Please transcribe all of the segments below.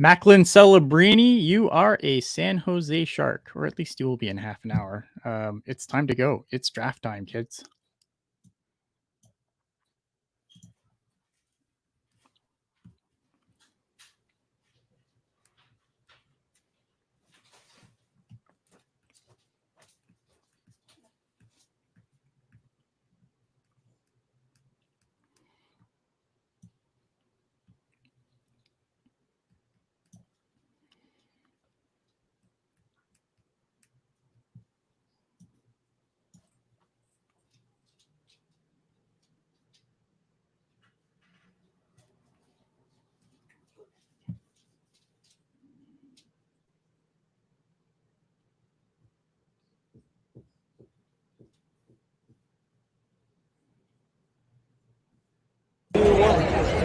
Macklin Celebrini, you are a San Jose Shark, or at least you will be in half an hour. It's time to go. It's draft time, kids.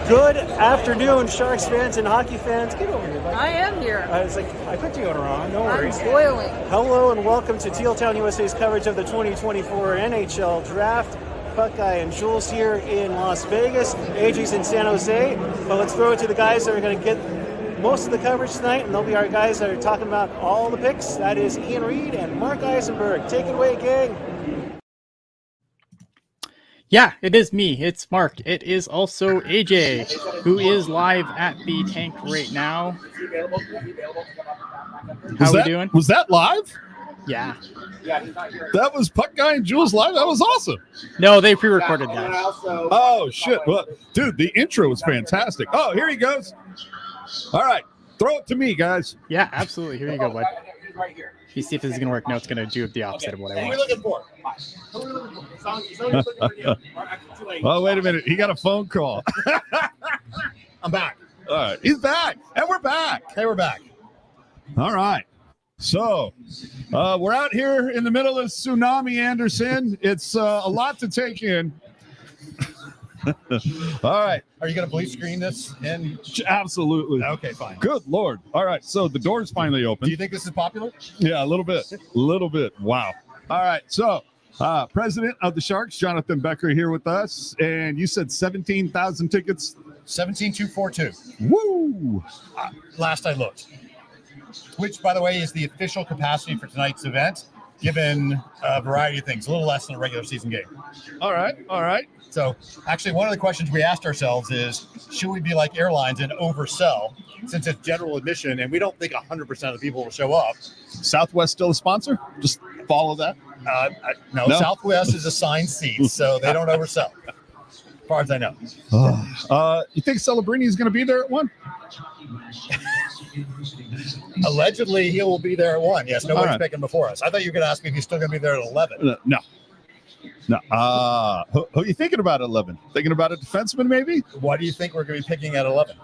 Good afternoon, Sharks fans and hockey fans. Get over here, buddy. I am here. I was like, I put you on wrong. No worries. I'm boiling. Hello and welcome to Teal Town USA's coverage of the 2024 NHL Draft. Puckguy and Jules here in Las Vegas. AJ's in San Jose. But let's throw it to the guys that are going to get most of the coverage tonight, and they'll be our guys that are talking about all the picks. That is Ian Reid and Mark Eisenberg. Take it away, gang. Yeah, it is me. It's Mark. It is also AJ, who is live at the tank right now. How are we doing? Was that live? Yeah. That was Puckguy and Jules live? That was awesome. No, they pre-recorded that. Oh, shit. Well, dude, the intro was fantastic. Oh, here he goes. All right. Throw it to me, guys. Yeah, absolutely. Here you go, bud. You see if this is going to work. No, it's going to do the opposite of what I want. What are we looking for? Oh, wait a minute. He got a phone call. I'm back. All right. He's back. And we're back. Hey, we're back. All right. So we're out here in the middle of Tsunami Anderson. It's a lot to take in. All right. Are you going to blue screen this? Absolutely. Okay, fine. Good Lord. All right. So the door's finally open. Do you think this is popular? Yeah, a little bit. A little bit. Wow. All right. So president of the Sharks, Jonathan Becker, here with us. And you said 17,000 tickets. 17,242. Woo. Last I looked. Which, by the way, is the official capacity for tonight's event, given a variety of things. A little less than a regular season game. All right. All right. So, actually, one of the questions we asked ourselves is, should we be like airlines and oversell, since it's general admission, and we don't think 100% of the people will show up? Southwest still a sponsor? Just follow that? No, Southwest is assigned seats, so they don't oversell, as far as I know. You think Celebrini is going to be there at 1? Allegedly, he will be there at 1. Yes, nobody's right. picking before us. I thought you were going to ask me if he's still going to be there at 11. No. Who are you thinking about at 11? Thinking about a defenseman, maybe? Why do you think we're going to be picking at 11?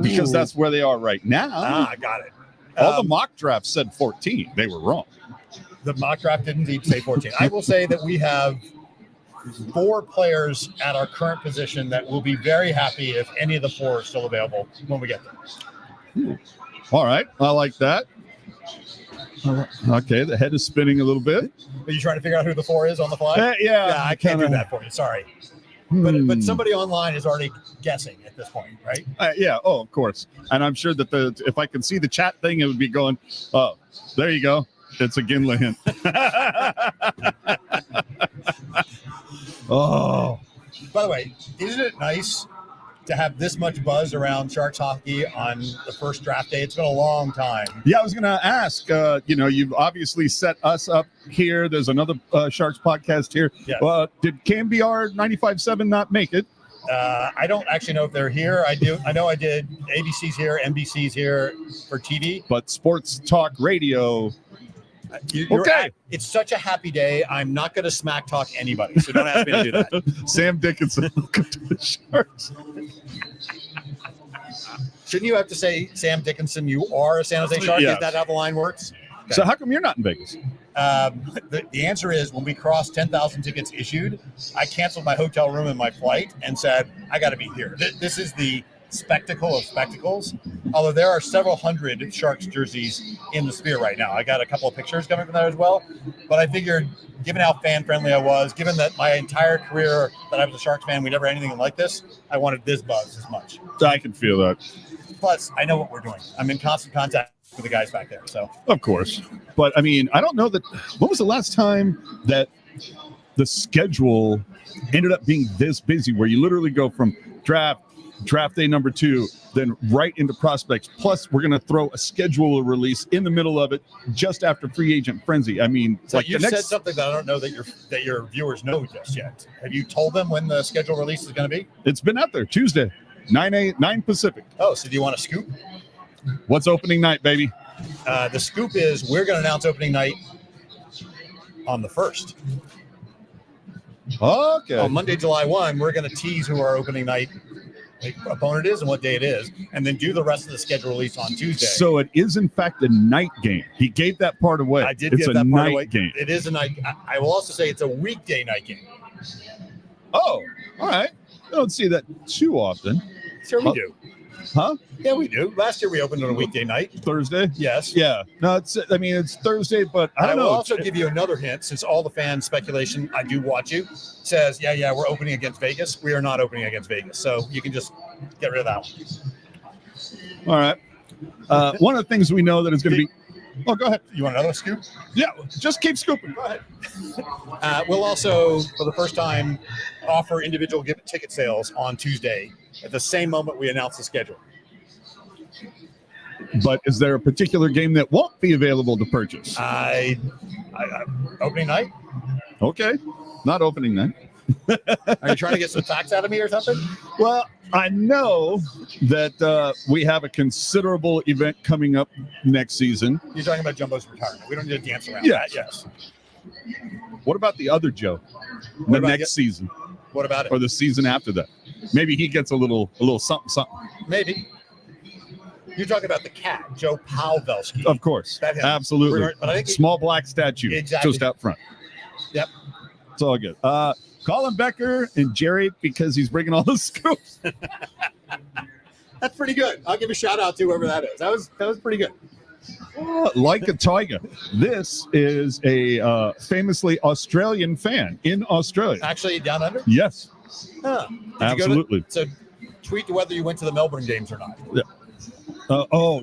Because that's where they are right now. I got it. All the mock drafts said 14. They were wrong. The mock draft did indeed say 14. I will say that we have 4 players at our current position that will be very happy if any of the 4 are still available when we get there. All right. I like that. Okay. The head is spinning a little bit. Are you trying to figure out who the 4 is on the fly? Yeah. I can't do that for you. Sorry. But somebody online is already guessing at this point, right? Yeah. Oh, of course. And I'm sure that if I can see the chat thing, it would be going, oh, there you go. It's a Ginla hint. Oh. By the way, isn't it nice to have this much buzz around Sharks hockey on the first draft day? It's been a long time. Yeah, I was going to ask, you've obviously set us up here. There's another Sharks podcast here. Yeah. Did KMBR 95.7 not make it? I don't actually know if they're here. I know I did. ABC's here, NBC's here for TV. But Sports Talk Radio. Okay. It's such a happy day. I'm not going to smack talk anybody, so don't ask me to do that. Sam Dickinson, welcome to the Sharks. Shouldn't you have to say, Sam Dickinson, you are a San Jose Shark? Yeah. Is that how the line works? Okay. So how come you're not in Vegas? The answer is when we crossed 10,000 tickets issued, I canceled my hotel room and my flight and said, I got to be here. This is the spectacle of spectacles, although there are several hundred Sharks jerseys in the Sphere right now. I got a couple of pictures coming from there as well, but I figured, given how fan-friendly I was, given that my entire career that I was a Sharks fan, we never had anything like this, I wanted this buzz as much. I can feel that. Plus, I know what we're doing. I'm in constant contact with the guys back there. So, of course. But I mean, I don't know that. When was the last time that the schedule ended up being this busy, where you literally go from draft day number 2, then right into prospects? Plus, we're going to throw a schedule release in the middle of it just after free agent frenzy. I mean, so like you said something that I don't know that your viewers know just yet. Have you told them when the schedule release is going to be? It's been out there Tuesday, 9 Pacific. Oh, so do you want a scoop? What's opening night, baby? The scoop is we're going to announce opening night on the 1st. Okay. On Monday, July 1, we're going to tease who our opening night opponent is and what day it is, and then do the rest of the schedule release on Tuesday. So it is, in fact, a night game. He gave that part away. I did it's give a that part night away. game. It is a night. I will also say it's a weekday night game. Oh, all right. I don't see that too often. Sure we do. Huh? Yeah, we do. Last year we opened on a weekday night. Thursday? Yes. Yeah. No, it's Thursday, but I don't know. will also give you another hint, since all the fan speculation, I do watch you, says, yeah, we're opening against Vegas. We are not opening against Vegas. So you can just get rid of that one. All right. One of the things we know that is going to be. Oh, go ahead. You want another scoop? Yeah, just keep scooping. Go ahead. We'll also, for the first time, offer individual ticket sales on Tuesday at the same moment we announce the schedule. But is there a particular game that won't be available to purchase? Opening night? Okay. Not opening night. Are you trying to get some facts out of me or something? Well, I know that we have a considerable event coming up next season. You're talking about Jumbo's retirement. We don't need to dance around Yes. that. Yes. What about the other Joe? What about next season? What about it? Or the season after that? Maybe he gets a little something. Maybe. You're talking about the cat, Joe Pavelski. Of course. Absolutely. But I think small black statue just out front. Yep. It's all good. Colin Becker and Jerry, because he's bringing all the scoops. That's pretty good. I'll give a shout out to whoever that is. That was pretty good. Like a tiger. This is a famously Australian fan in Australia. Actually, down under? Yes. Huh. Absolutely. So tweet whether you went to the Melbourne games or not. Yeah.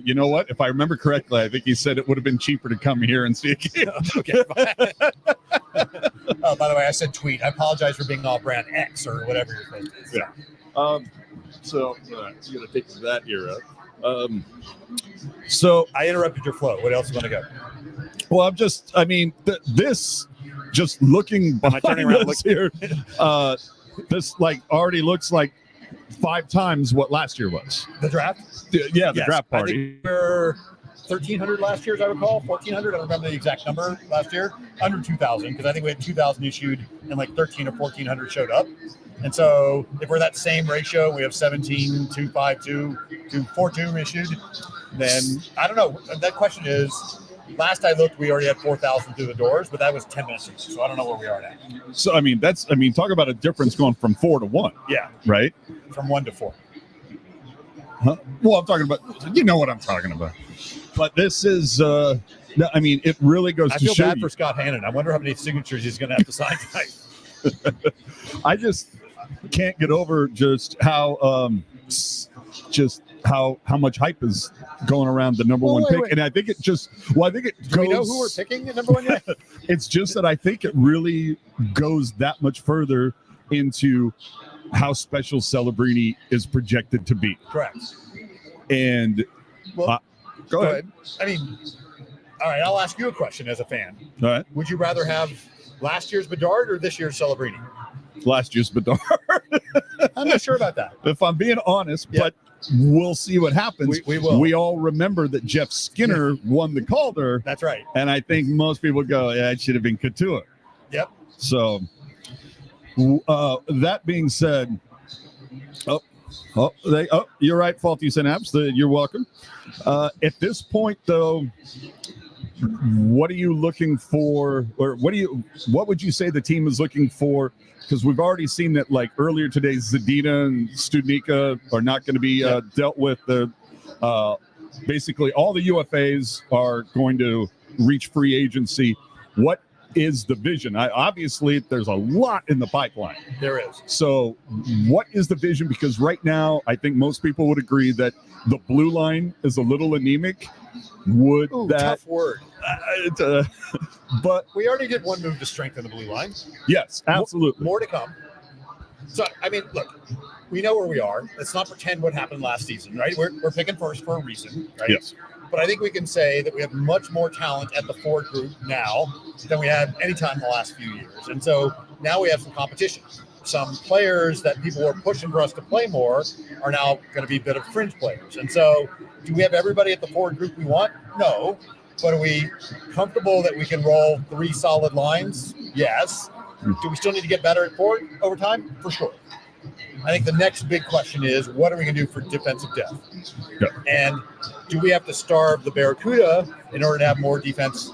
You know what? If I remember correctly, I think he said it would have been cheaper to come here and see a game. Okay. Oh, by the way, I said tweet. I apologize for being all brand X or whatever your post is. Yeah. So you're gonna take that here up. So I interrupted your flow. What else do you want to go? Well, I'm just. I mean, this just looking behind us here. This already looks like 5 times what last year was. The draft? Yeah, the draft party. I think we were 1,300 last year, as I recall. 1,400. I don't remember the exact number last year. Under 2,000, because I think we had 2,000 issued and like 1,300 or 1,400 showed up. And so if we're that same ratio, we have 17, 252, 242 issued, then I don't know. That question is, last I looked, we already had 4,000 through the doors, but that was 10 minutes ago, so I don't know where we are now. So, talk about a difference going from 4 to 1. Yeah. Right? From 1 to 4. Huh? Well, I'm talking about, you know what I'm talking about. But this is, it really goes to show you. I feel bad for Scott Hannon. I wonder how many signatures he's going to have to sign tonight. I just can't get over just how much hype is going around the number one pick. And I think it just, I think it goes. Do we know who we're picking at number 1 yet? It's just that I think it really goes that much further into how special Celebrini is projected to be. Correct. And go ahead. I mean, all right, I'll ask you a question as a fan. All right. Would you rather have last year's Bedard or this year's Celebrini? Last year's Bedard. I'm not sure about that. If I'm being honest, but we'll see what happens. We will. We all remember that Jeff Skinner won the Calder. That's right. And I think most people go, yeah, it should have been Couture. Yep. So that being said, you're right, Faulty Synapse. You're welcome. At this point, though, what are you looking for, or what would you say the team is looking for? Because we've already seen that, like earlier today, Zadina and Studnicka are not going to be dealt with. Basically, all the UFAs are going to reach free agency. What is the vision? Obviously, there's a lot in the pipeline. There is. So what is the vision? Because right now, I think most people would agree that the blue line is a little anemic. Tough word. But we already did one move to strengthen the blue line. Yes, absolutely. More to come. So, I mean, look, we know where we are. Let's not pretend what happened last season, right? We're picking first for a reason, right? Yes. But I think we can say that we have much more talent at the forward group now than we had any time in the last few years. And so now we have some competition. Some players that people were pushing for us to play more are now going to be a bit of fringe players. And so do we have everybody at the forward group we want? No. But are we comfortable that we can roll 3 solid lines? Yes. Do we still need to get better at forward over time? For sure. I think the next big question is, what are we going to do for defensive depth? Yeah. And do we have to starve the Barracuda in order to have more defense,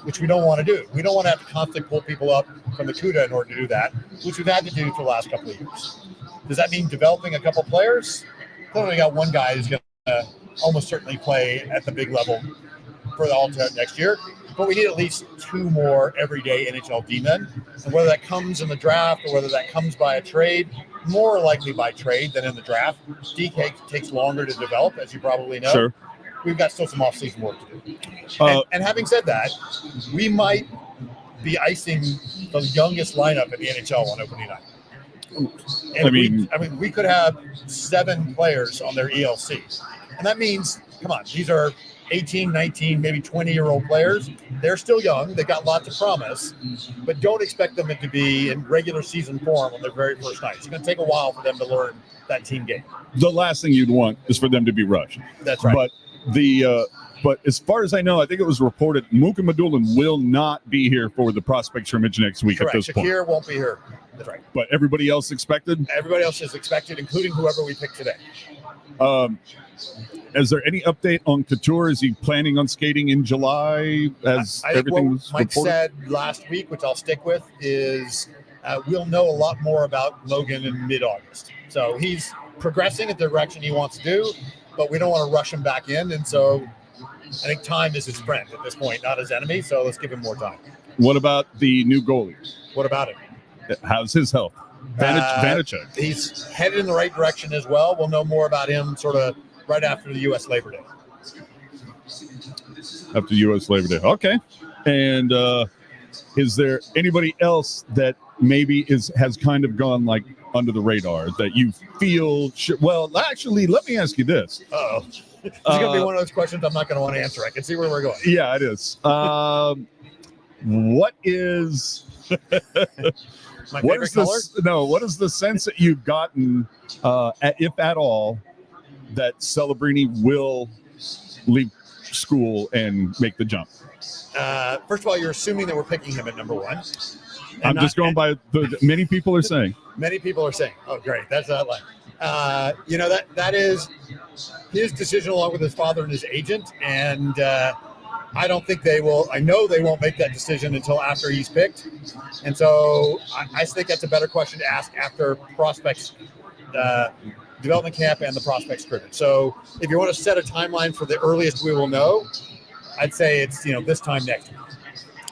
which we don't want to do? We don't want to have to constantly pull people up from the CUDA in order to do that, which we've had to do for the last couple of years. Does that mean developing a couple players? Clearly got one guy who's going to almost certainly play at the big level for the All-Star next year. But we need at least 2 more everyday NHL D-men. And whether that comes in the draft or whether that comes by a trade, more likely by trade than in the draft. DK takes longer to develop, as you probably know. Sure. We've got still some off-season work to do. And having said that, we might be icing the youngest lineup in the NHL on opening night. And we could have 7 players on their ELC. And that means, come on, these are 18, 19, maybe 20-year-old players. They're still young. They've got lots of promise, but don't expect them to be in regular season form on their very first night. It's going to take a while for them to learn that team game. The last thing you'd want is for them to be rushed. That's right. But as far as I know, I think it was reported Muka Madulin will not be here for the prospect scrimmage next week. Correct. At this point. Shakir won't be here. That's right. But everybody else expected? Everybody else is expected, including whoever we pick today. Is there any update on Couture? Is he planning on skating in July? As I think everything what was Mike reported? said last week, which I'll stick with, is we'll know a lot more about Logan in mid-August. So he's progressing in the direction he wants to do, but we don't want to rush him back in. And so I think time is his friend at this point, not his enemy. So let's give him more time. What about the new goalie? What about him? How's his health? Vanacek. He's headed in the right direction as well. We'll know more about him sort of right after the U.S. Labor Day. After U.S. Labor Day. Okay. And is there anybody else that maybe has kind of gone like under the radar that you feel should? Well, actually, let me ask you this. Uh-oh. This is going to be one of those questions I'm not going to want to answer. I can see where we're going. Yeah, it is. What is... My favorite color? What is the sense that you've gotten, if at all, that Celebrini will leave school and make the jump? First of all, you're assuming that we're picking him at number 1. I'm just going by the many people are saying. Many people are saying, "Oh, great, that's that line." That is his decision along with his father and his agent, and I don't think they will. I know they won't make that decision until after he's picked, and so I think that's a better question to ask after prospects development camp and the prospect scrimmage. So if you want to set a timeline for the earliest we will know, I'd say it's this time next week.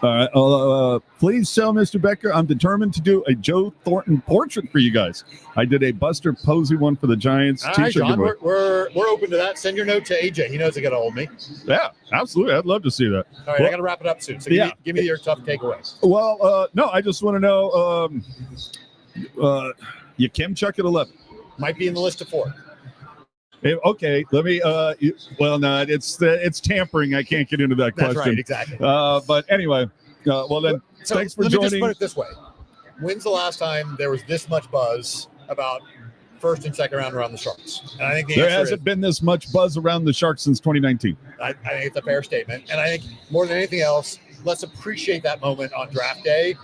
All right. Please tell Mr. Becker I'm determined to do a Joe Thornton portrait for you guys. I did a Buster Posey one for the Giants. All right, John, we're open to that. Send your note to AJ. He knows to get a hold of me. Yeah, absolutely. I'd love to see that. All right, I got to wrap it up soon. So give me your tough takeaways. Well, no, I just want to know Yakimchuk at 11. Might be in the list of 4. Okay, let me. Well, no, it's tampering. I can't get into that question. That's right, exactly. But anyway, well then, thanks for joining. Let me just put it this way: when's the last time there was this much buzz about first and second round around the Sharks? And I think there hasn't been this much buzz around the Sharks since 2019. I think it's a fair statement, and I think more than anything else, let's appreciate that moment on draft day.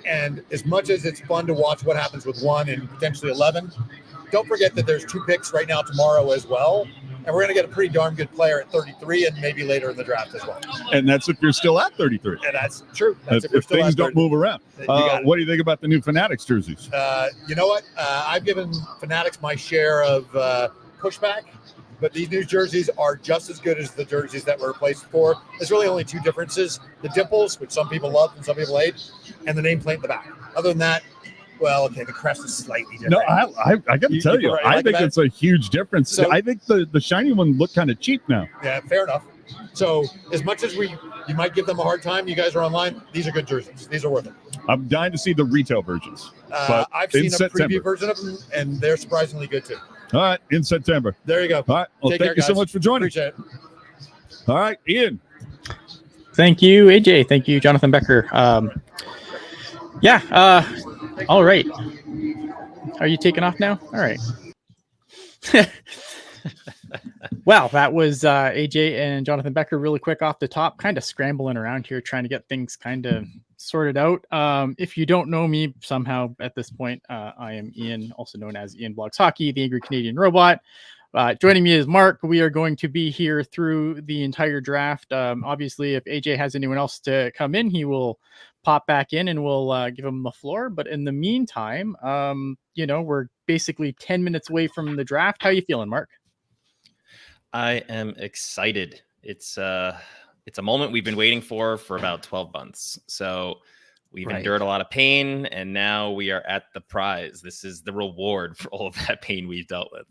And as much as it's fun to watch what happens with 1 and potentially 11. Don't forget that there's 2 picks right now tomorrow as well. And we're going to get a pretty darn good player at 33 and maybe later in the draft as well. And that's if you're still at 33. And that's true. That's if things don't move around. What do you think about the new Fanatics jerseys? You know what? I've given Fanatics my share of pushback. but these new jerseys are just as good as the jerseys that were replaced before. There's really only two differences: the dimples, which some people love and some people hate, and the nameplate in the back. Other than that, well, okay, the crest is slightly different. No, I got to tell you, I think it's a huge difference. So, I think the shiny one looked kind of cheap now. Yeah, fair enough. So as much as you might give them a hard time, you guys are online. These are good jerseys. These are worth it. I'm dying to see the retail versions. But I've seen a preview version of them, and they're surprisingly good too. All right, in September. There you go. All right. Well, thank you so much for joining. Appreciate it. All right, Ian. Thank you, AJ. Thank you, Jonathan Becker. All right. Are you taking off now? All right. Well, that was AJ and Jonathan Becker really quick off the top, kind of scrambling around here, trying to get things kind of sorted out. If you don't know me somehow at this point, I am Ian, also known as Ian Blogs Hockey, the Angry Canadian Robot. Joining me is Mark. We are going to be here through the entire draft. Obviously, if AJ has anyone else to come in, he will pop back in and we'll give him the floor. But in the meantime, we're basically 10 minutes away from the draft. How you feeling, Mark? I am excited. It's a moment we've been waiting for about 12 months. So we've endured a lot of pain, and now we are at the prize. This is the reward for all of that pain we've dealt with.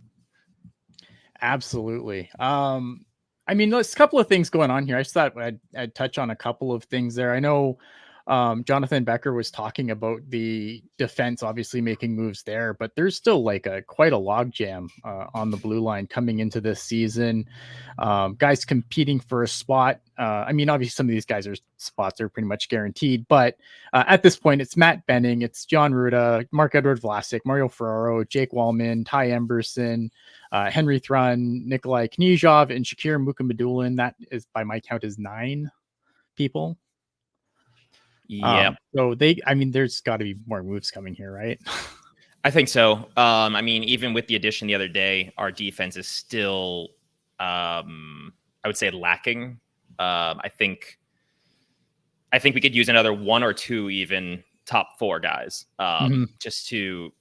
Absolutely. There's a couple of things going on here. I just thought I'd touch on a couple of things there. I know Jonathan Becker was talking about the defense, obviously making moves there, but there's still quite a logjam on the blue line coming into this season. Guys competing for a spot. Obviously some of these guys spots are pretty much guaranteed, but at this point it's Matt Benning, it's John Ruda, Mark-Edward Vlasic, Mario Ferraro, Jake Wallman, Ty Emberson, Henry Thrun, Nikolai Knyzhov, and Shakir Mukhamadullin. That is, by my count, is 9 people. Yeah. So there's got to be more moves coming here, right? I think so. Even with the addition the other day, our defense is still, I would say, lacking. I think we could use another 1 or 2 even top 4 guys, just to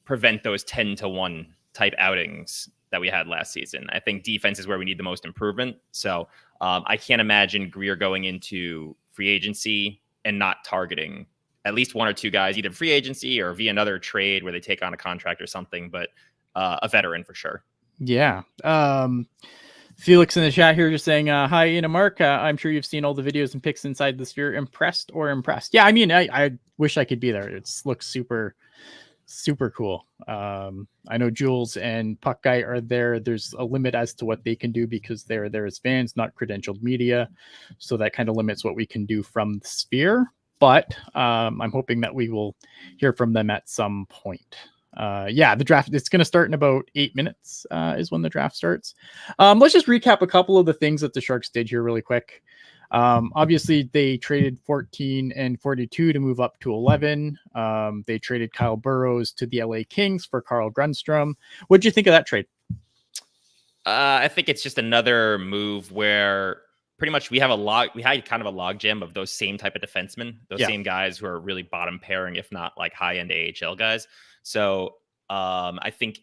prevent those 10-1 type outings that we had last season. I think defense is where we need the most improvement. So I can't imagine Greer going into free agency and not targeting at least 1 or 2 guys, either free agency or via another trade where they take on a contract or something, but a veteran for sure. Yeah. Felix in the chat here just saying, hi, Ian and Mark. I'm sure you've seen all the videos and pics inside the sphere. Impressed or impressed? Yeah, I wish I could be there. It looks super, super cool. I know Jules and Puckguy are there. There's a limit as to what they can do because they're there as fans, not credentialed media. So that kind of limits what we can do from the sphere. But I'm hoping that we will hear from them at some point. The draft, it's going to start in about 8 minutes is when the draft starts. Let's just recap a couple of the things that the Sharks did here really quick. Obviously, they traded 14 and 42 to move up to 11. They traded Kyle Burrows to the LA Kings for Carl Grundstrom. What did you think of that trade? I think it's just another move where pretty much we had kind of a logjam of those same type of defensemen, those same guys who are really bottom pairing, if not like high-end AHL guys. So I think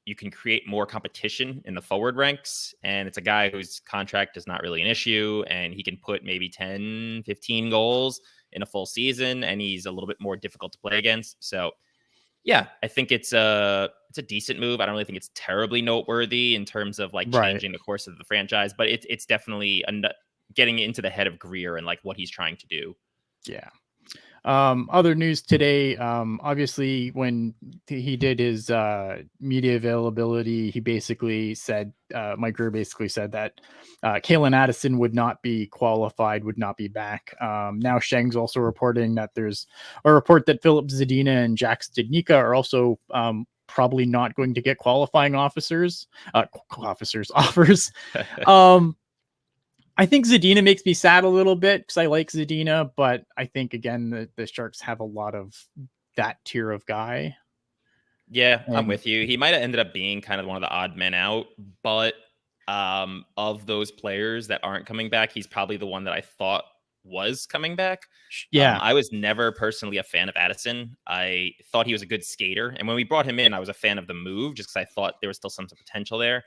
you can create more competition in the forward ranks, and it's a guy whose contract is not really an issue, and he can put maybe 10, 15 goals in a full season, and he's a little bit more difficult to play against. So yeah, I think it's a decent move. I don't really think it's terribly noteworthy in terms of changing the course of the franchise, but it's definitely getting into the head of Greer and what he's trying to do. Yeah. Other news today, obviously when he did his media availability, he basically said, Mike Greer basically said that Kalen Addison would not be qualified, would not be back. Now Sheng's also reporting that there's a report that Philip Zadina and Jack Studnicka are also probably not going to get qualifying offers. I think Zadina makes me sad a little bit because I like Zadina, but I think again the Sharks have a lot of that tier of guy. Yeah, I'm with you. He might have ended up being kind of one of the odd men out, but of those players that aren't coming back, he's probably the one that I thought was coming back. Yeah, I was never personally a fan of Addison. I thought he was a good skater, and when we brought him in, I was a fan of the move just because I thought there was still some potential there.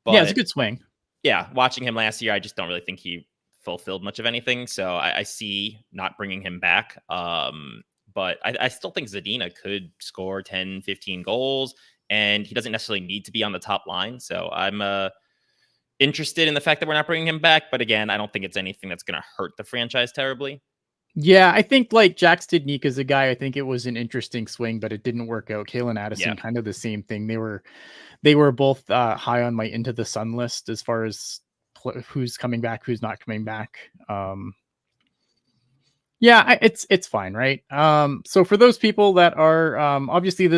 But yeah, it's a good swing. Yeah, watching him last year, I just don't really think he fulfilled much of anything. So I see not bringing him back. But I still think Zadina could score 10, 15 goals, and he doesn't necessarily need to be on the top line. So I'm interested in the fact that we're not bringing him back. But again, I don't think it's anything that's going to hurt the franchise terribly. Yeah, I think like Jack Studnicka is a guy. I think it was an interesting swing, but it didn't work out. Kalen Addison, kind of the same thing. They were both high on my Into the Sun list as far as who's coming back, who's not coming back. It's fine, right? So for those people that are obviously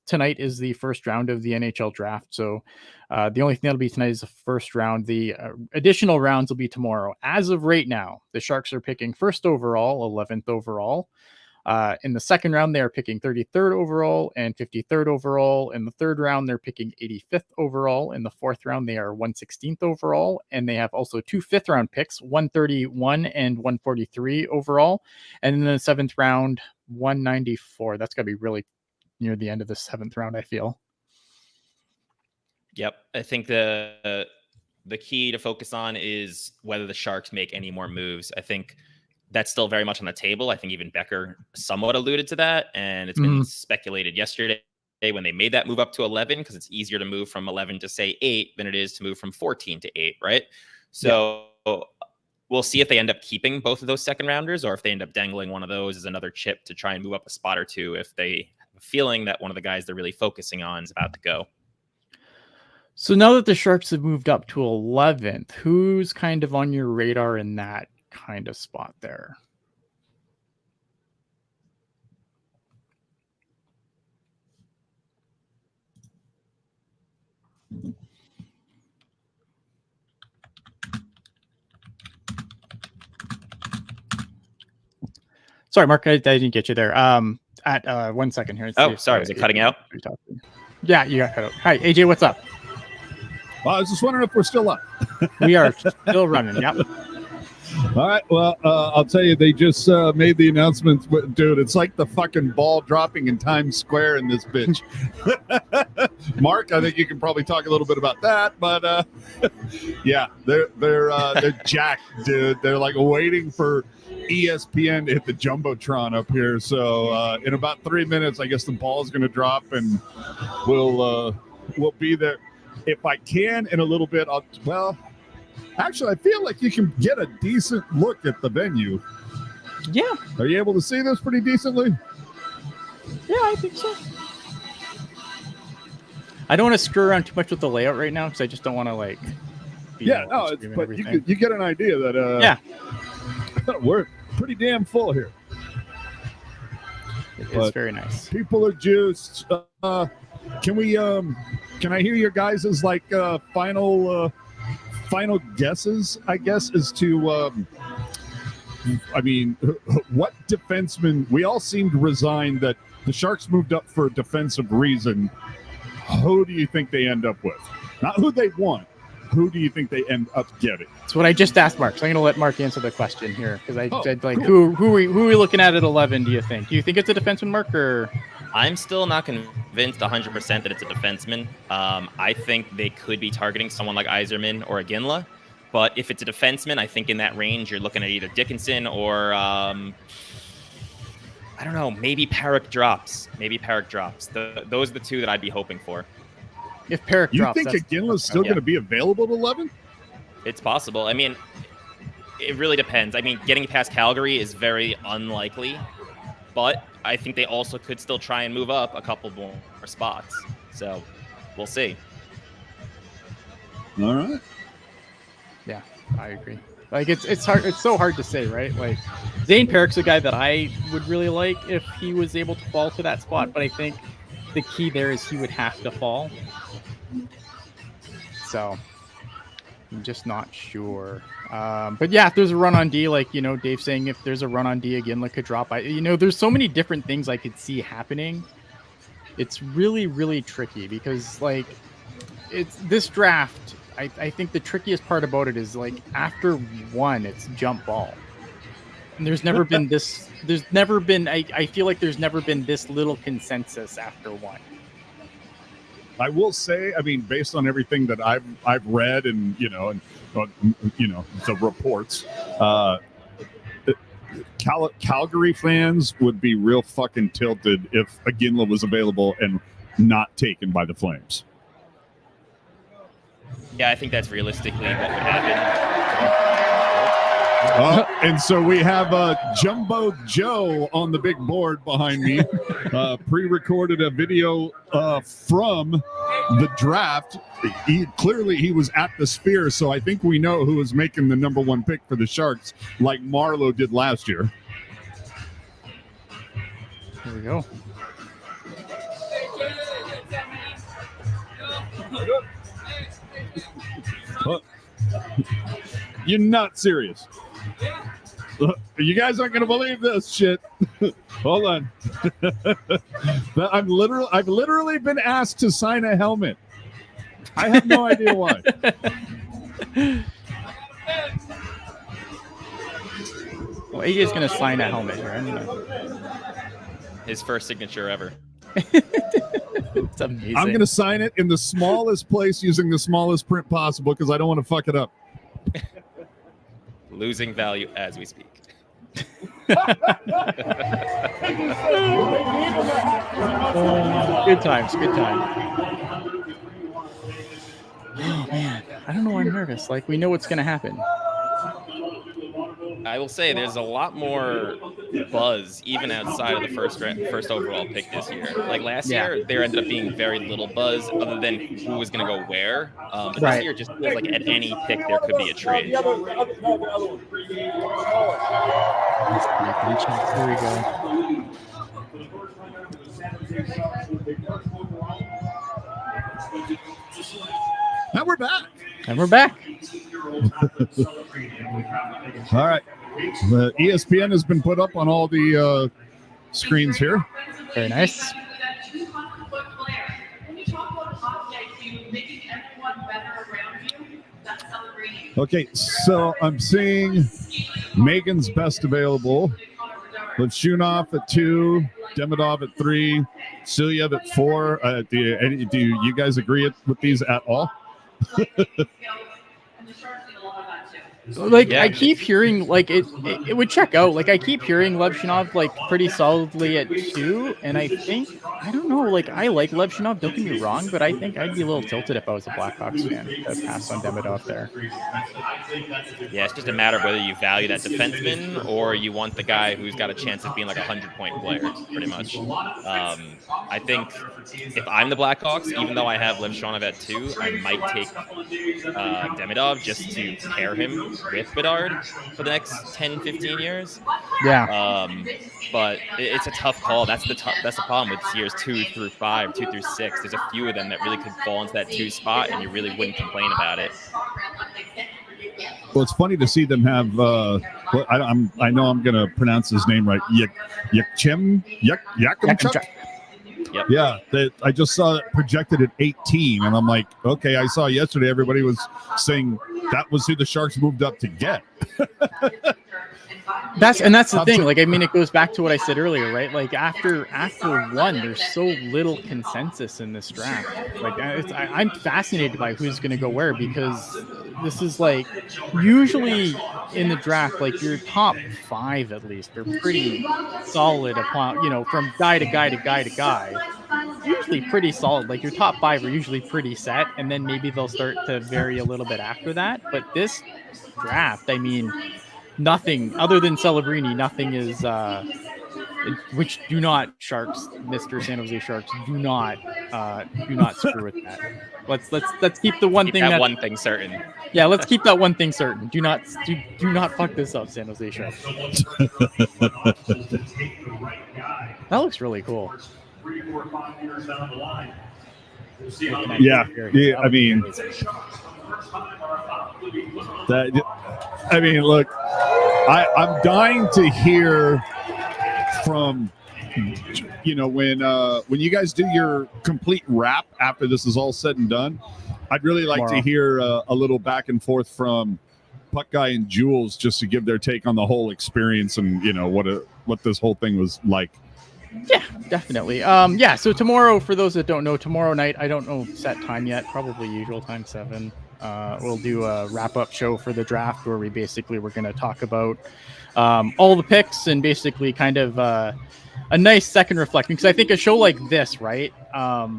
tonight is the first round of the NHL draft. So the only thing that'll be tonight is the first round. The additional rounds will be tomorrow. As of right now, the Sharks are picking first overall, 11th overall. In the second round, they are picking 33rd overall and 53rd overall. In the third round, they're picking 85th overall. In the fourth round, they are 116th overall. And they have also 2 fifth-round picks, 131 and 143 overall. And in the seventh round, 194. That's got to be really near the end of the seventh round, I feel. Yep. I think the key to focus on is whether the Sharks make any more moves. I think that's still very much on the table. I think even Becker somewhat alluded to that. And it's been speculated yesterday when they made that move up to 11, because it's easier to move from 11 to say 8 than it is to move from 14 to 8, right? So we'll see if they end up keeping both of those second rounders, or if they end up dangling one of those as another chip to try and move up a spot or two if they have a feeling that one of the guys they're really focusing on is about to go. So now that the Sharks have moved up to 11th, who's kind of on your radar in that kind of spot there? Sorry, Mark, I didn't get you there. At 1 second here. Oh, sorry, was it cutting out? Yeah, you got cut out. Hi, AJ, what's up? Well, I was just wondering if we're still up. We are still running. Yep. All right. Well, I'll tell you, they just made the announcement. Dude, it's like the fucking ball dropping in Times Square in this bitch. Mark, I think you can probably talk a little bit about that. But yeah, they're jacked, dude. They're like waiting for ESPN to hit the Jumbotron up here. So in about 3 minutes, I guess the ball is going to drop, and we'll be there. If I can, in a little bit, actually, I feel like you can get a decent look at the venue. Yeah. Are you able to see this pretty decently? Yeah, I think so. I don't want to screw around too much with the layout right now, because I just don't want to but you get an idea that we're pretty damn full here. It's very nice. People are juiced. Can I hear your guys' like final guesses, I guess, as to what defenseman? We all seemed resigned that the Sharks moved up for a defensive reason. Who do you think they end up with? Not who they want. Who do you think they end up getting? That's what I just asked Mark. So I'm going to let Mark answer the question here, because I said, like, cool. who are we looking at 11? Do you think? Do you think it's a defenseman, Mark, or? I'm still not convinced 100% that it's a defenseman. I think they could be targeting someone like Yzerman or Iginla. But if it's a defenseman, I think in that range, you're looking at either Dickinson or, I don't know, maybe Parik drops. Those are the two that I'd be hoping for. If Parik drops, you think Iginla's still going to be available at 11? It's possible. I mean, it really depends. I mean, getting past Calgary is very unlikely, but I think they also could still try and move up a couple more spots. So we'll see. All right. Yeah, I agree. Like it's hard. It's so hard to say, right? Like Zane Parik's a guy that I would really like if he was able to fall to that spot, but I think the key there is he would have to fall. So I'm just not sure. But yeah, if there's a run on D, like, Dave saying, if there's a run on D again, like could drop. There's so many different things I could see happening. It's really, really tricky because like it's this draft. I think the trickiest part about it is like after one, it's jump ball. And there's never been this. There's never been. I feel like there's never been this little consensus after one. I will say, I mean, based on everything that I've read and the reports, Calgary fans would be real fucking tilted if Iginla was available and not taken by the Flames. Yeah, I think that's realistically what would happen. And so we have Jumbo Joe on the big board behind me. Pre-recorded a video from the draft. Clearly, he was at the Sphere, so I think we know who is making the number 1 pick for the Sharks, like Marlowe did last year. Here we go. You're not serious. You guys aren't going to believe this shit. Hold on. I've literally been asked to sign a helmet. I have no idea why. Well, AJ's going to sign a helmet here. His first signature ever. It's amazing. I'm going to sign it in the smallest place using the smallest print possible because I don't want to fuck it up. Losing value as we speak. Good times. Oh, man. I don't know why I'm nervous. Like, we know what's going to happen. I will say there's a lot more buzz even outside of the first overall pick this year. Like last year, there ended up being very little buzz other than who was going to go where. But this year just feels like at any pick there could be a trade. Here we go. Now we're back. And we're back. All right. The ESPN has been put up on all the screens here. Very nice. Okay, so I'm seeing Megan's best available. Levshunov at 2, Demidov at 3, Silyev at 4. Do you guys agree with these at all? Like I keep hearing like it would check out. Like I keep hearing Levshunov like pretty solidly at 2, and I don't know. Like I like Levshunov. Don't get me wrong, but I think I'd be a little tilted if I was a Blackhawks fan to pass on Demidov there. Yeah, it's just a matter of whether you value that defenseman or you want the guy who's got a chance of being like a 100-point player, pretty much. I think if I'm the Blackhawks, even though I have Levshunov at 2, I might take Demidov just to pair him with Bedard for the next 10, 15 years. Yeah. But it's a tough call. That's the problem with years 2 through 5, 2 through 6. There's a few of them that really could fall into that 2 spot, and you really wouldn't complain about it. Well, it's funny to see them have. I know I'm going to pronounce his name right. Yakimchuk. Yep. Yeah, I just saw it projected at 18, and I'm like, okay. I saw yesterday everybody was saying that was who the Sharks moved up to get. That's the thing. Like, I mean, it goes back to what I said earlier, right? Like after 1, there's so little consensus in this draft. Like, I'm fascinated by who's going to go where, because this is like usually in the draft, like your top 5 at least are pretty solid upon, from guy to guy to guy to guy. Usually pretty solid. Like your top 5 are usually pretty set, and then maybe they'll start to vary a little bit after that. But this draft, I mean, nothing other than Celebrini, nothing is which do not Sharks, Mr. San Jose Sharks, do not screw with that. Let's keep the one thing one thing certain. Yeah, let's keep that one thing certain. Do not fuck this up, San Jose Sharks. That looks really cool. Yeah. I mean, look, I'm dying to hear from, when you guys do your complete wrap after this is all said and done. I'd really like to hear a little back and forth from Puckguy and Jules, just to give their take on the whole experience and what this whole thing was like. Yeah, definitely. Yeah, so tomorrow, for those that don't know, tomorrow night, I don't know set time yet, probably usual time, 7. We'll do a wrap-up show for the draft where we're going to talk about all the picks and basically kind of a nice second reflecting. Because I think a show like this, right? A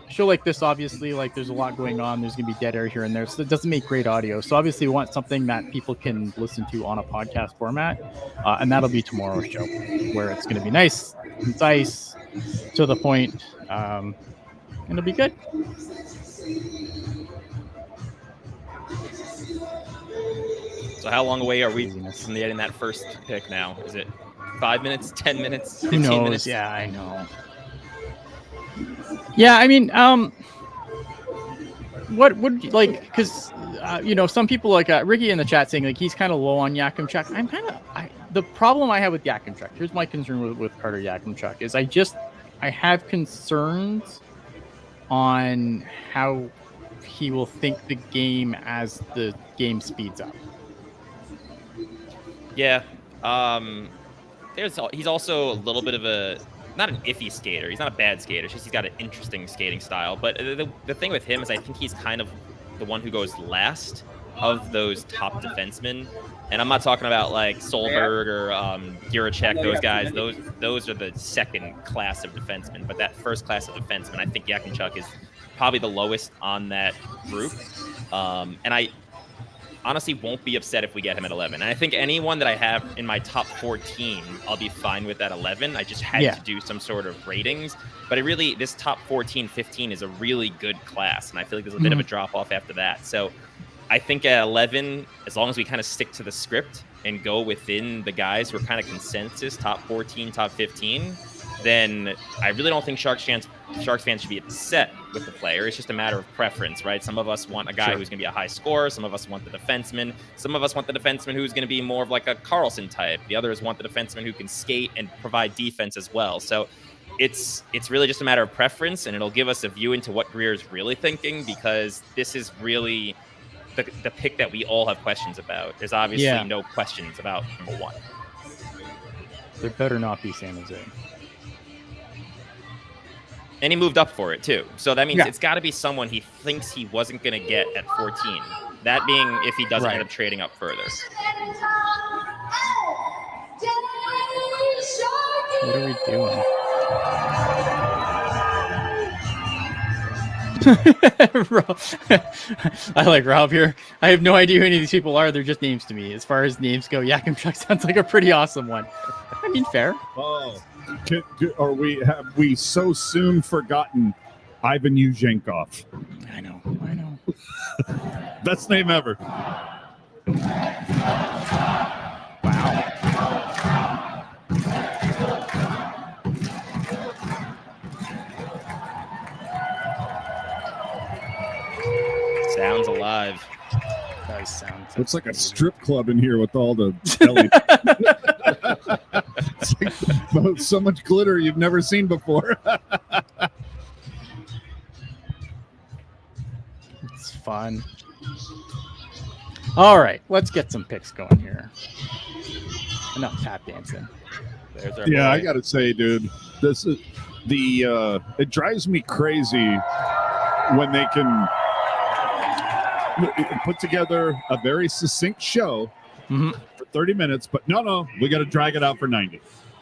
show like this, obviously, like there's a lot going on. There's going to be dead air here and there, so it doesn't make great audio. So obviously, we want something that people can listen to on a podcast format, and that'll be tomorrow's show, where it's going to be nice, concise, to the point, and it'll be good. So how long away are we from getting that first pick now? Is it 5 minutes, 10 minutes, 15 Who knows? minutes? Yeah, I know. Yeah, I mean, what would you like? Because some people like Ricky in the chat saying like he's kind of low on Yakimchuk. The problem I have with Yakimchuk. Here's my concern with Carter Yakimchuk is I have concerns on how he will think the game as the game speeds up. Yeah. He's also a little bit of not an iffy skater. He's not a bad skater. It's just he's got an interesting skating style. But the thing with him is I think he's kind of the one who goes last of those top defensemen. And I'm not talking about like Solberg or Guracek, those guys. Those are the second class of defensemen. But that first class of defensemen, I think Yakimchuk is probably the lowest on that group. And I honestly won't be upset if we get him at 11. And I think anyone that I have in my top 14, I'll be fine with at 11. I just had to do some sort of ratings. But this top 14, 15 is a really good class. And I feel like there's a bit of a drop off after that. So I think at 11, as long as we kind of stick to the script and go within the guys who are kind of consensus, top 14, top 15, then I really don't think Sharks fans should be upset with the player. It's just a matter of preference, right? Some of us want a guy who's going to be a high scorer. Some of us want the defenseman. Some of us want the defenseman who's going to be more of like a Carlson type. The others want the defenseman who can skate and provide defense as well. So it's really just a matter of preference, and it'll give us a view into what Greer's really thinking, because this is really the pick that we all have questions about. There's obviously no questions about number 1. There better not be San Jose. And he moved up for it, too. So that means it's got to be someone he thinks he wasn't going to get at 14. That being if he doesn't end up trading up further. What are we doing? I like Rob here. I have no idea who any of these people are. They're just names to me. As far as names go, Yakimchuk sounds like a pretty awesome one. I mean, fair. Oh. Have we so soon forgotten Ivan Yuzhenkov? I know. Best name ever. Wow. Sounds alive. Does sound. Looks like a strip club in here with all the LED. It's like so much glitter you've never seen before. It's fun. All right, let's get some picks going here. Enough tap dancing. There's our Yeah, boy. I gotta say, dude, this is it drives me crazy when they can put together a very succinct show for 30 minutes, but no, we got to drag it out for 90.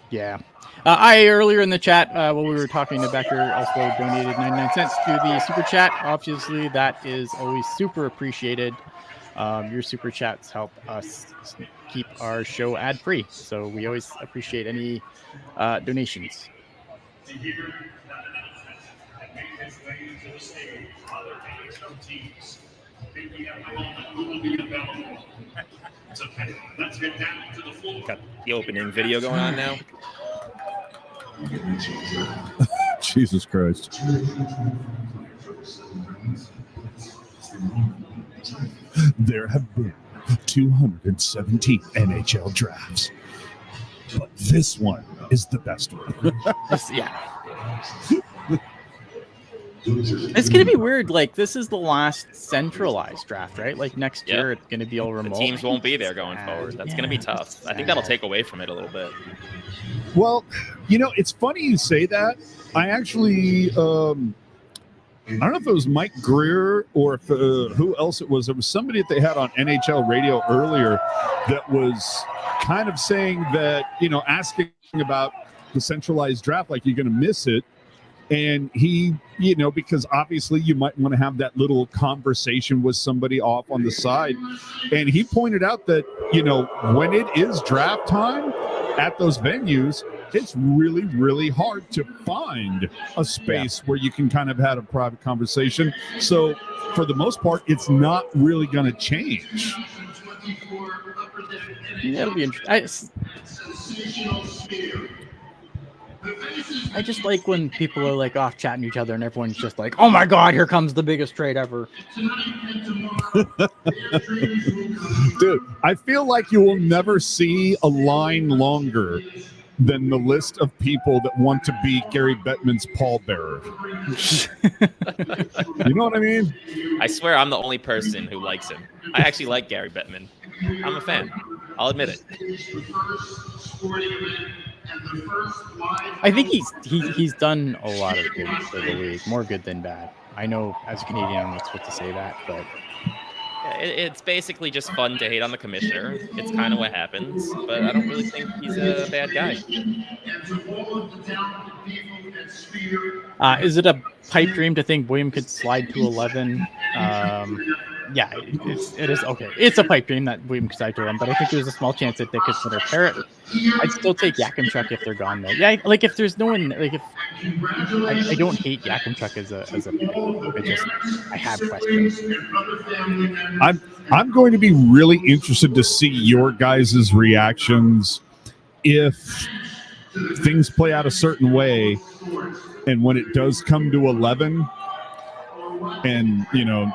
Yeah. I earlier in the chat while we were talking to Becker also donated 99 cents to the super chat. Obviously, that is always super appreciated. Your super chats help us keep our show ad free, so we always appreciate any donations. Got the opening video going on now. Jesus Christ. There have been 217 NHL drafts, but this one is the best one. Yeah. It's gonna be weird. Like, this is the last centralized draft, right? Like, next year it's gonna be all remote. The teams won't be there going forward. That's gonna be tough. I think that'll take away from it a little bit. Well, it's funny you say that. I actually, I don't know if it was Mike Greer or if, who else it was. There was somebody that they had on NHL radio earlier that was kind of saying that, asking about the centralized draft, like, you're going to miss it. And he, because obviously you might want to have that little conversation with somebody off on the side. And he pointed out that, when it is draft time at those venues, it's really, really hard to find a space where you can kind of have a private conversation. So for the most part, it's not really going to change. It'll be interesting. I just like when people are like off chatting to each other and everyone's just like, oh my God, here comes the biggest trade ever. Dude, I feel like you will never see a line longer than the list of people that want to be Gary Bettman's pallbearer. You know what I mean? I swear I'm the only person who likes him. I actually like Gary Bettman. I'm a fan. I'll admit it. I think he's done a lot of good for the league, more good than bad. I know as a Canadian I'm not supposed to say that, but it's basically just fun to hate on the commissioner. It's kind of what happens, but I don't really think he's a bad guy. Is it a pipe dream to think William could slide to 11? Yeah, it is okay. It's a pipe dream that William could slide to 11, but I think there's a small chance that they could consider Parrott. I'd still take Yakimchuk if they're gone there. Yeah, like if there's no one, like if I don't hate Yakimchuk as a pick. I have questions. I'm going to be really interested to see your guys' reactions if things play out a certain way, and when it does come to 11. And,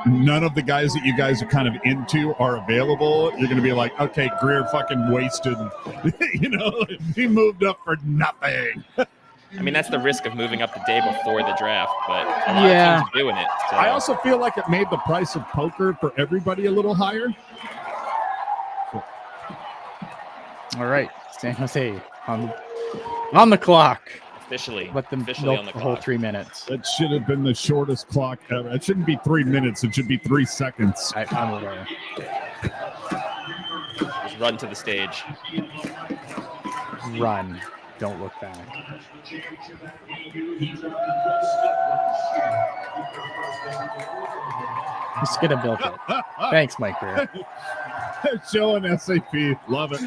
none of the guys that you guys are kind of into are available. You're going to be like, okay, Greer fucking wasted. He moved up for nothing. I mean, that's the risk of moving up the day before the draft, but a lot of teams are doing it. So. I also feel like it made the price of poker for everybody a little higher. All right, San Jose on the clock. Officially Let them milk on the whole 3 minutes. That should have been the shortest clock ever. It shouldn't be 3 minutes. It should be 3 seconds. I'm aware. Just run to the stage. Run. Don't look back. Just gonna build it. Thanks, Mike Greer. Showing SAP. Love it.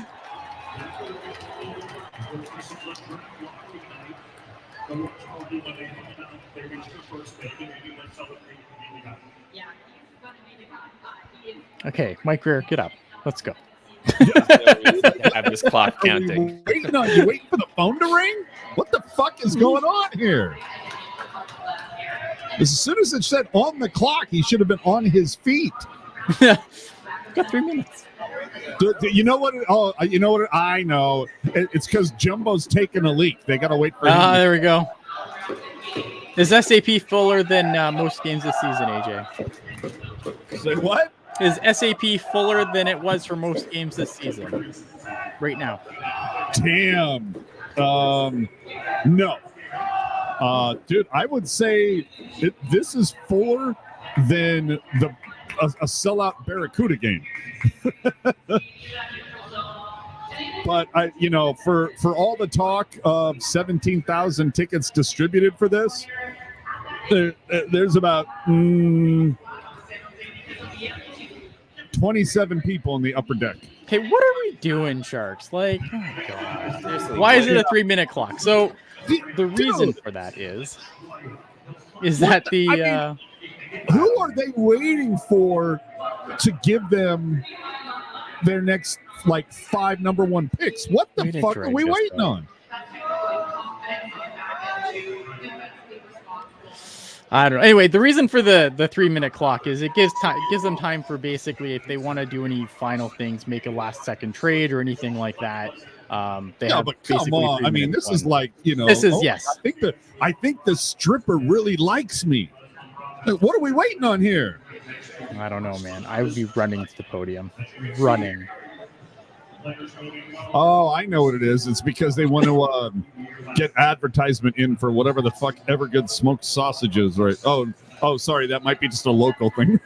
Okay, Mike Greer, get up. Let's go. Have this clock counting. You waiting for the phone to ring? What the fuck is going on here? As soon as it said on the clock, he should have been on his feet. Got 3 minutes. You know what? You know what? I know. It's because Jumbo's taking a leak. They got to wait for him. There we go. Is SAP fuller than most games this season, AJ? Say what? Is SAP fuller than it was for most games this season? Right now. Damn. No. Dude, I would say this is fuller than a sellout Barracuda game. But for all the talk of 17,000 tickets distributed for this, there's about 27 people in the upper deck. Hey, what are we doing, Sharks? Like, oh my God. Seriously, why is it a 3 minute clock? So the reason for that is that the who are they waiting for to give them their next 5 number 1 picks? What the fuck are we waiting on? I don't know. Anyway, the reason for the 3 minute clock is it gives them time for basically if they want to do any final things, make a last second trade or anything like that. But come on. I mean, this is This is yes. I think the stripper really likes me. Like, what are we waiting on here? I don't know, man. I would be running to the podium. Running. Oh, I know what it is. It's because they want to get advertisement in for whatever the fuck ever good smoked sausage is, right? Oh, sorry, that might be just a local thing.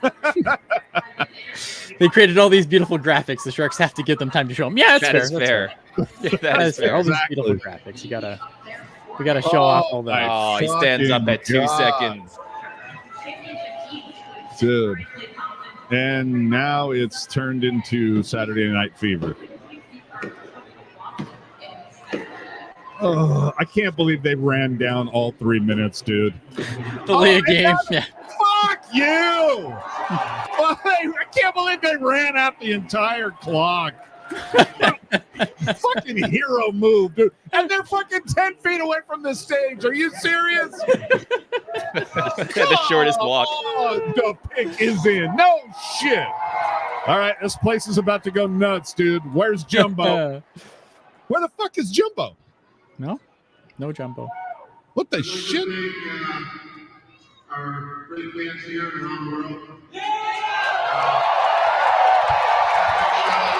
They created all these beautiful graphics. The Sharks have to give them time to show them. Yeah, that's fair. That is fair. All these beautiful graphics. We gotta show off all that. Oh, he stands up at 2 seconds. Dude. And now it's turned into Saturday Night Fever. Oh, I can't believe they ran down all 3 minutes, dude. Delay a game. Yeah. Fuck you! I can't believe they ran out the entire clock. Fucking hero move, dude. And they're fucking 10 feet away from the stage. Are you serious? The shortest walk. Oh, the pick is in. No shit. All right, this place is about to go nuts, dude. Where's Jumbo? Where the fuck is Jumbo? No Jumbo. What the shit? Our great fans here around the world. Shout out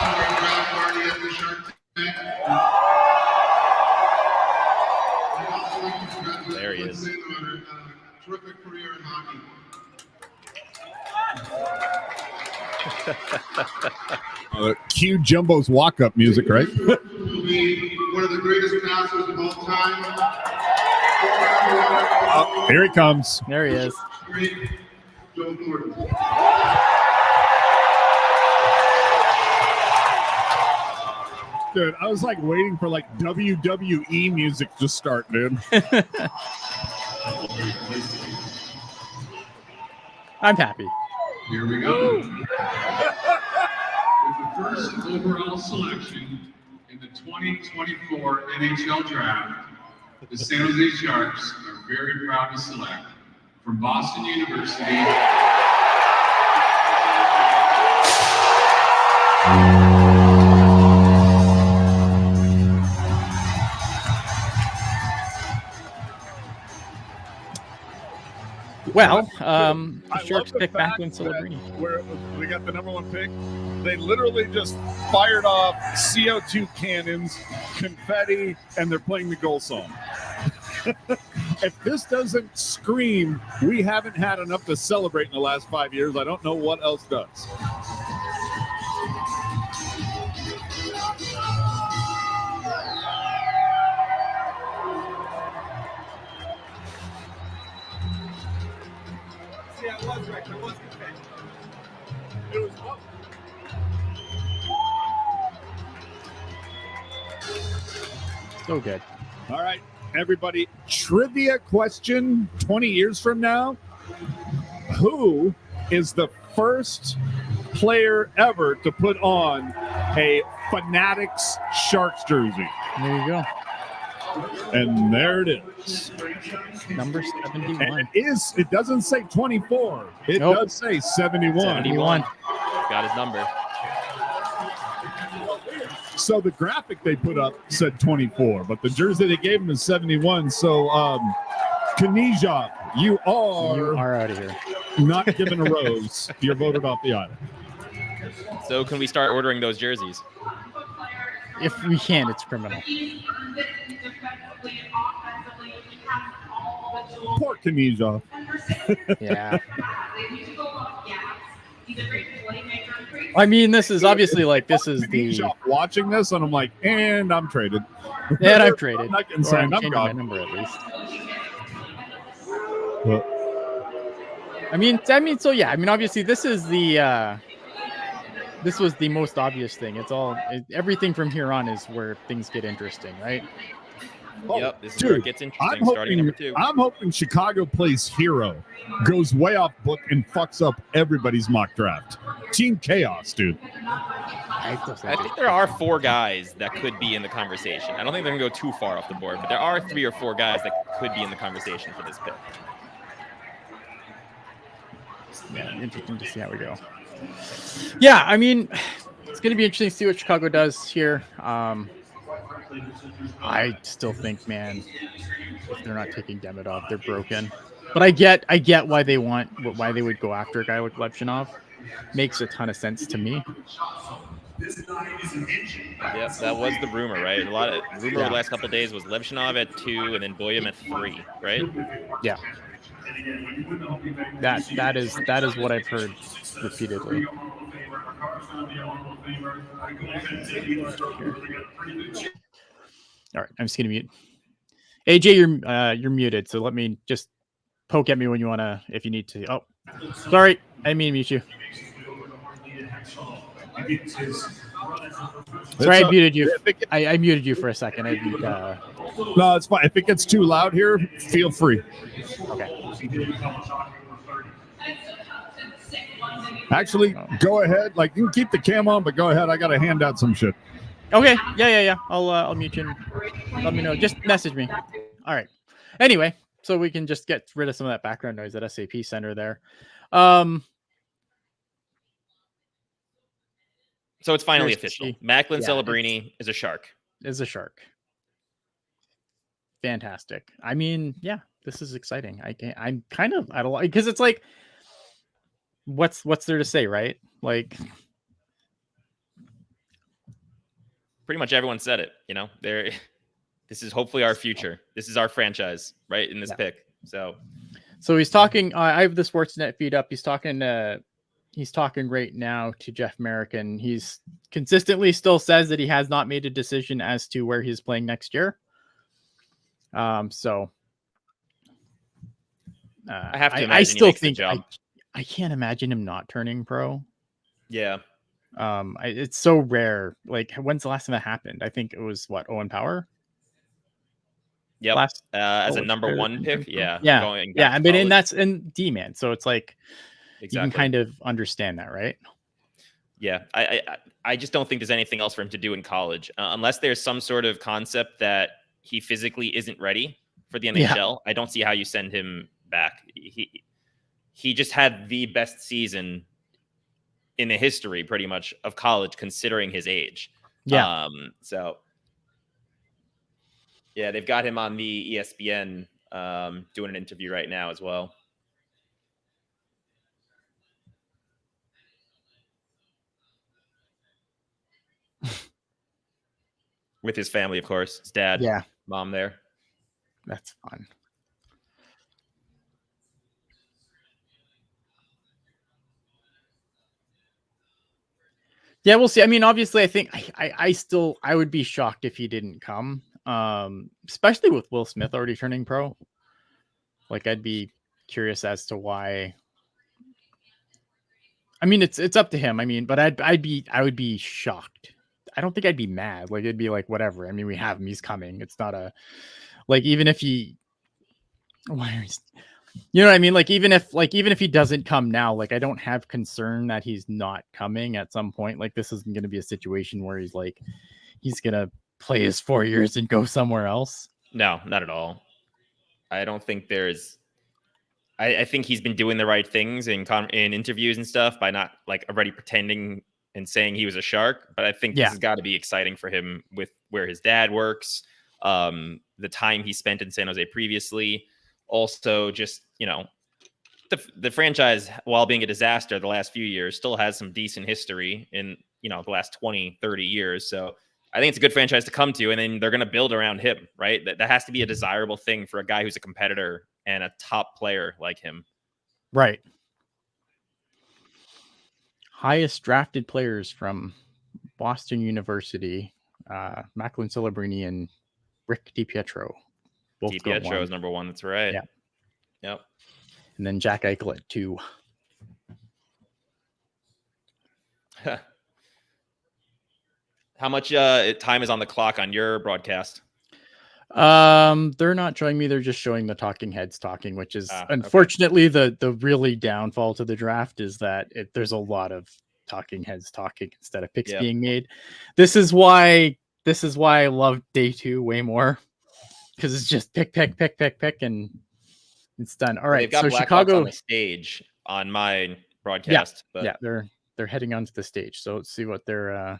to our draft party at the Shark Tank. I'd also like to congratulate There he is. Lindsay on her terrific career in hockey. Cue Jumbo's walk-up music, right? Will be one of the greatest passers of all time. Oh, here he comes. There he is. Great Joe Gordon. Dude, I was like waiting for like WWE music to start, dude. I'm happy. Here we go. With the first overall selection in the 2024 NHL Draft, the San Jose Sharks are very proud to select from Boston University. Well, I the Sharks love the pick fact Macklin Celebrini. Where we got the number 1 pick. They literally just fired off CO2 cannons, confetti, and they're playing the goal song. If this doesn't scream, we haven't had enough to celebrate in the last 5 years, I don't know what else does. Yeah, it was right. There was confetti. It was up. So good. All right, everybody. Trivia question 20 years from now. Who is the first player ever to put on a Fanatics Sharks jersey? There you go. And there it is. Number 71. And it doesn't say 24. It Nope. does say 71. 71. Got his number. So the graphic they put up said 24, but the jersey they gave him is 71. So, Kanijov, you are out of here. not given a rose. You're voted off the aisle. So can we start ordering those jerseys? If we can, it's criminal. Poor Kanijov. Yeah. I mean, this is obviously like this is the Kanijov watching this, and I'm like, and I'm traded. and I've traded. I'm not getting Or signed. I'm changing my gone. number at least. Well, I mean, so yeah. I mean, obviously, this is the this was the most obvious thing. It's all everything from here on is where things get interesting, right? Yep, this is where it gets interesting. Starting number 2. I'm hoping Chicago plays hero, goes way off book, and fucks up everybody's mock draft. Team chaos, dude. I think there are 4 guys that could be in the conversation. I don't think they're going to go too far off the board, but there are 3 or 4 guys that could be in the conversation for this pick. Yeah, interesting to see how we go. Yeah, I mean, it's going to be interesting to see what Chicago does here. I still think, man, if they're not taking Demidov, they're broken. But I get why they would go after a guy like Levchinov. Makes a ton of sense to me. Yep, that was the rumor, right? A lot of rumor over the last couple of days was Levchinov at 2 and then Boyum at 3, right? Yeah. That is what I've heard repeatedly. All right, I'm just gonna mute. AJ, you're muted, so let me just poke at me when you wanna, if you need to. Oh, sorry, I didn't mean to mute you. Sorry, I muted you. I muted you for a second. No, it's fine. If it gets too loud here, feel free. Okay. Actually, go ahead. Like, you can keep the cam on, but go ahead. I got to hand out some shit. Okay. Yeah. I'll mute you and let me know. Just message me. All right. Anyway, so we can just get rid of some of that background noise at SAP Center there. So it's finally official. Macklin Celebrini is a Shark. Is a Shark. Fantastic. I mean, yeah, this is exciting. I'm kind of I don't like, because it's like, what's there to say, right? Like, pretty much everyone said it. You know, this is hopefully our future. This is our franchise, right? In this pick. So he's talking. I have the Sportsnet feed up. He's talking right now to Jeff Merrick, and he's consistently still says that he has not made a decision as to where he's playing next year. So I have to imagine I still think the jump. I can't imagine him not turning pro. Yeah. It's so rare. Like, when's the last time that happened? I think it was Owen Power. Yep. As a number 1 pick. Yeah. I mean, and that's in D-man. So it's like, exactly. You can kind of understand that, right? Yeah. I just don't think there's anything else for him to do in college, unless there's some sort of concept that he physically isn't ready for the NHL. Yeah. I don't see how you send him back. He just had the best season in the history, pretty much, of college, considering his age. Yeah. So yeah, they've got him on the ESPN doing an interview right now as well. With his family, of course. His dad, mom there. That's fun. Yeah, we'll see. I mean, obviously, I think I would be shocked if he didn't come, especially with Will Smith already turning pro. Like, I'd be curious as to why. I mean, it's up to him. I mean, but I would be shocked. I don't think I'd be mad. Like, it'd be like, whatever. I mean, we have him. He's coming. It's not a, like, even if he, you know what I mean? Like, even if he doesn't come now, like, I don't have concern that he's not coming at some point. Like, this isn't going to be a situation where he's going to play his 4 years and go somewhere else. No, not at all. I don't think I think he's been doing the right things in interviews and stuff by not, like, already pretending and saying he was a Shark. But I think this has got to be exciting for him with where his dad works, the time he spent in San Jose previously. Also, just, you know, the franchise, while being a disaster the last few years, still has some decent history in, you know, the last 20, 30 years. So I think it's a good franchise to come to, and then they're going to build around him, right? That has to be a desirable thing for a guy who's a competitor and a top player like him. Right. Highest drafted players from Boston University, Macklin Celebrini and Rick DiPietro. DiPietro is number 1. That's right. Yeah. Yep. And then Jack Eichel at 2. How much time is on the clock on your broadcast? They're not showing me. They're just showing the talking heads talking, which is unfortunately the really downfall to the draft is that there's a lot of talking heads talking instead of picks being made. This is why I love day 2 way more, because it's just pick, and it's done. All right. They've got so Blackhawks Chicago on the stage on my broadcast. They're heading onto the stage. So let's see what their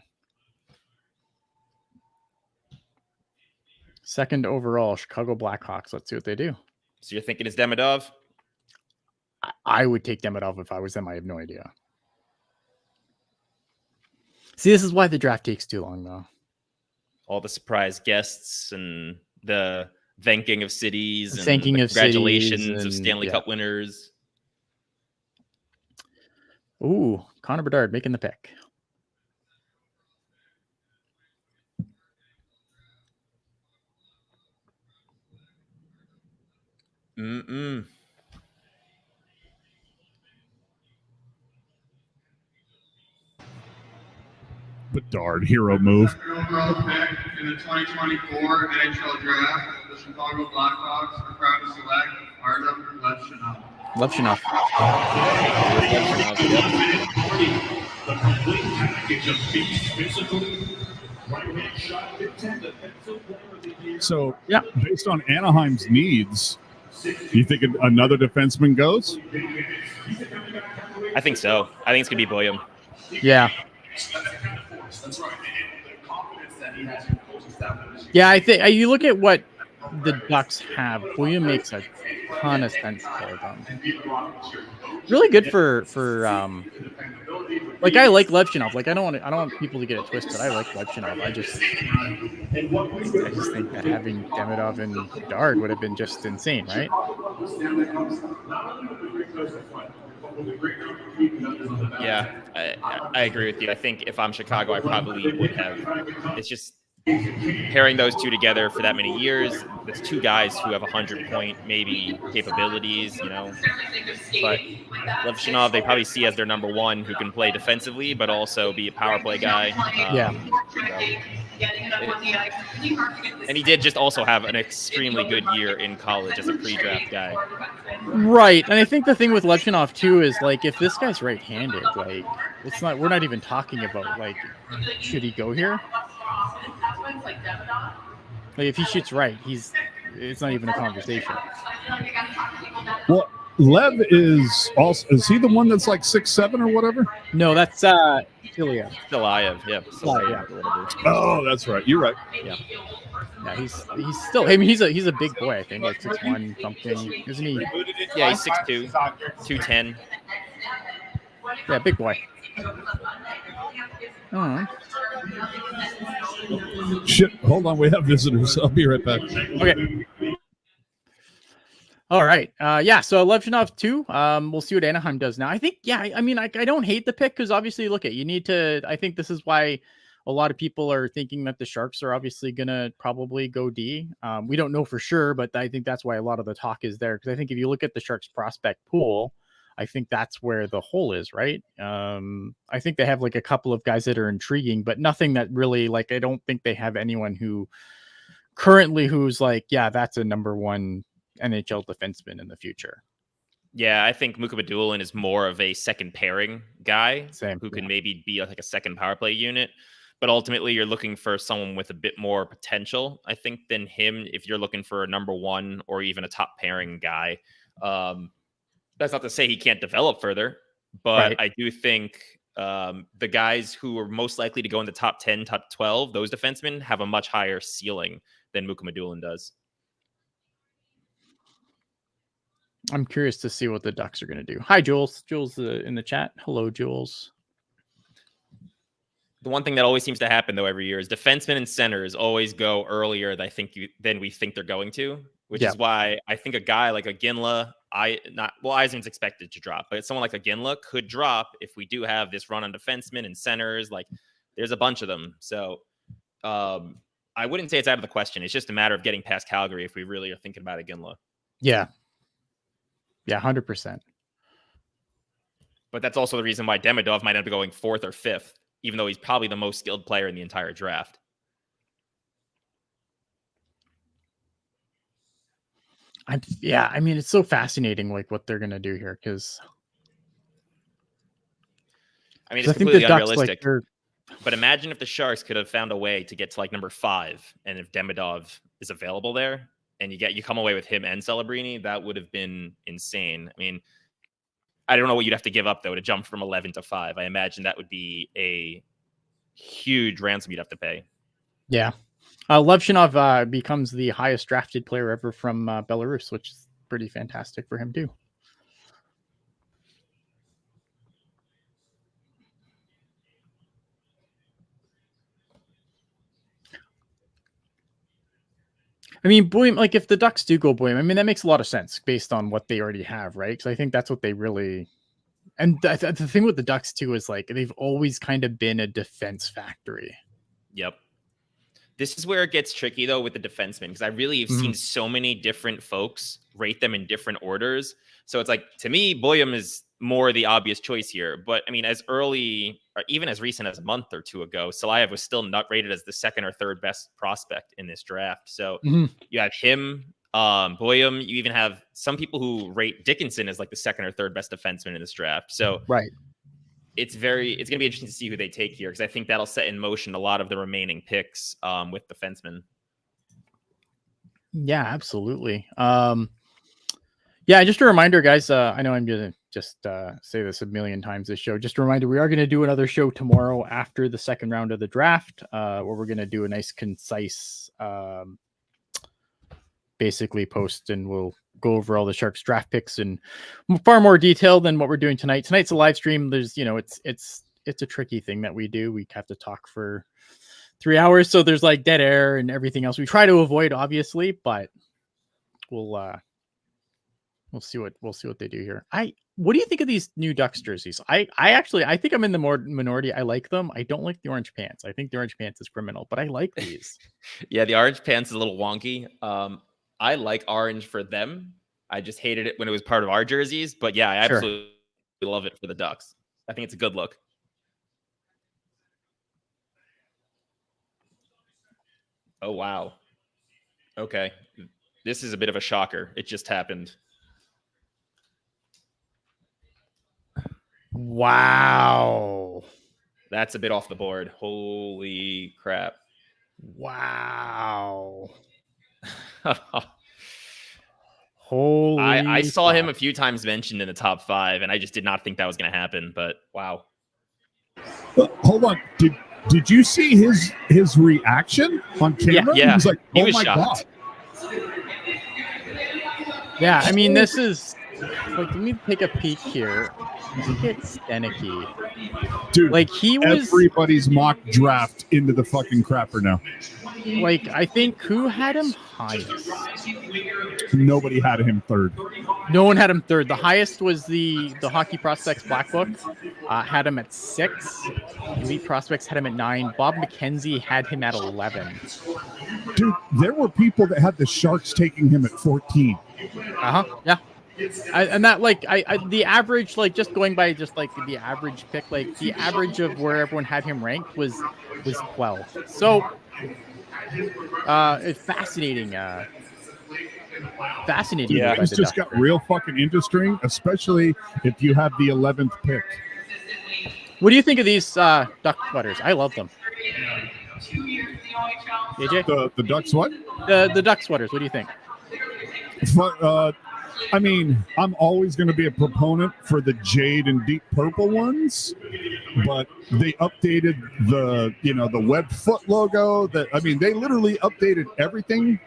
second overall Chicago Blackhawks. Let's see what they do. So you're thinking it's Demidov? I would take Demidov if I was them. I have no idea. See, this is why the draft takes too long, though. All the surprise guests and the thanking of cities and Thanking the of congratulations cities of and- Stanley yeah. Cup winners. Ooh, Connor Bedard making the pick. Bedard, hero move. Overall pick in the 2024 NHL Draft, the Chicago Blackhawks are proud to select Artem Levchinov. Levchinov. The complete package of beast physically. Right-hand shot, Big Ten Defensive Player of the Year. So, Yeah. based on Anaheim's needs, you think another defenseman goes? I think so. I think it's going to be William. Yeah. That's right. And the confidence that he has in coaching staff. Yeah, I think you look at what the Ducks have. William makes a ton of sense for them. Really good for like I like Levchinov. Like I don't want people to get it twisted. I like Levchinov. I just think that having Demidov and Bedard would have been just insane, right? Yeah, I agree with you. I think if I'm Chicago, I probably would have. It's just pairing those two together for that many years. It's two guys who have 100-point maybe capabilities, you know. But Levchinov, they probably see as their number one, who can play defensively, but also be a power play guy. And he did just also have an extremely good year in college as a pre-draft guy. Right, and I think the thing with Levchinov too is like if this guy's right-handed, like it's not. We're not even talking about like should he go here. Like if he shoots right, it's not even a conversation. Well, Lev is he the one that's like 6'7" or whatever? No, that's Ilya. Stilayev, yeah. Stilayev. Or whatever. Oh, that's right. You're right. Yeah, he's still. I mean, he's a big boy. I think like 6'1" something, isn't he? Yeah, he's 6'2", 210. Yeah, big boy. Oh. Shit, hold on. We have visitors. I'll be right back. Okay. All right. Yeah. So Levchinov too. We'll see what Anaheim does now. I think. Yeah. I mean, I don't hate the pick because obviously, look at you need to. I think this is why a lot of people are thinking that the Sharks are obviously gonna probably go D. We don't know for sure, but I think that's why a lot of the talk is there because I think if you look at the Sharks prospect pool, I think that's where the hole is, right? I think they have like a couple of guys that are intriguing, but nothing that really like. I don't think they have anyone who currently who's like, yeah, that's a number one NHL defenseman in the future. Yeah, I think Mukka Badulin is more of a second pairing guy who can maybe be like a second power play unit. But ultimately, you're looking for someone with a bit more potential, I think, than him. If you're looking for a number one or even a top pairing guy, that's not to say he can't develop further. But right. I do think the guys who are most likely to go in the top 10, top 12, those defensemen have a much higher ceiling than Mukka Badulin does. I'm curious to see what the Ducks are going to do. Hi, Jules. Jules in the chat. Hello, Jules. The one thing that always seems to happen, though, every year is defensemen and centers always go earlier than we think they're going to, which is why I think a guy like a Ginla, Eisenman's expected to drop, but someone like a Ginla could drop if we do have this run on defensemen and centers. Like, there's a bunch of them. So I wouldn't say it's out of the question. It's just a matter of getting past Calgary if we really are thinking about a Ginla. Yeah. Yeah, 100%. But that's also the reason why Demidov might end up going 4th or 5th, even though he's probably the most skilled player in the entire draft. I mean, it's so fascinating, like what they're going to do here, because I mean, it's completely Ducks, unrealistic. like, but imagine if the Sharks could have found a way to get to like number 5, and if Demidov is available there, and you come away with him and Celebrini, that would have been insane. I mean, I don't know what you'd have to give up, though, to jump from 11 to 5. I imagine that would be a huge ransom you'd have to pay. Yeah. Levchinov becomes the highest drafted player ever from Belarus, which is pretty fantastic for him, too. I mean, Boehm, like if the Ducks do go Boehm, I mean, that makes a lot of sense based on what they already have, right? Because I think that's what they really. And the thing with the Ducks too is like they've always kind of been a defense factory. Yep. This is where it gets tricky though with the defensemen, because I really have seen so many different folks rate them in different orders. So it's like, to me, Boehm is more the obvious choice here. But I mean, as early or even as recent as a month or two ago, Salayev was still not rated as the second or third best prospect in this draft. So you have him, Boehm. You even have some people who rate Dickinson as like the second or third best defenseman in this draft. So right. It's going to be interesting to see who they take here, because I think that'll set in motion a lot of the remaining picks with defensemen. Yeah, absolutely. Yeah, just a reminder, guys. I know I'm going to just say this a million times this show. Just a reminder, we are going to do another show tomorrow after the second round of the draft, where we're going to do a nice, concise, basically post, and we'll go over all the Sharks draft picks in far more detail than what we're doing tonight. Tonight's a live stream. There's, it's a tricky thing that we do. We have to talk for 3 hours, so there's like dead air and everything else we try to avoid, obviously, but we'll see what they do here. What do you think of these new Ducks jerseys? I think I'm in the minority. I like them. I don't like the orange pants. I think the orange pants is criminal, but I like these. Yeah, the orange pants is a little wonky. I like orange for them. I just hated it when it was part of our jerseys. But yeah, I absolutely love it for the Ducks. I think it's a good look. Oh, wow. Okay. This is a bit of a shocker. It just happened. Wow. That's a bit off the board. Holy crap. Wow. Holy I saw him a few times mentioned in the top 5, and I just did not think that was going to happen, but wow. Hold on. Did you see his reaction on camera? Yeah. He was like, he oh was my shocked. God. Yeah, I mean, this is like, let me take a peek here. Look at Stenicky. Dude, like he was everybody's mock draft into the fucking crapper now. Like, I think who had him highest? Nobody had him third. No one had him third. The highest was the Hockey Prospects Black Book, had him at 6. Elite Prospects had him at 9. Bob McKenzie had him at 11. Dude, there were people that had the Sharks taking him at 14. Yeah. And that, like, the average, like, just going by just like the average pick, like the average of where everyone had him ranked was 12. So it's fascinating. Fascinating. Yeah, it's just got real fucking interesting, especially if you have the 11th pick. What do you think of these duck sweaters? I love them. AJ? The Ducks what? The duck sweaters. What do you think? I mean, I'm always going to be a proponent for the jade and deep purple ones, but they updated the webbed foot logo. They literally updated everything,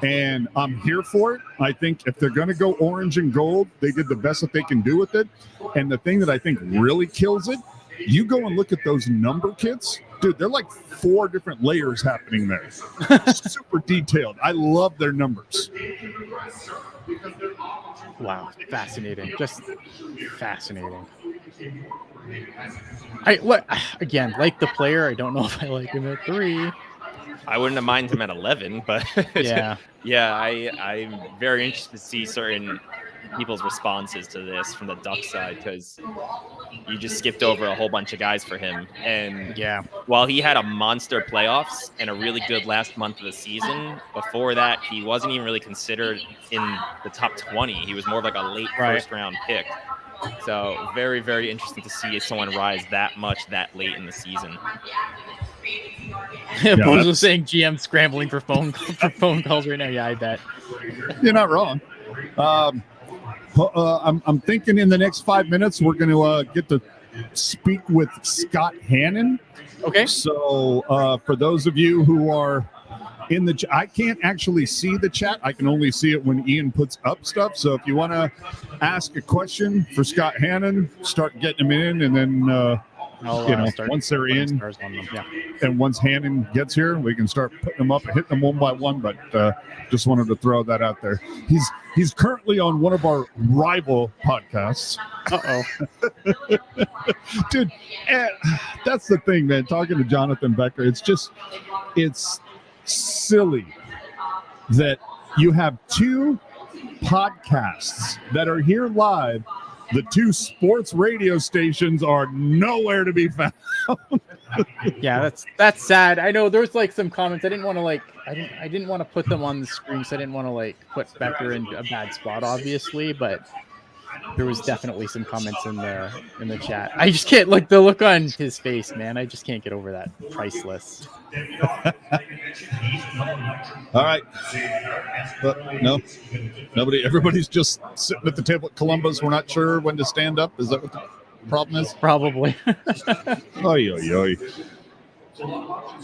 and I'm here for it. I think if they're going to go orange and gold, they did the best that they can do with it. And the thing that I think really kills it, you go and look at those number kits. Dude, they're like 4 different layers happening there. Super detailed. I love their numbers. Wow, fascinating. Just fascinating. Again, like the player, I don't know if I like him at 3. I wouldn't have minded him at 11, but yeah. I'm very interested to see certain people's responses to this from the Ducks side, because you just skipped over a whole bunch of guys for him. And while he had a monster playoffs and a really good last month of the season, before that he wasn't even really considered in the top 20. He was more of like a late first round pick. So very, very interesting to see someone rise that much that late in the season. Bones was saying GM scrambling for phone calls right now. Yeah, I bet. You're not wrong. I'm thinking in the next 5 minutes we're going to get to speak with Scott Hannon. Okay. So for those of you who are in the I can't actually see the chat. I can only see it when Ian puts up stuff. So if you want to ask a question for Scott Hannon, start getting him in, and then I'll start once they're putting in, stars on them. Yeah. and once Hannon gets here, we can start putting them up and hitting them one by one. But just wanted to throw that out there. He's currently on one of our rival podcasts. Dude, that's the thing, man. Talking to Jonathan Becker, it's silly that you have two podcasts that are here live. The two sports radio stations are nowhere to be found. Yeah, that's sad. I know there's like some comments. I didn't want to I didn't want to put them on the screen, so I didn't want to put Becker in a bad spot, obviously, but there was definitely some comments in the chat. I just can't the look on his face, man. I just can't get over that. Priceless. All right. But no, nobody. Everybody's just sitting at the table at Columbus. We're not sure when to stand up. Is that what the problem is? Probably. Oy, oy, oy.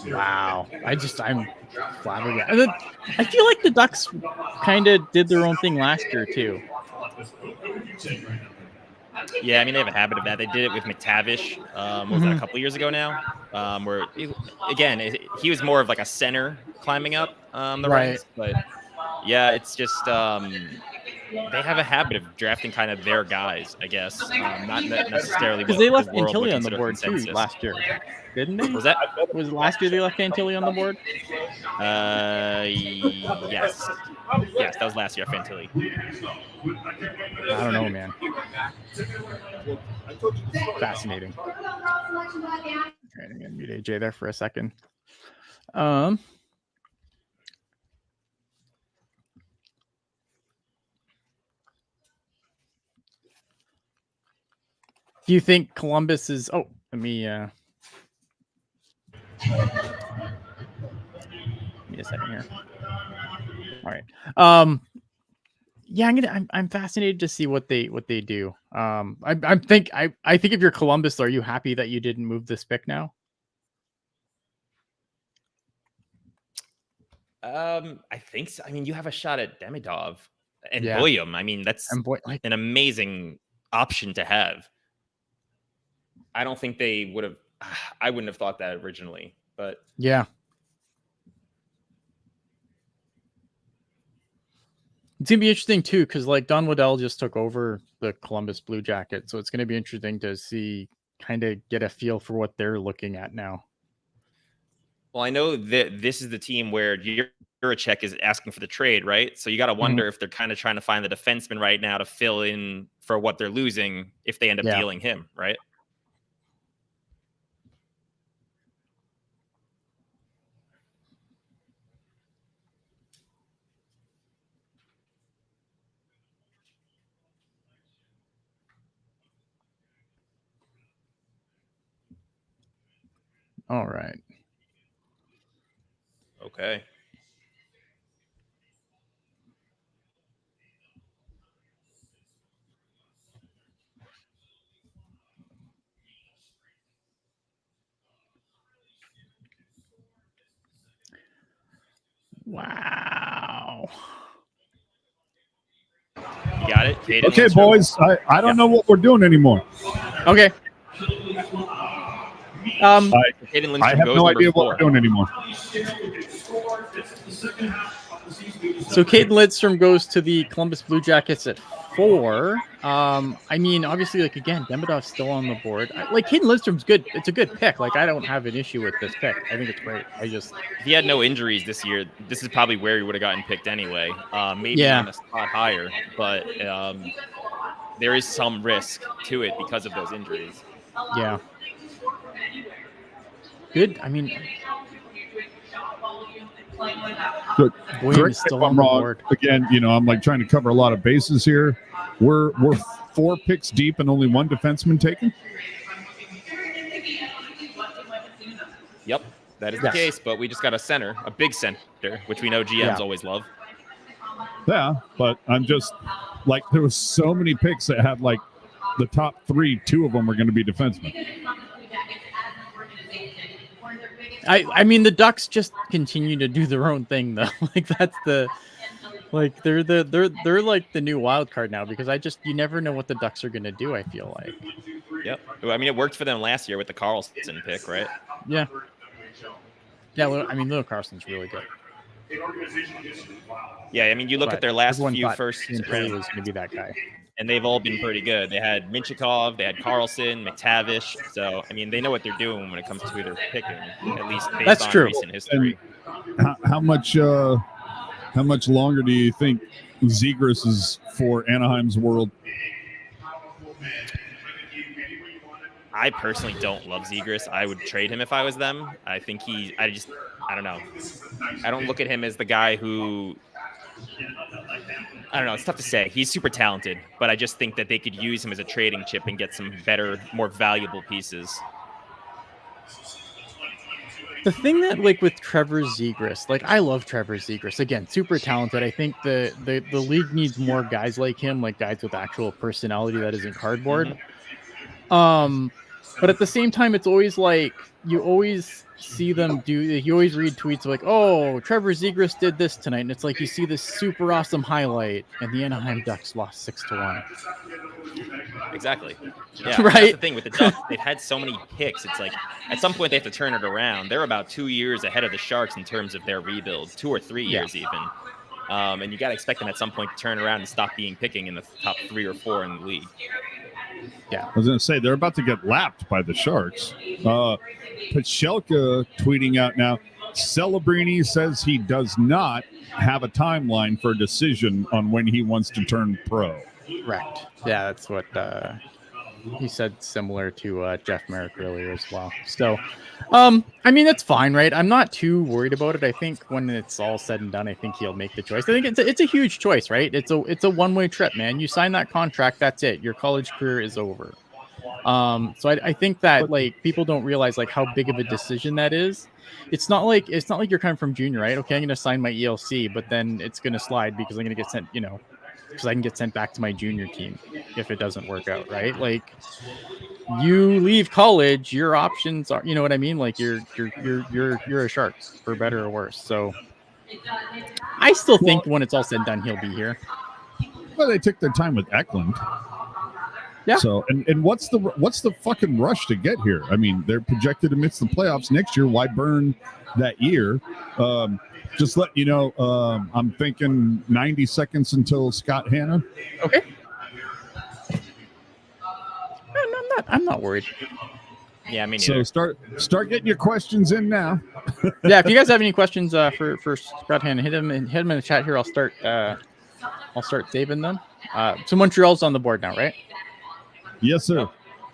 Wow. I'm flabbergasted. I feel like the Ducks kind of did their own thing last year too. Yeah, I mean, they have a habit of that. They did it with McTavish, was that a couple years ago now? Where, he was more of like a center climbing up the ranks. But, yeah, it's just they have a habit of drafting kind of their guys, I guess. Not necessarily because they left Antilli on the board too last year, didn't they? Was it last year they left Antilli on the board? Yes, that was last year, Fantilli. I don't know, man. Fascinating. Trying to mute AJ there for a second. Do you think Columbus is? Oh, let me. Give me a second here. All right. Yeah, I'm fascinated to see what they do. I think if you're Columbus, are you happy that you didn't move this pick now? I think so. I mean, you have a shot at Demidov and William. I mean, that's an amazing option to have. I don't think they would have. I wouldn't have thought that originally, but yeah. It's gonna be interesting too, because Don Waddell just took over the Columbus Blue Jackets, so it's gonna be interesting to see, kind of get a feel for what they're looking at now. Well, I know that this is the team where Juracek is asking for the trade, right? So you got to wonder if they're kind of trying to find the defenseman right now to fill in for what they're losing if they end up dealing him, right? All right. Okay. Wow. You got it? Caden Okay, Lindstrom. boys. I don't know what we're doing anymore. Okay. I have no idea what we're doing anymore. So Caden Lidstrom goes to the Columbus Blue Jackets at 4. I mean, obviously, again, Demidov's still on the board. Caden Lidstrom's good. It's a good pick. I don't have an issue with this pick. I think it's great. If he had no injuries this year, this is probably where he would have gotten picked anyway. Maybe on a spot higher, but there is some risk to it because of those injuries. Yeah. Good. I mean, But William is still on the board. Again, I'm trying to cover a lot of bases here. We're 4 picks deep and only 1 defenseman taken. Yep, that is the case. But we just got a big center, which we know GMs always love. Yeah, but I'm just there was so many picks that had the top 3. 2 of them were going to be defensemen. I mean, the Ducks just continue to do their own thing, though. That's they're the new wild card now, because you never know what the Ducks are going to do. I feel like. Yep. I mean, it worked for them last year with the Carlson pick, right? Yeah. Yeah, I mean, Leo Carson's really good. Yeah, I mean, you look at their last everyone few thought first Ian Reid was going to be that guy. and they've all been pretty good. They had Minchikov, they had Carlson, McTavish. So, I mean, they know what they're doing when it comes to who they're picking, at least based That's on true. recent history. How much longer do you think Zegras is for Anaheim's world? I personally don't love Zegras. I would trade him if I was them. I think I don't know. I don't look at him as the guy who, I don't know. It's tough to say. He's super talented, but I just think that they could use him as a trading chip and get some better, more valuable pieces. The thing that, like, with Trevor Zegras, like, I love Trevor Zegras. Again, super talented. I think the league needs more guys like him, like guys with actual personality that isn't cardboard. But at the same time, it's always like, you always see them you always read tweets like, oh, Trevor Zegras did this tonight. And it's like, you see this super awesome highlight and the Anaheim Ducks lost 6-1. Exactly. Yeah, right. That's the thing with the Ducks. They've had so many picks. It's like at some point they have to turn it around. They're about 2 years ahead of the Sharks in terms of their rebuild, 2 or 3 years even. And you got to expect them at some point to turn around and stop being picking in the top 3 or 4 in the league. Yeah, I was going to say they're about to get lapped by the Sharks. Pachelka tweeting out now. Celebrini says he does not have a timeline for a decision on when he wants to turn pro. Correct. Yeah, that's what he said, similar to Jeff Merrick earlier as well. So, I mean, that's fine, right? I'm not too worried about it. I think when it's all said and done, I think he'll make the choice. I think it's a huge choice, right? It's a one-way trip, man. You sign that contract, that's it. Your college career is over. So I think that, like, people don't realize like how big of a decision that is. It's not like you're coming from junior, right? Okay, I'm going to sign my ELC, but then it's going to slide because I'm going to get sent, because I can get sent back to my junior team if it doesn't work out, right? Like, you leave college, your options are, you know what I mean? Like, you're a Shark, for better or worse. So I still think when it's all said and done, he'll be here. Well, they took their time with Eklund. Yeah. So and what's the fucking rush to get here? I mean, they're projected to miss the playoffs next year. Why burn that year? Just let you know, I'm thinking 90 seconds until Scott Hanna. Okay. I'm not worried. Yeah, I mean, so start getting your questions in now. Yeah, if you guys have any questions for Scott Hanna, hit him in the chat here. I'll start saving them. So Montreal's on the board now, right? Yes, sir.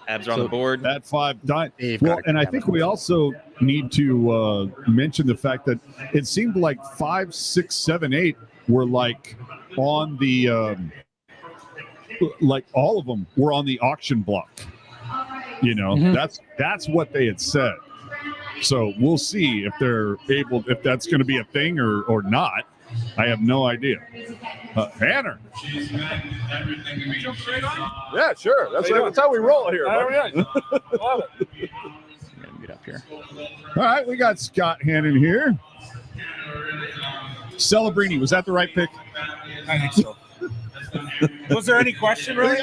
Abs are on the board. That 5 died. Well, and I think we also need to mention the fact that it seemed like 5, 6, 7, 8 were like on the like all of them were on the auction block. That's what they had said. So we'll see if that's going to be a thing or not. I have no idea. Hanner. Yeah, sure. That's how we roll here. Love it. Get up here. All right, we got Scott Hannon here. Celebrini, was that the right pick? I think so. Was there any question, really?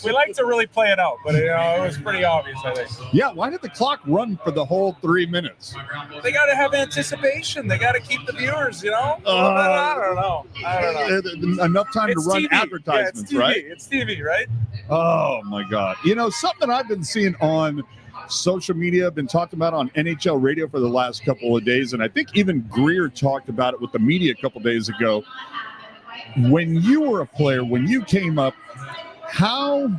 We like to really play it out, but it was pretty obvious, I think. Yeah, why did the clock run for the whole 3 minutes? They got to have anticipation. They got to keep the viewers, I don't know. Enough time to run TV. advertisements, Yeah, right? It's TV, right? Oh, my God. Something I've been seeing on social media, I've been talking about on NHL radio for the last couple of days, and I think even Greer talked about it with the media a couple days ago. When you were a player, when you came up, how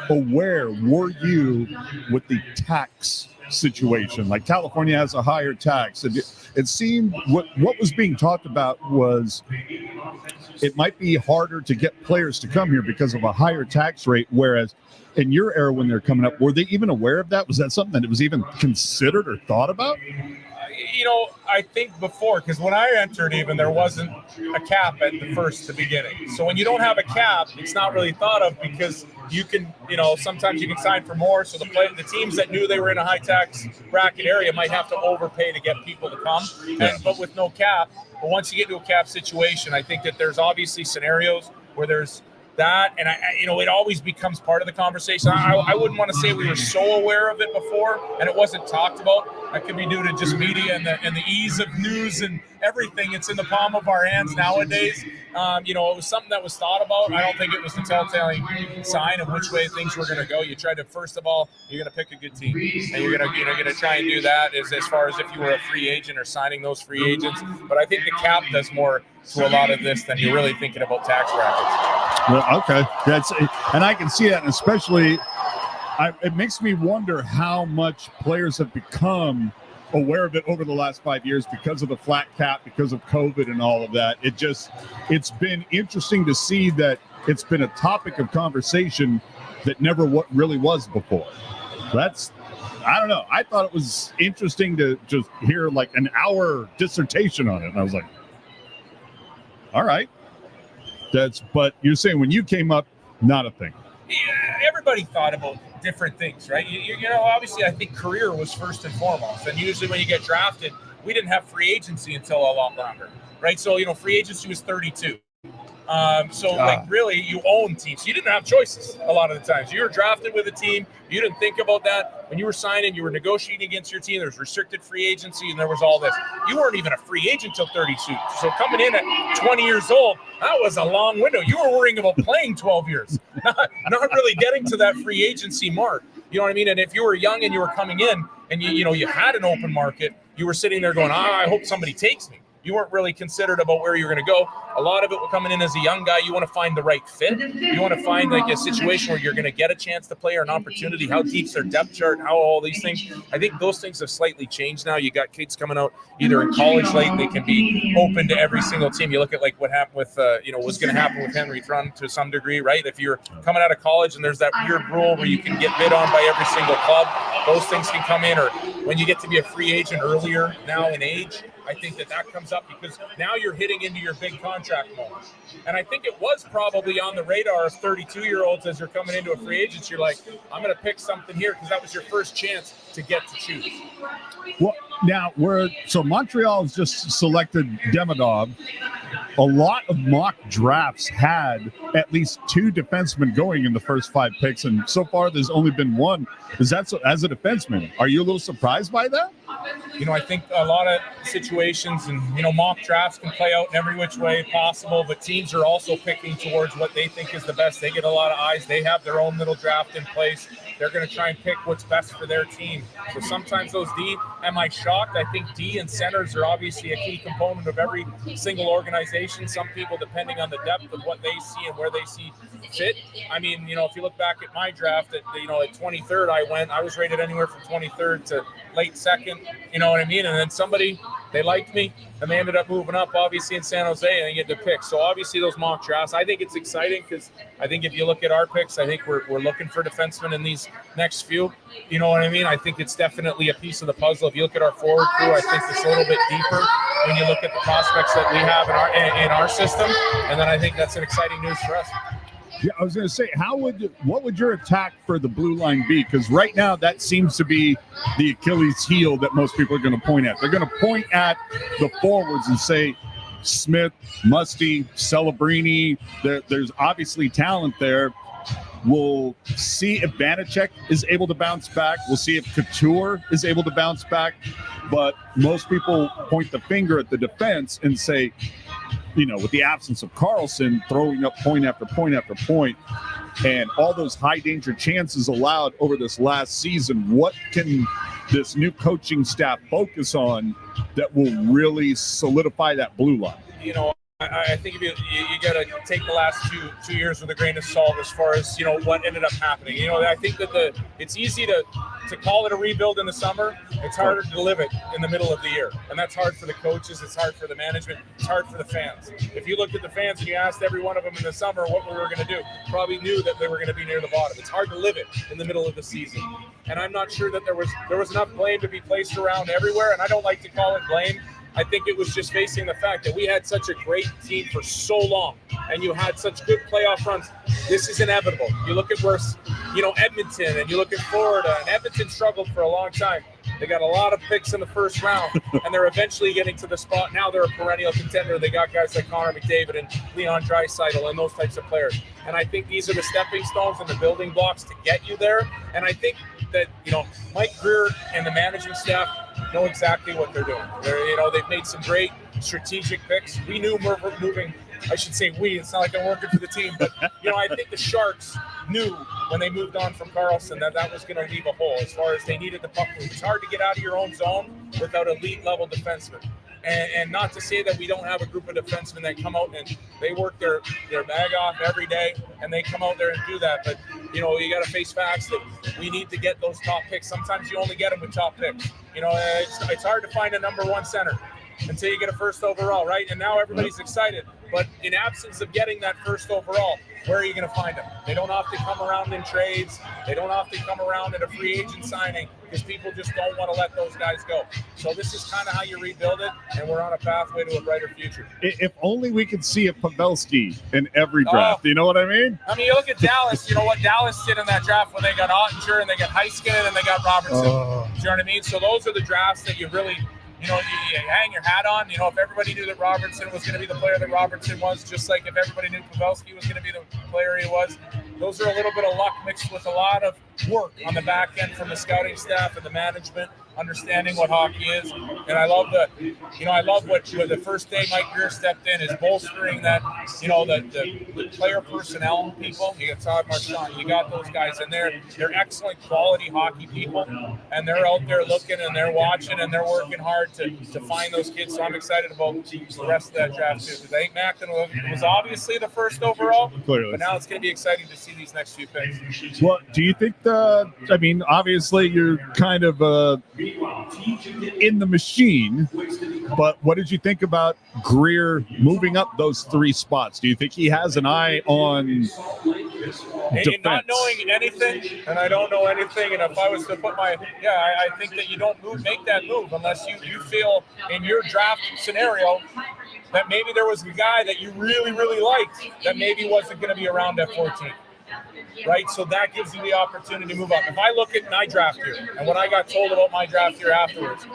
aware were you with the tax situation? Like, California has a higher tax. It seemed what was being talked about was it might be harder to get players to come here because of a higher tax rate, whereas in your era when they're coming up, were they even aware of that? Was that something that was even considered or thought about? I think before, because when I entered even, there wasn't a cap at the beginning. So when you don't have a cap, it's not really thought of because you can, sometimes you can sign for more. So the teams that knew they were in a high tax bracket area might have to overpay to get people to come. But with no cap, but once you get to a cap situation, I think that there's obviously scenarios where there's that, and it always becomes part of the conversation. I wouldn't want to say we were so aware of it before and it wasn't talked about. That could be due to just media and the ease of news and everything. It's in the palm of our hands nowadays. It was something that was thought about. I don't think it was the telltale sign of which way things were going to go. You try to, first of all, you're going to pick a good team, and you're going to try and do that as far as if you were a free agent or signing those free agents. But I think the cap does more to a lot of this than you're really thinking about tax brackets. Well, okay, and I can see that, and especially it makes me wonder how much players have become aware of it over the last 5 years because of the flat cap, because of COVID and all of that. It's been interesting to see that it's been a topic of conversation that never really was before. I don't know. I thought it was interesting to just hear like an hour dissertation on it. And I was like, all right. But you're saying when you came up, not a thing. Yeah, everybody thought about different things, right? Obviously, I think career was first and foremost. And usually when you get drafted, we didn't have free agency until a lot longer, right? So, free agency was 32. Really, you own teams. You didn't have choices a lot of the times. You were drafted with a team. You didn't think about that. When you were signing, you were negotiating against your team. There was restricted free agency, and there was all this. You weren't even a free agent until 32. So coming in at 20 years old, that was a long window. You were worrying about playing 12 years, not really getting to that free agency mark. You know what I mean? And if you were young and you were coming in and you had an open market, you were sitting there going, I hope somebody takes me. You weren't really considered about where you're going to go. A lot of it coming in as a young guy, you want to find the right fit. You want to find like a situation where you're going to get a chance to play or an opportunity. How deep's their depth chart? How all these things. I think those things have slightly changed now. You got kids coming out either in college late. They can be open to every single team. You look at like what happened with, what's going to happen with Henry Thrun to some degree, right? If you're coming out of college and there's that weird rule where you can get bid on by every single club, those things can come in. Or when you get to be a free agent earlier now in age, I think that comes up because now you're hitting into your big contract moment. And I think it was probably on the radar of 32-year-olds as you're coming into a free agency. You're like, I'm going to pick something here because that was your first chance to get to choose. Well, now Montreal has just selected Demidov. A lot of mock drafts had at least 2 defensemen going in the first 5 picks, and so far there's only been one. Is that so? As a defenseman, are you a little surprised by that? I think a lot of situations and, mock drafts can play out in every which way possible, but teams are also picking towards what they think is the best. They get a lot of eyes. They have their own little draft in place. They're going to try and pick what's best for their team. So sometimes those D, am I shocked? I think D and centers are obviously a key component of every single organization. Some people, depending on the depth of what they see and where they see fit. I mean, if you look back at my draft at 23rd, I was rated anywhere from 23rd to late second, you know what I mean? And then somebody, they liked me and they ended up moving up, obviously in San Jose, and they get to pick. So obviously those mock drafts, I think it's exciting because I think if you look at our picks, I think we're looking for defensemen in these next few, you know what I mean? I think it's definitely a piece of the puzzle. If you look at our forward crew, I think it's a little bit deeper when you look at the prospects that we have in our system. And then I think that's an exciting news for us. Yeah, I was going to say, what would your attack for the blue line be? Because right now that seems to be the Achilles heel that most people are going to point at. They're going to point at the forwards and say, Smith, Musty, Celebrini, there's obviously talent there. We'll see if Vanacek is able to bounce back. We'll see if Couture is able to bounce back. But most people point the finger at the defense and say, with the absence of Carlson throwing up point after point after point and all those high danger chances allowed over this last season, what can this new coaching staff focus on that will really solidify that blue line? I think you got to take the last two years with a grain of salt as far as, what ended up happening. I think that it's easy to call it a rebuild in the summer. It's harder to live it in the middle of the year. And that's hard for the coaches. It's hard for the management. It's hard for the fans. If you looked at the fans and you asked every one of them in the summer what we were going to do, probably knew that they were going to be near the bottom. It's hard to live it in the middle of the season. And I'm not sure that there was enough blame to be placed around everywhere. And I don't like to call it blame. I think it was just facing the fact that we had such a great team for so long, and you had such good playoff runs. This is inevitable. You look at where, Edmonton, and you look at Florida, and Edmonton struggled for a long time. They got a lot of picks in the first round, and they're eventually getting to the spot. Now they're a perennial contender. They got guys like Connor McDavid and Leon Draisaitl and those types of players. And I think these are the stepping stones and the building blocks to get you there. And I think that, Mike Greer and the management staff know exactly what they're doing. They've made some great strategic picks. We knew we're moving. I should say we. It's not like I'm working for the team, but I think the Sharks knew when they moved on from Carlson that was going to leave a hole as far as they needed the puck move. It's hard to get out of your own zone without elite level defensemen. And not to say that we don't have a group of defensemen that come out and they work their bag off every day and they come out there and do that. But, you got to face facts that we need to get those top picks. Sometimes you only get them with top picks. It's hard to find a number one center until you get a first overall, right? And now everybody's excited. But in absence of getting that first overall, where are you going to find them? They don't often come around in trades. They don't often come around in a free agent signing because people just don't want to let those guys go. So this is kind of how you rebuild it, and we're on a pathway to a brighter future. If only we could see a Pavelski in every draft. You know what I mean? I mean, you look at Dallas. You know what Dallas did in that draft when they got Ottinger and they got Heiskanen and they got Robertson. Do you know what I mean? So those are the drafts that you really – you hang your hat on. If everybody knew that Robertson was going to be the player that Robertson was, just like if everybody knew Pavelski was going to be the player he was, those are a little bit of luck mixed with a lot of work on the back end from the scouting staff and the management, understanding what hockey is. And I love what the first day Mike Greer stepped in is bolstering that, the player personnel people. You got Todd Marchand, you got those guys, and they're excellent quality hockey people, and they're out there looking and they're watching and they're working hard to find those kids. So I'm excited about the rest of that draft too, because I think Macklin was obviously the first overall, clearly, but now it's going to be exciting to see these next few picks. Well, do you think obviously you're kind of in the machine, but what did you think about Greer moving up those 3 spots? Do you think he has an eye on defense? Not knowing anything, and I don't know anything, and if I was to put I think that you don't make that move unless you feel in your draft scenario that maybe there was a guy that you really, really liked that maybe wasn't going to be around at 14. Right, so that gives you the opportunity to move up. If I look at my draft year and what I got told about my draft year afterwards,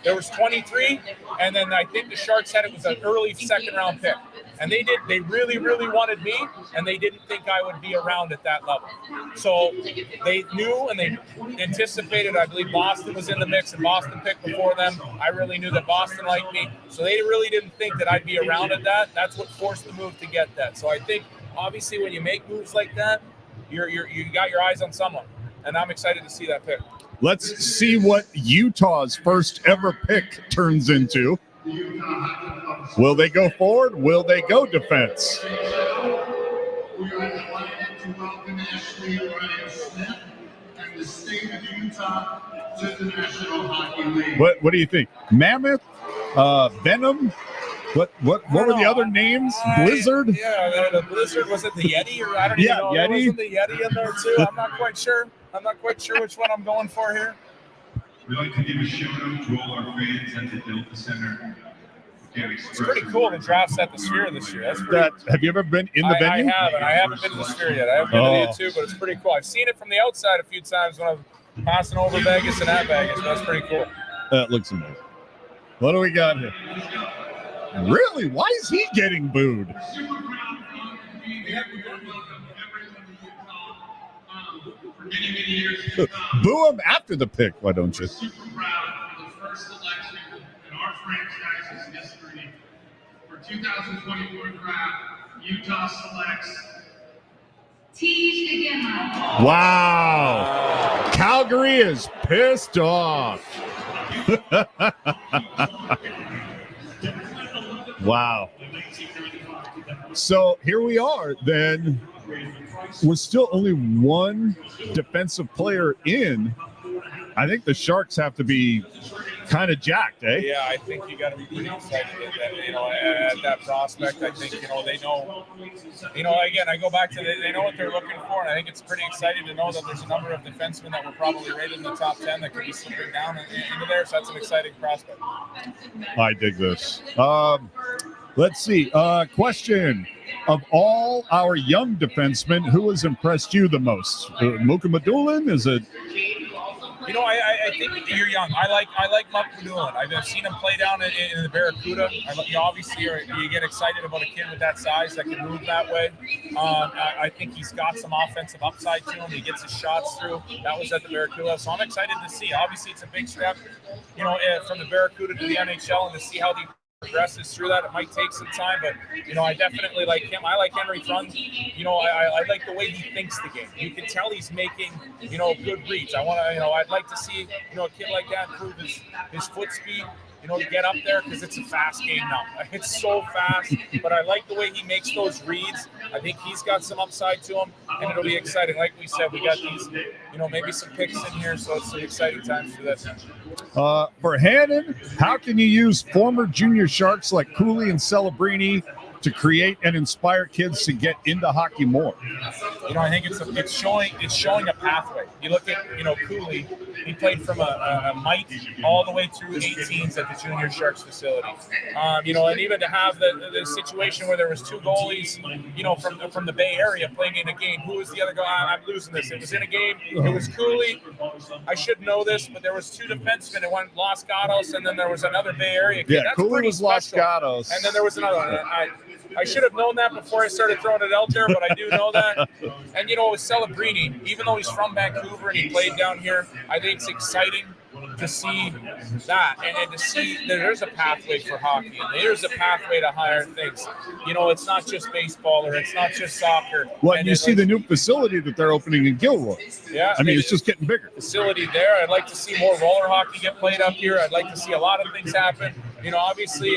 there was 23, and then I think the Sharks said it was an early second-round pick, and they really, really wanted me, and they didn't think I would be around at that level. So they knew and they anticipated. I believe Boston was in the mix, and Boston picked before them. I really knew that Boston liked me, so they really didn't think that I'd be around at that. That's what forced the move to get that. So I think obviously when you make moves like that, you got your eyes on someone, and I'm excited to see that pick. Let's see what Utah's first ever pick turns into. Will they go forward? Will they go defense? We are delighted to welcome Ashley Ryan Smith and the state of Utah to the National Hockey League. What do you think? Mammoth? Venom? What were the other names? Blizzard? Yeah, the Blizzard. Was it the Yeti? Or I don't even know. Yeti. Wasn't the Yeti in there too? I'm not quite sure. Which one I'm going for here. We'd like to give a shout out to all our fans at the Delta Center. It's pretty cool. The draft's at the Sphere this year. That's pretty. Have you ever been in the venue? I haven't been to the Sphere yet. I haven't been to the U2, but it's pretty cool. I've seen it from the outside a few times when I was passing over Vegas and at Vegas. But that's pretty cool. That looks amazing. What do we got here? Really? Why is he getting booed? Boo him after the pick, why don't you? Super proud of the first selection in our franchise's history. For 2024 draft, Utah selects Teal Town. Wow. Calgary is pissed off. Wow. So here we are then. With still only one defensive player in, I think the Sharks have to be kind of jacked, eh? Yeah, I think you got to be pretty excited at that prospect. I think, they know, again, I go back to they know what they're looking for, and I think it's pretty exciting to know that there's a number of defensemen that were probably rated in the top 10 that could be slipping down into there, so that's an exciting prospect. I dig this. Let's see. Question. Of all our young defensemen, who has impressed you the most? Muka Madulin? Is it? I think you're young. I like Muka Madulin. I've seen him play down in the Barracuda. Obviously, you get excited about a kid with that size that can move that way. I think he's got some offensive upside to him. He gets his shots through. That was at the Barracuda, so I'm excited to see. Obviously, it's a big step, from the Barracuda to the NHL, and to see how the progresses through that. It might take some time, but I definitely like him. I like Henry Frund. I like the way he thinks the game. You can tell he's making good reads. I'd like to see a kid like that improve his foot speed, to get up there, because it's a fast game now. It's so fast, but I like the way he makes those reads. I think he's got some upside to him, and it'll be exciting. Like we said, we got these, maybe some picks in here, so it's some exciting times for this. For Hannon, how can you use former junior Sharks like Cooley and Celebrini to create and inspire kids to get into hockey more? I think it's showing a pathway. You look at Cooley, he played from a mite all the way through 18s at the junior Sharks facility. And even to have the situation where there was two goalies, from the Bay Area playing in a game. Who was the other guy? I'm losing this. It was in a game. It was Cooley. I should know this, but there was two defensemen. It went Los Gatos, and then there was another Bay Area kid. Yeah, That's Cooley was Los Gatos. And then there was another one. I should have known that before I started throwing it out there, but I do know that. And, with Celebrini, even though he's from Vancouver and he played down here, I think it's exciting to see that and to see that there's a pathway for hockey and there's a pathway to higher things. It's not just baseball or it's not just soccer. Well, and you see the new facility that they're opening in Gilroy. Yeah. It's just getting bigger. Facility there. I'd like to see more roller hockey get played up here. I'd like to see a lot of things happen. Obviously,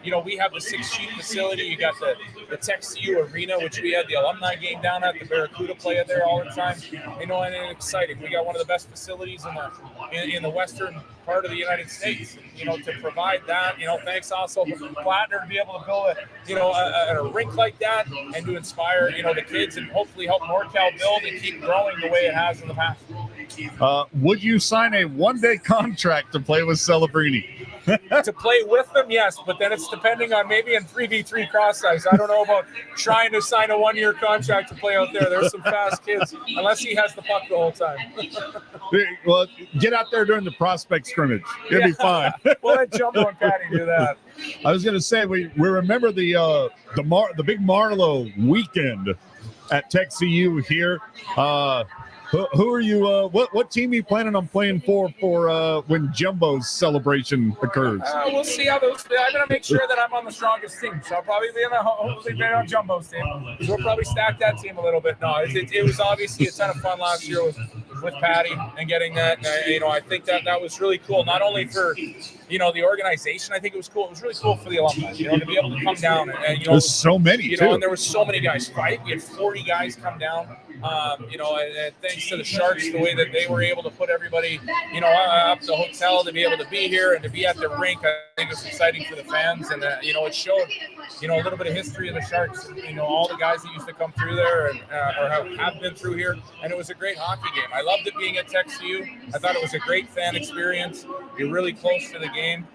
we have the 6-sheet facility. You got the TechCU Arena, which we had the alumni game down at. The Barracuda play there all the time. And it's exciting. We got one of the best facilities in the western part of the United States. To provide that. Thanks also to Plattner to be able to build a rink like that and to inspire the kids and hopefully help NorCal build and keep growing the way it has in the past. Would you sign a one-day contract to play with Celebrini? To play with them, yes, but then it's depending on maybe in 3v3 cross ice. I don't know about trying to sign a one-year contract to play out there. There's some fast kids, unless he has the puck the whole time. Well, get out there during the prospect scrimmage. It'll be fine. We'll let Jumbo and Patty do that. I was going to say, we remember the big Marlowe weekend at TechCU here. Who are you? What team are you planning on playing for when Jumbo's celebration occurs? We'll see how those. I'm going to make sure that I'm on the strongest team, so I'll probably be on Jumbo's team. So we'll probably stack that team a little bit. No, it was obviously a ton of fun last year with Patty and getting that. I think that was really cool. Not only for the organization, I think it was cool. It was really cool for the alumni. To be able to come down and there's so many. And there were so many guys. Right, we had 40 guys come down. And thanks to the Sharks, the way that they were able to put everybody, up the hotel to be able to be here and to be at the rink, I think it was exciting for the fans. And, it showed, a little bit of history of the Sharks, all the guys that used to come through there and or have been through here. And it was a great hockey game. I loved it being at TechCU. I thought it was a great fan experience. You're really close to the game.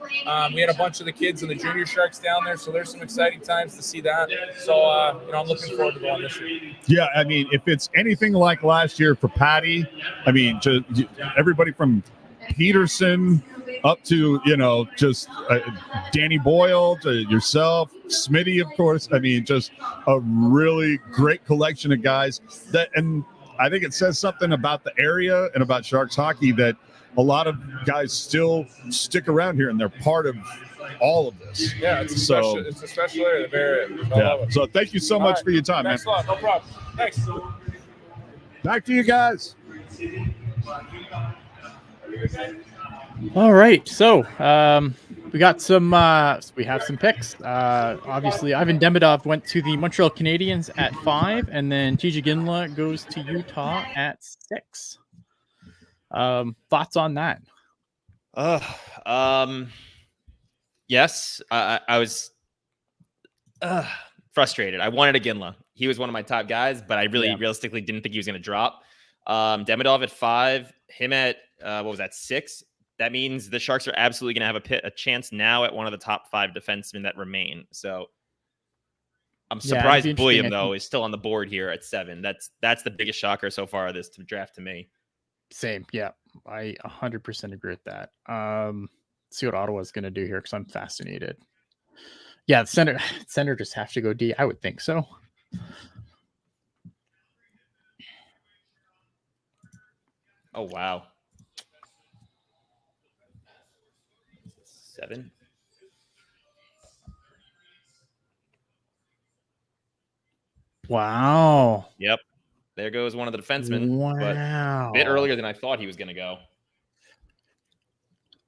We had a bunch of the kids and the junior Sharks down there, so there's some exciting times to see that. So, I'm looking forward to going this year. Yeah, if it's anything like last year for Patty, everybody from Peterson up to, just Danny Boyle to yourself, Smitty, of course. Just a really great collection of guys and I think it says something about the area and about Sharks hockey that a lot of guys still stick around here and they're part of all of this. Yeah, it's a special area, the Bay Area. Yeah. So thank you so much for your time, Thanks a lot. No problem. Thanks. Back to you guys. All right. So we got we have some picks. Obviously, Ivan Demidov went to the Montreal Canadiens at 5, and then TJ Ginla goes to Utah at 6. Thoughts on that? Yes, I was frustrated. I wanted Iginla. He was one of my top guys, but I really realistically didn't think he was going to drop. Demidov at 5, him at what was that, 6? That means the Sharks are absolutely going to have a chance now at one of the top 5 defensemen that remain. So I'm surprised Boyum, though, is still on the board here at 7. That's the biggest shocker so far this draft to me. Same. Yeah, I 100% agree with that. See what Ottawa's going to do here because I'm fascinated. Yeah, the center just have to go D. I would think so. Oh, wow. 7. Wow. Yep. There goes one of the defensemen. Wow. But a bit earlier than I thought he was going to go.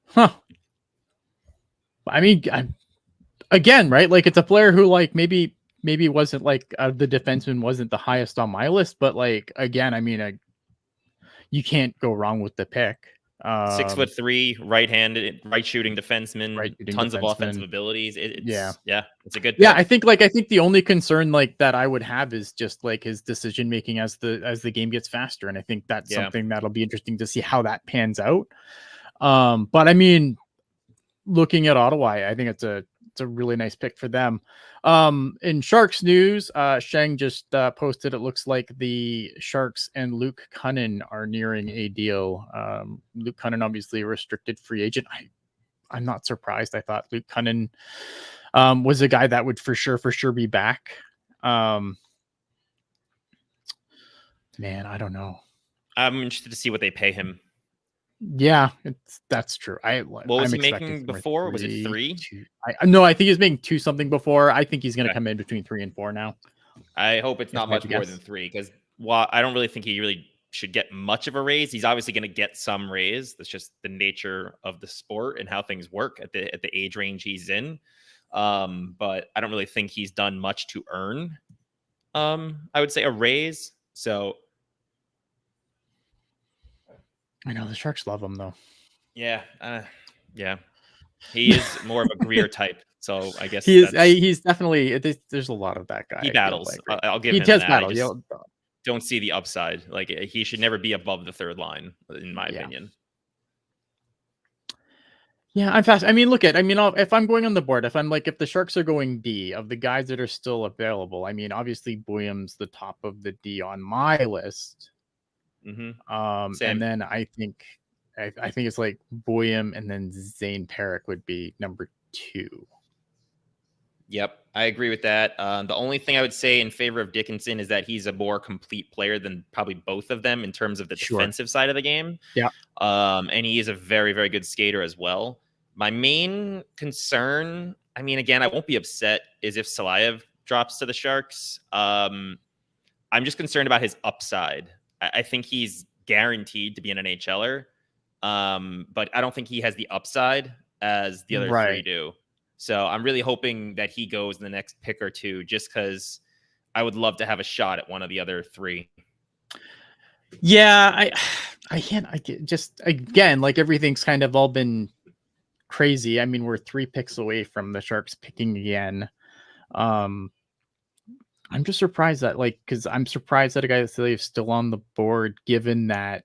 Huh. I mean, again, right? Like, it's a player who, like, maybe wasn't like the defenseman wasn't the highest on my list, but like, again, I mean, you can't go wrong with the pick. 6'3", right-handed, right-shooting defenseman, tons of offensive abilities. It's a good pick. Yeah, I think the only concern like that I would have is just like his decision making as the game gets faster, and I think that's something that'll be interesting to see how that pans out. But I mean, looking at Ottawa, I think it's a really nice pick for them. In Sharks news, Sheng just posted, it looks like the Sharks and Luke Cunnin are nearing a deal. Luke Cunnin, obviously a restricted free agent. I'm not surprised. I thought Luke Cunnin was a guy that would for sure be back. Man, I don't know. I'm interested to see what they pay him. Yeah, that's true. What was he making before? Was it 3? No, I think he was making 2 something before. I think he's going to come in between 3 and 4 now. I hope it's not much more than 3, because I don't really think he really should get much of a raise. He's obviously going to get some raise. That's just the nature of the sport and how things work at the age range he's in. But I don't really think he's done much to earn, I would say, a raise. So I know the Sharks love him though. Yeah. He is more of a Greer type. So I guess he's definitely, there's a lot of that guy. He battles. I'll give him that. He does battle. Don't see the upside. Like, he should never be above the 3rd line, in my opinion. Yeah, I'm fast. I mean, if I'm going on the board, if the Sharks are going D, of the guys that are still available, I mean, obviously Boyum's the top of the D on my list. Mm-hmm. And then I think it's like Boyum and then Zane Perrick would be number 2. Yep, I agree with that. The only thing I would say in favor of Dickinson is that he's a more complete player than probably both of them in terms of the defensive side of the game. Yeah. And he is a very, very good skater as well. My main concern, I mean, again, I won't be upset, is if Salayev drops to the Sharks. I'm just concerned about his upside. I think he's guaranteed to be an NHLer, but I don't think he has the upside as the other 3 do. So I'm really hoping that he goes in the next pick or 2, just because I would love to have a shot at one of the other 3. Yeah, I just, again, like, everything's kind of all been crazy. I mean, we're 3 picks away from the Sharks picking again. I'm just surprised that, because I'm surprised that a guy that's still on the board, given that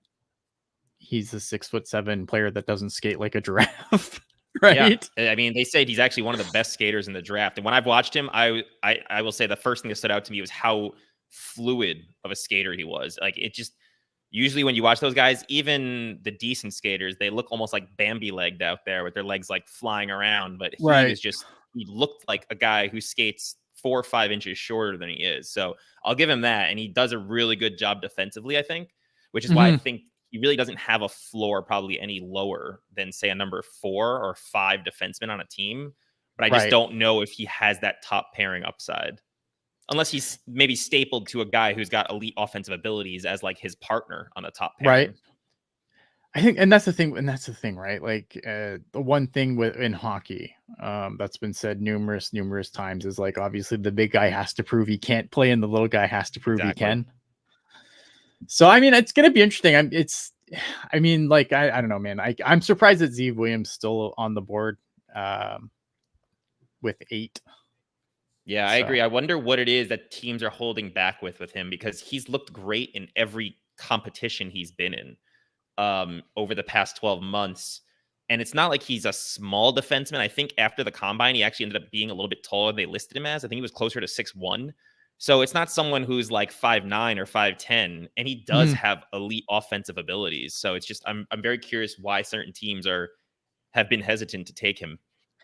he's a 6'7" player that doesn't skate like a giraffe. Right. Yeah. I mean, they said he's actually one of the best skaters in the draft. And when I've watched him, I will say the first thing that stood out to me was how fluid of a skater he was. Like, it just, usually when you watch those guys, even the decent skaters, they look almost like Bambi-legged out there with their legs like flying around. But he looked like a guy who skates 4 or 5 inches shorter than he is. So I'll give him that. And he does a really good job defensively, I think, which is why I think he really doesn't have a floor probably any lower than, say, a number 4 or 5 defenseman on a team. But I just don't know if he has that top pairing upside, unless he's maybe stapled to a guy who's got elite offensive abilities as like his partner on the top pairing. Right. I think, and that's the thing, right? Like, the one thing in hockey that's been said numerous times is, like, obviously the big guy has to prove he can't play and the little guy has to prove he can. So, I mean, it's going to be interesting. I mean, like, I don't know, man. I'm surprised that Zeev Williams still on the board with 8. Yeah, I agree. I wonder what it is that teams are holding back with him, because he's looked great in every competition he's been in over the past 12 months. And it's not like he's a small defenseman. I think after the combine, he actually ended up being a little bit taller than they listed him as. I think he was closer to 6'1". So it's not someone who's like 5'9" or 5'10", and he does have elite offensive abilities. So it's just I'm very curious why certain teams have been hesitant to take him.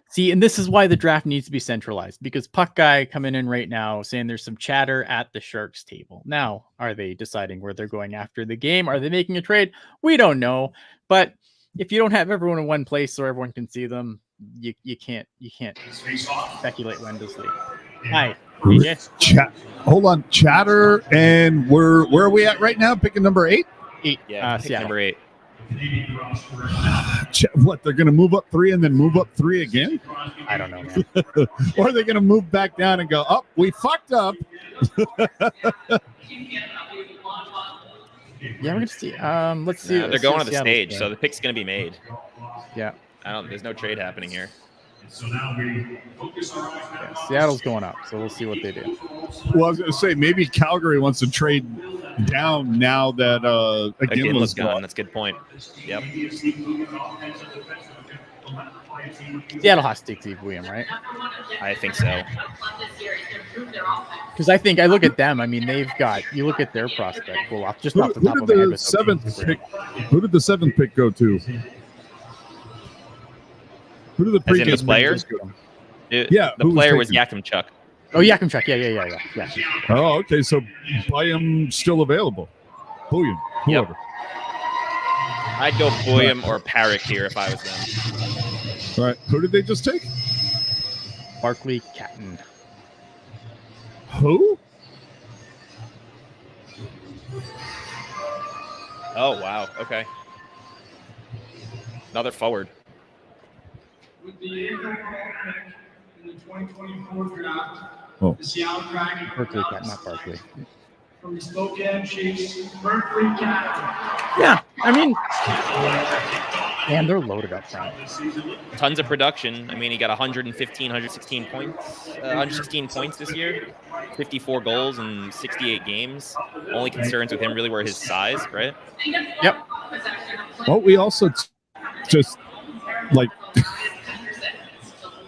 See, and this is why the draft needs to be centralized, because Puckguy coming in right now saying there's some chatter at the Sharks table. Now, are they deciding where they're going after the game? Are they making a trade? We don't know. But if you don't have everyone in one place so everyone can see them, you can't speculate when to sleep. Hi. Hold on, chatter, and where are we at right now? Picking number 8. 8. Yeah, number 8. What, they're going to move up 3 and then move up 3 again? I don't know, man. Or are they going to move back down and go, oh, we fucked up? Yeah, we're going to see. Let's see. They're going to the stage, so the pick's going to be made. Yeah. There's no trade happening here. So now we focus on Seattle's going up, so we'll see what they do. Well, I was going to say, maybe Calgary wants to trade down now that Iginla's gone. That's a good point. Yep. Seattle has to take Steve William, right? I think so. Because I look at them. I mean, you look at their prospect. Well, just off the top of my head. Who did the 7th pick go to? Who did the previous players? Yeah, the player was Yakimchuk. Oh, Yakimchuk. Yeah. Oh, okay. So William still available. William, whoever. Yep. I'd go William or Parrick here if I was them. All right. Who did they just take? Barclay Catton. Who? Oh, wow. Okay. Another forward. with the overall pick in the 2024 draft. The Seattle Kraken. Berkeley Cat, not Barkley. From the Spokane Chiefs, Berkeley Cat. Yeah, I mean, man, they're loaded up front. Tons of production. I mean, he got 116 points this year, 54 goals in 68 games. Only concerns with him really were his size, right? Yep. Well, we also just like,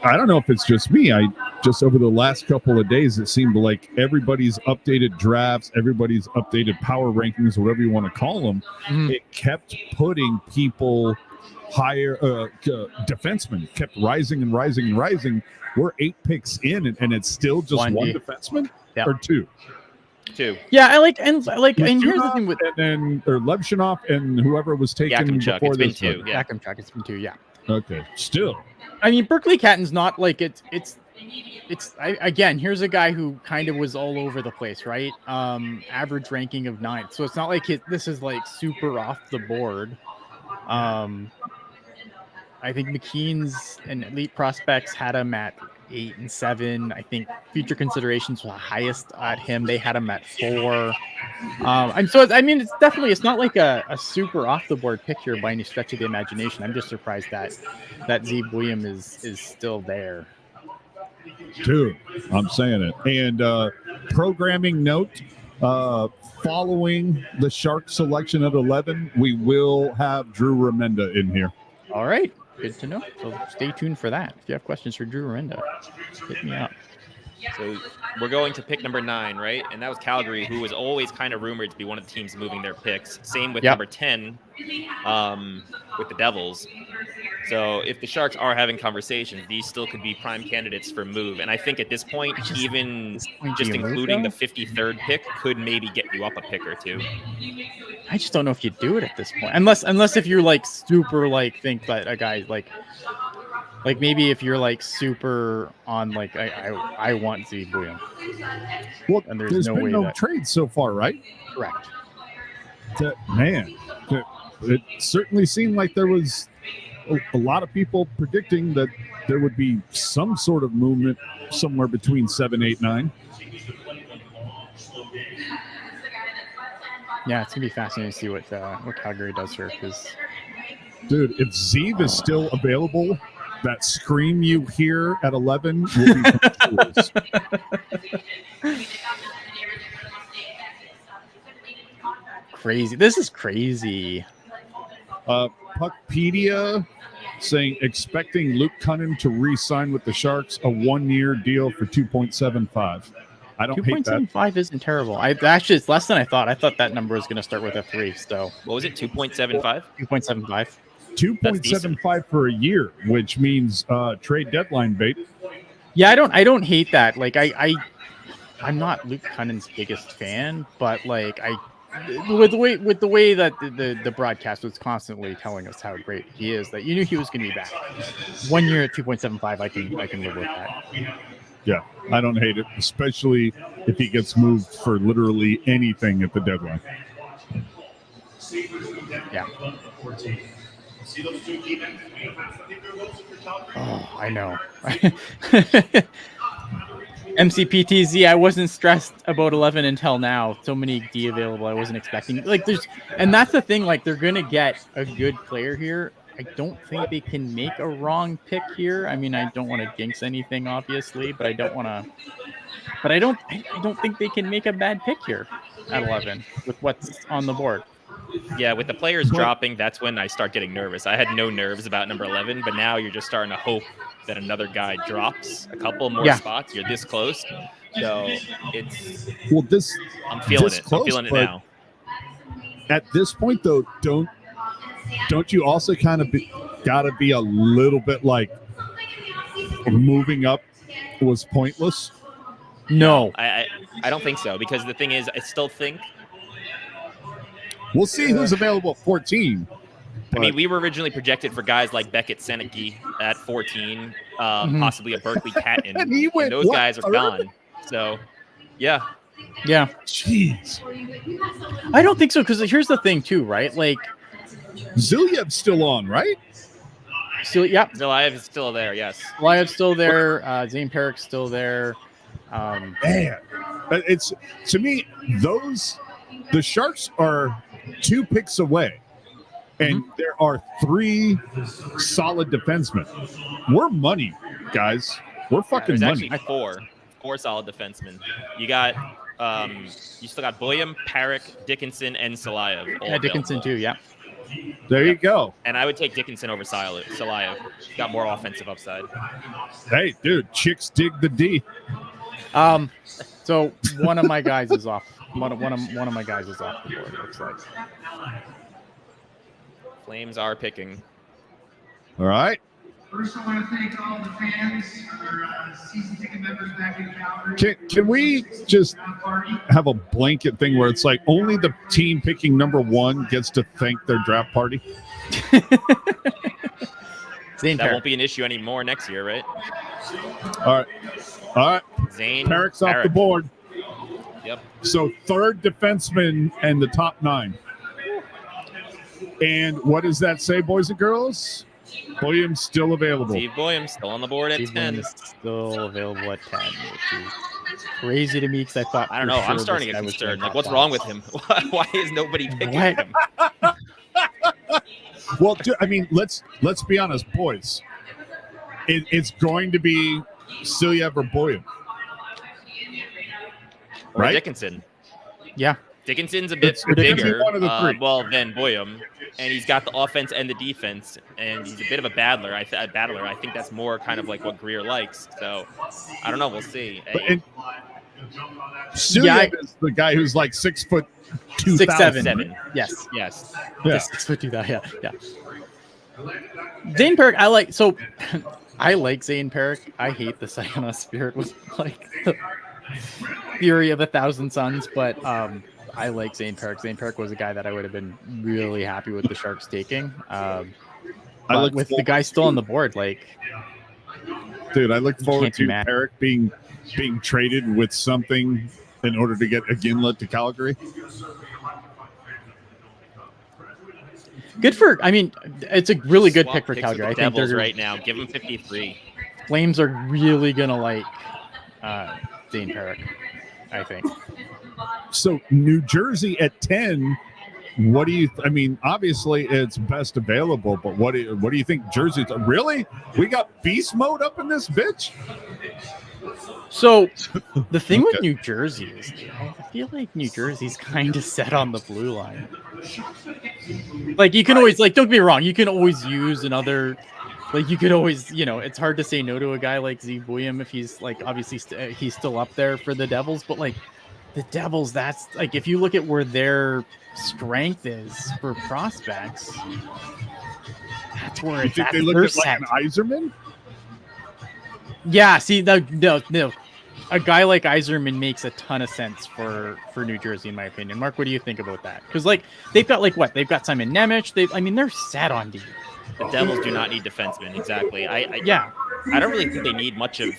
I don't know if it's just me. I just over the last couple of days, it seemed like everybody's updated drafts, everybody's updated power rankings, whatever you want to call them. It kept putting people higher, defensemen kept rising and rising and rising. We're 8 picks in, and it's still just one defenseman or two. Yeah, I like and here's the thing with Levshinov and whoever was taken before this. Yakimchuk, it's been 2, yeah. Okay, still. I mean, Berkeley Catton's not like again, here's a guy who kind of was all over the place, right? Average ranking of 9. So it's not like this is like super off the board. I think McKean's and Elite Prospects had him at 8 and 7. I think future considerations were the highest at him. They had him at 4. It's definitely, it's not like a super off the board pick here by any stretch of the imagination. I'm just surprised that Zeev William is still there. Dude, I'm saying it. And programming note, following the Shark selection at 11, we will have Drew Remenda in here. All right. Good to know. So stay tuned for that. If you have questions for Drew Remenda, hit me up. So we're going to pick number 9, right? And that was Calgary, who was always kind of rumored to be one of the teams moving their picks. Same with number 10 with the Devils. So if the Sharks are having conversations, these still could be prime candidates for move. And I think at this point, even just including the 53rd pick could maybe get you up a pick or 2. I just don't know if you do it at this point. Unless if you're like super like think that a guy like maybe if you're like super on like I want Zeev William. Well, and there's no been no trade so far, right? Correct. It certainly seemed like there was a lot of people predicting that there would be some sort of movement somewhere between 7, 8, 9. Yeah, it's gonna be fascinating to see what Calgary does here because. Dude, if Zeev is still available, that scream you hear at 11 will be from Jules. Crazy. This is crazy. Puckpedia saying expecting Luke Cunnin to re-sign with the Sharks, a 1-year deal for 2.75. I don't hate that. 2.75 isn't terrible. Actually, it's less than I thought. I thought that number was going to start with a 3. So What was it? 2.75? 2.75. 2.75 for a year, which means trade deadline bait. Yeah, I don't hate that. Like I'm not Luke Cunnin's biggest fan, but like with the way that the broadcast was constantly telling us how great he is, that you knew he was going to be back. 1 year at 2.75, I can live with that. Yeah, I don't hate it, especially if he gets moved for literally anything at the deadline. Yeah. Oh, I know. MCPTZ, I wasn't stressed about 11 until now. So many D available, I wasn't expecting. Like and that's the thing. Like they're gonna get a good player here. I don't think they can make a wrong pick here. I mean, I don't want to jinx anything, obviously, but I don't want to. But I don't think they can make a bad pick here at 11 with what's on the board. Yeah, with the players dropping, that's when I start getting nervous. I had no nerves about number 11, but now you're just starting to hope that another guy drops a couple more spots. You're this close. So it's I'm feeling it. I'm feeling it now. At this point though, don't you also kind of gotta be a little bit like moving up was pointless? No. I don't think so, because the thing is, I still think we'll see who's available at 14. I mean, we were originally projected for guys like Beckett Seneke at 14, possibly a Berkeley Patton, and those guys are gone. So, yeah. Yeah. Jeez. I don't think so, because here's the thing, too, right? Like, Zilyev's still on, right? Ziliev is still there, yes. Ziliev's still there. Zane Perrick's still there. Man, it's to me, the Sharks are 2 picks away. And there are 3 solid defensemen. We're money, guys. We're fucking money. Actually 4 solid defensemen. You got, you still got Boyum, Parrick, Dickinson, and Ziliev. Yeah, Dickinson too. Yeah. There you go. And I would take Dickinson over Ziliev. He's got more offensive upside. Hey, dude, chicks dig the D. So one of my guys is off. One of my guys is off the board. Looks like. Flames are picking. All right. First, I want to thank all the fans, our season ticket members back in Calgary. Can we just have a blanket thing where it's like only the team picking number 1 gets to thank their draft party? That won't be an issue anymore next year, right? All right. Zane Perrick's off the board. Yep. So 3rd defenseman and the top 9. And what does that say, boys and girls? Williams still available. Steve Williams still on the board at 10. Is still available at 10, which is crazy to me because I thought. I don't know. I'm starting to get concerned. Like, what's wrong with him? Why is nobody picking him? Well, I mean, let's be honest, boys. It's going to be Ziliev or Boyum, or right? Dickinson. Yeah. Dickinson's a bit bigger, than Boyum, and he's got the offense and the defense, and he's a bit of a battler. I think that's more kind of like what Greer likes. So I don't know. We'll see. Ziliev is the guy who's like 6 foot 6'7". Yes. Yeah. 6 foot 2,000. Yeah. Zane Perrick, I like. So I like Zane Perrick. I hate the Sayona Spirit with like the Fury of 1,000 Suns, but I like Zane Perrick. Zane Perrick was a guy that I would have been really happy with the Sharks taking. But with the guy still on the board, like, dude, I look forward to Perrick being traded with something in order to get a Ginla to Calgary. Good for. I mean, it's a really good pick for Calgary. I think they're right now. Give him 53. Flames are really gonna like Zane Perrick, I think. So New Jersey at 10. What do you? I mean, obviously it's best available, but what do you think? Jersey? Really? We got beast mode up in this bitch. So the thing with New Jersey is, I feel like New Jersey's kind of set on the blue line. Like you can always, like, don't get me wrong, you can always use another. Like you could always, it's hard to say no to a guy like Z William if he's like obviously he's still up there for the Devils, but like the Devils, that's like if you look at where their strength is for prospects, that's where it's at. They look at like an Yzerman. Yeah, see, no, a guy like Yzerman makes a ton of sense for New Jersey, in my opinion. Mark, what do you think about that? Because like they've got they've got Simon Nemec. They're set on D. The Devils do not need defensemen. Exactly. I don't really think they need much of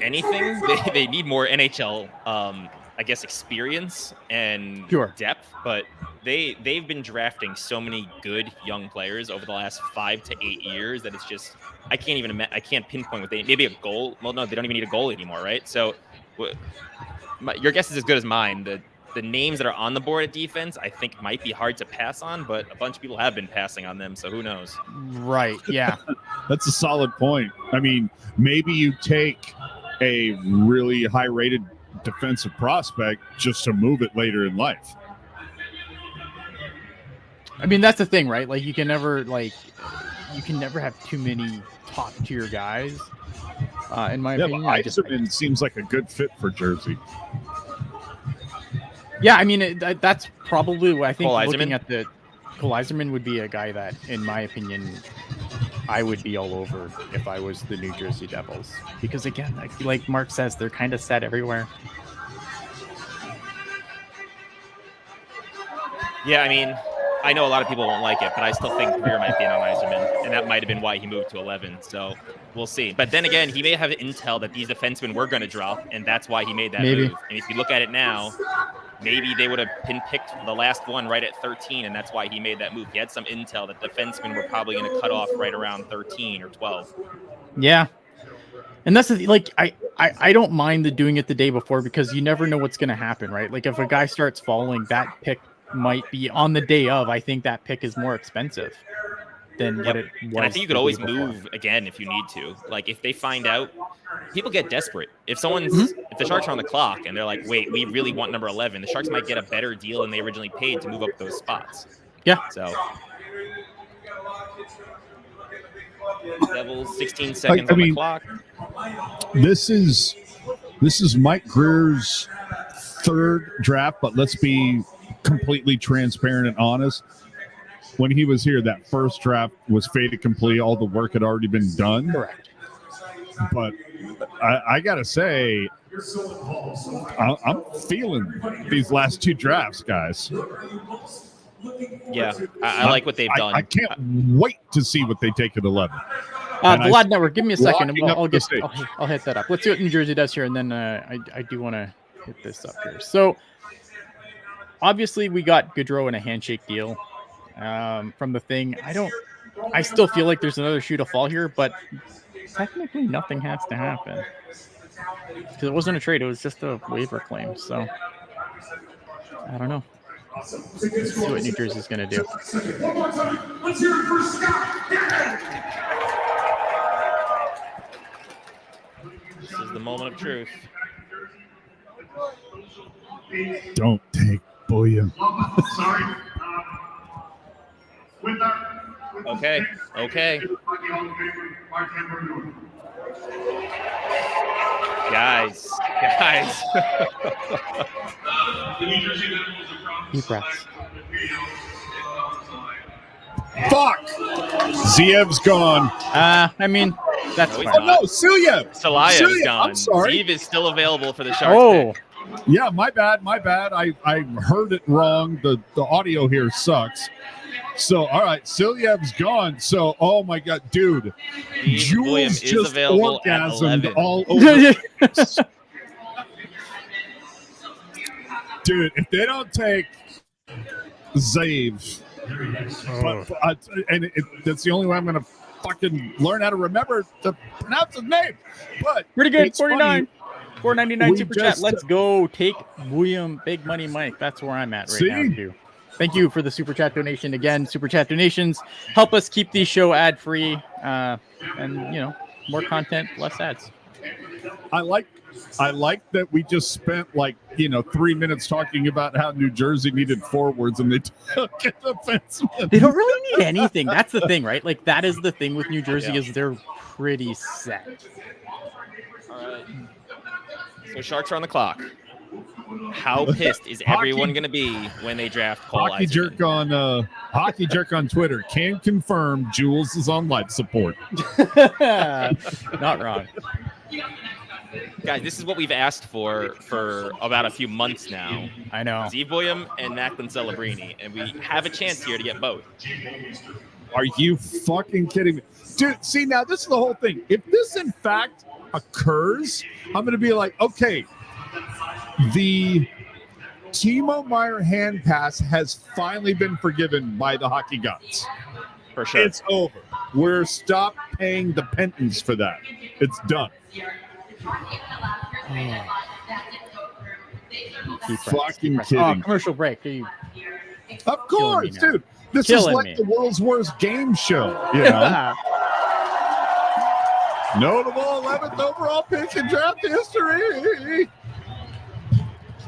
anything. They need more NHL, I guess, experience and depth. But they've been drafting so many good young players over the last 5 to 8 years that it's just I can't pinpoint what they maybe a goal. Well, no, they don't even need a goal anymore, right? So your guess is as good as mine. The names that are on the board at defense, I think, might be hard to pass on, but a bunch of people have been passing on them, so who knows? Right, yeah. That's a solid point. I mean, maybe you take a really high-rated defensive prospect just to move it later in life. I mean, that's the thing, right? Like, you can never have too many top-tier guys, in my opinion. But Yzerman seems like a good fit for Jersey. Yeah, I mean, that's probably what I think. Cole looking Yzerman? at the Cole Yzerman would be a guy that, in my opinion, I would be all over if I was the New Jersey Devils. Because again, like Mark says, they're kind of set everywhere. Yeah, I mean, I know a lot of people won't like it, but I still think Greer might be on Yzerman, and that might have been why he moved to 11. So we'll see. But then again, he may have intel that these defensemen were going to drop, and that's why he made that move. And if you look at it now, maybe they would have picked the last one right at 13, and that's why he made that move. He had some intel that defensemen were probably going to cut off right around 13 or 12. Yeah. And that's like, I don't mind the doing it the day before because you never know what's going to happen, right? Like if a guy starts falling, that pick might be on the day of. I think that pick is more expensive than what it was. And I think you could always move again if you need to. Like if they find out, people get desperate. If the Sharks are on the clock and they're like, wait, we really want number 11, the Sharks might get a better deal than they originally paid to move up those spots. Yeah. So Devils, 16 seconds on the clock. This is Mike Greer's third draft, but let's be completely transparent and honest. When he was here, that first draft was fait accompli. All the work had already been done. Correct. But I gotta say, I'm feeling these last two drafts, guys. Yeah, I like what they've done. I can't wait to see what they take at 11. The Lad Network, give me a second. I'll hit that up. Let's see what New Jersey does here, and then I do want to hit this up here. So obviously we got Gaudreau in a handshake deal from the thing. I still feel like there's another shoe to fall here, but technically nothing has to happen because it wasn't a trade. It was just a waiver claim. So I don't know. Let's see what New Jersey's going to do. One more time. Let's hear it for Scott. This is the moment of truth. Don't take William. Sorry. Okay. Guys. Deep breaths. Fuck! Ziev's gone. I mean, that's No, he's fine. not. No, Silyev. Salayev is gone. I'm sorry. Steve is still available for the Sharks. Pick. Yeah, my bad. I heard it wrong. The audio here sucks. So, all right, Silyev's gone. So, oh my God, dude. Steve William Jules is just available at orgasmed 11. all over. Dude, if they don't take Zave, that's the only way I'm going to fucking learn how to remember to pronounce his name. But pretty good, it's 49. funny. $4.99 We super chat. just- Let's go. Take William Big Money Mike. That's where I'm at right now, too. Thank you for the super chat donation. Again, super chat donations help us keep the show ad free. And, you know, more content, less ads. I like that we just spent 3 minutes talking about how New Jersey needed forwards and they took an defenseman. They don't really need anything. That's the thing, right? Like, that is the thing with New Jersey is they're pretty set. All right. So Sharks are on the clock. How pissed is everyone going to be when they draft Cole Hockey Jerk on Twitter can confirm Jules is on life support. Not wrong. Guys, this is what we've asked for about a few months now. I know. Steve William and Macklin Celebrini, and we have a chance here to get both. Are you fucking kidding me? Dude, see, now this is the whole thing. If this in fact occurs, I'm going to be like, okay, the Timo Meier hand pass has finally been forgiven by the hockey gods. For sure. It's over. We're stop paying the penance for that. It's done. Fucking kidding. Oh, commercial break. Of course, dude. This Killing is like me. the world's worst game show. You know? Notable 11th overall pick in draft history.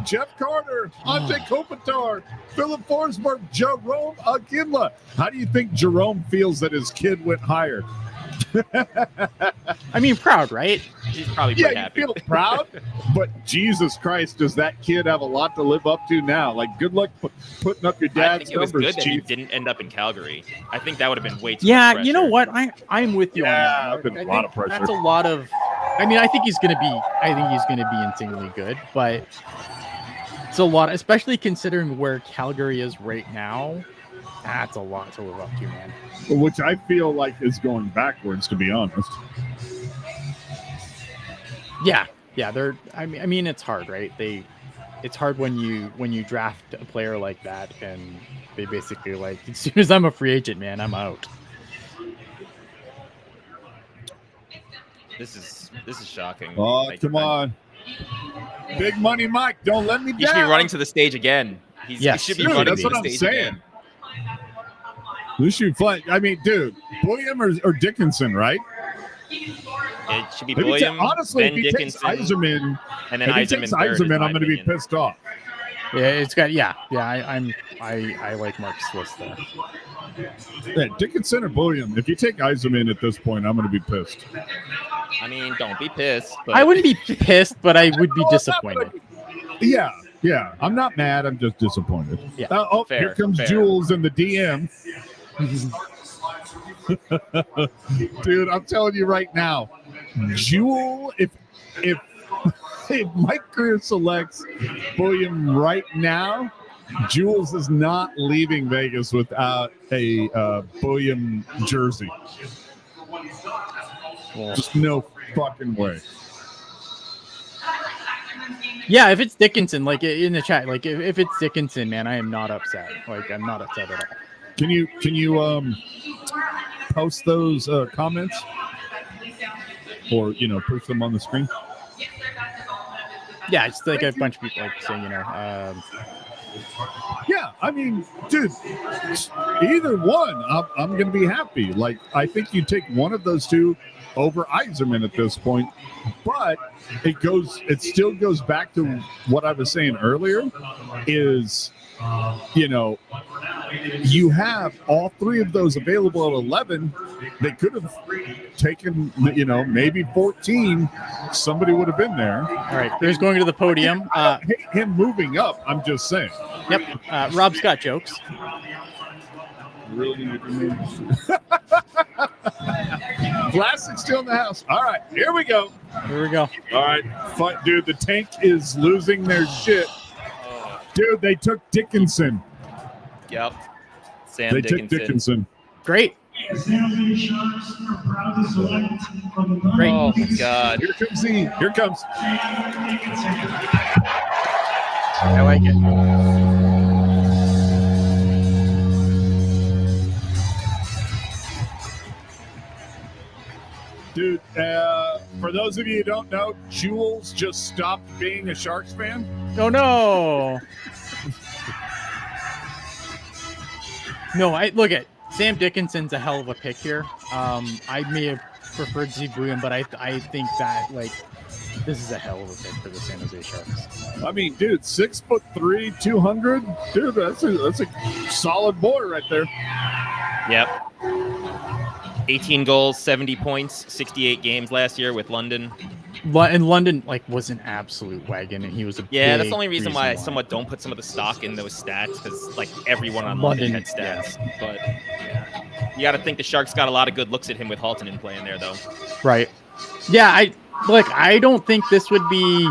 Jeff Carter, Ante Kopitar, Philip Forsberg, Jerome Aginla. How do you think Jerome feels that his kid went higher? I mean, proud, right? He's probably pretty Yeah, happy. you feel proud, but Jesus Christ, does that kid have a lot to live up to now? Like, good luck putting up your I dad's think it was numbers, good that he Chief. didn't end up in Calgary. I think that would have been way too Yeah, much you know pressure. what? I'm with you on that. I've been I a lot think of pressure. That's a lot of. I mean, I think he's gonna be insanely good, but it's a lot, especially considering where Calgary is right now. That's a lot to live up to, man. Which I feel like is going backwards, to be honest. Yeah. They're. I mean, it's hard, right? It's hard when you draft a player like that, and they basically like, as soon as I'm a free agent, man, I'm out. This is shocking. Oh, Like, come on. Big Money Mike, don't let me He should be down. running to the stage again. Yes. He should be Dude, running that's to what the I'm stage saying. again. Who should fly? I mean, dude, William or Dickinson, right? It should be If he William, honestly, Ben if he takes Dickinson, Eiserman, and then if he Eiserman takes third, is Eiserman, my I'm going to be opinion. pissed off. Yeah, it's got. Yeah. I like Mark's list there. Yeah, Dickinson or William. If you take Eiserman at this point, I'm going to be pissed. I mean, don't be pissed. But I wouldn't be pissed, but I would be disappointed. Yeah. I'm not mad. I'm just disappointed. Yeah. Fair, Here comes fair. Jules in the DM. Dude, I'm telling you right now, Jewel, if Mike Greer selects William right now, Jules is not leaving Vegas without a William jersey. Just no fucking way. Yeah, if it's Dickinson, like in the chat, like if it's Dickinson, man, I am not upset. Like I'm not upset at all. Can you post those comments or push them on the screen? Yeah, it's like a bunch of people like saying, Yeah, I mean, dude, either one, I'm going to be happy. Like, I think you take one of those two over Eiserman at this point, but it still goes back to what I was saying earlier is, you have all three of those available at 11. They could have taken, maybe 14. Somebody would have been there. all right, there's going to the podium. I don't hate him moving up. I'm just saying. Yep, Rob's got jokes. Plastic's still in the house. All right, here we go. Here we go. All right, dude, the tank is losing their shit. Dude, they took Dickinson. Yep. Sam They Dickinson. took Dickinson. Great. Great. Oh my God. Here comes. I like it. Dude, For those of you who don't know, Jules just stopped being a Sharks fan. Oh no. No, I look at Sam Dickinson's a hell of a pick here. I may have preferred Zibuyan, but I think that like this is a hell of a pick for the San Jose Sharks. I mean, dude, 6'3", 200. Dude, that's a solid boy right there. Yep. 18 goals, 70 points, 68 games last year with London. And London like was an absolute wagon, and he was a that's the only reason why I somewhat don't put some of the stock in those stats, because like everyone on London had stats. Yeah. But you got to think the Sharks got a lot of good looks at him with Haltonen playing there, though. Right. Yeah, I don't think this would be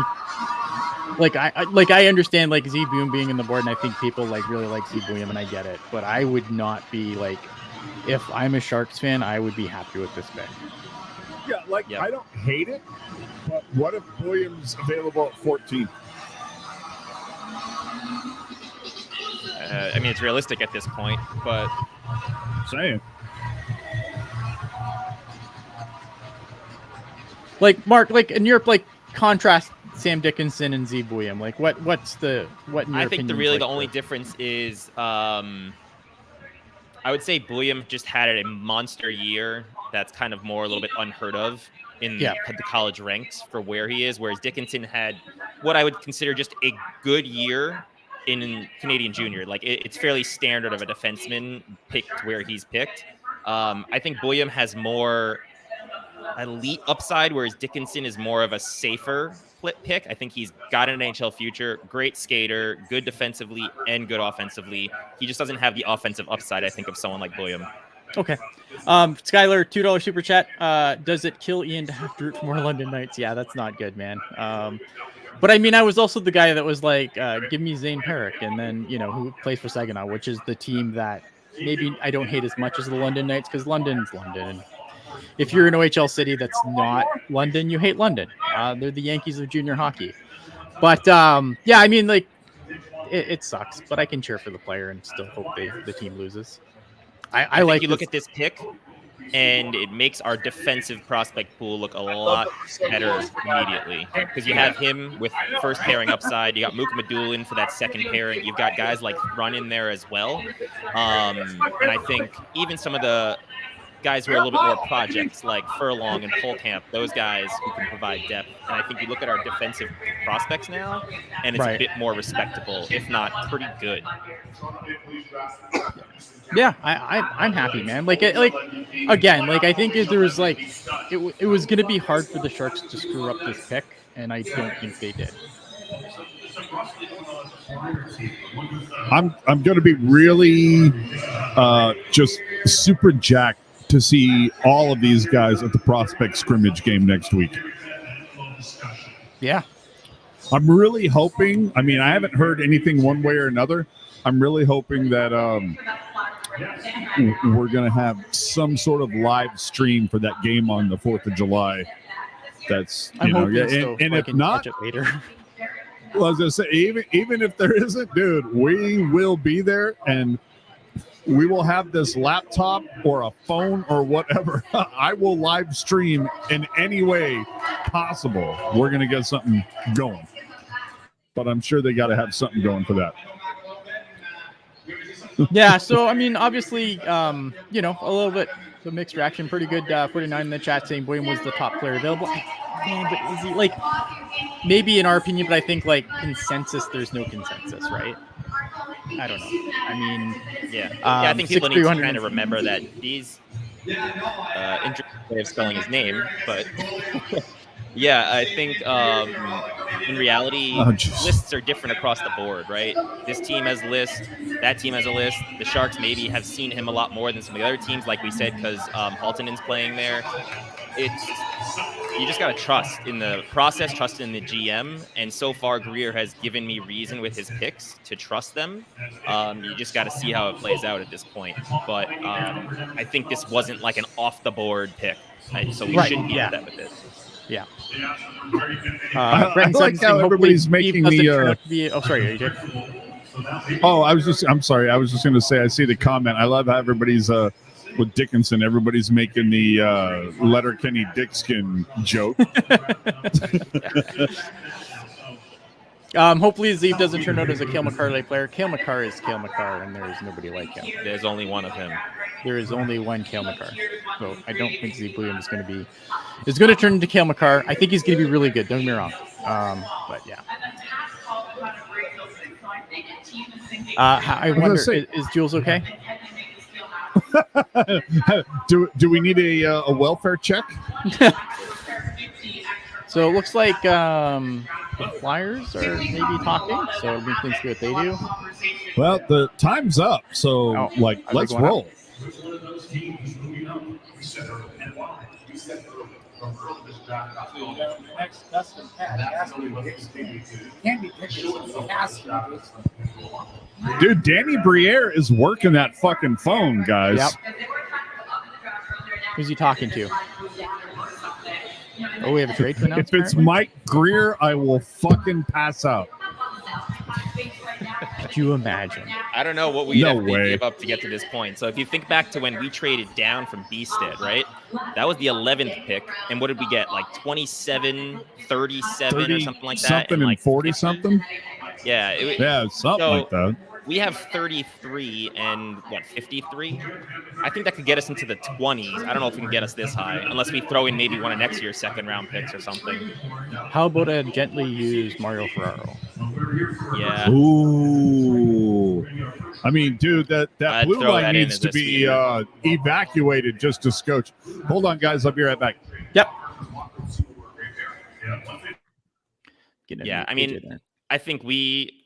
like I understand like Zibuyan being in the board, and I think people like really like Zibuyan, and I get it. But I would not be like, if I'm a Sharks fan, I would be happy with this pick. Yeah, like I don't hate it, but what if Williams available at 14? I mean, it's realistic at this point, but saying. Like Mark, like in Europe, like contrast Sam Dickinson and Zibuyan. Like what in your I think opinion, the only difference is I would say Bouillon just had a monster year that's kind of more a little bit unheard of in the college ranks for where he is, whereas Dickinson had what I would consider just a good year in Canadian junior. Like it's fairly standard of a defenseman picked where he's picked. I think Bouillon has more elite upside, whereas Dickinson is more of a safer pick. I think he's got an NHL future, great skater, good defensively and good offensively. He just doesn't have the offensive upside, I think, of someone like Bouillon. Okay. Skylar, $2 super chat. Does it kill Ian to have to root for more London Knights? Yeah, that's not good, man. But I mean, I was also the guy that was like, give me Zane Perrick, and then, who plays for Saginaw, which is the team that maybe I don't hate as much as the London Knights, because London's London. If you're an OHL city that's not London, you hate London. They're the Yankees of junior hockey. But yeah, I mean, like, it sucks, but I can cheer for the player and still hope the team loses. I like you look at this pick, and it makes our defensive prospect pool look a lot better immediately, because you have him with first pairing upside. You got Mook Madulin for that second pairing. You've got guys like Run in there as well. And I think even some of the guys who are a little bit more projects like Furlong and Polkamp, those guys who can provide depth. And I think you look at our defensive prospects now, and it's a bit more respectable, if not pretty good. Yeah, I'm happy, man. Like again, like I think there was like it was going to be hard for the Sharks to screw up this pick, and I don't think they did. I'm going to be really just super jacked to see all of these guys at the prospect scrimmage game next week. Yeah. I'm really hoping, I mean, I haven't heard anything one way or another. I'm really hoping that we're going to have some sort of live stream for that game on the 4th of July. That's, I'm hoping yeah, so, and if not, it later. Well, I was going to say, even if there isn't, dude, we will be there, and we will have this laptop or a phone or whatever. I will live stream in any way possible. We're going to get something going. But I'm sure they got to have something going for that. Yeah, so, I mean, obviously, a little bit of a mixed reaction. Pretty good 49 in the chat saying Bouillon was the top player available. Man, but is he, like, maybe in our opinion, but I think, like, consensus, there's no consensus, right? I don't know. I mean, I think people need to kind of remember that these interesting way of spelling his name, but yeah, I think in reality, lists are different across the board, right? This team has a list, that team has a list. The Sharks maybe have seen him a lot more than some of the other teams, like we said, because Haltonen's playing there. You just got to trust in the process, trust in the GM, and so far Greer has given me reason with his picks to trust them. You just got to see how it plays out at this point. But I think this wasn't like an off-the-board pick, so we shouldn't be upset with it. Yeah. I like how everybody's making the. Oh, sorry, AJ. I'm sorry. I was just going to say, I see the comment. I love how everybody's with Dickinson, everybody's making the Letterkenny Dickskin joke. Hopefully Zeeb doesn't turn out as a Cale Makar player. Cale Makar is Cale Makar, and there is nobody like him. There's only one of him. There is only one Cale Makar. So I don't think Zeeb Williams is going to turn into Cale Makar. I think he's going to be really good. Don't get me wrong. But yeah. I wonder, is Jules okay? do we need a welfare check? So it looks like the Flyers are maybe talking, so we can see what they do. Well, the time's up, so let's roll. Dude, Danny Briere is working that fucking phone, guys. Yep. Who's he talking to? Oh, we have a trade to announce. If it's Mike Greer, I will fucking pass out. Could you imagine? I don't know what we have to give up to get to this point. So if you think back to when we traded down from Beestead, right? That was the 11th pick. And what did we get? Like 27, 37 or something like that? Something and 40 something? Yeah. Something like that. We have 33 and 53? I think that could get us into the 20s. I don't know if we can get us this high unless we throw in maybe one of next year's second round picks or something. How about a gently used Mario Ferraro? Yeah. Ooh. I mean, dude, that blue line needs to be evacuated just to scotch. Hold on, guys. I'll be right back. Yep. Yeah, I mean, I think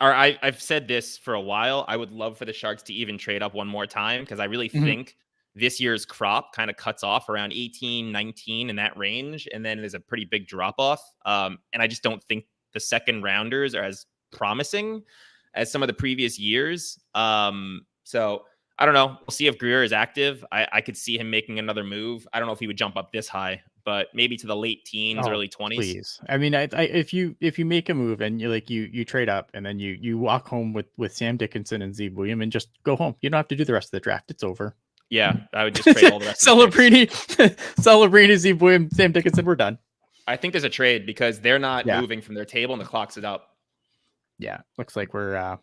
I've said this for a while. I would love for the Sharks to even trade up one more time because I really think this year's crop kind of cuts off around 18, 19 in that range. And then there's a pretty big drop off. And I just don't think the second rounders are as promising as some of the previous years. So I don't know. We'll see if Greer is active. I could see him making another move. I don't know if he would jump up this high, but maybe to the late teens, early 20s. Please. I mean, if you make a move and you trade up and then you walk home with Sam Dickinson and Zeeb Williams and just go home. You don't have to do the rest of the draft. It's over. Yeah, I would just trade all the rest. Celebrini, Zeeb Williams, Sam Dickinson. We're done. I think there's a trade because they're not moving from their table and the clock's up. Yeah, looks like we're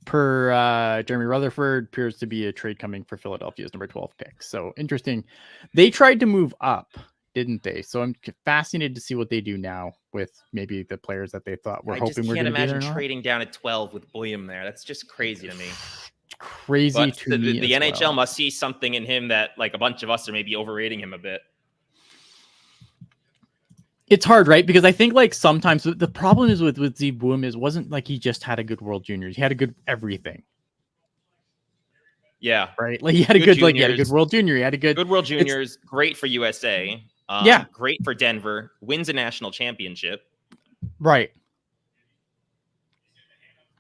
per Jeremy Rutherford, appears to be a trade coming for Philadelphia's number 12 pick. So interesting. They tried to move up, didn't they? So I'm fascinated to see what they do now with maybe the players that they thought were hoping were going to be there. I can't imagine trading down at 12 with William there. That's just crazy to me. Crazy but to me. The NHL must see something in him that like a bunch of us are maybe overrating him a bit. It's hard, right? Because I think like sometimes the problem is with Zeeb Williams wasn't like he just had a good World Juniors. He had a good everything. Yeah. Right. Like he had a good he had a good World Junior. He had a good World Juniors. Great for USA. Great for Denver. Wins a national championship. Right.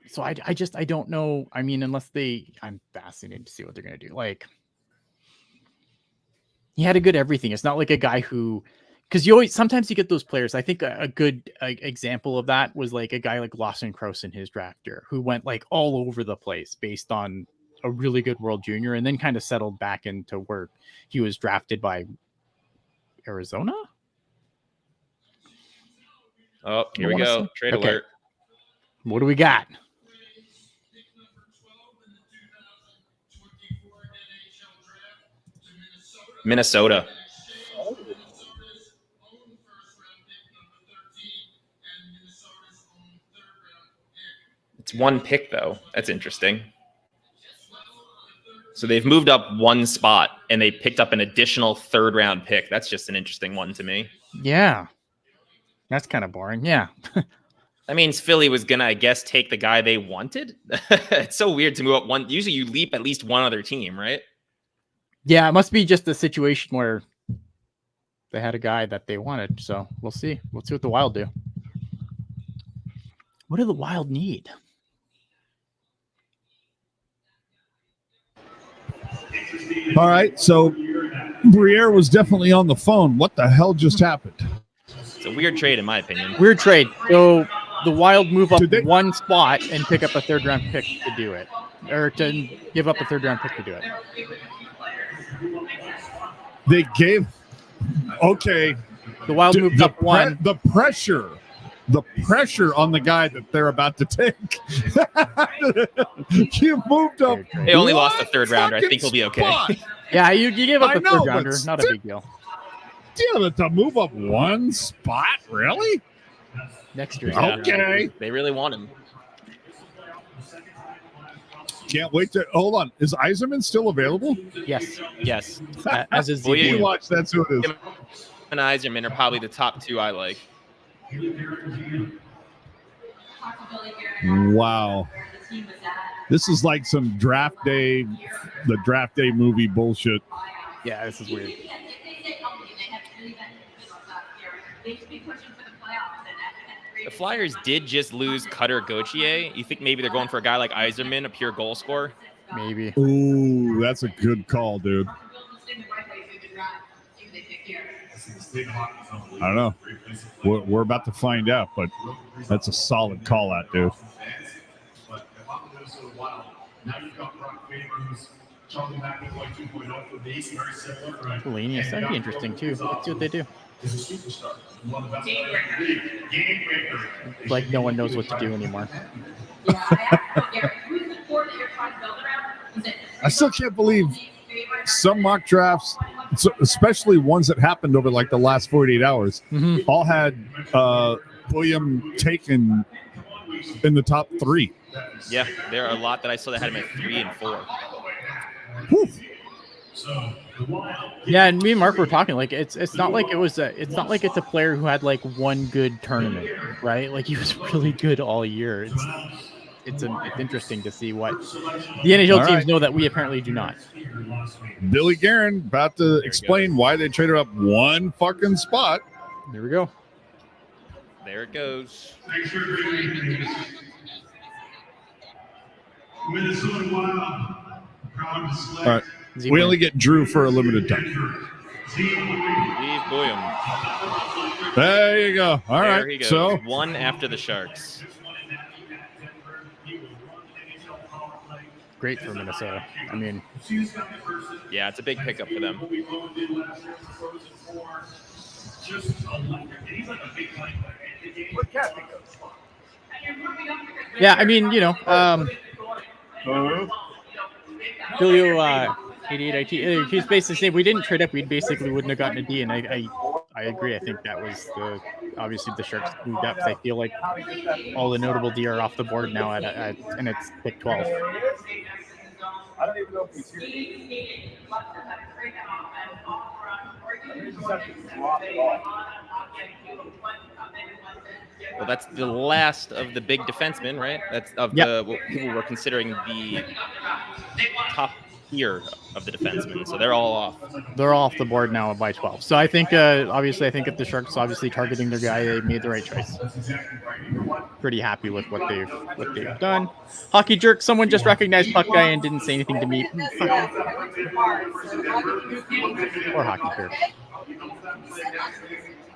So I don't know. I mean, I'm fascinated to see what they're going to do. Like he had a good everything. It's not like a guy who, because sometimes you get those players. I think a good example of that was like a guy like Lawson Crouse in his draft year, who went like all over the place based on a really good World Junior, and then kind of settled back into where he was drafted by Arizona. Oh, here we go. Trade alert. What do we got? Minnesota. It's one pick, though. That's interesting. So they've moved up one spot, and they picked up an additional third-round pick. That's just an interesting one to me. Yeah. That's kind of boring. Yeah. That means Philly was going to, I guess, take the guy they wanted. It's so weird to move up one. Usually you leap at least one other team, right? Yeah, it must be just a situation where they had a guy that they wanted. So we'll see. We'll see what the Wild do. What do the Wild need? All right, so Briere was definitely on the phone. What the hell just happened? It's a weird trade, in my opinion. Weird trade. So the Wild move up one spot and pick up a third-round pick to do it. or to give up a 3rd round pick to do it. They gave. Okay. The Wild moved up one. The pressure on the guy that they're about to take. You moved up. They only lost a 3rd rounder. I think he'll be okay. Yeah, you gave up a 3rd rounder. Not a big deal. Yeah, but to move up one spot, really? Next year. Okay. They really want him. Can't wait to hold on. Is Eiserman still available? Yes. Yes. As is Well, You yeah, watch. That's who it is. Him and Eiserman are probably the top 2 I like. Wow. This is like some the draft day movie bullshit. Yeah, this is weird. The Flyers did just lose Cutter Gauthier. You think maybe they're going for a guy like Eiserman, a pure goal scorer? Maybe. Ooh, that's a good call, dude. I don't know. We're about to find out, but that's a solid call out, dude. Polonius, that'd be interesting too. Let's see what they do. Like no one knows what to do anymore. I still can't believe some mock drafts, especially ones that happened over like the last 48 hours, all had William taken in the top 3. Yeah, there are a lot that I saw that had him at 3 and 4. Whew. Yeah, and me and Mark were talking like it's not like it's a player who had like one good tournament, right? Like he was really good all year. It's interesting to see what the NHL teams know that we apparently do not. Billy Guerin about to explain why they traded up one fucking spot. There we go. There it goes. Minnesota Wild, proud to select. All right. We only get Drew for a limited time. Leave William. There you go. All There right. he goes. So 1 after the Sharks. Great for Minnesota. I mean, Yeah, it's a big pickup for them. yeah, I mean, Julio 88 IT. He's basically saying we didn't trade up, we basically wouldn't have gotten a D, and I agree. I think that was obviously the Sharks moved up. I feel like all the notable D are off the board now and it's pick 12. I don't even know if he's here. Well, that's the last of the big defensemen, right? That's of the what people were considering the top tier of the defensemen. So they're all off. They're all off the board now by 12. So I think, obviously, if the Sharks obviously targeting their guy, they made the right choice. Pretty happy with what they've done. Hockey jerk. Someone just recognized Puckguy and didn't say anything to me. Or hockey jerk.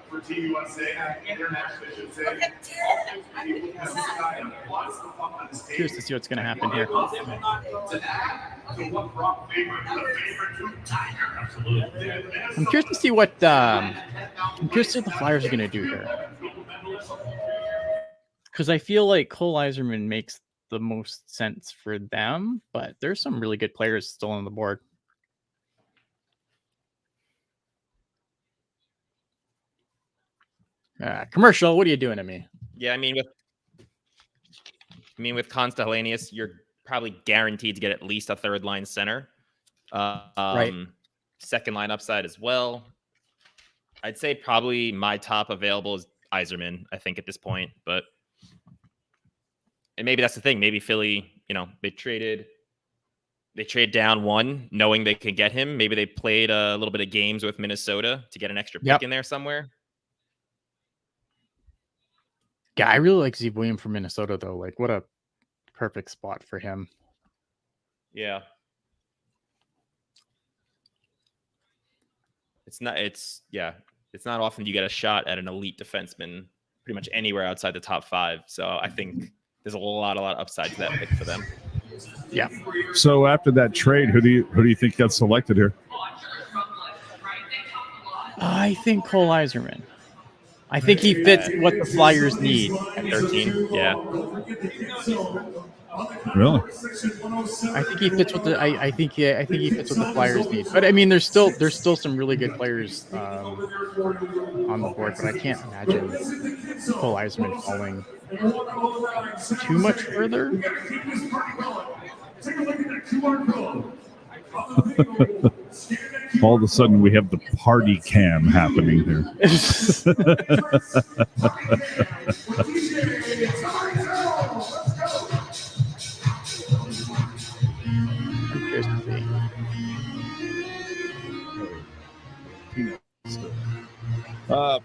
For Team USA, internationally, I should say. Curious to see what's going to happen here. I'm curious to see what the Flyers are going to do here, because I feel like Cole Eiserman makes the most sense for them, but there's some really good players still on the board. Commercial, what are you doing to me? Yeah, I mean with Constellanius, you're probably guaranteed to get at least a 3rd line center. Right. 2nd line upside as well. I'd say probably my top available is Eiserman, I think, at this point. And maybe that's the thing. Maybe Philly, they trade down 1, knowing they could get him. Maybe they played a little bit of games with Minnesota to get an extra pick in there somewhere. Yeah, I really like Zeke Williams from Minnesota, though. Like, what a perfect spot for him. Yeah. It's not often you get a shot at an elite defenseman pretty much anywhere outside the top 5. So I think there's a lot of upside to that pick for them. Yeah. So after that trade, who do you think got selected here? I think Cole Eiserman. I think he fits what the Flyers need At 13. Yeah. Really? I think he fits what the I think he fits what the Flyers need. But I mean, there's still some really good players on the board, but I can't imagine Cole Eiserman falling too much further. All of a sudden, we have the party cam happening here.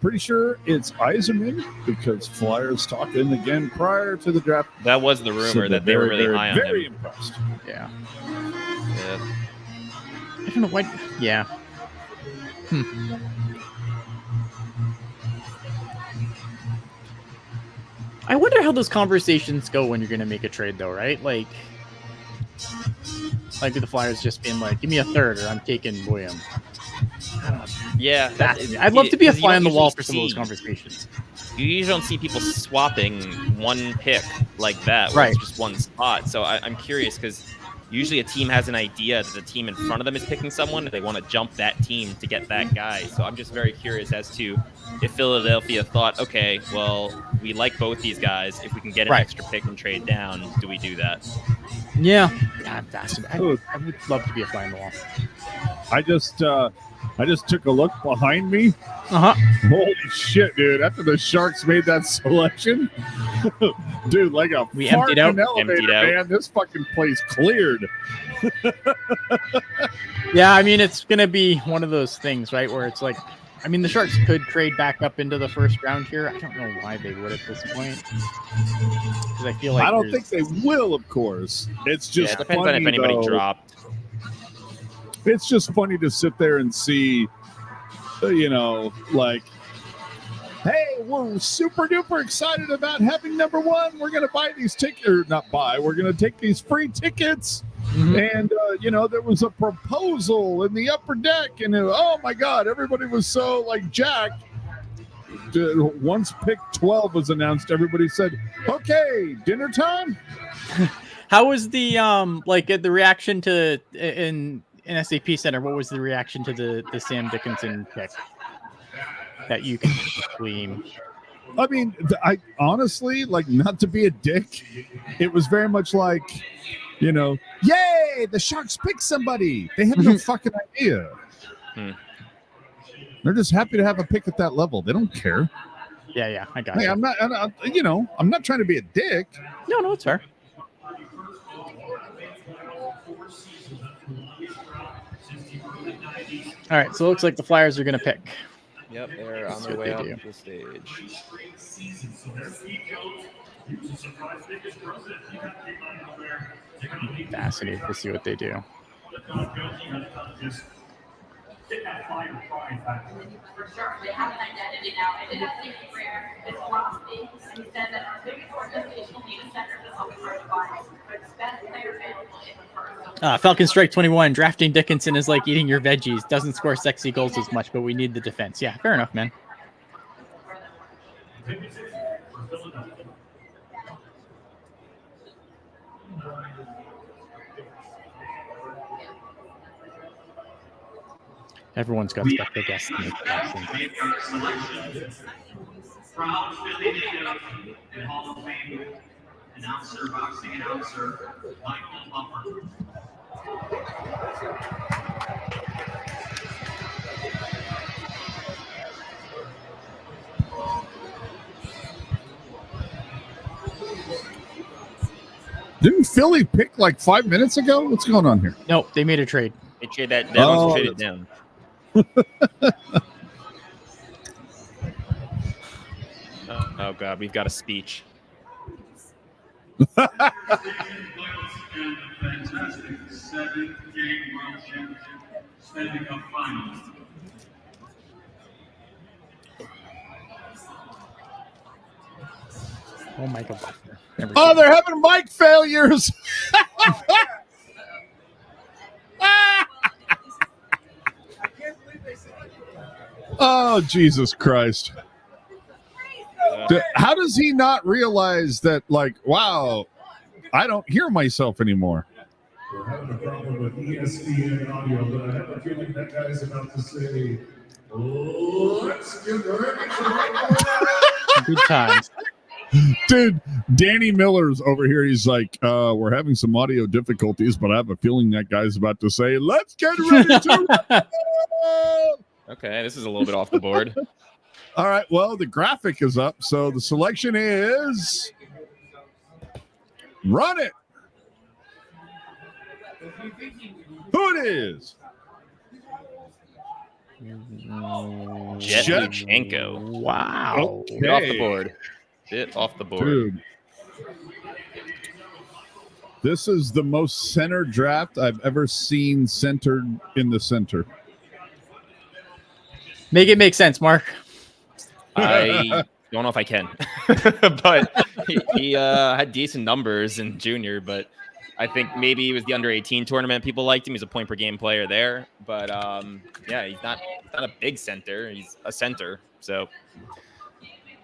Pretty sure it's Eiserman because Flyers talked in again prior to the draft. That was the rumor that they were really high on him. Very impressed. Yeah. Yeah. I don't know what. Yeah. I wonder how those conversations go when you're going to make a trade, though, right? Like the Flyers just being like, "Give me a third, or I'm taking William." I don't know. Yeah, I'd love to be a fly on the wall for some of those conversations. You usually don't see people swapping one pick like that, where it's just one spot. So I'm curious because usually a team has an idea that the team in front of them is picking someone, and they want to jump that team to get that guy. So I'm just very curious as to if Philadelphia thought, okay, well, we like both these guys. If we can get an extra pick and trade down, do we do that? Yeah, I'm fascinated. I would love to be a fly on the wall. I just took a look behind me. Holy shit, dude. After the Sharks made that selection, dude, like a fart in an elevator, man. This fucking place cleared. Yeah, I mean, it's going to be one of those things, right, where it's like, I mean, the Sharks could trade back up into the first round here. I don't know why they would at this point. Because I feel like I don't think they will, of course. It's just it depends on if anybody dropped. It's just funny to sit there and see, like, hey, we're super duper excited about having number one. We're going to buy these tickets, or not buy, we're going to take these free tickets. And, there was a proposal in the upper deck. And, oh, my God, everybody was so, like, jacked. Once pick 12 was announced, everybody said, okay, dinner time? How was the, the reaction to, in SAP Center, what was the reaction to the Sam Dickinson pick that you can glean? I mean, I honestly, like, not to be a dick, it was very much like, yay, the Sharks picked somebody. They have no fucking idea. They're just happy to have a pick at that level. They don't care. Yeah, I got you. I'm not trying to be a dick. No, it's fair. All right, so it looks like the Flyers are going to pick. Yep, they're on their way up the stage. Fascinated to see what they do. For sure, they have an identity now, and it doesn't even rare. It's philosophy. He said that our biggest organization will need a center to help first buy, but it's best player available in the first. Falcon Strike 21. Drafting Dickinson is like eating your veggies. Doesn't score sexy goals as much, but we need the defense. Yeah, fair enough, man. Everyone's got special guests. Proud Philly native and Hall of Fame boxing announcer, Michael Bumper. Didn't Philly pick like 5 minutes ago? What's going on here? Nope, they made a trade. They trade that one's traded down. Oh God, we've got a speech. Fantastic 7-game World Championship Stanley Cup Finals. Oh, Michael. Oh, they're having mic failures. Oh, Jesus Christ. How does he not realize that, like, wow, I don't hear myself anymore? We're having a problem with ESPN audio, but I have a feeling that guy's about to say, let's get ready to Good times. Dude, Danny Miller's over here. He's like, we're having some audio difficulties, but I have a feeling that guy's about to say, let's get ready to. Okay, this is a little bit off the board. All right, well, the graphic is up, so the selection is Run It. Who it is? Jet Luchenko. Wow. Okay. Get off the board. Get off the board. Dude. This is the most center draft I've ever seen centered in the center. Make it make sense, Mark. I don't know if I can, but he had decent numbers in junior, but I think maybe it was the under-18 tournament. People liked him. He's a point-per-game player there, but yeah, he's not a big center. He's a center, so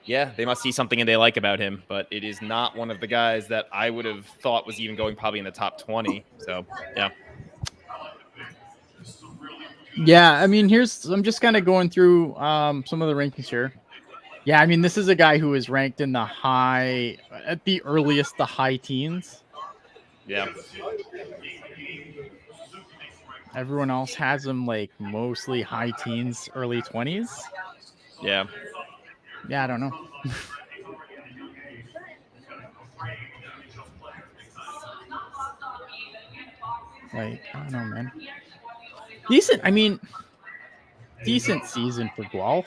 yeah, they must see something and they like about him, but it is not one of the guys that I would have thought was even going probably in the top 20. So yeah. Yeah, I mean, I'm just kind of going through some of the rankings here. Yeah, I mean, this is a guy who is ranked in the high teens. Yeah. Everyone else has him like mostly high teens, early 20s. Yeah. Yeah, I don't know. Like, I don't know, man. Decent season for Guelph.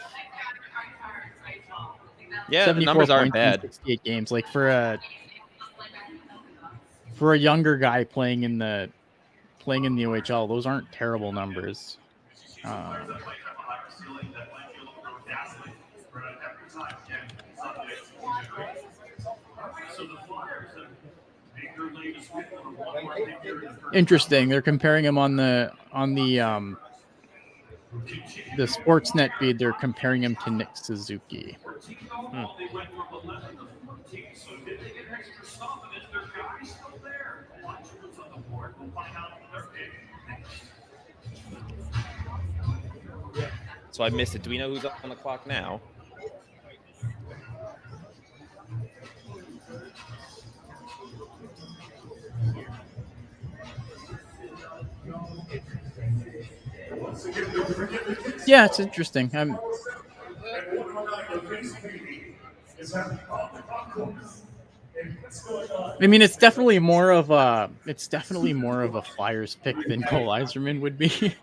Yeah, the numbers aren't bad. 68 games. Like for a younger guy playing in the OHL, those aren't terrible numbers. Interesting. They're comparing him on the Sportsnet feed. They're comparing him to Nick Suzuki. So I missed it. Do we know who's up on the clock now? Yeah, it's interesting. I mean, it's definitely more of a Flyers pick than Cole Eiserman would be.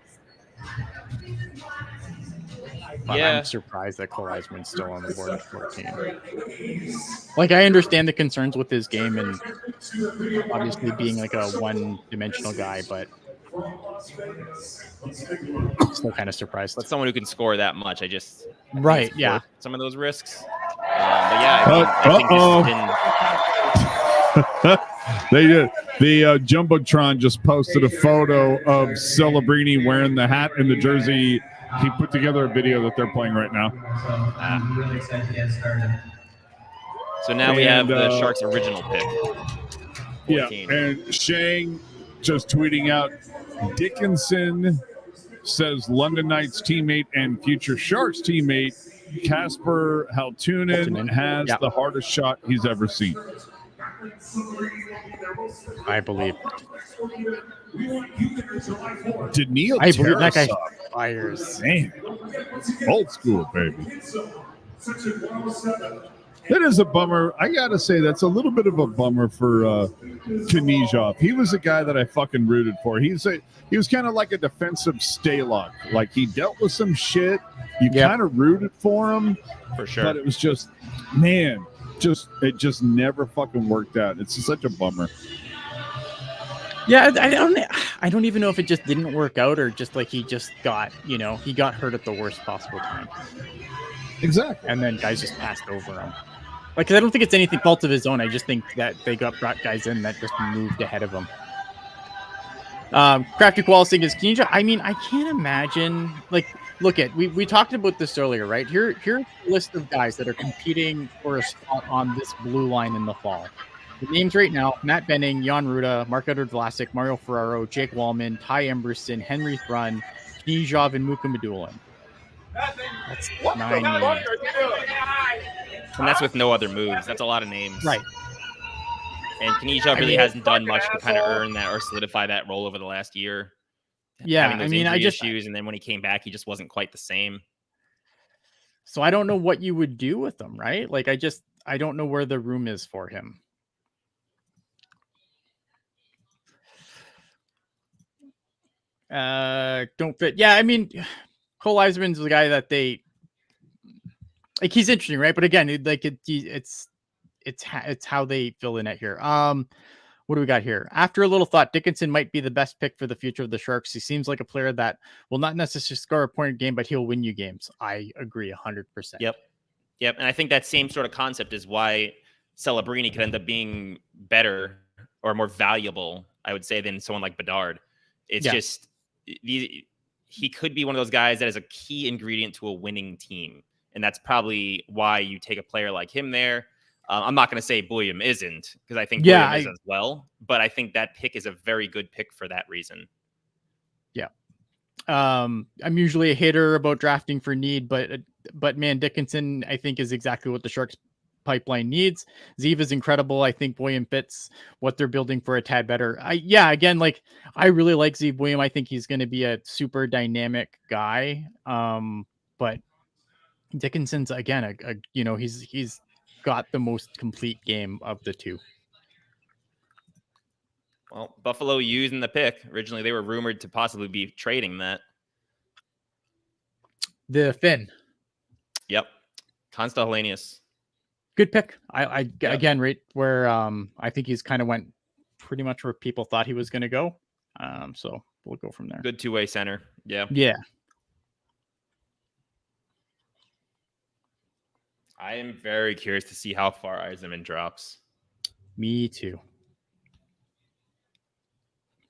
But Yeah. I'm surprised that Cole Eiserman's still on the board at 14. Like, I understand the concerns with his game and obviously being like a one-dimensional guy, but I'm still kind of surprised. But someone who can score that much, I just Right, yeah. some of those risks. But yeah, I think this has been. They did. The Jumbotron just posted a photo of Celebrini wearing the hat and the jersey. He put together a video that they're playing right now. I'm really excited to get started. So now we have the Sharks' original pick. 14. Yeah, and Shang just tweeting out, Dickinson says London Knights teammate and future Sharks teammate Kasper Haltunen has the hardest shot he's ever seen. I believe. Daniil I believe that guy Tarasov. fires. Man, old school, baby. It is a bummer. I gotta say, that's a little bit of a bummer for Knizhov. He was a guy that I fucking rooted for. He was kind of like a defensive Stalock. Like, he dealt with some shit. You kind of rooted for him, for sure. But it was just, man, it just never fucking worked out. It's such a bummer. Yeah, I don't even know if it just didn't work out or just like he just got, he got hurt at the worst possible time. Exactly. And then guys just passed over him. Like, 'cause I don't think it's anything fault of his own. I just think that they brought guys in that just moved ahead of him. Crafty Qual saying is Knizhov. I mean, I can't imagine, like, look at we talked about this earlier, right? Here's a list of guys that are competing for a spot on this blue line in the fall. The names right now: Matt Benning, Jan Ruda, Marc-Edouard Vlasic, Mario Ferraro, Jake Wallman, Ty Emberson, Henry Thrun, Knizhov, and Muka Medulin. That's 9 names. And that's with no other moves. That's a lot of names. Right. And Knizhov really hasn't done much to kind of earn that or solidify that role over the last year. Yeah, Having those injury issues, and then when he came back, he just wasn't quite the same. So I don't know what you would do with him, right? Like I don't know where the room is for him. Don't fit. Yeah, I mean, Cole Eiserman's the guy that they like. He's interesting, right? But again, it's how they fill the net here. What do we got here? After a little thought, Dickinson might be the best pick for the future of the Sharks. He seems like a player that will not necessarily score a point a game, but he'll win you games. I agree 100%. Yep. And I think that same sort of concept is why Celebrini could end up being better or more valuable, I would say, than someone like Bedard. It's just he could be one of those guys that is a key ingredient to a winning team. And that's probably why you take a player like him there. I'm not going to say William isn't, because I think William is as well. But I think that pick is a very good pick for that reason. Yeah. I'm usually a hater about drafting for need, but man, Dickinson, I think, is exactly what the Sharks pipeline needs. Zeev is incredible. I think William fits what they're building for a tad better. I really like Zeev William. I think he's going to be a super dynamic guy. But Dickinson's again, he's got the most complete game of the two. Well, Buffalo using the pick. Originally, they were rumored to possibly be trading that. The Finn. Yep. Consta Hellenius. Good pick. Again, right where I think he's kind of went pretty much where people thought he was going to go. So we'll go from there. Good two-way center. Yeah. Yeah. I am very curious to see how far Eisenman drops. Me too.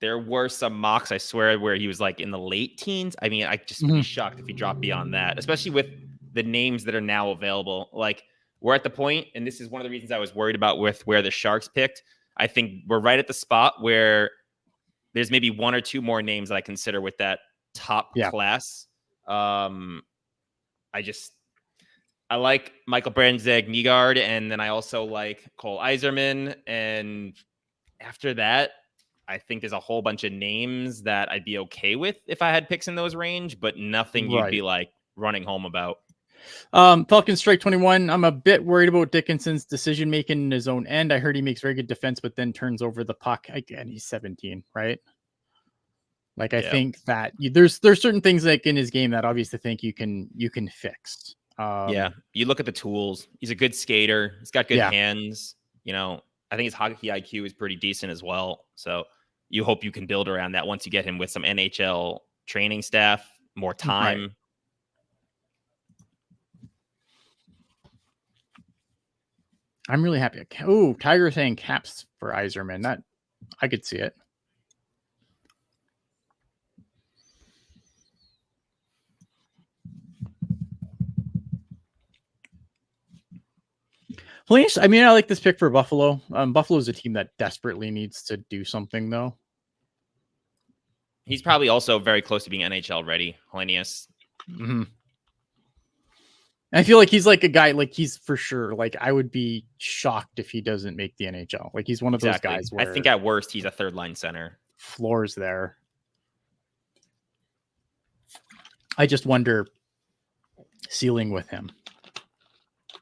There were some mocks, I swear, where he was like in the late teens. I mean, I just would be shocked if he dropped beyond that, especially with the names that are now available. Like, we're at the point, and this is one of the reasons I was worried about with where the Sharks picked. I think we're right at the spot where there's maybe one or two more names that I consider with that top class. I like Michael Brandstad-Nygaard, and then I also like Cole Eiserman. And after that, I think there's a whole bunch of names that I'd be okay with if I had picks in those range, but nothing you'd be like running home about. Falcon Strike 21. I'm a bit worried about Dickinson's decision making in his own end. I heard he makes very good defense, but then turns over the puck. Again, he's 17, right? Like, I think that there's certain things like in his game that obviously think you can fix. You look at the tools. He's a good skater. He's got good hands. I think his hockey IQ is pretty decent as well. So you hope you can build around that once you get him with some NHL training staff, more time. Right. I'm really happy. Oh, Tiger saying caps for Eiserman. That I could see it. I mean, I like this pick for Buffalo. Buffalo's a team that desperately needs to do something, though. He's probably also very close to being NHL ready, Hellenius. Mm-hmm. I feel like he's like a guy, like he's for sure. Like, I would be shocked if he doesn't make the NHL. Like, he's one of those guys where I think at worst he's a third line center. Floor's there. I just wonder ceiling with him.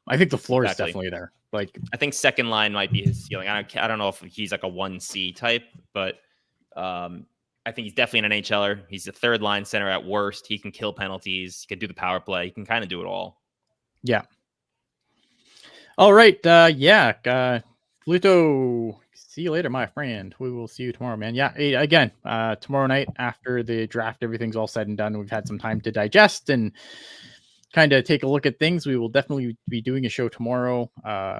I think the floor is definitely there. Like, I think second line might be his ceiling. I don't know if he's like a 1C type, but I think he's definitely an NHLer. He's a third line center at worst. He can kill penalties. He can do the power play. He can kind of do it all. Yeah. All right. Pluto, see you later, my friend. We will see you tomorrow, man. Yeah. Again, tomorrow night after the draft, everything's all said and done. We've had some time to digest and kind of take a look at things. We will definitely be doing a show tomorrow.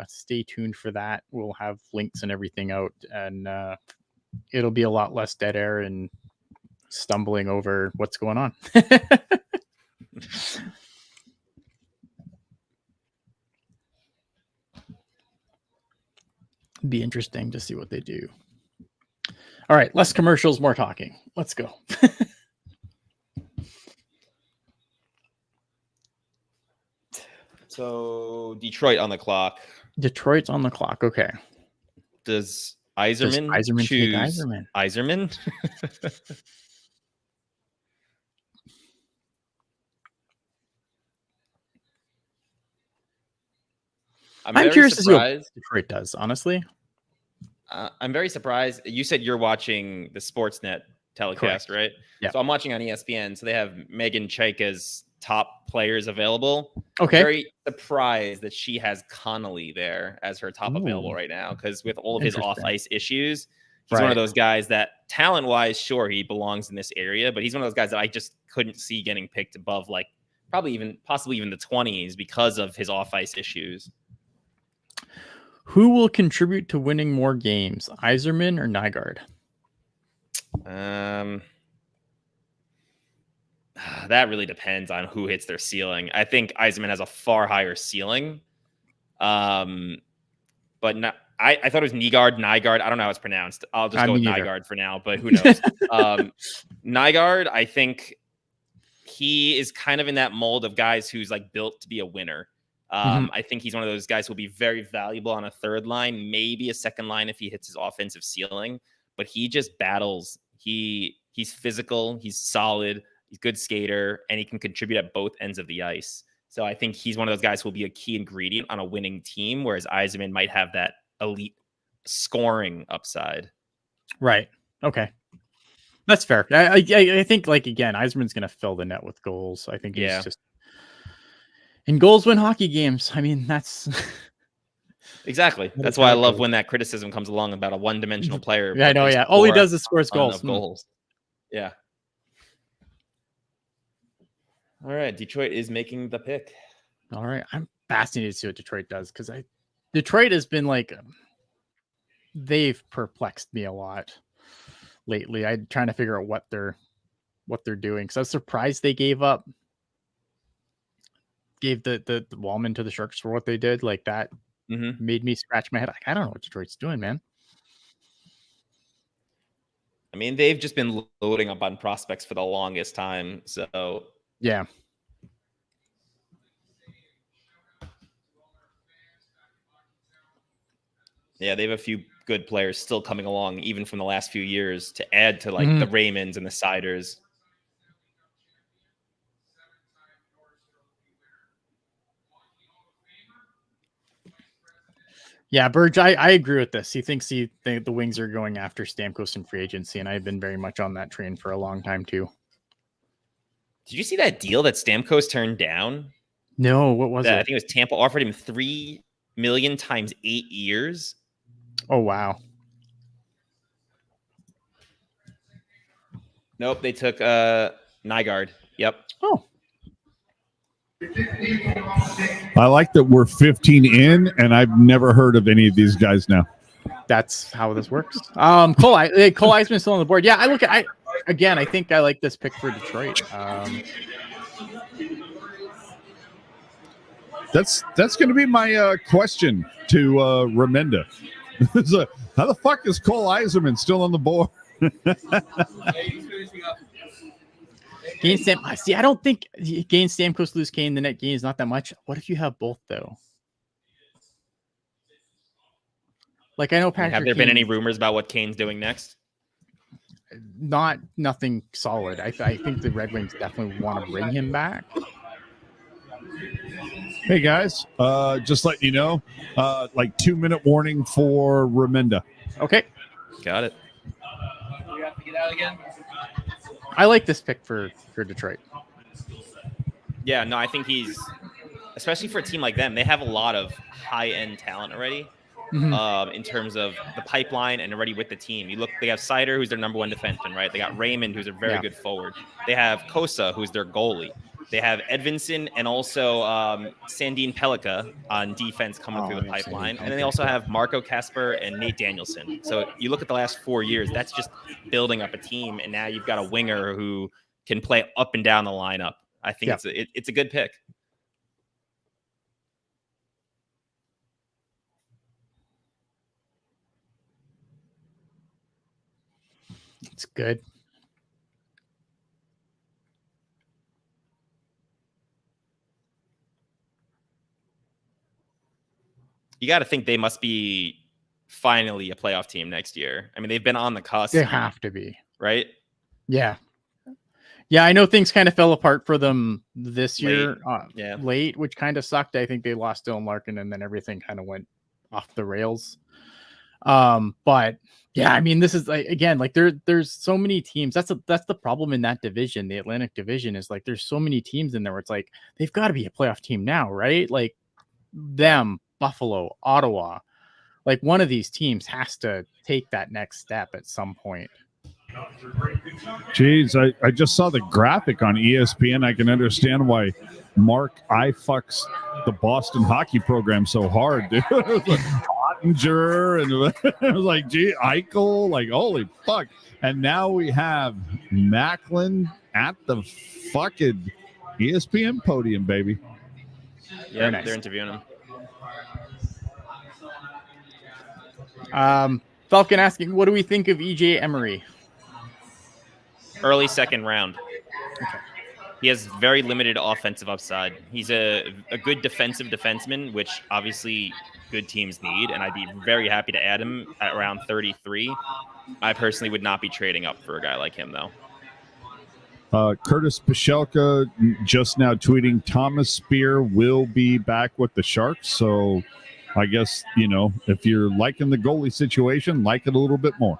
Stay tuned for that. We'll have links and everything out, and it'll be a lot less dead air and stumbling over what's going on. Be interesting to see what they do. All right, less commercials, more talking. Let's go. So Detroit on the clock. Detroit's on the clock. Okay. Does Eiserman Eiserman choose take Eiserman? Eiserman? I'm curious to see what Detroit does, honestly. I'm very surprised. You said you're watching the Sportsnet telecast, right? Yeah. So I'm watching on ESPN. So they have Megan Chaika's top players available. Okay. Very surprised that she has Connolly there as her top available right now, because with all of his off-ice issues, he's one of those guys that talent-wise, sure, he belongs in this area, but he's one of those guys that I just couldn't see getting picked above, like possibly even the 20s because of his off-ice issues. Who will contribute to winning more games, Eiserman or Nygaard? That really depends on who hits their ceiling. I think Eiserman has a far higher ceiling. But I thought it was Nygaard. I don't know how it's pronounced. I'll just go with Nygaard for now, but who knows? Nygaard, I think he is kind of in that mold of guys who's like built to be a winner. I think he's one of those guys who will be very valuable on a third line, maybe a second line if he hits his offensive ceiling, but he just battles. He's physical, he's solid, he's a good skater, and he can contribute at both ends of the ice. So I think he's one of those guys who will be a key ingredient on a winning team, whereas Eiserman might have that elite scoring upside. Right. Okay. That's fair. I think, like, again, Eiserman's going to fill the net with goals. I think he's just... And goals win hockey games. I mean, that's... Exactly. That's why I love when that criticism comes along about a one-dimensional player. Yeah, I know, yeah. All he does is scores goals. Goals. Yeah. All right. Detroit is making the pick. All right. I'm fascinated to see what Detroit does, because Detroit has been like... They've perplexed me a lot lately. I'm trying to figure out what they're doing, because I was surprised they gave the Wallman to the Sharks for what they did. Like, that made me scratch my head. Like, I don't know what Detroit's doing, man. I mean, they've just been loading up on prospects for the longest time. So yeah. Yeah, they have a few good players still coming along, even from the last few years, to add to like the Raymonds and the Siders. Yeah, Burge, I agree with this. He thinks the Wings are going after Stamkos in free agency, and I've been very much on that train for a long time too. Did you see that deal that Stamkos turned down? No, what was it? I think it was Tampa offered him $3 million times 8 years. Oh, wow. Nope, they took Nygaard. Yep. Oh. I like that we're 15 in, and I've never heard of any of these guys now. That's how this works. Cole Eisman's still on the board. Yeah, I think I like this pick for Detroit. That's going to be my question to Remenda. How the fuck is Cole Eiserman still on the board? See, I don't think gain Stamkos, lose Kane. The net gain is not that much. What if you have both, though? Like, I know Patrick. Have there been any rumors about what Kane's doing next? Nothing solid. I think the Red Wings definitely want to bring him back. Hey guys, just letting you know, like 2-minute warning for Remenda. Okay, got it. We have to get out again. I like this pick for Detroit. Yeah, no, I think he's, especially for a team like them, they have a lot of high-end talent already. In terms of the pipeline and already with the team. You look, they have Sider, who's their number one defenseman, right? They got Raymond, who's a very good forward. They have Kosa, who's their goalie. They have Edvinson and also Sandin Pellikka on defense coming through the pipeline. And then they also have Marco Kasper and Nate Danielson. So you look at the last 4 years, that's just building up a team. And now you've got a winger who can play up and down the lineup. I think it's a good pick. It's good. You got to think they must be finally a playoff team next year. I mean, they've been on the cusp. They have to be, right? Yeah. Yeah, I know things kind of fell apart for them this year, late, which kind of sucked. I think they lost Dylan Larkin, and then everything kind of went off the rails. But yeah, I mean, this is again, there's so many teams. That's the problem in that division, the Atlantic Division, is like there's so many teams in there where it's like they've got to be a playoff team now, right? Like them, Buffalo, Ottawa, like one of these teams has to take that next step at some point. Jeez, I just saw the graphic on ESPN. I can understand why Mark fucks the Boston hockey program so hard, dude. It was like Ottinger, and it was like, gee, Eichel, like, holy fuck. And now we have Macklin at the fucking ESPN podium, baby. Yeah, nice. They're interviewing him. Falcon asking, what do we think of EJ Emery? Early second round. Okay. He has very limited offensive upside. He's a good defensive defenseman, which obviously good teams need, and I'd be very happy to add him at around 33. I personally would not be trading up for a guy like him, though. Curtis Pichelka just now tweeting Thomas Spear will be back with the Sharks, so I guess, if you're liking the goalie situation, like it a little bit more.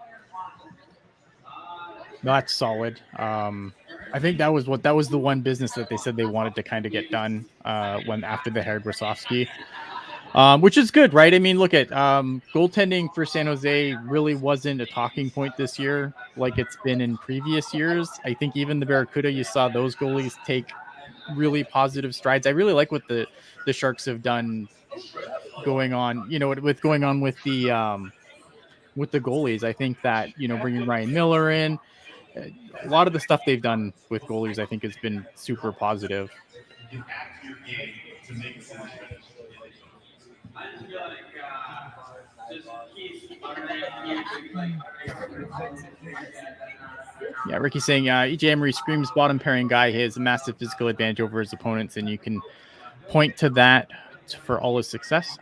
That's solid. I think that was the one business that they said they wanted to kind of get done after they hired Rosofsky, which is good, right? I mean, look at goaltending for San Jose really wasn't a talking point this year like it's been in previous years. I think even the Barracuda, you saw those goalies take really positive strides. I really like what the Sharks have done going on with the goalies. I think that, bringing Ryan Miller in, a lot of the stuff they've done with goalies, I think, has been super positive. Yeah, Ricky's saying EJ Emery screams bottom pairing guy. He has a massive physical advantage over his opponents, and you can point to that for all his success.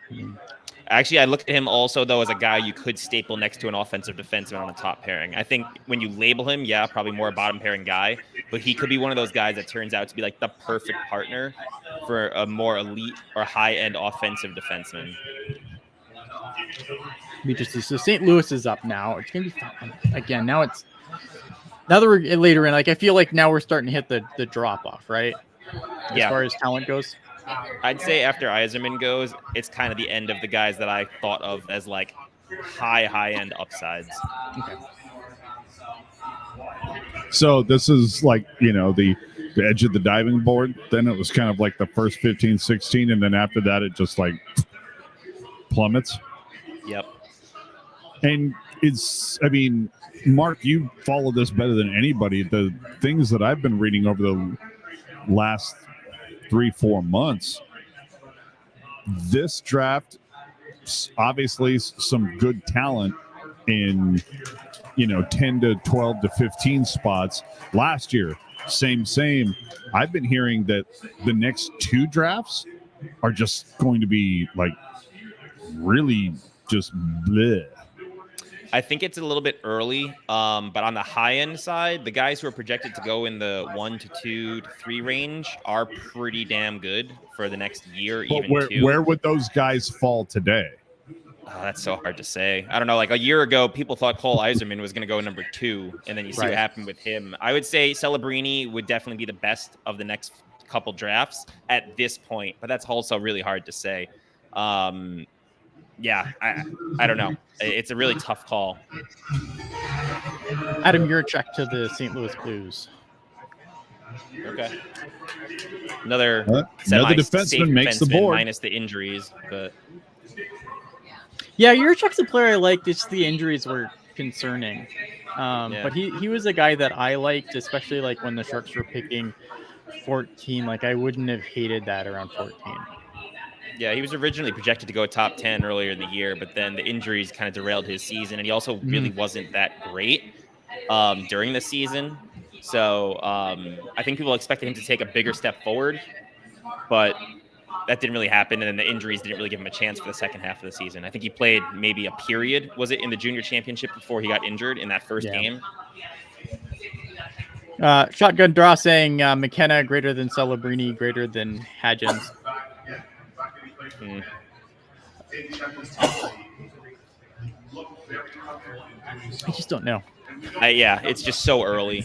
Actually, I look at him also, though, as a guy you could staple next to an offensive defenseman on a top pairing. I think when you label him, probably more a bottom pairing guy, but he could be one of those guys that turns out to be like the perfect partner for a more elite or high-end offensive defenseman. So St. Louis is up now. It's going to be fun. Again, now that we're later in, I feel like now we're starting to hit the drop-off, right? As far as talent goes. I'd say after Yzerman goes, it's kind of the end of the guys that I thought of as like high-end upsides. Okay. So this is like, the edge of the diving board. Then it was kind of like the first 15, 16, and then after that it just like plummets. Yep. And Mark, you follow this better than anybody. The things that I've been reading over the last 3-4 months, this draft, obviously some good talent in 10 to 12 to 15 spots. Last year, same. I've been hearing that the next 2 drafts are just going to be like really just bleh. I think it's a little bit early, but on the high-end side, the guys who are projected to go in the 1 to 2 to 3 range are pretty damn good for the next year, but even 2. Where would those guys fall today? That's so hard to say. I don't know. Like a year ago, people thought Cole Yzerman was going to go number 2, and then you see what happened with him. I would say Celebrini would definitely be the best of the next couple drafts at this point, but that's also really hard to say. I don't know. It's a really tough call. Adam Juracek to the St. Louis Blues. Okay. Another defenseman makes the board minus the injuries, but Juracek's a player I liked. It's the injuries were concerning. But he was a guy that I liked, especially like when the Sharks were picking 14. Like, I wouldn't have hated that around 14. Yeah, he was originally projected to go top 10 earlier in the year, but then the injuries kind of derailed his season, and he also really wasn't that great during the season. So I think people expected him to take a bigger step forward, but that didn't really happen, and then the injuries didn't really give him a chance for the second half of the season. I think he played maybe a period, was it, in the junior championship before he got injured in that first game? Shotgun Draw saying McKenna greater than Celebrini, greater than Hadgens. I just don't know. Yeah, it's just so early.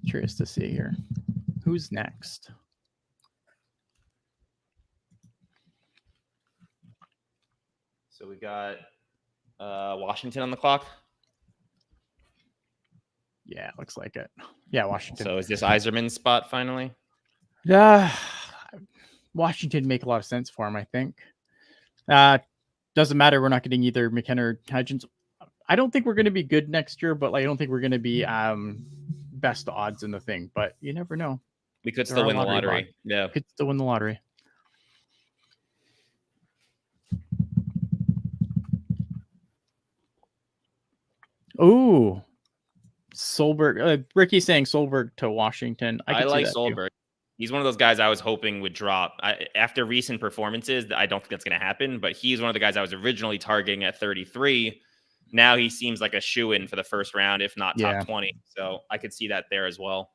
Curious to see here. Who's next? So we got Washington on the clock. Yeah, looks like it. Yeah, Washington. So is this Yzerman's spot finally? Yeah, Washington make a lot of sense for him, I think. Doesn't matter. We're not getting either McKenna or Hadgens. I don't think we're going to be good next year, but I don't think we're going to be best odds in the thing. But you never know. We could still win the lottery. Yeah, could still win the lottery. Oh, Solberg. Ricky's saying Solberg to Washington. I like Solberg. He's one of those guys I was hoping would drop. After recent performances, I don't think that's going to happen, but he's one of the guys I was originally targeting at 33. Now he seems like a shoo-in for the first round, if not top 20. So I could see that there as well.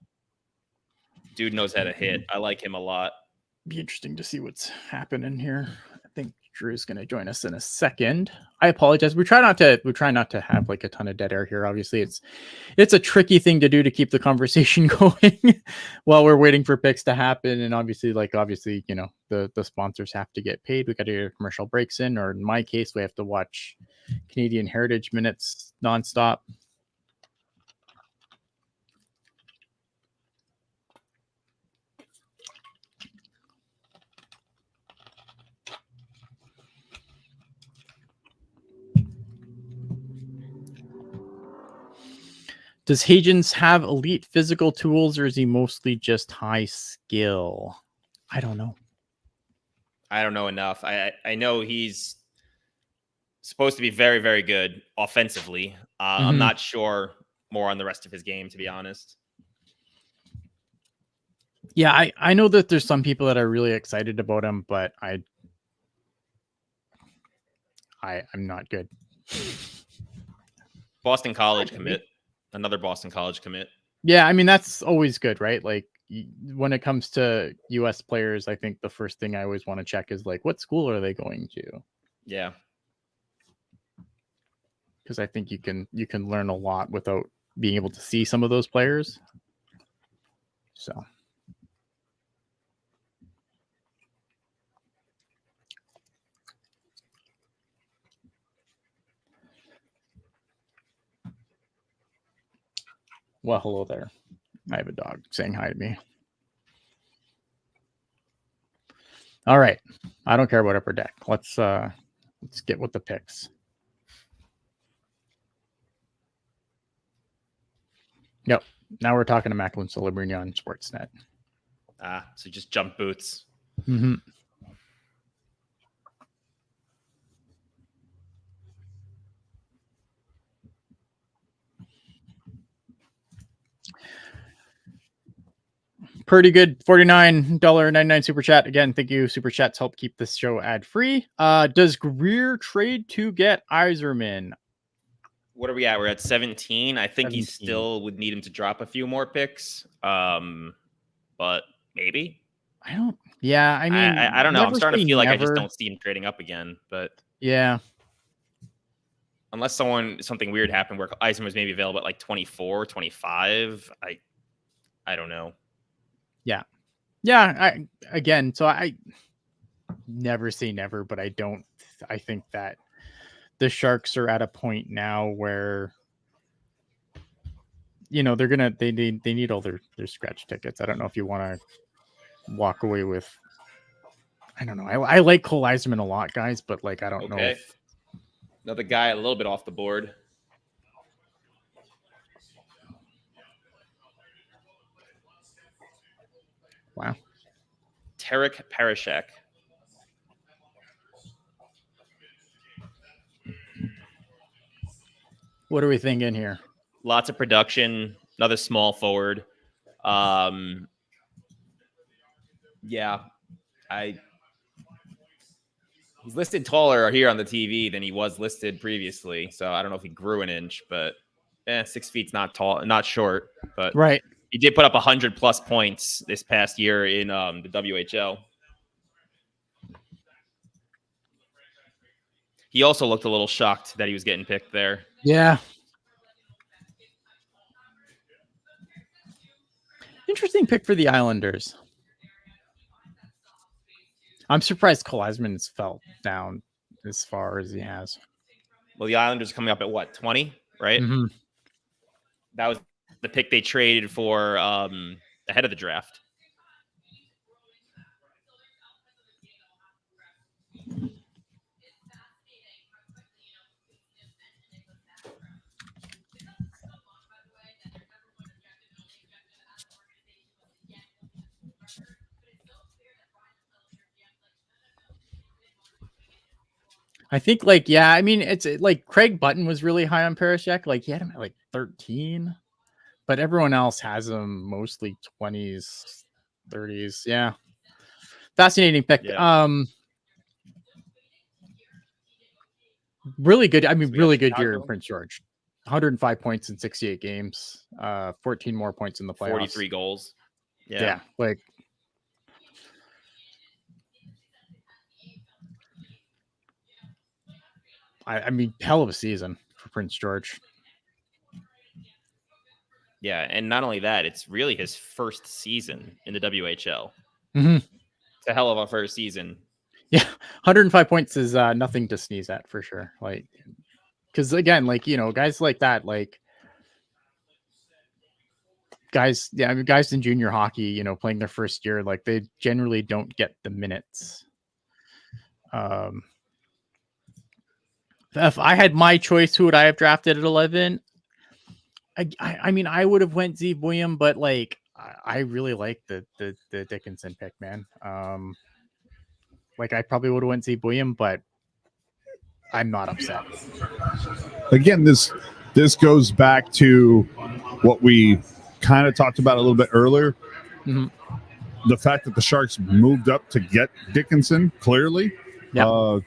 Dude knows how to hit. I like him a lot. Be interesting to see what's happening here. I think Drew's going to join us in a second. I apologize. We try not to have like a ton of dead air here. Obviously, it's a tricky thing to do to keep the conversation going while we're waiting for picks to happen. And obviously, you know, the sponsors have to get paid. We got to get commercial breaks in, or in my case, we have to watch Canadian Heritage minutes nonstop. Does Hadgens have elite physical tools, or is he mostly just high skill? I don't know. I don't know enough. I know he's supposed to be very, very good offensively. I'm not sure more on the rest of his game, to be honest. Yeah, I know that there's some people that are really excited about him, but I'm not good. Boston College commit. Another Boston College commit. Yeah, I mean, that's always good, right? Like, when it comes to U.S. players, I think the first thing I always want to check is like, what school are they going to? Yeah. Because I think you can learn a lot without being able to see some of those players. So. Well, hello there. I have a dog saying hi to me. All right. I don't care about upper deck. Let's get with the picks. Yep. Now we're talking to Macklin Celebrini on Sportsnet. So just jump boots. Mm-hmm. Pretty good. $49.99 super chat. Again, thank you. Super chats help keep this show ad free. Does Greer trade to get Yzerman? What are we at? We're at 17. I think 17. He still would need him to drop a few more picks. But maybe. I don't. Yeah, I mean, I don't know. I'm starting to feel like I just don't see him trading up again. But yeah, unless something weird happened where Yzerman was maybe available at like 24, 25. I don't know. Yeah. I never say never, but I think that the Sharks are at a point now where you know, they need all their scratch tickets. I don't know if you want to walk away with. I don't know. I like Cole Eisenman a lot, guys, but like I don't know. If... Another guy a little bit off the board. Wow. Tarek Parashek. What are we thinking here? Lots of production. Another small forward. Yeah, he's listed taller here on the TV than he was listed previously. So I don't know if he grew an inch, but 6 feet's not tall, not short. But right, he did put up 100+ points this past year in the WHL. He also looked a little shocked that he was getting picked there. Yeah. Interesting pick for the Islanders. I'm surprised Cole Eisenman's fell down as far as he has. Well, the Islanders are coming up at what, 20, right? Mm-hmm. That was the pick they traded for ahead of the draft. I think, like, yeah, I mean, it's like Craig Button was really high on Parashek. Like, he had him at like 13, but everyone else has him mostly 20s, 30s. Yeah. Fascinating pick. Yeah. Really good. I mean, really good year in Prince George. 105 points in 68 games, 14 more points in the playoffs. 43 goals. Yeah. Like, I mean, hell of a season for Prince George. Yeah, and not only that, it's really his first season in the WHL. Mm-hmm. It's a hell of a first season. Yeah, 105 points is nothing to sneeze at for sure. Like, because again, like, you know, guys like that, like guys, yeah, I mean, guys in junior hockey, you know, playing their first year, like they generally don't get the minutes. If I had my choice, who would I have drafted at 11? I mean, I would have went Z William, but like, I really like the Dickinson pick, man. Like, I probably would have went Z William, but I'm not upset. Again, this goes back to what we kind of talked about a little bit earlier. Mm-hmm. The fact that the Sharks moved up to get Dickinson, clearly. Yeah.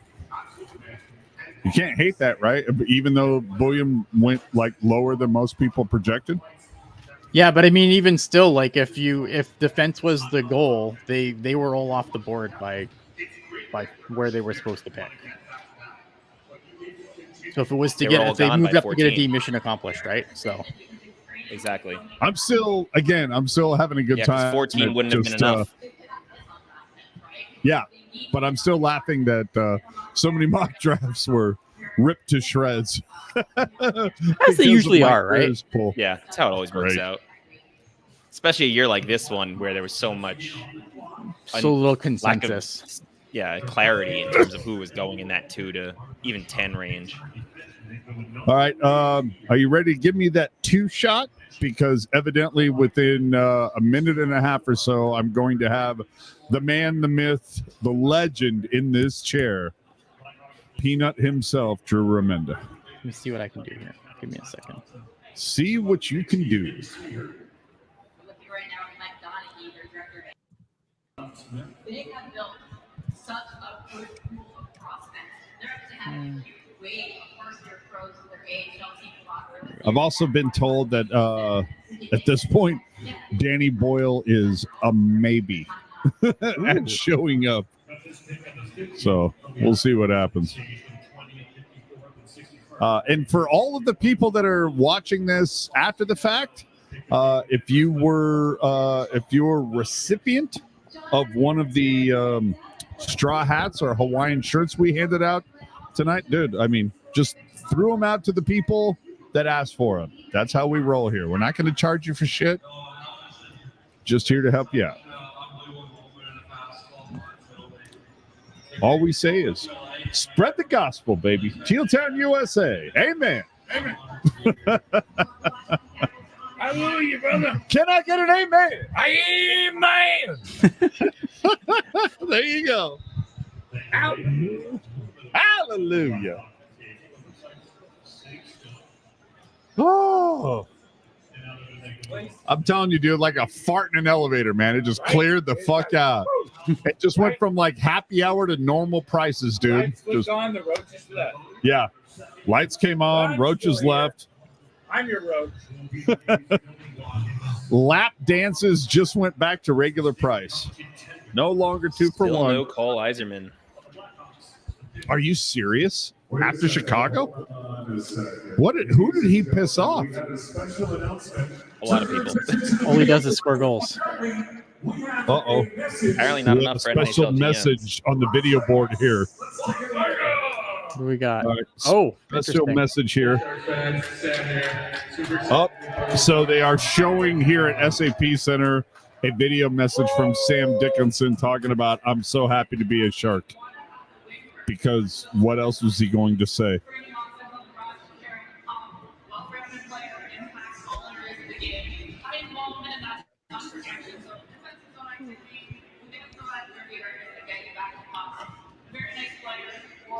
You can't hate that, right? Even though William went like lower than most people projected. Yeah, but I mean, even still, like if defense was the goal, they were all off the board by where they were supposed to pick. So if it was to if they moved up 14. To get a D, mission accomplished, right? So exactly. I'm still having a good time. 14 wouldn't have been enough. Yeah, but I'm still laughing that so many mock drafts were ripped to shreds. As they usually are, right? Pull. Yeah, that's how it always works out. Especially a year like this one where there was so much, so little consensus. Clarity in terms of who was going in that 2 to even 10 range. All right, are you ready to give me that 2 shot? Because evidently within a minute and a half or so, I'm going to have the man, the myth, the legend in this chair, Peanut himself, Drew Remenda. Let me see what I can do here. Give me a second. See what you can do. They have built such a good pool of prospects. They're actually having a huge wave of first-year pros in their AHL team locker room. I've also been told that at this point, Danny Boyle is a maybe at showing up. So we'll see what happens. And for all of the people that are watching this after the fact, if you were a recipient of one of the straw hats or Hawaiian shirts we handed out tonight, dude, I mean, just threw them out to the people that asked for them. That's how we roll here. We're not going to charge you for shit. Just here to help you out. All we say is spread the gospel, baby. Teal Town USA. Amen. Amen. Hallelujah, brother. Can I get an amen? Amen. There you go. Hallelujah. Oh. I'm telling you, dude, like a fart in an elevator, man. It just cleared the fuck out. It just went from like happy hour to normal prices, dude. Lights flipped on, the roaches left. Yeah. Lights came on, roaches left. I'm your roach. Lap dances just went back to regular price. No longer 2 for Still $1. no Cole Iserman. Are you serious? After Chicago? Who did he piss off? A lot of people. All he does is score goals. Uh-oh. Apparently not We have enough a for special NHL GMs. message on the video board here. What do we got? All right. Oh, Special interesting. message here. So they are showing here at SAP Center a video message from Sam Dickinson talking about, I'm so happy to be a Shark. Because what else was he going to say?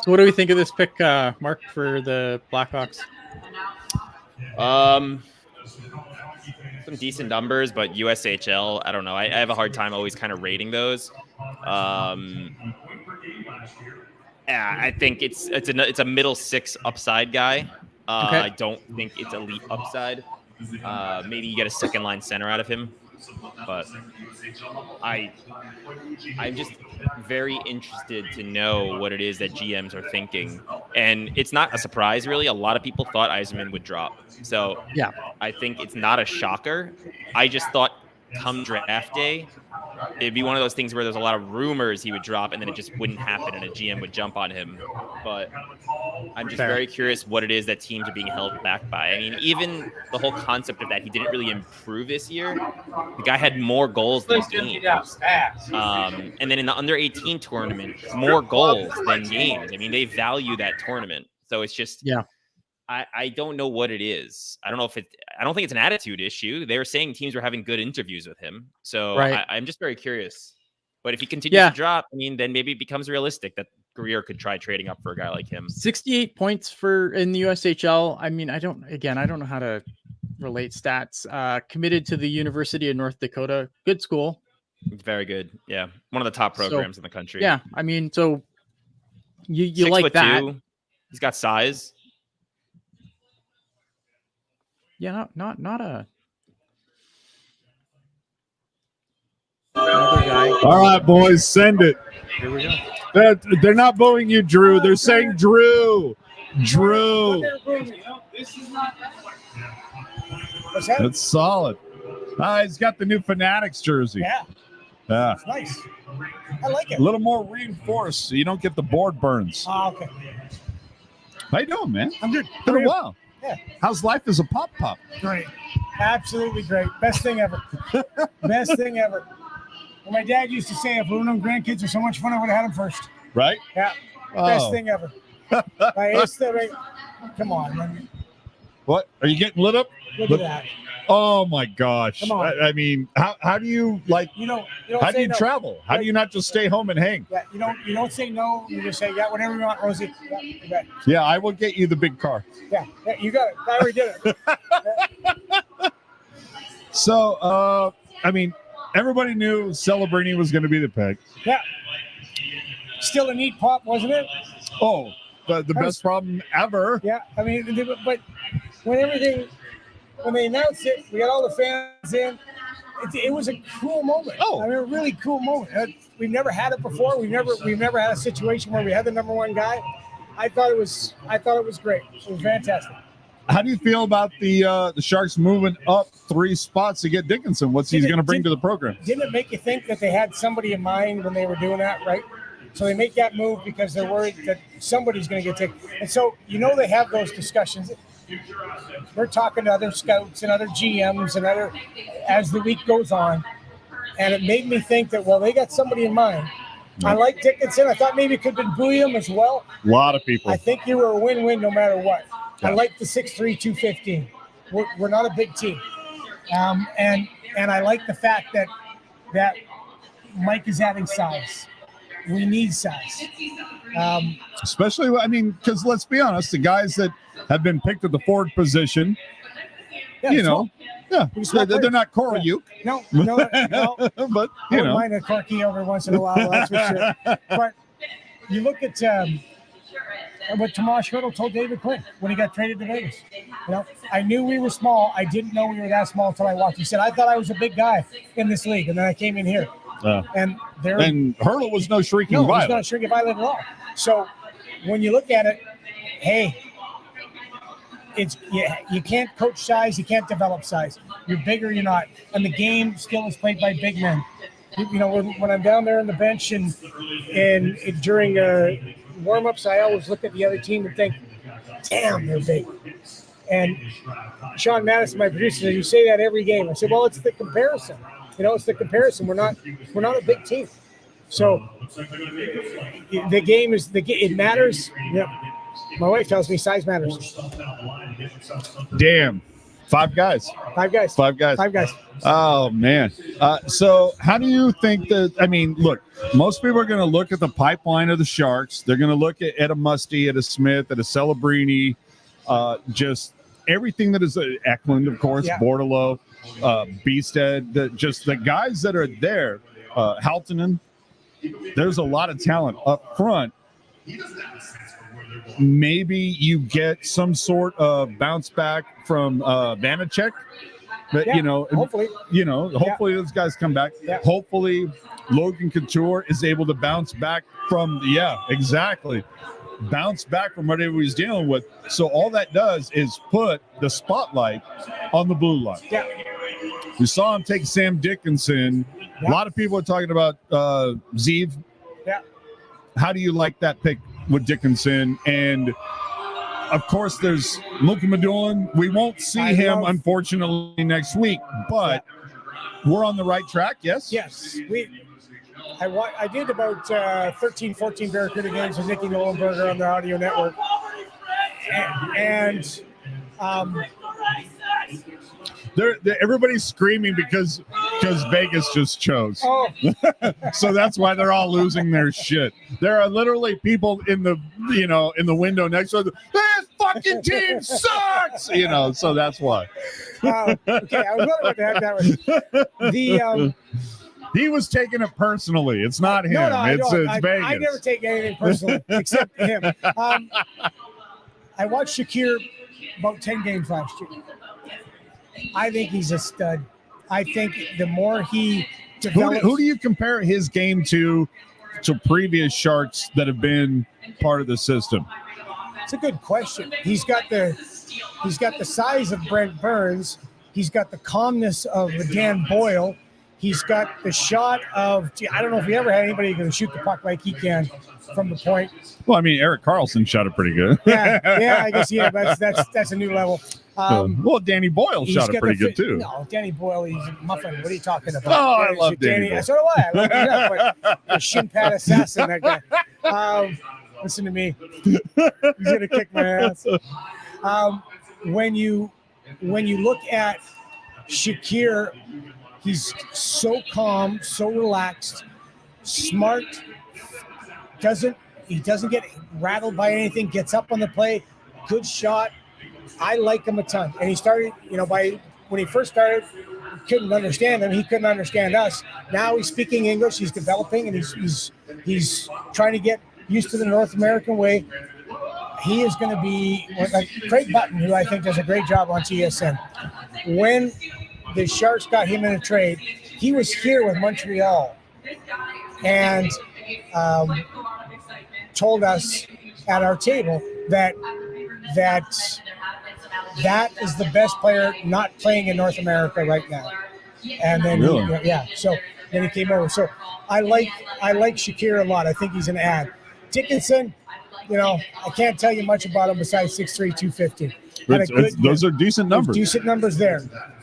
So what do we think of this pick, Mark, for the Blackhawks? Some decent numbers, but USHL, I don't know. I have a hard time always kind of rating those. Yeah, I think it's a middle 6 upside guy. Okay. I don't think it's elite upside. Maybe you get a second line center out of him, but I'm just very interested to know what it is that GMs are thinking. And it's not a surprise, really. A lot of people thought Eisenman would drop. So Yeah. I think it's not a shocker. I just thought come draft day, it'd be one of those things where there's a lot of rumors he would drop and then it just wouldn't happen and a GM would jump on him. But I'm just Fair. very curious what it is that teams are being held back by. I mean, even the whole concept of that he didn't really improve this year. The guy had more goals than games. And then in the under 18 tournament, more goals than games. I mean, they value that tournament. So it's just, Yeah. I don't know what it is. I don't know if I don't think it's an attitude issue. They were saying teams were having good interviews with him. So Right. I'm just very curious. But if he continues to drop, I mean, then maybe it becomes realistic that Greer could try trading up for a guy like him. 68 points in the USHL. I mean, I don't know how to relate stats. Committed to the University of North Dakota. Good school. It's very good. Yeah. One of the top programs in the country. Yeah. I mean, so you 6'2". like that. He's got size. Yeah, not a another guy. All right, boys, send it. Here we go. They're not booing you, Drew. They're saying Drew. Drew. That's solid. He's got the new Fanatics jersey. Yeah. Yeah. It's nice. I like it. A little more reinforced so you don't get the board burns. Oh, okay. How you doing, man? I'm good. Been a while. Yeah. How's life as a pop? Great. Absolutely great. Best thing ever. Best thing ever. Well, my dad used to say if aluminum grandkids are so much fun, I would have had them first. Right? Yeah. Best thing ever. Come on, man. What? Are you getting lit up? Look at that. Oh my gosh. Come on. I mean, how do you like You don't how do say you no. travel? How do you not just stay home and hang? Yeah, you don't say no. You just say, yeah, whatever you want, Rosie. Yeah, you got it. Yeah, I will get you the big car. Yeah, you got it. I already did it. So, I mean, everybody knew Celebrini was going to be the pick. Yeah. Still a neat pop, wasn't it? Oh, the best problem ever. Yeah, I mean, but when they announced it, we got all the fans in. It was a cool moment. Oh, I mean, a really cool moment. We've never had it before. We've never had a situation where we had the number one guy. I thought it was great. It was fantastic. How do you feel about the Sharks moving up 3 spots to get Dickinson? What's he going to bring to the program? Didn't it make you think that they had somebody in mind when they were doing that, right? So they make that move because they're worried that somebody's going to get taken. And so, they have those discussions. we're talking to other scouts and other GMs and other as the week goes on, and it made me think that they got somebody in mind. I like Dickinson. I thought maybe it could have been Bouillon as well. A lot of people. I think you were a win-win no matter what. Yeah. I like the 6'3", 215. We're not a big team, and I like the fact that Mike is adding size. We need size, especially. I mean, because let's be honest, the guys that have been picked at the forward position, they're not Korayuk. No. But I wouldn't mind a Corky every once in a while, that's for sure. But you look at what Tomas Hertl told David Quinn when he got traded to Vegas. I knew we were small. I didn't know we were that small until I walked. He said, I thought I was a big guy in this league, and then I came in here. And Hertl was no shrinking violet. He's not shrinking violet at all. So when you look at it, hey, you can't coach size, you can't develop size. You're big or you're not. And the game still is played by big men. When I'm down there on the bench and during warm-ups, I always look at the other team and think, damn, they're big. And Sean Madison, my producer, said, you say that every game. I said, well, it's the comparison. It's the comparison. We're not a big team. So the game is it matters. My wife tells me size matters. Damn. Five guys. Oh, man. So how do you think that, I mean, look, most people are going to look at the pipeline of the Sharks. They're going to look at a Musty, at a Smith, at a Celebrini, just everything that is Eklund, of course, Bordeleau, Beasted, just the guys that are there, Haltonen. There's a lot of talent up front. Maybe you get some sort of bounce back from Vanacek. But, hopefully, those guys come back. Yeah. Hopefully, Logan Couture is able to bounce back from, bounce back from whatever he's dealing with. So all that does is put the spotlight on the blue line. Yeah. We saw him take Sam Dickinson. Yeah. A lot of people are talking about Zeev. Yeah. How do you like that pick with Dickinson? And of course, there's Luka Madulin. We won't see him, unfortunately, next week, but we're on the right track, yes? Yes. I did about 13, 14 Barracuda games with Nicky Nolenberger on the audio network. And everybody's screaming because Vegas just chose. Oh. So that's why they're all losing their shit. There are literally people in the window next to them. This fucking team sucks. So that's why. Okay, I was wondering what the heck that was. He was taking it personally. It's not him. No, it's Vegas. I never take anything personally except him. I watched Shakir about 10 games last year. I think he's a stud. I think the more he develops... Who do you compare his game to previous Sharks that have been part of the system? It's a good question. He's got the size of Brent Burns. He's got the calmness of Dan Boyle. He's got the shot of... I don't know if we ever had anybody who can shoot the puck like he can from the point. Well, I mean, Erik Karlsson shot it pretty good. yeah, I guess that's a new level. Well, Danny Boyle shot it pretty good too. No, Danny Boyle, he's a muffin. What are you talking about? Oh, I love Danny Boyle. So do I. I love him, but the shin pad assassin, that guy. Listen to me. He's gonna kick my ass. When you look at Shakir, he's so calm, so relaxed, smart. He doesn't get rattled by anything. Gets up on the play. Good shot. I like him a ton. And he started, when he first started, couldn't understand him. He couldn't understand us. Now he's speaking English. He's developing, and he's trying to get used to the North American way. He is going to be like Craig Button, who I think does a great job on TSN. When the Sharks got him in a trade, he was here with Montreal and told us at our table that is the best player not playing in North America right now. And then so then he came over. So I like Shakir a lot. I think he's an ad. Dickinson, I can't tell you much about him besides 6'3", 250. Those are decent numbers. Decent numbers there.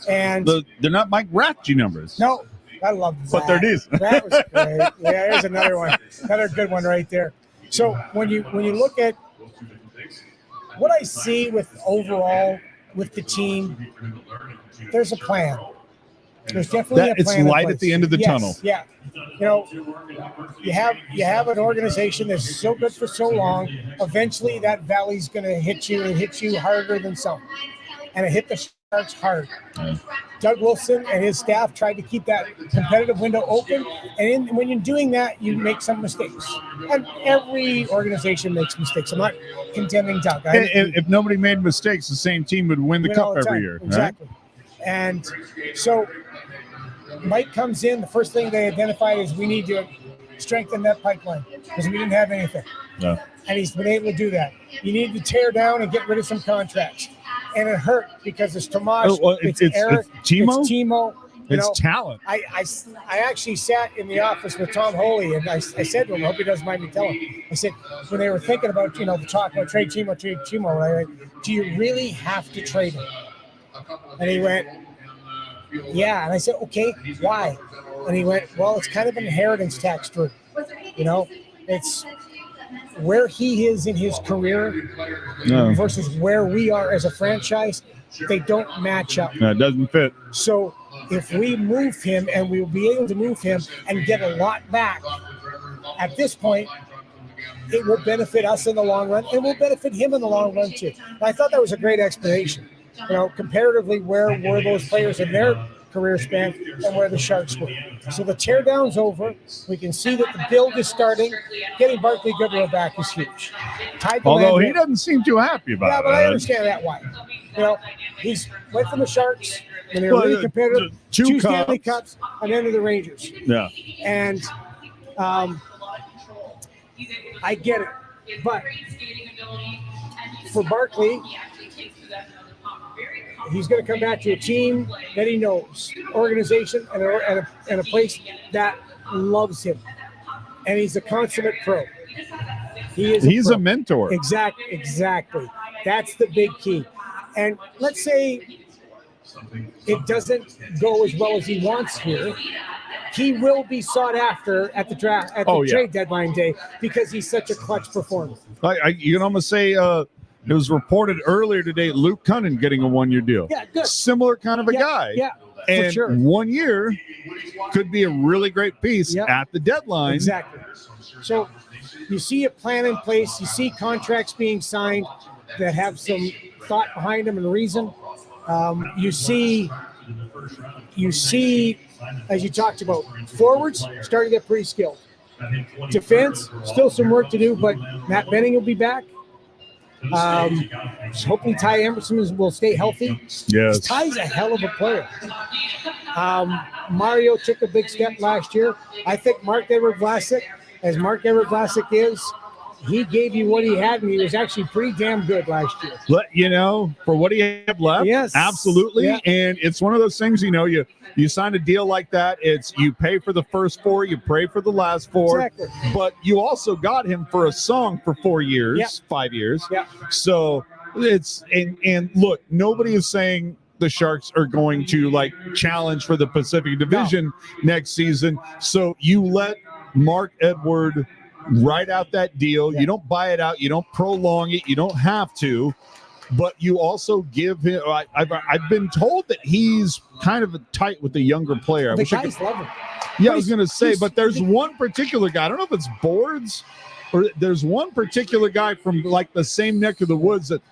And they're not Mike Ratchey numbers. No, I love that. But they're decent. That was great. Yeah, there's another one. Another good one right there. So when you look at what I see with overall with the team, there's a plan. There's definitely a plan. It's light at the end of the tunnel. Yeah. You have an organization that's so good for so long. Eventually, that valley's going to hit you and hit you harder than some, and it hit the Sharks hard. Doug Wilson and his staff tried to keep that competitive window open, and when you're doing that, you make some mistakes. And every organization makes mistakes. I'm not condemning Doug. If nobody made mistakes, the same team would win the cup every year. Exactly. Right? And so Mike comes in. The first thing they identified is we need to strengthen that pipeline because we didn't have anything. No. And he's been able to do that. You need to tear down and get rid of some contracts. And it hurt because it's Tomas, it's Eric, it's Timo. It's Timo. It's talent. I actually sat in the office with Tom Holy, and I said to him, I hope he doesn't mind me telling him. I said, when they were thinking about, the talk about trade Timo, I went, do you really have to trade him? And he went, yeah. And I said, okay, why? And he went, well, it's kind of an inheritance tax, Drew. It's where he is in his career versus where we are as a franchise. They don't match up. No, it doesn't fit. So if we move him, and we will be able to move him and get a lot back, at this point, it will benefit us in the long run, and will benefit him in the long run too. And I thought that was a great explanation. Comparatively, where were those players in their career span and where the Sharks were. So the teardown's over. We can see that the build is starting. Getting Barclay Goodrow back is huge. Although he doesn't seem too happy about it. Yeah, but I understand that why. He's went from the Sharks when they were really competitive, two Stanley Cups, and then to the Rangers. Yeah. And I get it. But for Barclay, he's going to come back to a team that he knows, organization, and a place that loves him. And he's a consummate pro. He's a mentor. Exactly. That's the big key. And let's say it doesn't go as well as he wants here. He will be sought after at the draft, at the trade deadline day, because he's such a clutch performer. You can almost say it was reported earlier today, Luke Cunnin getting a one-year deal. Yeah, good. Similar kind of a guy. Yeah, and for sure. 1 year could be a really great piece at the deadline. Exactly. So you see a plan in place. You see contracts being signed that have some thought behind them and reason. You see, as you talked about, forwards starting to get pretty skilled. Defense, still some work to do, but Matt Benning will be back. Hopefully Ty Emerson will stay healthy. Yes. Ty's a hell of a player. Mario took a big step last year. I think Mark Edward Vlasic, as Mark Edward Vlasic is, he gave you what he had, and he was actually pretty damn good last year. For what he had left, yes, absolutely. Yeah. And it's one of those things, you sign a deal like that, you pay for the first 4, you pray for the last 4. Exactly. But you also got him for a song for 4 years, 5 years. Yeah. So it's and look, nobody is saying the Sharks are going to challenge for the Pacific Division next season. So you let Mark Edward write out that deal. You don't buy it out. You don't prolong it. You don't have to. But you also give him. I've been told that he's kind of tight with the younger player. The guys love him. Yeah, I was going to say, but there's one particular guy. I don't know if it's Boards or there's one particular guy from the same neck of the woods that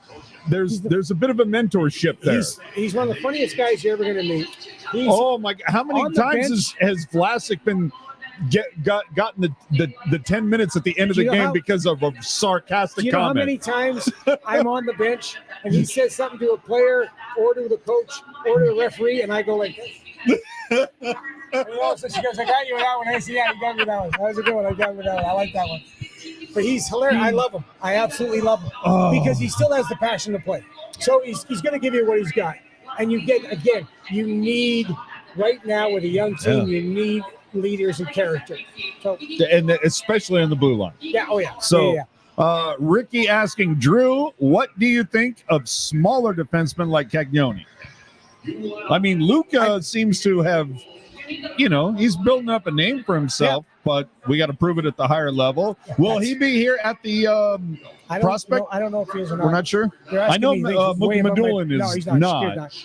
there's a bit of a mentorship there. He's one of the funniest guys you're ever going to meet. Oh my! How many times has Vlasic been? Gotten the 10 minutes at the end of the game because of a sarcastic comment. Do you know how many times I'm on the bench and he says something to a player or to the coach or to the referee, and I go like this. So she goes, I got you with that one. I said, yeah, you got me that one. That was a good one. I got me that one. I like that one. But he's hilarious. I love him. I absolutely love him because he still has the passion to play. So he's going to give you what he's got. And you need right now with a young team, you need leaders and character. So, and especially on the blue line. Yeah. Oh yeah. So Ricky asking, Drew, what do you think of smaller defensemen like Cagnoni? I mean, Luca seems to have, he's building up a name for himself, but we got to prove it at the higher level. Will he be here at the prospect? I don't know if he is or not. We're not sure. I know Madulin is no, he's not.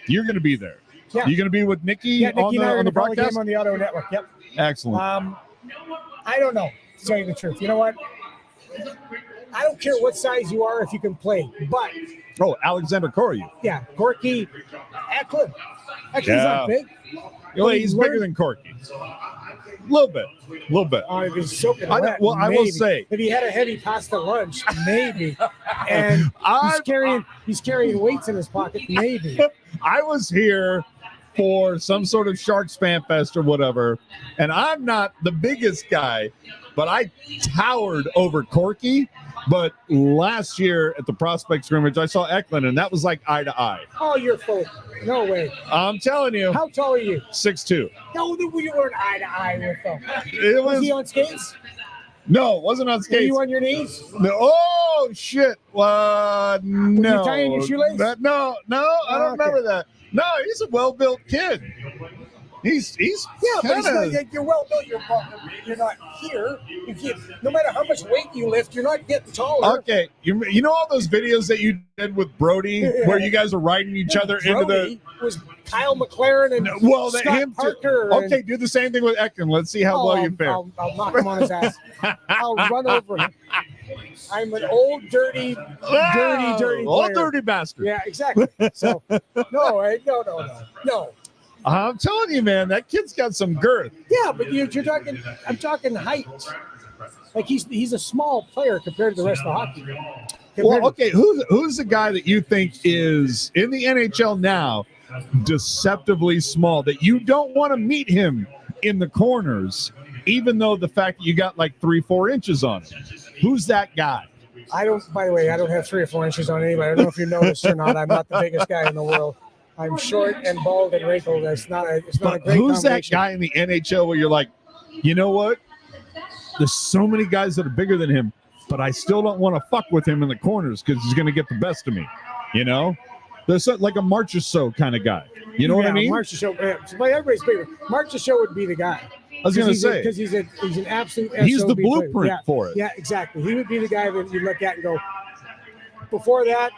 You're going to be there. Yeah. You're going to be with Nikki, on the broadcast? On the Auto Network, yep. Excellent. I don't know, to tell you the truth. You know what? I don't care what size you are if you can play, but... Oh, Alexander Corey. Yeah, Corky. Macklin. Actually, he's not big. He's bigger than Corky. A little bit. If he's soaking wet, I will say. If he had a heavy pasta lunch, maybe. And he's carrying weights in his pocket, maybe. I was here for some sort of Sharks Fan Fest or whatever, and I'm not the biggest guy, but I towered over Corky. But last year at the prospect scrimmage, I saw Eklund, and that was like eye to eye. Oh, you're full. No way. I'm telling you. How tall are you? 6'2". No, you weren't eye to eye with him. Was he on skates? No, it wasn't on skates. Were you on your knees? No. Oh, shit. No. Were you tying your shoelace? No, I don't remember that. No, he's a well-built kid. He's but you're well built. You're not here. You can't, no matter how much weight you lift, you're not getting taller. Okay, you know all those videos that you did with Brody, where you guys are riding each other into the. Was Kyle McLaren and Scott Parker. Okay, do the same thing with Ekman. Let's see how well you fare. I'll knock him on his ass. I'll run over him. I'm an old, dirty player. Old dirty bastard. Yeah, exactly. So no. I'm telling you, man, that kid's got some girth. Yeah, but you're talking. I'm talking height. Like he's a small player compared to the rest of the hockey. Well, okay, who's the guy that you think is in the NHL now deceptively small that you don't want to meet him in the corners, even though the fact that you got like 3-4 inches on him? Who's that guy? By the way, I don't have 3 or 4 inches on anybody. I don't know if you noticed or not. I'm not the biggest guy in the world. I'm short and bald and wrinkled. It's not a great who's that guy in the NHL where you're like, you know what? There's so many guys that are bigger than him, but I still don't want to fuck with him in the corners because he's going to get the best of me. There's like a Marchessault kind of guy. You know what I mean? Marchessault. But everybody's bigger. Marchessault would be the guy. I was going to say because he's an absolute. He's SOB the blueprint player. for it. Yeah, exactly. He would be the guy that you look at and go. Before that,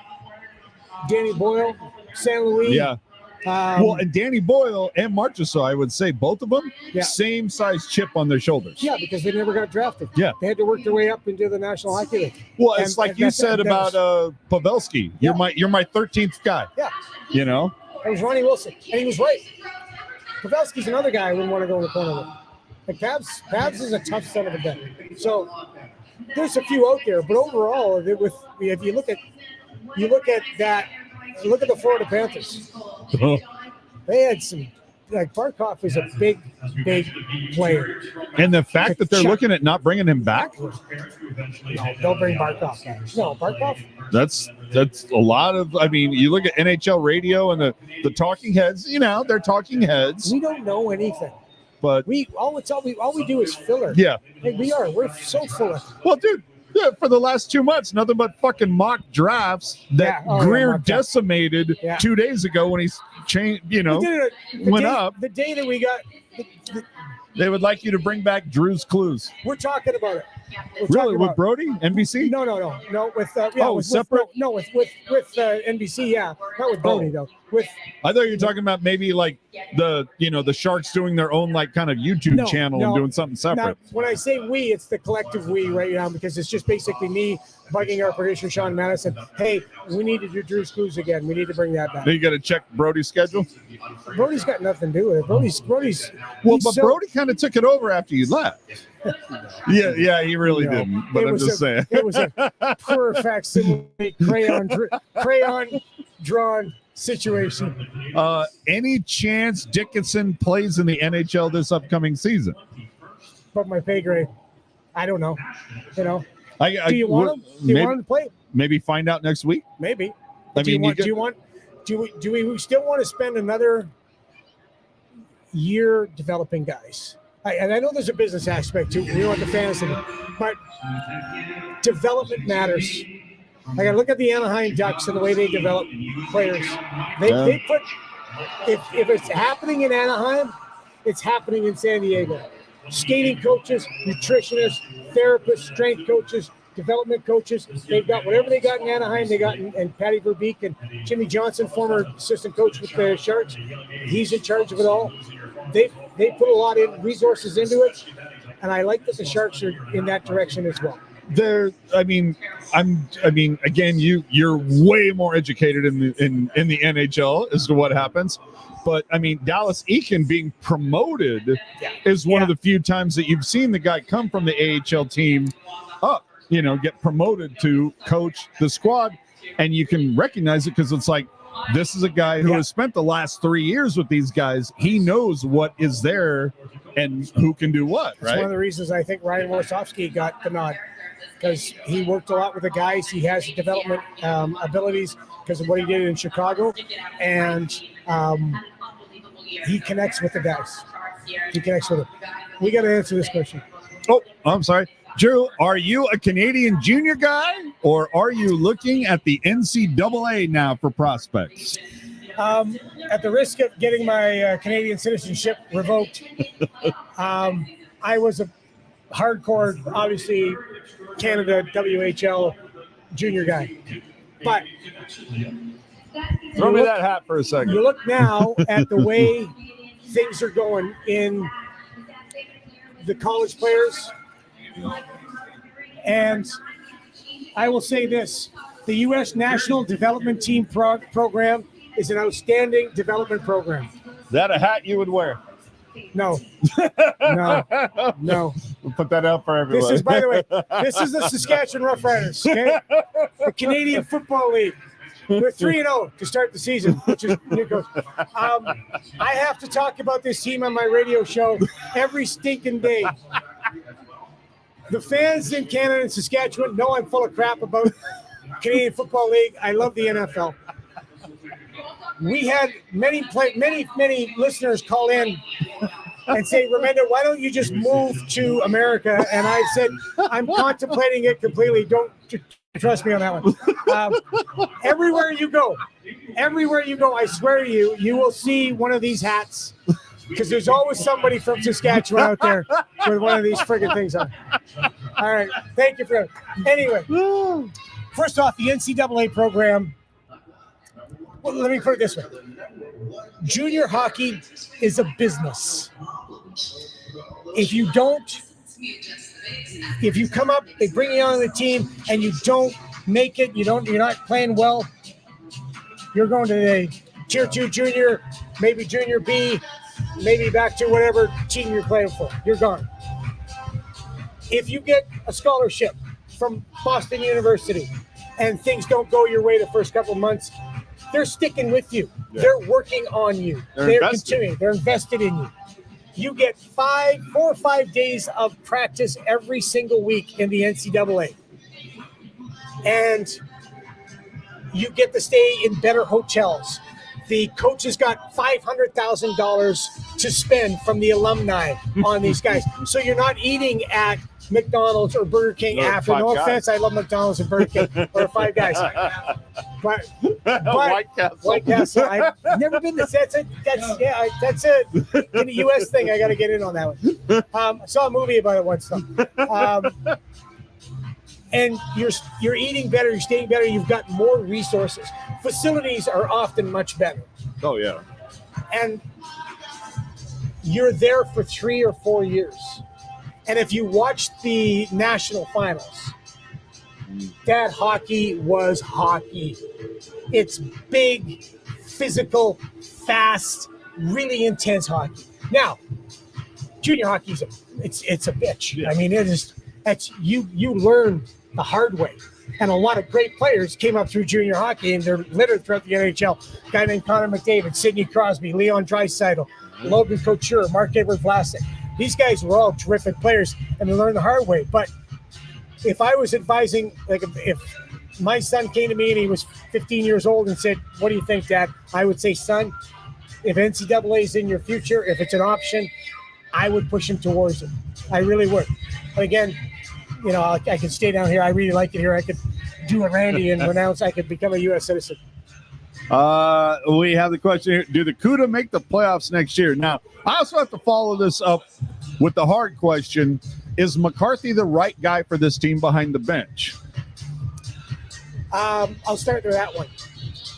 Danny Boyle. San Luis. Yeah. And Danny Boyle and Marchessault, I would say both of them, same size chip on their shoulders. Yeah, because they never got drafted. Yeah. They had to work their way up into the National Hockey League. Well, it's like you said about Pavelski. You're my 13th guy. Yeah. It was Ronnie Wilson, and he was right. Pavelski's another guy I wouldn't want to go in the corner with. Like Pavs is a tough son of a gun. So there's a few out there, but overall, if you look at that. Look at the Florida Panthers. They had some, like Barkov is a big player. And the fact that they're looking at not bringing him back? No, don't bring Barkov back. No, Barkov? That's a lot of, you look at NHL radio and the talking heads, they're talking heads. We don't know anything. But all we do is filler. Yeah. Like we're so full of. Well, dude. Yeah, for the last 2 months, nothing but fucking mock drafts that Greer decimated 2 days ago when he's changed, went up. The day that we got. They would like you to bring back Drew's Clues. We're talking about it. Really? With Brody? NBC? No. With separate? With NBC, yeah. Not with Brody, though. I thought you were talking about maybe like the Sharks doing their own like kind of YouTube channel and doing something separate. When I say we, it's the collective we right now because it's just basically me bugging our producer Sean Madison. Hey, we need to do Drew's Clues again. We need to bring that back. Then you got to check Brody's schedule. Brody's got nothing to do with it. Brody's. Brody kind of took it over after you left. Yeah, he really didn't. But I'm just saying, it was a poor facsimile crayon drawn situation. Any chance Dickinson plays in the NHL this upcoming season? But my pay grade, I don't know. Do you want him? Do you want him to play? Maybe find out next week. Maybe. Do we still want to spend another year developing guys? And I know there's a business aspect to it. You know what the fans think, but development matters. Like I look at the Anaheim Ducks and the way they develop players. They put if it's happening in Anaheim, it's happening in San Diego. Skating coaches, nutritionists, therapists, strength coaches, development coaches. They've got whatever they got in Anaheim, they got in Patty Verbeek and Jimmy Johnson, former assistant coach with the Sharks. He's in charge of it all. They put a lot of resources into it, and I like that the Sharks are in that direction as well. Again, you're way more educated in the NHL as to what happens. But I mean, Dallas Eakin being promoted is one of the few times that you've seen the guy come from the AHL team up, get promoted to coach the squad. And you can recognize it because it's like, this is a guy who has spent the last 3 years with these guys. He knows what is there and who can do what, That's one of the reasons I think Ryan Warsofsky got the nod, because he worked a lot with the guys. He has development abilities because of what he did in Chicago. And he connects with the guys. He connects with them. We got to answer this question. Oh, I'm sorry. Drew, are you a Canadian junior guy, or are you looking at the NCAA now for prospects? At the risk of getting my Canadian citizenship revoked, I was a hardcore, obviously, Canada WHL junior guy. But throw me that hat for a second. You look now at the way things are going in the college players. And I will say this, the U.S. National Development Team program is an outstanding development program. Is that a hat you would wear? No. No. We'll put that out for everyone. This is, by the way, this is the Saskatchewan Roughriders, okay? The Canadian Football League. We're 3-0 to start the season, which is new coach. I have to talk about this team on my radio show every stinking day. The fans in Canada and Saskatchewan know I'm full of crap about Canadian Football League. I love the NFL. We had many listeners call in and say, Remenda, why don't you just move to America? And I said, I'm contemplating it completely. Don't trust me on that one. Everywhere you go, I swear to you, you will see one of these hats, because there's always somebody from Saskatchewan out there with one of these friggin' things on. All right. Thank you for that. Anyway, first off, the NCAA program, well, let me put it this way. Junior hockey is a business. If you come up, they bring you on the team, and you don't make it, you're not playing well, you're going to the Tier 2 junior, maybe Junior B, maybe back to whatever team you're playing for. You're gone. If you get a scholarship from Boston University and things don't go your way the first couple of months, they're sticking with you. Yeah. They're working on you. They're continuing. They're invested in you. You get 4 or 5 days of practice every single week in the NCAA. And you get to stay in better hotels. The coaches got $500,000 to spend from the alumni on these guys. So you're not eating at McDonald's or Burger King after. No offense, I love McDonald's and Burger King or Five Guys. But White Castle. I've never been to. That's it. In the U.S. thing, I got to get in on that one. I saw a movie about it once. And you're eating better, you're staying better, you've got more resources. Facilities are often much better. Oh, yeah. And you're there for 3 or 4 years. And if you watch the national finals, that hockey was hockey. It's big, physical, fast, really intense hockey. Now, junior hockey it's a bitch. Yeah. I mean, you learn the hard way. And a lot of great players came up through junior hockey, and they're littered throughout the NHL. A guy named Connor McDavid, Sidney Crosby, Leon Draisaitl, Logan Couture, Marc-Edouard Vlasic. These guys were all terrific players, and they learned the hard way. But if I was advising, like if my son came to me and he was 15 years old and said, "What do you think, Dad?" I would say, "Son, if NCAA is in your future, if it's an option, I would push him towards it. I really would. But again, you know, I could stay down here. I really like it here. I could do a Randy and renounce. I could become a U.S. citizen. We have the question here. Do the CUDA make the playoffs next year? Now, I also have to follow this up with the hard question. Is McCarthy the right guy for this team behind the bench? I'll start with that one.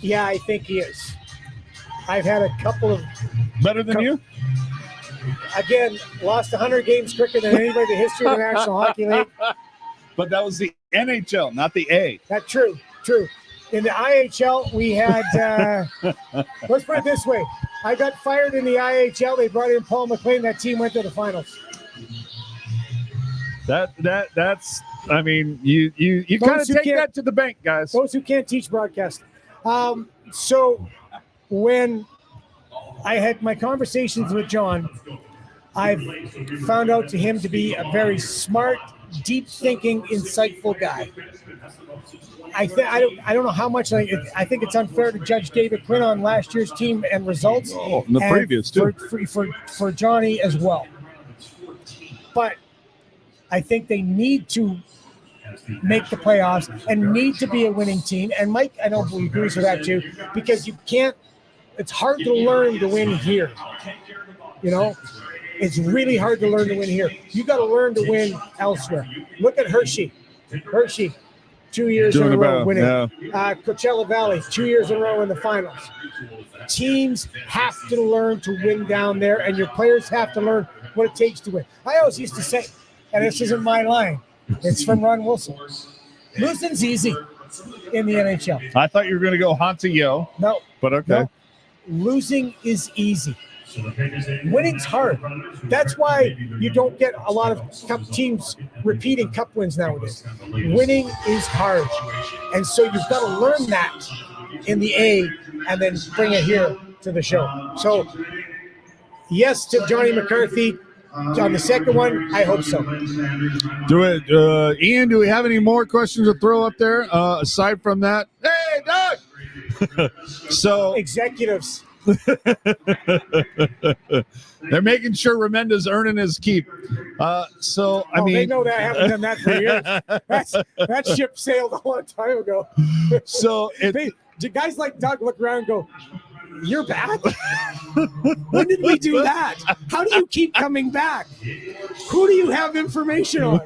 Yeah, I think he is. I've had a couple of... Better than you? Again, lost 100 games quicker than anybody in the history of the National Hockey League. But that was the NHL, not the A. That's true. In the IHL, we had, let's put it this way. I got fired in the IHL. They brought in Paul McLean. That team went to the finals. That's, I mean, you kind of take that to the bank, guys. Those who can't teach broadcasting. So when I had my conversations with John, I've found out to him to be a very smart, deep-thinking, insightful guy. I don't know how much. I think it's unfair to judge David Quinn on last year's team and results. Oh, and the previous too. For Johnny as well. But I think they need to make the playoffs and need to be a winning team. And Mike, I know he agrees with that too, because you can't. It's hard to learn to win here. You know, it's really hard to learn to win here. You got to learn to win elsewhere. Look at Hershey. 2 years in a row winning. Yeah. Coachella Valley, 2 years in a row in the finals. Teams have to learn to win down there, and your players have to learn what it takes to win. I always used to say, and this isn't my line, it's from Ron Wilson, losing's easy in the NHL. I thought you were going to go Hansa Yo. No. But okay. No. Losing is easy. Winning's hard. That's why you don't get a lot of cup teams repeating cup wins nowadays. Winning is hard. And so you've got to learn that in the A and then bring it here to the show. So, yes to Johnny McCarthy. On the second one, I hope so. Ian, do we have any more questions to throw up there aside from that? Hey, Doug! So executives. They're making sure Remenda's earning his keep. I mean, they know that. I haven't done that for years. That ship sailed a long time ago. So guys like Doug look around and go, "You're back? When did we do that? How do you keep coming back? Who do you have information on?"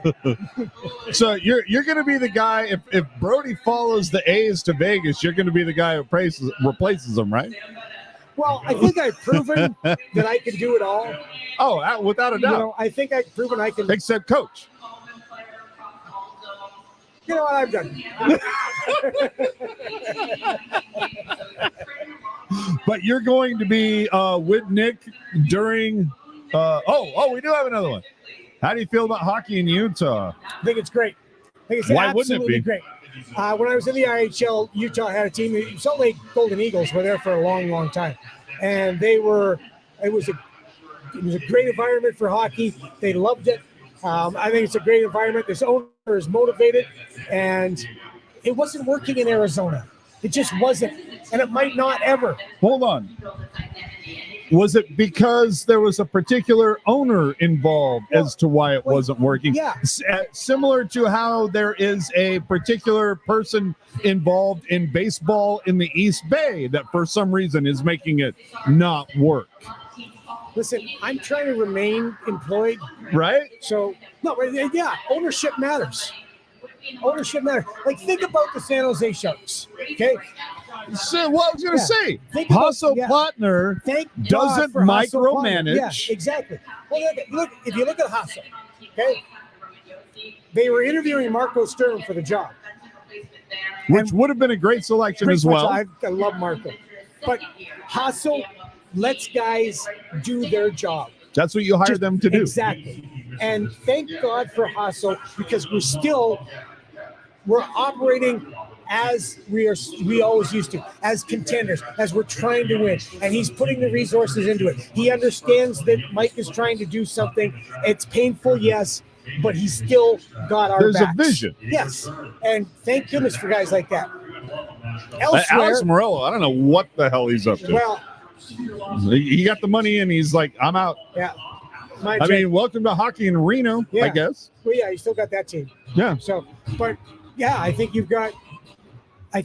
So you're going to be the guy, if Brody follows the A's to Vegas, you're going to be the guy who replaces them, right? Well, I think I've proven that I can do it all. Oh, without a doubt. You know, I think I've proven I can. Except coach. You know what I've done. But you're going to be with Nick during we do have another one. How do you feel about hockey in Utah? I think it's great. Why wouldn't it be? Great. When I was in the IHL, Utah had a team. The Salt Lake Golden Eagles were there for a long, long time, and it was a great environment for hockey. They loved it. I think it's a great environment. This owner is motivated, and it wasn't working in Arizona. It just wasn't, and it might not ever. Hold on. Was it because there was a particular owner involved as to why it wasn't working? Yeah. Similar to how there is a particular person involved in baseball in the East Bay that for some reason is making it not work. Listen, I'm trying to remain employed. Right? So, ownership matters. Ownership matters. Like, think about the San Jose Sharks, okay? So what I was going to say, Hasso Plattner doesn't micromanage. Yeah, exactly. Well, look, if you look at Hasso, okay, they were interviewing Marco Sturm for the job. Which would have been a great selection as well. I love Marco. But Hasso lets guys do their job. That's what you hire them to do. Exactly. And thank God for Hasso, because we're operating as we always used to, as contenders, as we're trying to win. And he's putting the resources into it. He understands that Mike is trying to do something. It's painful, yes, but he's still got our backs. There's a vision. Yes. And thank goodness for guys like that. Elsewhere, Alex Morello, I don't know what the hell he's up to. Well, he got the money and he's like, I'm out. Yeah. my I mean, welcome to hockey in Reno, Yeah. I guess. Well, yeah, you still got that team. Yeah. So, but yeah, I think you've got a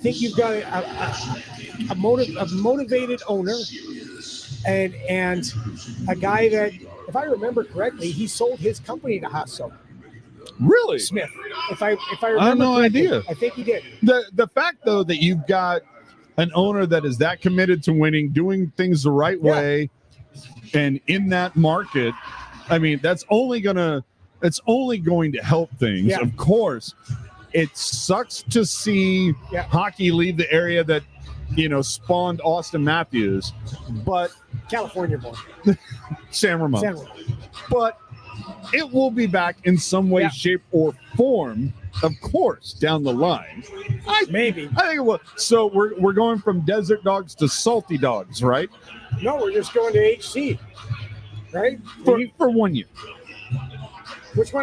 motivated owner, and a guy that, if I remember correctly, he sold his company to Hasso Really? Smith. If I remember, I have no correctly. idea. I think he did. The fact, though, that you've got an owner that is that committed to winning, doing things the right way, and in that market, I mean, it's only going to help things. Yeah. Of course, it sucks to see hockey leave the area that, spawned Austin Matthews, but California born. San Ramon. San Ramon. But it will be back in some way, shape, or form, of course, down the line. Maybe. I think it will. So we're going from desert dogs to salty dogs, right? No, we're just going to HC, right? For 1 year. Which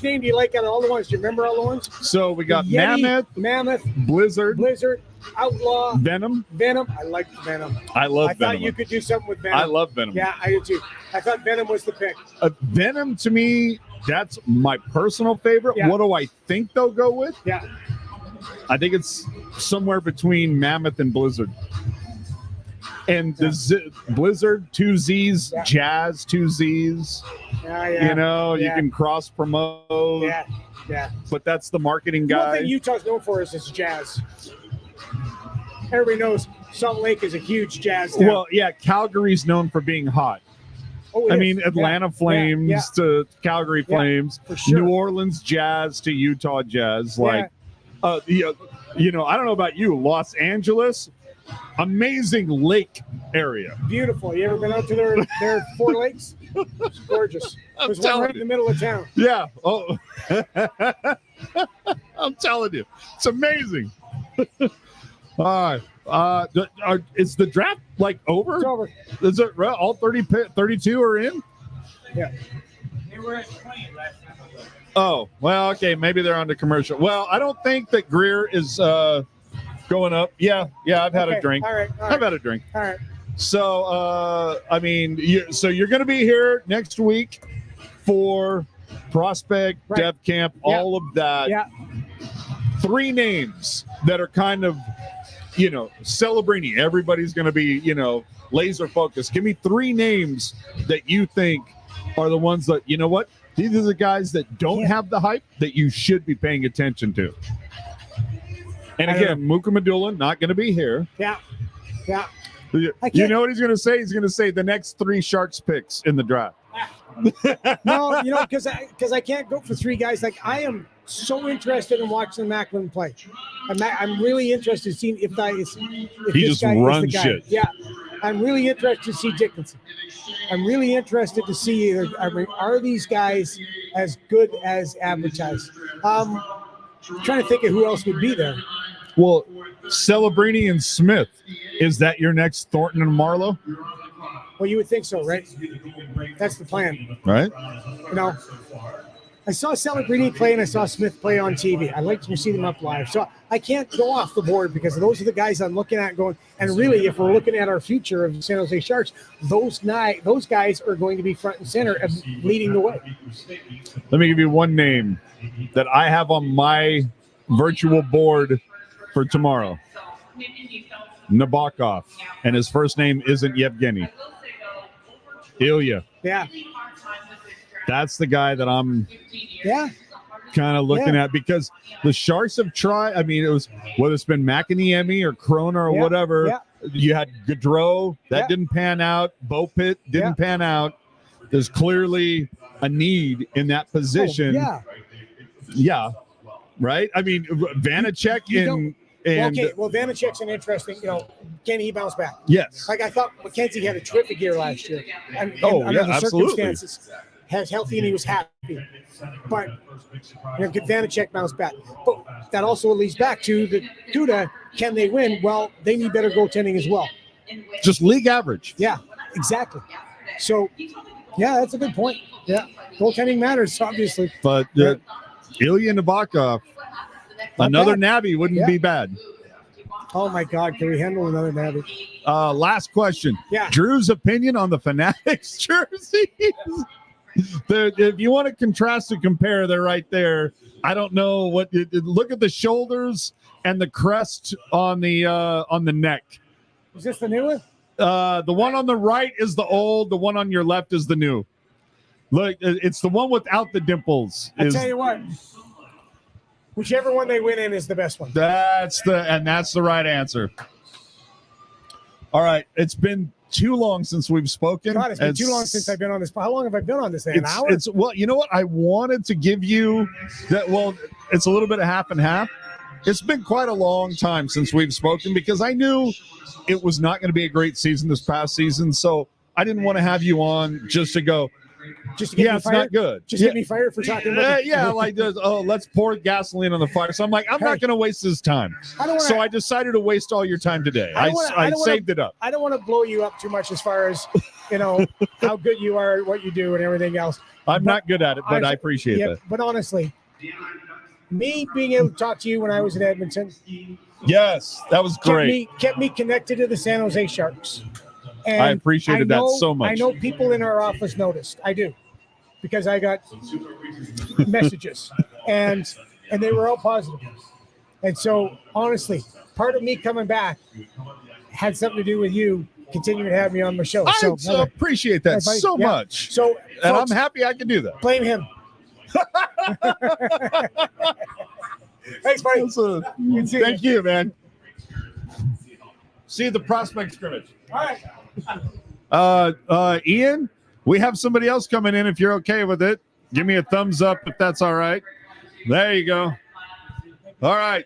name do you like out of all the ones? Do you remember all the ones? So we got Yeti, Mammoth, Blizzard, Outlaw, Venom. I like Venom. I love I Venom. thought you could do something with Venom. I love Venom. Yeah, I do too. I thought Venom was the pick. Venom, to me, that's my personal favorite. Yeah. What do I think they'll go with? Yeah. I think it's somewhere between Mammoth and Blizzard. And the Blizzard, 2 Z's, Jazz, 2 Z's. Yeah. You can cross promote. Yeah. But that's the marketing guy. One thing Utah's known for is Jazz. Everybody knows Salt Lake is a huge Jazz town. Well, yeah, Calgary's known for being hot. Oh, I mean, Atlanta Flames to Calgary Flames, for sure. New Orleans Jazz to Utah Jazz. I don't know about you, Los Angeles, amazing lake area. Beautiful. You ever been out to their 4 lakes? It's gorgeous. There's one right in the middle of town. Yeah. Oh, I'm telling you, it's amazing. All right. Is the draft over? It's over. Is it all 32 are in? Yeah. They were at 20 last time. Oh, well, okay. Maybe they're on the commercial. Well, I don't think that Greer is going up. Yeah. I've had a drink. All right. I've had a drink. All right. So, you're going to be here next week for prospect, dev camp, all of that. Yeah. 3 names that are kind of, celebrating. Everybody's going to be, laser focused. Give me 3 names that you think are the ones that, you know what? These are the guys that don't have the hype that you should be paying attention to. And again, Muka Medulla not going to be here. Yeah. You know what he's going to say? He's going to say the next 3 Sharks picks in the draft. No, because I can't go for 3 guys. I am so interested in watching Macklin play. I'm really interested in seeing if He this just guy runs is the guy. shit. Yeah, I'm really interested to see Dickinson. I'm really interested to see are these guys as good as advertised. Trying to think of who else would be there. Well, Celebrini and Smith. Is that your next Thornton and Marlowe? Well, you would think so, right? That's the plan. Right. I saw Celebrini play and I saw Smith play on TV. I like to see them up live. So I can't go off the board because those are the guys I'm looking at going, and really, if we're looking at our future of the San Jose Sharks, those guys are going to be front and center and leading the way. Let me give you one name that I have on my virtual board for tomorrow. Nabokov. And his first name isn't Yevgeny. Ilya. Yeah. That's the guy that I'm kind of looking at, because the Sharks have tried. I mean, it was whether it's been McIniemi or Corona or whatever. Yeah. You had Gaudreau. That didn't pan out. Beaupit didn't pan out. There's clearly a need in that position. Yeah. Right? I mean, Vanacek Vanacek's an interesting, can he bounce back? Yes. I thought McKenzie had a terrific year last year. And under the circumstances, has healthy and he was happy. But could Vanacek bounce back? But that also leads back to the Duda. Can they win? Well, they need better goaltending as well. Just league average. Yeah, exactly. So, that's a good point. Yeah, goaltending matters, obviously. But Ilya Nabokov, another Nabby wouldn't be bad. Oh, my God. Can we handle another Nabby? Last question. Yeah. Drew's opinion on the Fanatics jerseys. If you want to contrast and compare, they're right there. I don't know what. Look at the shoulders and the crest on the neck. Is this the new one? The one on the right is the old. The one on your left is the new. Look, it's the one without the dimples. I tell you what, whichever one they win in is the best one. That's the right answer. All right, it's been too long since we've spoken. God, it's been too long since I've been on this. How long have I been on this thing? An hour? Well, you know what? I wanted to give you that. Well, it's a little bit of half and half. It's been quite a long time since we've spoken because I knew it was not going to be a great season this past season. So I didn't want to have you on just to go, just to get me it's fired? not good. Just get me fired for talking about like this. Oh, let's pour gasoline on the fire. So I'm like, I'm not going to waste this time. So I decided to waste all your time today. I saved it up. I don't want to blow you up too much as far as, how good you are at what you do and everything else. I'm not good at it, but I appreciate that. But honestly, me being able to talk to you when I was in Edmonton. Yes, that was great. Kept me connected to the San Jose Sharks. And I appreciated that so much. I know people in our office noticed. I do. Because I got messages. And they were all positive. And so, honestly, part of me coming back had something to do with you continuing to have me on my show. I appreciate that so much. So, and folks, I'm happy I can do that. Blame him. Thanks, buddy. Thank you, man. See you at the prospect scrimmage. All right. Ian, we have somebody else coming in if you're okay with it. Give me a thumbs up if that's all right. There you go. All right.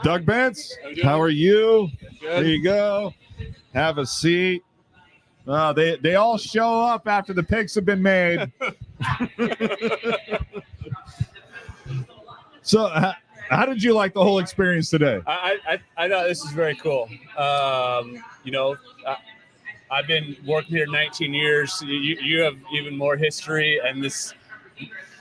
Doug Bentz, how are you? Good. There you go. Have a seat. They all show up after the picks have been made. So how did you like the whole experience today? I thought this is very cool. I've been working here 19 years. You have even more history, and this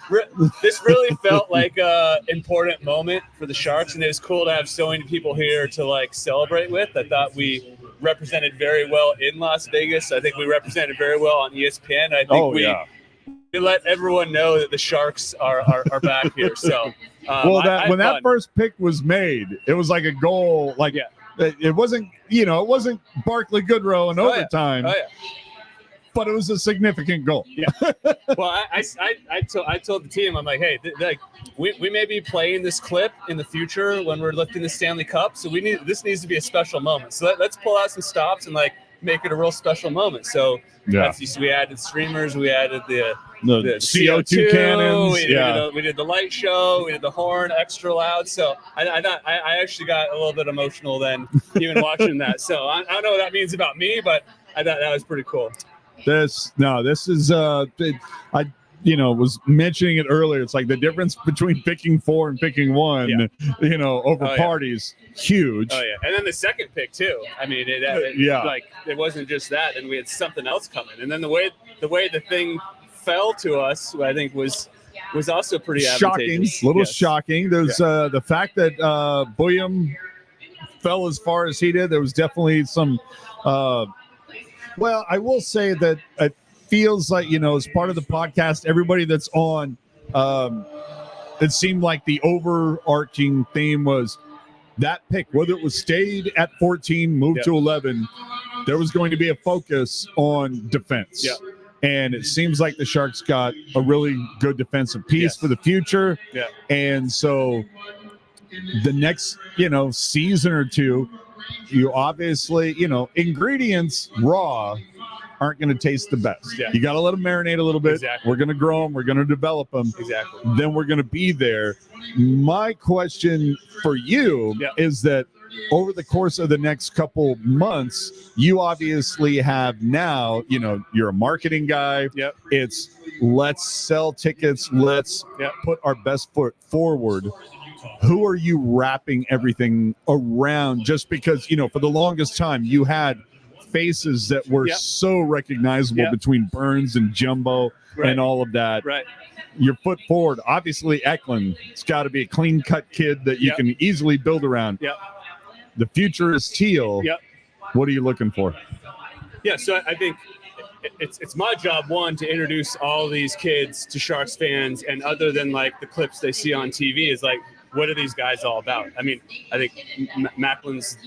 really felt like a important moment for the Sharks, and it was cool to have so many people here to celebrate with. I thought we represented very well in Las Vegas. I think we represented very well on ESPN. I think we let everyone know that the Sharks are back here. So when that first pick was made, it was like a goal. It wasn't Barclay Goodrow in overtime. But it was a significant goal. Yeah. Well, I told the team, I'm like, hey, we may be playing this clip in the future when we're lifting the Stanley Cup. So this needs to be a special moment. So let's pull out some stops and make it a real special moment. So we added streamers, we added the CO2 cannons. We did the light show, we did the horn extra loud. So I actually got a little bit emotional then even watching that. So I don't know what that means about me, but I thought that was pretty cool. This is I was mentioning it earlier. It's like the difference between picking 4 and picking 1, over parties, huge. Oh yeah, and then the second pick too. I mean, it wasn't just that, and we had something else coming. And then the way the thing fell to us, I think was also pretty shocking. Shocking. There's the fact that William fell as far as he did. There was definitely some. Well, I will say that it feels like, as part of the podcast, everybody that's on, it seemed like the overarching theme was that pick, whether it was stayed at 14, moved to 11, there was going to be a focus on defense. Yeah. And it seems like the Sharks got a really good defensive piece for the future. Yeah. And so the next, season or two, you obviously, ingredients raw aren't going to taste the best. Yeah. You got to let them marinate a little bit. Exactly. We're going to grow them. We're going to develop them. Exactly. Then we're going to be there. My question for you is that over the course of the next couple months, you obviously have now, you're a marketing guy. Yep. It's let's sell tickets. Let's put our best foot forward. Who are you wrapping everything around? Just because, for the longest time you had faces that were so recognizable between Burns and Jumbo and all of that. Right. Your foot forward, obviously Eklund. It's got to be a clean-cut kid that you can easily build around. Yep. The future is Teal. Yep. What are you looking for? Yeah, so I think it's my job, one, to introduce all these kids to Sharks fans, and other than like the clips they see on TV, is like, what are these guys all about? I mean, I think Macklin's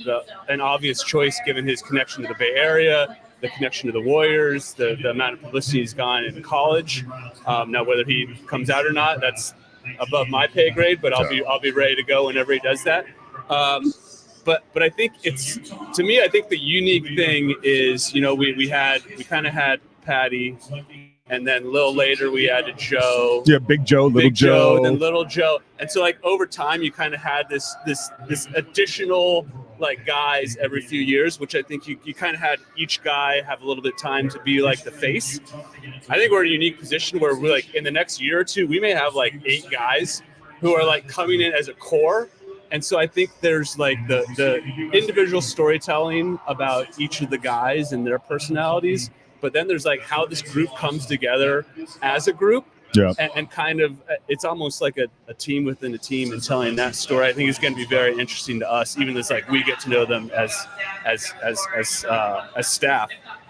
an obvious choice given his connection to the Bay Area, the connection to the Warriors, the amount of publicity he's gotten in college. Now, whether he comes out or not, that's above my pay grade, but I'll be ready to go whenever he does that. But I think to me, I think the unique thing is, you know, we kind of had Patty, and then a little later we added Joe. Yeah, Big Joe, Little Joe, then Little Joe, and so like over time you kind of had this additional like guys every few years, which I think you kind of had each guy have a little bit of time to be like the face. I think we're in a unique position where we're like in the next year or two we may have like 8 guys who are like coming in as a core. And so I think there's like the individual storytelling about each of the guys and their personalities, but then there's like how this group comes together as a group. Yeah. And kind of, it's almost like a team within a team, and telling that story, I think is going to be very interesting to us, even as like we get to know them as staff.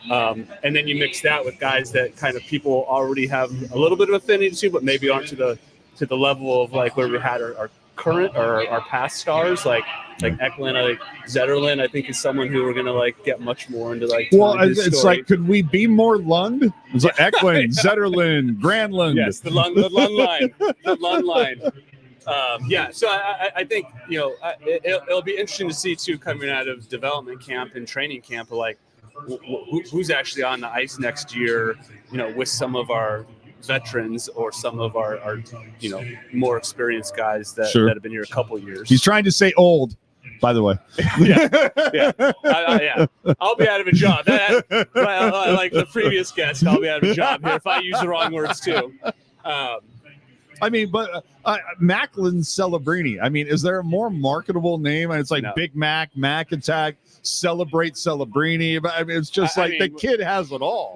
And then you mix that with guys that kind of people already have a little bit of affinity to, but maybe aren't to the level of like where we had our current or our past stars, like Macklin, like Zetterlund, I think is someone who we're gonna like get much more into like. Well, it's story. Like, could we be more Lund? It's like Eklund, Zetterlund, Granlund. Yes, the Lund line, the Lund line. Yeah, so I think, you know, it'll be interesting to see too, coming out of development camp and training camp, like who's actually on the ice next year, you know, with some of our veterans or some of our you know, more experienced guys that have been here a couple of years. He's trying to say old, by the way. yeah. I'll be out of a job. Like the previous guest, I'll be out of a job here if I use the wrong words too. I mean, but Macklin Celebrini. I mean, is there a more marketable name? It's like Big Mac, Mac Attack, Celebrate Celebrini. But I mean, it's just the kid has it all.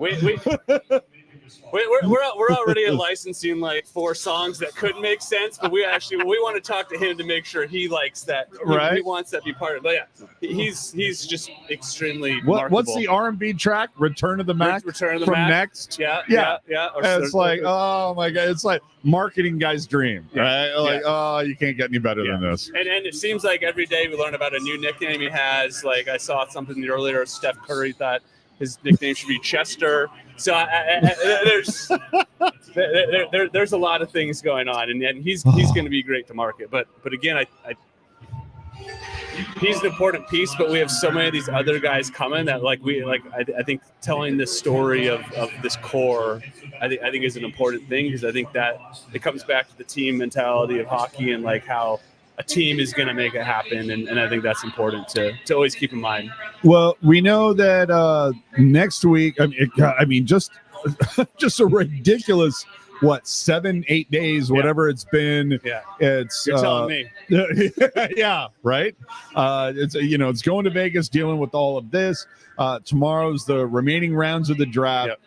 We're already licensing like 4 songs that could make sense, but we want to talk to him to make sure he likes that. Right. He wants that to be part of it. But yeah, he's just extremely What's the R&B track? Return of the Mac? Return of the from Mac. Next? Yeah. It's like, oh my God, it's like marketing guy's dream, right? Like, oh, you can't get any better than this. And it seems like every day we learn about a new nickname he has. Like I saw something earlier, Steph Curry thought his nickname should be Chester. So there's a lot of things going on, and he's going to be great to market. But again, he's an important piece. But we have so many of these other guys coming that I think telling this story of this core, I think is an important thing, because I think that it comes back to the team mentality of hockey and like how a team is going to make it happen, and I think that's important to always keep in mind. Well, we know that next week, I mean, just a ridiculous 7-8 days, whatever it's been. Yeah, it's you're telling me. Yeah, right. It's going to Vegas, dealing with all of this. Tomorrow's the remaining rounds of the draft. Yep.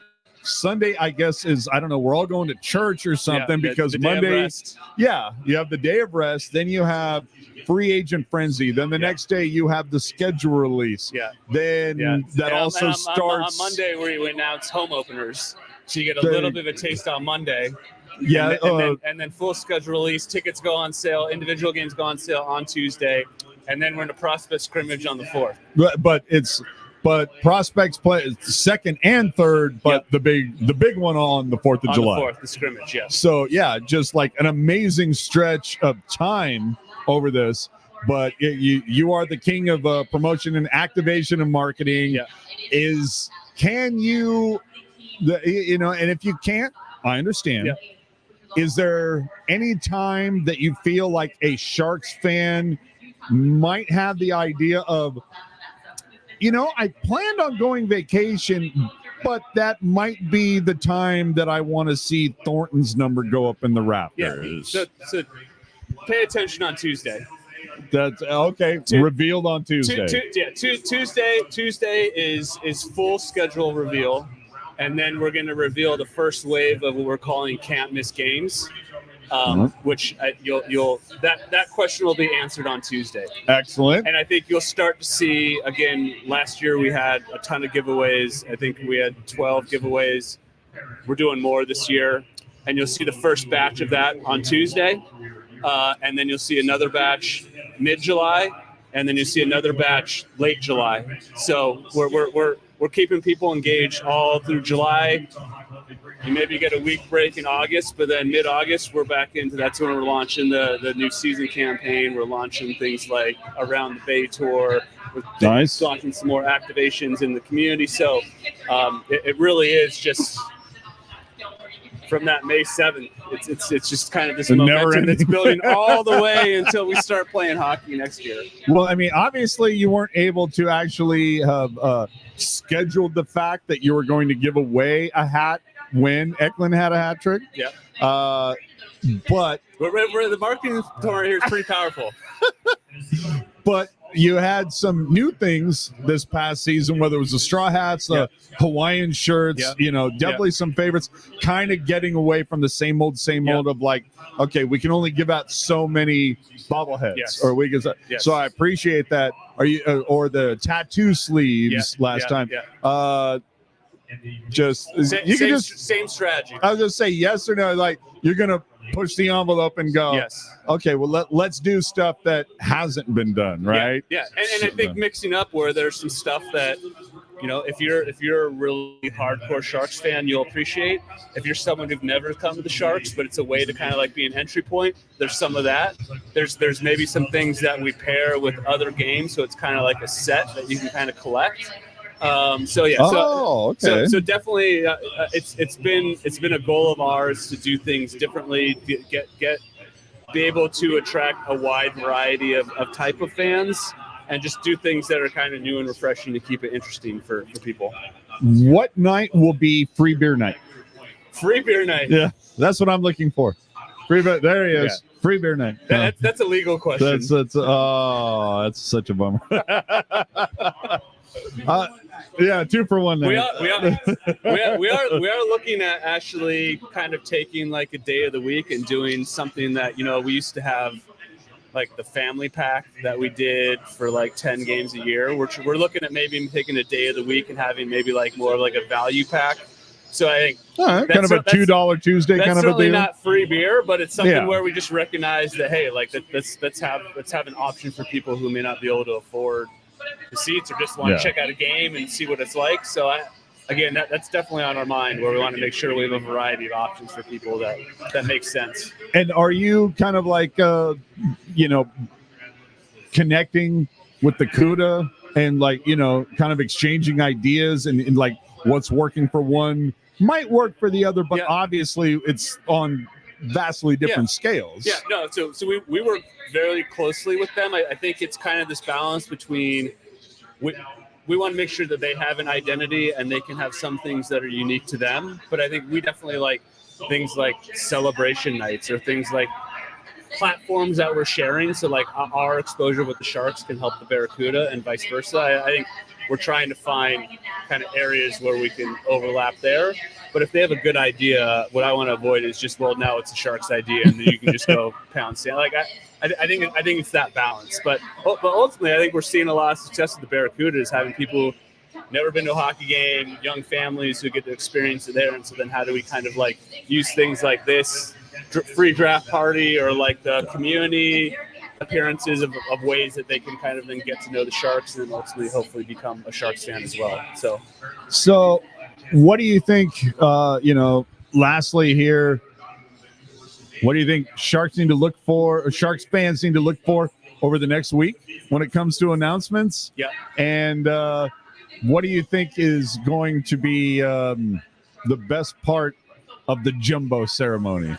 Sunday, I guess, is, I don't know, we're all going to church or something, because the Monday, you have the day of rest, then you have free agent frenzy, then the next day you have the schedule release. Then that also starts on Monday, where you announce home openers, so you get a little bit of a taste on Monday. And then full schedule release, tickets go on sale, individual games go on sale on Tuesday, and then we're in a prospect scrimmage on the 4th. But prospects play second and third, but the big one on the 4th of July. The 4th, the scrimmage, yes. So yeah, just like an amazing stretch of time over this. But you are the king of promotion and activation and marketing. Yeah. Can you, and if you can't, I understand. Yeah. Is there any time that you feel like a Sharks fan might have the idea of, I planned on going vacation, but that might be the time that I want to see Thornton's number go up in the Raptors? Yeah. So pay attention on Tuesday. That's okay. Revealed on Tuesday. Tuesday is full schedule reveal, and then we're going to reveal the first wave of what we're calling can't miss games. which that question will be answered on Tuesday. Excellent. And I think you'll start to see, again, last year we had a ton of giveaways. I think we had 12 giveaways. We're doing more this year. And you'll see the first batch of that on Tuesday. And then you'll see another batch mid-July. And then you'll see another batch late July. So we're keeping people engaged all through July. You maybe get a week break in August, but then mid-August, we're back into that's when we're launching the new season campaign. We're launching things like Around the Bay Tour. We're launching some more activations in the community. So it really is just from that May 7th. It's just kind of this momentum that's building all the way until we start playing hockey next year. Well, I mean, obviously you weren't able to actually have scheduled the fact that you were going to give away a hat when Eklund had a hat trick. Yeah. But the marketing department here is pretty powerful. But you had some new things this past season, whether it was the straw hats, the Hawaiian shirts, definitely some favorites, kind of getting away from the same old of like, okay, we can only give out so many bobbleheads or we can. So I appreciate that. Are you or the tattoo sleeves last time? Same strategy. I was just say yes or no. Like you're gonna push the envelope and go. Yes. Okay. Well, let's do stuff that hasn't been done, right? Yeah. And I think mixing up where there's some stuff that if you're a really hardcore Sharks fan, you'll appreciate. If you're someone who've never come to the Sharks, but it's a way to kind of like be an entry point, there's some of that. There's maybe some things that we pair with other games, so it's kind of like a set that you can kind of collect. So definitely, it's been a goal of ours to do things differently, be able to attract a wide variety of type of fans, and just do things that are kind of new and refreshing to keep it interesting for people. What night will be free beer night? Free beer night. Yeah, that's what I'm looking for. Free beer. There he is. Yeah. Free beer night. That's a legal question. That's such a bummer. Yeah, 2 for 1 night. We are looking at actually kind of taking like a day of the week and doing something that we used to have, like the family pack that we did for like 10 games a year. We're looking at maybe taking a day of the week and having maybe like more of like a value pack. So I think kind of a $2 Tuesday kind of a deal. That's certainly not free beer, but it's something where we just recognize that let's have an option for people who may not be able to afford the seats or just want to check out a game and see what it's like. So that's definitely on our mind, where we want to make sure we have a variety of options for people that makes sense. And are you kind of like connecting with the CUDA and like kind of exchanging ideas and like what's working for one might work for the other, but obviously it's on vastly different scales. Yeah, no, so we work very closely with them. I think it's kind of this balance between we want to make sure that they have an identity and they can have some things that are unique to them. But I think we definitely like things like celebration nights or things like platforms that we're sharing. So like our exposure with the Sharks can help the Barracuda and vice versa. I think we're trying to find kind of areas where we can overlap there. But if they have a good idea, what I want to avoid is just, well, now it's a Sharks idea and then you can just go pound sand. Like I think it's that balance. But ultimately, I think we're seeing a lot of success with the Barracudas, having people never been to a hockey game, young families who get to experience it there. And so then how do we kind of like use things like this free draft party or like the community appearances of ways that they can kind of then get to know the Sharks and then ultimately hopefully become a Sharks fan as well. So what do you think, lastly here, what do you think Sharks need to look for, or Sharks fans need to look for over the next week when it comes to announcements? Yeah. And what do you think is going to be the best part of the jumbo ceremony?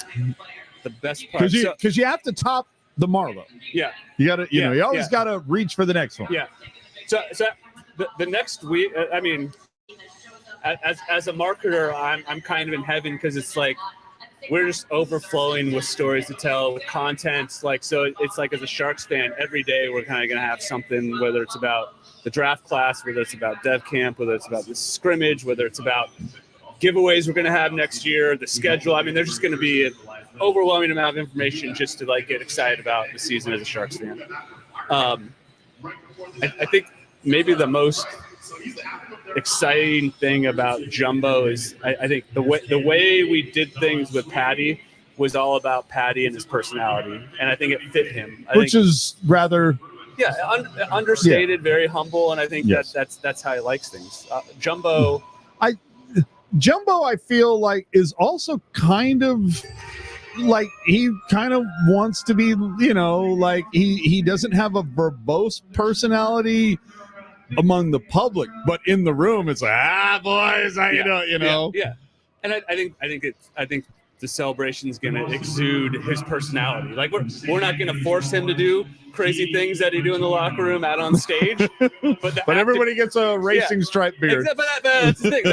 The best part? Because you have to top the Marlowe. Yeah. You got to, you always got to reach for the next one. Yeah. So the next week, I mean, as a marketer, I'm kind of in heaven because it's like we're just overflowing with stories to tell, with content. Like, so it's like as a Sharks fan, every day we're kind of going to have something, whether it's about the draft class, whether it's about dev camp, whether it's about the scrimmage, whether it's about giveaways we're going to have next year, the schedule. I mean, there's just going to be overwhelming amount of information just to like get excited about the season as a Sharks fan. I think maybe the most exciting thing about Jumbo is I think the way we did things with Patty was all about Patty and his personality, and I think it fit him. Which is rather understated, very humble, and I think that's how he likes things. Jumbo, I feel like is also kind of like he kind of wants to be, like he doesn't have a verbose personality among the public, but in the room it's like, boys, how you know. Yeah. And I think the celebration is going to exude his personality. Like we're not going to force him to do crazy things that he do in the locker room out on stage, but everybody gets a racing stripe beard. But that's the thing.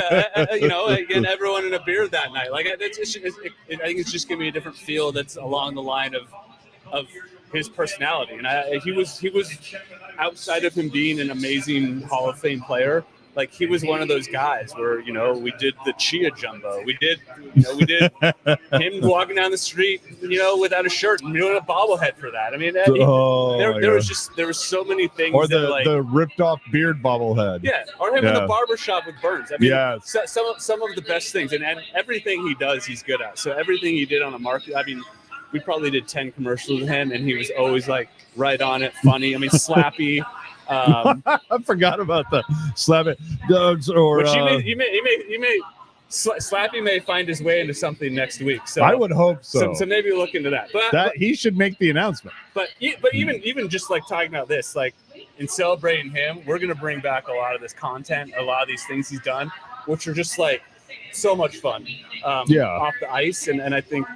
Again, everyone in a beard that night. Like I think it's just going to be a different feel that's along the line of his personality. And he was outside of him being an amazing Hall of Fame player. Like he was one of those guys where, we did the Chia Jumbo. We did him walking down the street, without a shirt, and we had a bobblehead for that. I mean, there was so many things. Or the ripped off beard bobblehead. Yeah. Or him in the barbershop with Burns. I mean, some of the best things and everything he does, he's good at. So everything he did on the market, I mean, we probably did 10 commercials with him and he was always like right on it, funny. I mean, slappy. I forgot about the slap it. Slappy may find his way into something next week. So I would hope so. So maybe look into that. But he should make the announcement. But even just like talking about this, like in celebrating him, we're gonna bring back a lot of this content, a lot of these things he's done, which are just like so much fun. Off the ice, and I think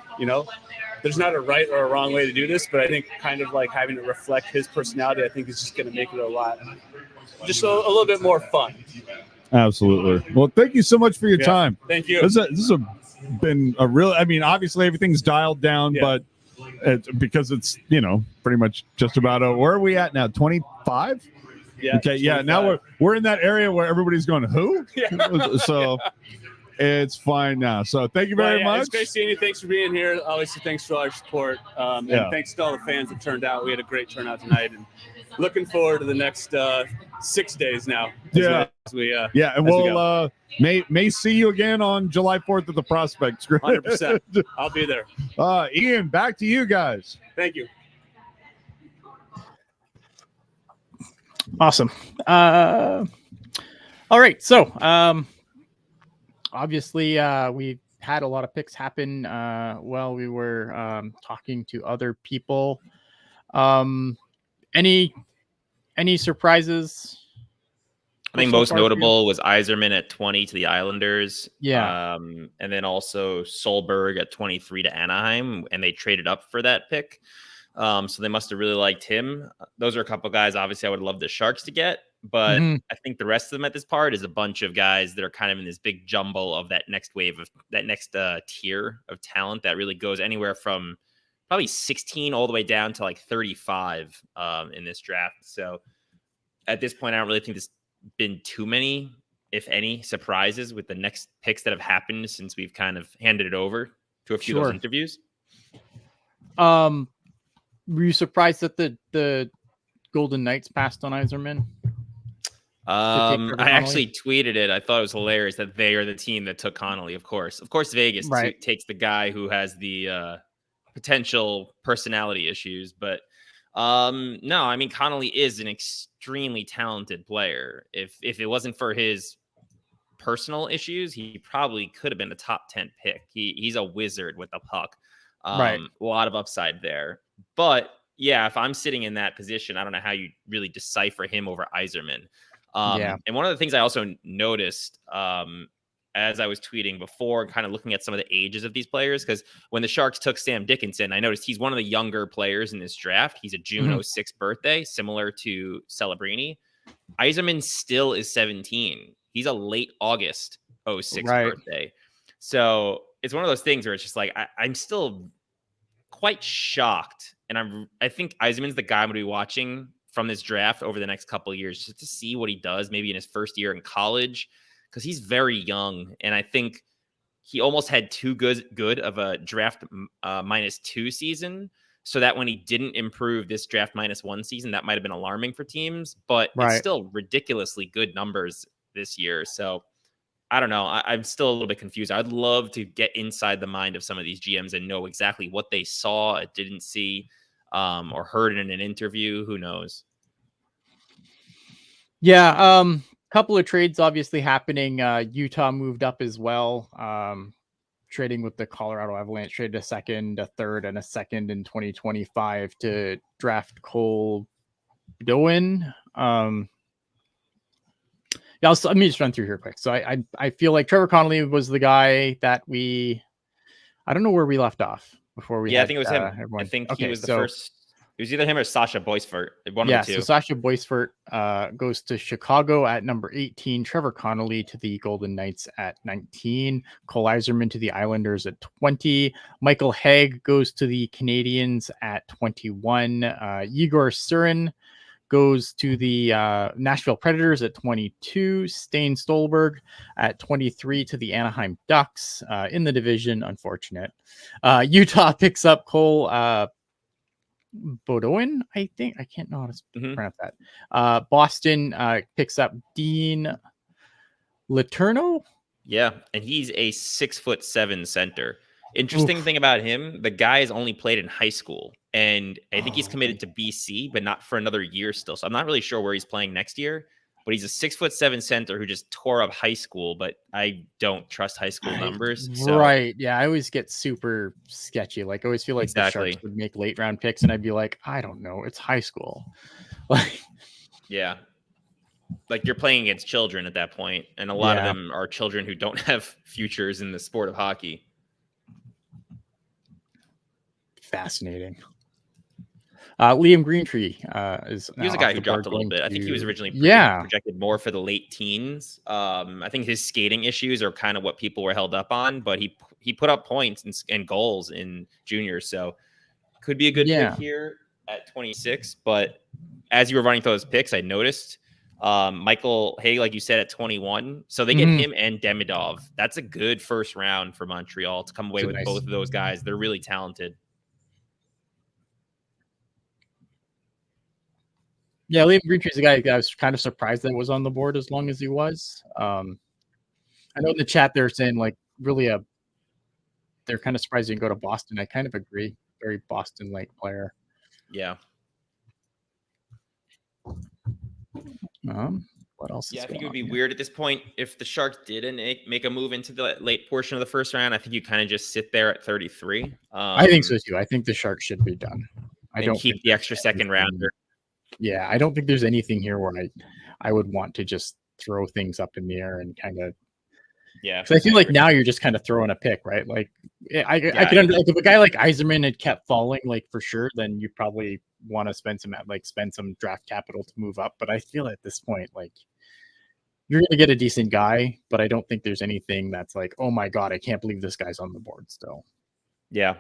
there's not a right or a wrong way to do this, but I think kind of like having it reflect his personality, I think is just going to make it a little bit more fun. Absolutely. Well, thank you so much for your time. Thank you. This has been a real, I mean, obviously everything's dialed down, but because it's, pretty much just about, where are we at now? 25? Yeah. Okay. 25. Yeah. Now we're in that area where everybody's going, who? Yeah. So it's fine now. So thank you very much. It's great seeing you. Thanks for being here. Obviously, thanks for all your support. And thanks to all the fans that turned out. We had a great turnout tonight, and looking forward to the next 6 days now. And we'll may see you again on July 4th at the Prospect. 100%. I'll be there. Ian, back to you guys. Thank you. Awesome. All right. So, obviously, we had a lot of picks happen while we were talking to other people. Any surprises? I think most notable was Yzerman at 20 to the Islanders. Yeah. And then also Solberg at 23 to Anaheim, and they traded up for that pick. So they must have really liked him. Those are a couple guys, obviously, I would love the Sharks to get. But I think the rest of them at this part is a bunch of guys that are kind of in this big jumble of that next wave of that next tier of talent that really goes anywhere from probably 16 all the way down to like 35 in this draft. So at this point, I don't really think there's been too many, if any, surprises with the next picks that have happened since we've kind of handed it over to a few of those interviews. Were you surprised that the Golden Knights passed on Yzerman? I actually tweeted it. I thought it was hilarious that they are the team that took Connolly. Of course, Vegas takes the guy who has the potential personality issues. But no, I mean, Connolly is an extremely talented player. If it wasn't for his personal issues, he probably could have been a top 10 pick. He's a wizard with the puck. A lot of upside there. But yeah, if I'm sitting in that position, I don't know how you really decipher him over Yzerman. And one of the things I also noticed as I was tweeting before, kind of looking at some of the ages of these players, because when the Sharks took Sam Dickinson, I noticed he's one of the younger players in this draft. He's a June 06 birthday, similar to Celebrini. Yzerman still is 17. He's a late August 06 birthday. So it's one of those things where it's just like, I'm still quite shocked. And I think Yzerman's the guy I'm going to be watching from this draft over the next couple of years, just to see what he does maybe in his first year in college, because he's very young. And I think he almost had too good of a draft -2 season. So that when he didn't improve this draft -1 season, that might have been alarming for teams, but it's still ridiculously good numbers this year. So I don't know. I'm still a little bit confused. I'd love to get inside the mind of some of these GMs and know exactly what they saw, didn't see, or heard in an interview. Who knows? Yeah. Couple of trades obviously happening. Utah moved up as well. Trading with the Colorado Avalanche, traded a second, a third, and a second in 2025 to draft Cole Doan. Yeah, let me just run through here quick. So I feel like Trevor Connolly was the guy that I don't know where we left off before we. Yeah, had, I think it was him. Everyone. I think he was the first. It was either him or Sasha Boisfort. One of the two. So Sasha Boisfort goes to Chicago at number 18. Trevor Connolly to the Golden Knights at 19. Cole Eiserman to the Islanders at 20. Michael Haig goes to the Canadiens at 21. Igor Surin goes to the Nashville Predators at 22. Stain Stolberg at 23 to the Anaheim Ducks in the division. Unfortunate. Utah picks up Cole Beaudoin, I think. I can't know how to pronounce that. Boston picks up Dean Letourneau. Yeah, and he's a 6'7" center. Interesting thing about him, the guy has only played in high school, and I think he's committed to BC, but not for another year still. So I'm not really sure where he's playing next year. But he's a 6'7" center who just tore up high school, but I don't trust high school numbers. So. Right. Yeah. I always get super sketchy. Like I always feel like the Sharks would make late round picks and I'd be like, I don't know. It's high school. Like, yeah. Like you're playing against children at that point, and a lot of them are children who don't have futures in the sport of hockey. Fascinating. Liam Greentree is. He was a guy who dropped a little bit. I think he was originally projected more for the late teens. I think his skating issues are kind of what people were held up on, but he put up points and goals in junior, so could be a good pick here at 26. But as you were running through those picks, I noticed Michael Haig, like you said, at 21. So they get him and Demidov. That's a good first round for Montreal to come away with both of those guys. They're really talented. Yeah, Liam Greentree is a guy I was kind of surprised that was on the board as long as he was. I know in the chat they're saying like really they're kind of surprised he didn't go to Boston. I kind of agree. Very Boston-like player. Yeah. What else? Yeah, I think it would be weird at this point if the Sharks didn't make a move into the late portion of the first round. I think you kind of just sit there at 33. I think so too. I think the Sharks should be done. I don't keep the extra second rounder. Yeah, I don't think there's anything here where I would want to just throw things up in the air and kind of. Yeah, because I feel like now you're just kind of throwing a pick, right? Like I could like if a guy like Eiserman had kept falling, like for sure, then you probably want to spend some draft capital to move up. But I feel at this point, like you're gonna get a decent guy, but I don't think there's anything that's like, oh my god, I can't believe this guy's on the board still. Yeah.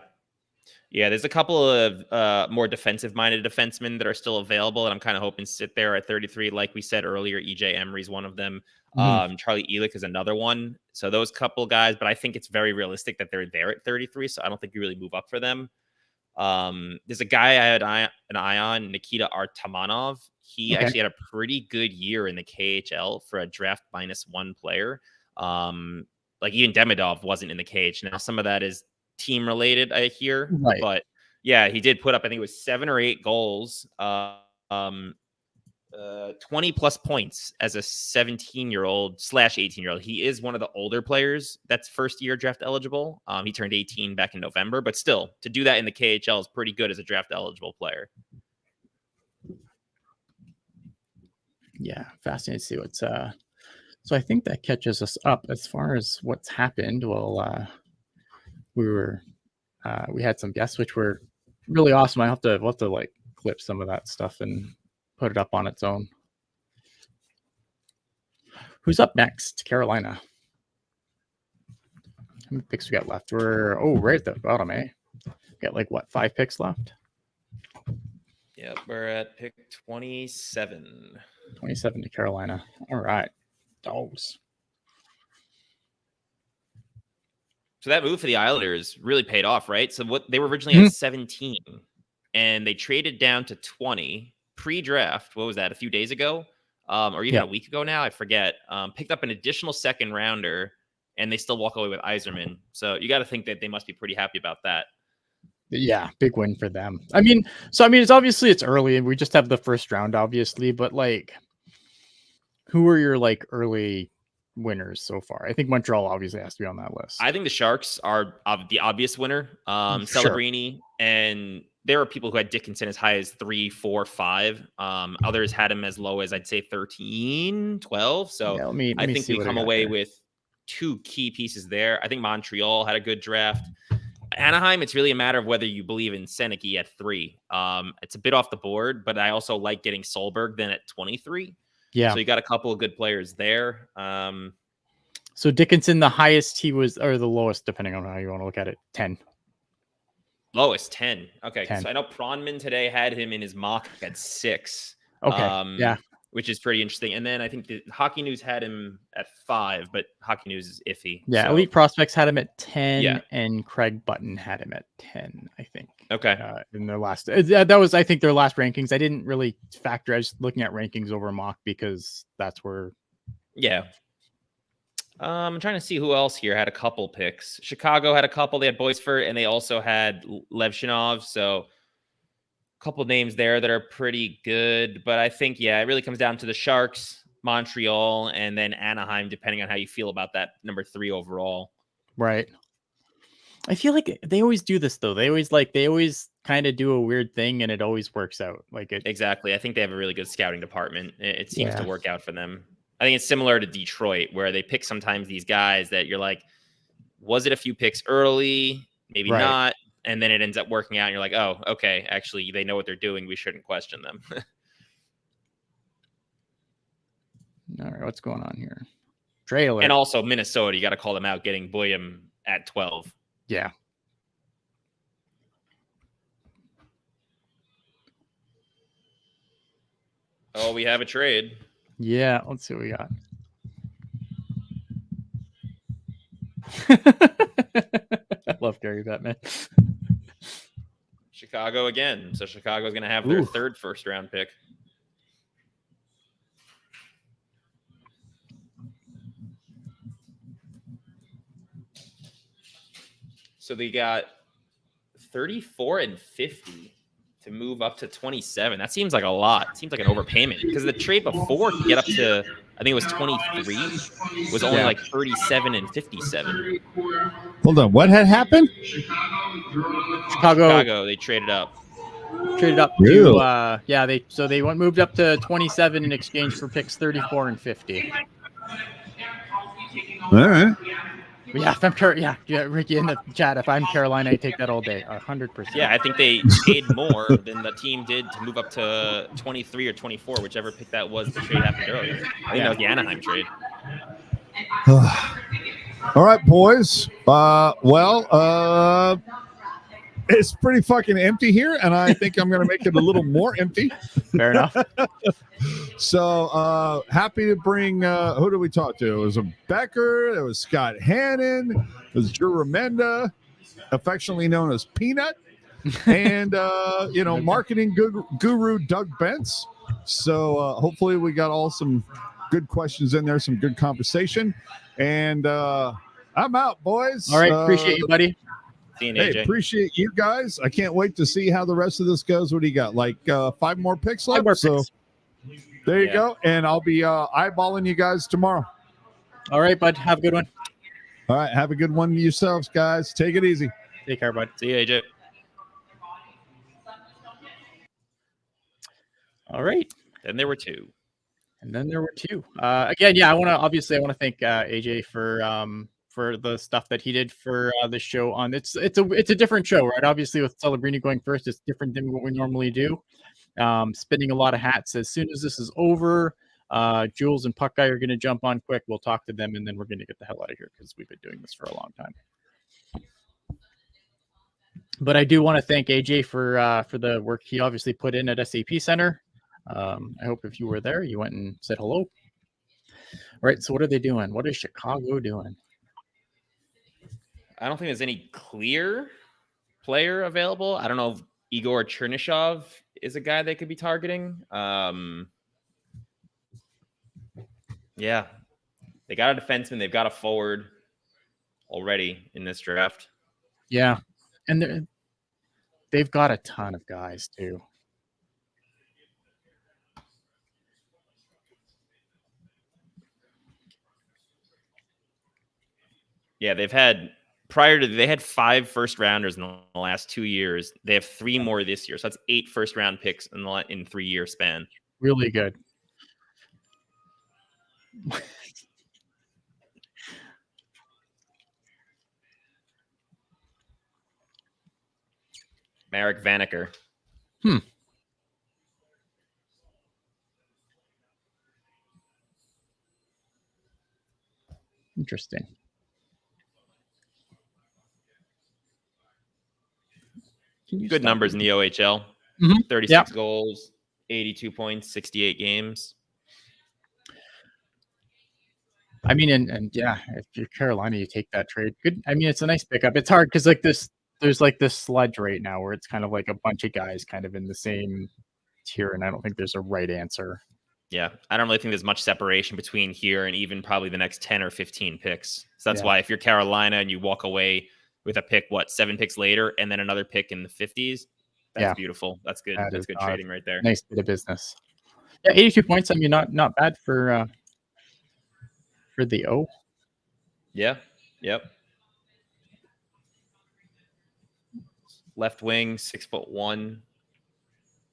Yeah, there's a couple of more defensive-minded defensemen that are still available, and I'm kind of hoping to sit there at 33. Like we said earlier, EJ Emery's one of them. Charlie Elick is another one. So those couple guys, but I think it's very realistic that they're there at 33, so I don't think you really move up for them. There's a guy I had an eye on, Nikita Artamanov. He actually had a pretty good year in the KHL for a draft -1 player. Like even Demidov wasn't in the KHL. Now some of that is team related, I hear, but yeah, he did put up, I think it was 7 or 8 goals, 20 plus points as a 17-year-old/18-year-old. He is one of the older players that's first year draft eligible. He turned 18 back in November, but still to do that in the KHL is pretty good as a draft eligible player. Yeah, fascinating to see what's so I think that catches us up as far as what's happened. Well, we had some guests which were really awesome. We'll have to like clip some of that stuff and put it up on its own. Who's up next? Carolina. How many picks we got left? We're right at the bottom, eh? We got like what, 5 picks left? Yep, we're at pick 27. 27 to Carolina. All right. Dogs. So that move for the Islanders really paid off, right? So what they were originally at 17, and they traded down to 20 pre-draft. What was that? A few days ago, or even a week ago now? I forget. Picked up an additional second rounder, and they still walk away with Yzerman. So you got to think that they must be pretty happy about that. Yeah, big win for them. I mean, it's early, and we just have the first round, obviously. But like, who are your like early winners so far? I think Montreal obviously has to be on that list. I think the Sharks are the obvious winner. Celebrini, and there are people who had Dickinson as high as 3, 4, 5. Others had him as low as I'd say 13, 12. So I think we come away with 2 key pieces there. I think Montreal had a good draft. Anaheim, it's really a matter of whether you believe in Seneke at 3. It's a bit off the board, but I also like getting Solberg then at 23. Yeah. So you got a couple of good players there. So Dickinson, the highest he was, or the lowest, depending on how you want to look at it, 10. Lowest 10. Okay. 10. So I know Pronman today had him in his mock at 6. Okay. Yeah. Which is pretty interesting. And then I think the Hockey News had him at 5, but Hockey News is iffy. Yeah. So, Elite Prospects had him at 10. Yeah. And Craig Button had him at 10, I think. Okay. In their last, that was, I think, their last rankings. I didn't really factor. I was looking at rankings over mock because that's where. Yeah. I'm trying to see who else here had a couple picks. Chicago had a couple. They had Boisfort, and they also had Levshinov. So a couple names there that are pretty good. But I think, yeah, it really comes down to the Sharks, Montreal, and then Anaheim, depending on how you feel about that number 3 overall. Right. I feel like they always do this, though. They always kind of do a weird thing, and it always works out. Exactly. I think they have a really good scouting department. It seems to work out for them. I think it's similar to Detroit, where they pick sometimes these guys that you're like, was it a few picks early? Maybe not. And then it ends up working out. And you're like, oh, okay. Actually, they know what they're doing. We shouldn't question them. All right. What's going on here? Trailer. And also Minnesota, you got to call them out getting Boyum at 12. Yeah. Oh, we have a trade. Yeah, let's see what we got. I love Gary Bettman. Chicago again. So Chicago's going to have their third first-round pick. So they got 34 and 50 to move up to 27. That seems like a lot. It seems like an overpayment because the trade before to get up to, I think it was 23, was only like 37 and 57. Hold on. What had happened? Chicago, they traded up. Really? To, they moved up to 27 in exchange for picks 34 and 50. All right. Yeah, Ricky in the chat. If I'm Carolina, I take that all day, 100%. Yeah, I think they paid more than the team did to move up to 23 or 24, whichever pick that was. The trade happened earlier. I think that was the Anaheim trade. All right, boys. It's pretty fucking empty here, and I think I'm going to make it a little more empty. Fair enough. So happy to bring, who did we talk to? It was a Becker, it was Scott Hannon, it was Drew Remenda, affectionately known as Peanut, and, marketing guru Doug Bentz. So hopefully we got all some good questions in there, some good conversation. And I'm out, boys. All right. Appreciate you, buddy. Hey, appreciate you guys. I can't wait to see how the rest of this goes. What do you got? Like 5 more picks left? 5 more picks. There you go. And I'll be eyeballing you guys tomorrow. All right, bud. Have a good one. All right. Have a good one yourselves, guys. Take it easy. Take care, bud. See you, AJ. All right. Then there were 2. Again, I want to thank AJ for the stuff that he did for the show on it's a different show, right? Obviously with Celebrini going first, it's different than what we normally do. Spinning a lot of hats. As soon as this is over, Jules and Puckguy are going to jump on quick. We'll talk to them, and then we're going to get the hell out of here because we've been doing this for a long time. But I do want to thank AJ for the work he obviously put in at SAP Center. I hope if you were there, you went and said hello. All right, so what are they doing? What is Chicago doing? I don't think there's any clear player available. I don't know if Igor Chernyshov is a guy they could be targeting. Yeah, they got a defenseman. They've got a forward already in this draft. Yeah, and they've got a ton of guys too. Yeah, they had 5 first rounders in the last 2 years. They have 3 more this year, so that's 8 first round picks in 3-year span. Really good. Marek Vanacker. Interesting. Good numbers in the OHL. Mm-hmm. 36 goals, 82 points, 68 games. I mean, and yeah, if you're Carolina, you take that trade. Good. I mean, it's a nice pickup. It's hard because like there's like this sludge right now where it's kind of like a bunch of guys kind of in the same tier, and I don't think there's a right answer. Yeah, I don't really think there's much separation between here and even probably the next 10 or 15 picks. So that's why if you're Carolina and you walk away with a pick, 7 picks later, and then another pick in the 50s, that's beautiful. That's good. That's good trading right there. Nice bit of business. Yeah, 82 points. I mean, not bad for the O. Yeah. Yep. Left wing, 6'1".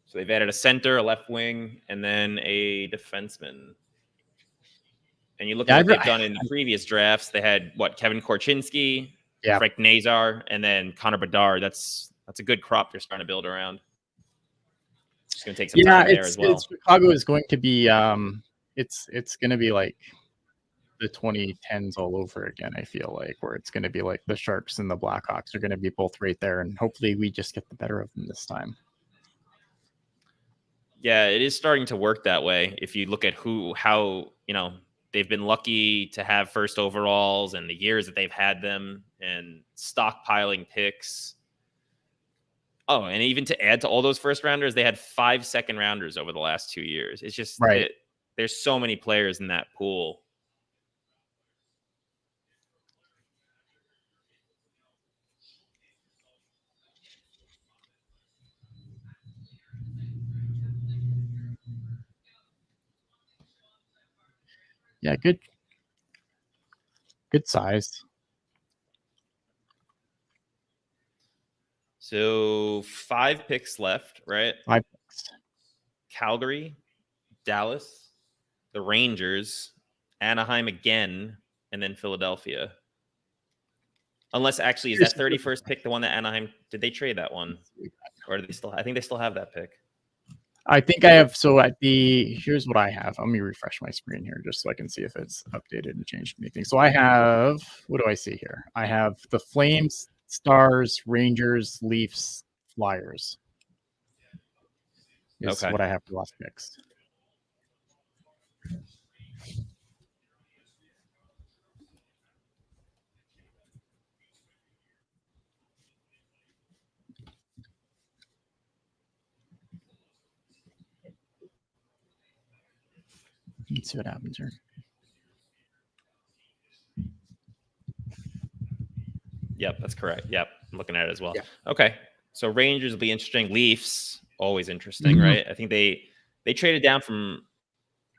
So they've added a center, a left wing, and then a defenseman. And you look at what they've done in previous drafts. They had Kevin Korchinski, Frank Nazar, and then Connor Bedard. That's a good crop they're starting to build around. It's going to take some time there as well. Chicago is going to be it's going to be like the 2010s all over again. I feel like where it's going to be like the Sharks and the Blackhawks are going to be both right there, and hopefully we just get the better of them this time. Yeah, it is starting to work that way. If you look at how they've been lucky to have first overalls and the years that they've had them and stockpiling picks. Oh, and even to add to all those first rounders, they had 5 second rounders over the last 2 years. It's just there's so many players in that pool. Yeah, good size. So 5 picks left, right? 5 picks. Calgary, Dallas, the Rangers, Anaheim again, and then Philadelphia. Unless actually, is that 31st pick the one that Anaheim did they trade that one? Or do they still I think they still have that pick. I think I have. So here's what I have. Let me refresh my screen here just so I can see if it's updated and changed anything. So I have, what do I see here? I have the Flames, Stars, Rangers, Leafs, Flyers. Is what I have for last picks. Let's see what happens here. Yep, that's correct. Yep, I'm looking at it as well. Yeah. Okay, so Rangers will be interesting. Leafs, always interesting, right? I think they traded down from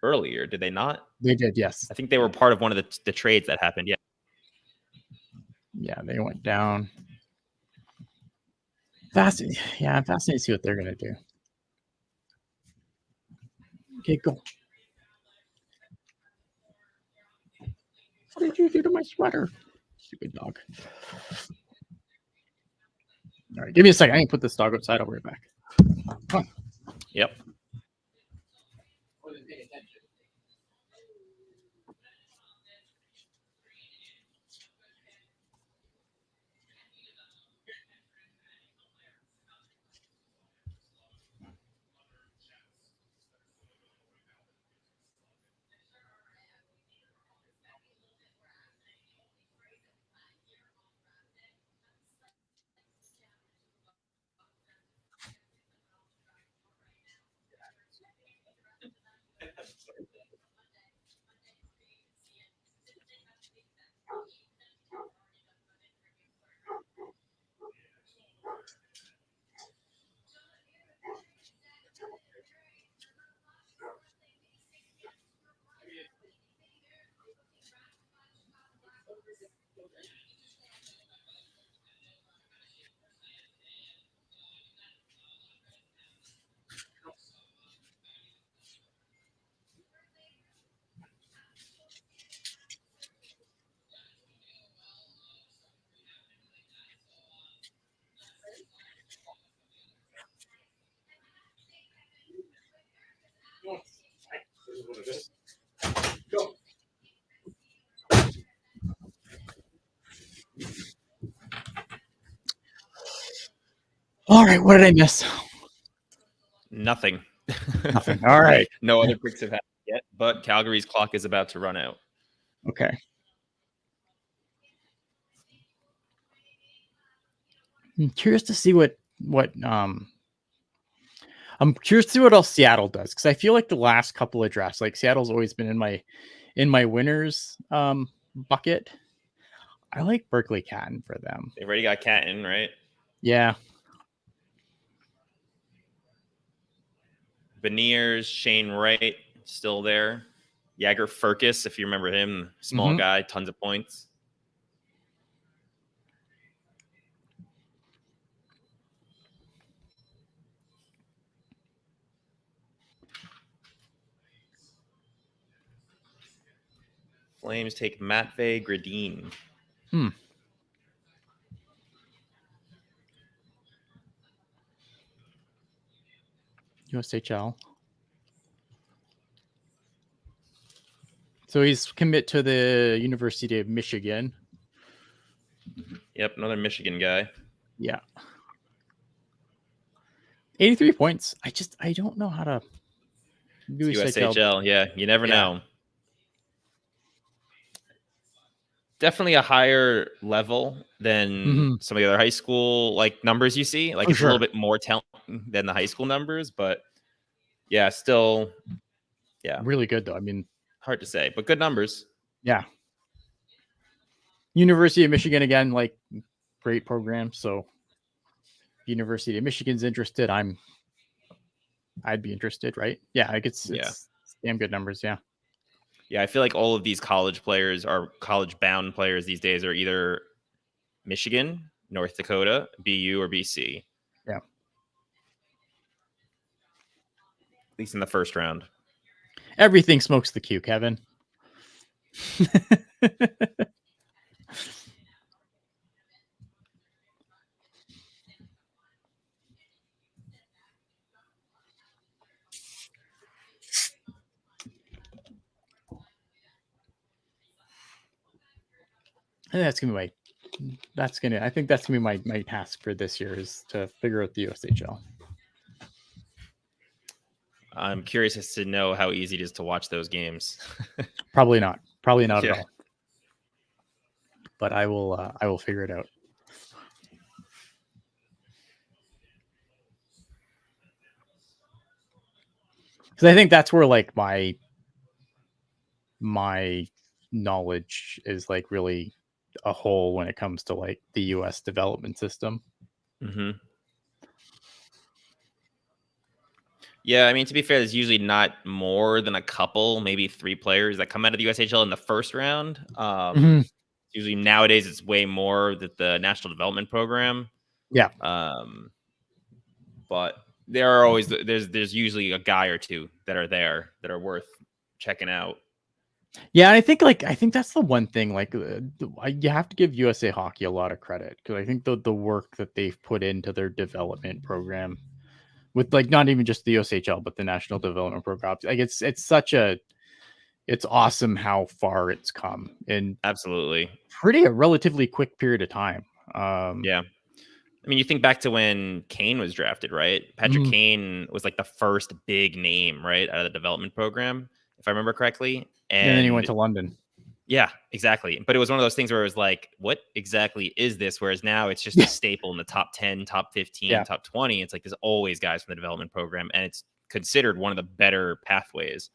earlier, did they not? They did, yes. I think they were part of one of the trades that happened. Yeah. Yeah, they went down. Fascinating. Yeah, I'm fascinated to see what they're going to do. Okay, go. What did you do to my sweater? Stupid dog. All right, give me a second. I can put this dog outside. I'll be right back. Come on. Yep. All right, what did I miss? Nothing. Nothing. All right. No other picks have happened yet, but Calgary's clock is about to run out. Okay. I'm curious to see what I'm curious to see what else Seattle does, because I feel like the last couple of drafts, like Seattle's always been in my winners bucket. I like Berkeley Catton for them. They've already got Catton, right? Yeah. Beniers, Shane Wright, still there. Jagger Furcus, if you remember him, small guy, tons of points. Flames take Matvey Gradin. USHL. So he's commit to the University of Michigan. Yep, another Michigan guy. Yeah. 83 points. I don't know how to do USHL. Yeah, you never know. Definitely a higher level than some of the other high school like numbers you see. Like it's a little bit more talent than the high school numbers, but yeah, still, really good though. I mean, hard to say, but good numbers. Yeah. University of Michigan again, like great program. So University of Michigan's interested. I'd be interested, right? Yeah, like it's damn good numbers. Yeah. Yeah, I feel like all of these college players are college-bound players these days are either Michigan, North Dakota, BU, or BC. Yeah. At least in the first round. Everything smokes the Q, Kevin. And I think that's gonna be my task for this year is to figure out the USHL. I'm curious as to know how easy it is to watch those games. Probably not at all. But I will figure it out. Because I think that's where like my knowledge is like really a whole when it comes to like the US development system. Yeah, I mean, to be fair, there's usually not more than a couple, maybe 3 players that come out of the USHL in the first round. Usually nowadays it's way more that the National Development Program. Yeah. But there are always there's usually a guy or two that are there that are worth checking out. Yeah, and I think that's the one thing. Like, you have to give USA Hockey a lot of credit because I think the work that they've put into their development program, with like not even just the USHL but the National Development Program, like it's awesome how far it's come in absolutely a relatively quick period of time. Yeah. I mean, you think back to when Kane was drafted, right? Patrick Kane was like the first big name, right, out of the development program, if I remember correctly. And then he went to London. Yeah, exactly. But it was one of those things where it was like, what exactly is this? Whereas now it's just a staple in the top 10, top 15, top 20. It's like there's always guys from the development program, and it's considered one of the better pathways.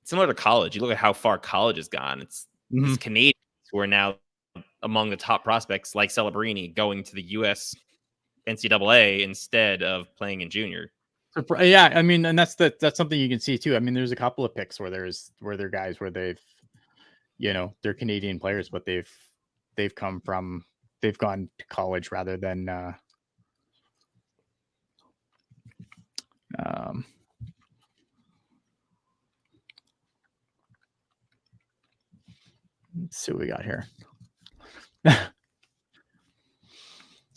Similar to college. You look at how far college has gone. It's these Canadians who are now among the top prospects like Celebrini going to the US NCAA instead of playing in junior. Yeah, I mean, and that's something you can see too. I mean, there's a couple of picks where they're guys where they've, they're Canadian players, but they've gone to college rather than let's see what we got here.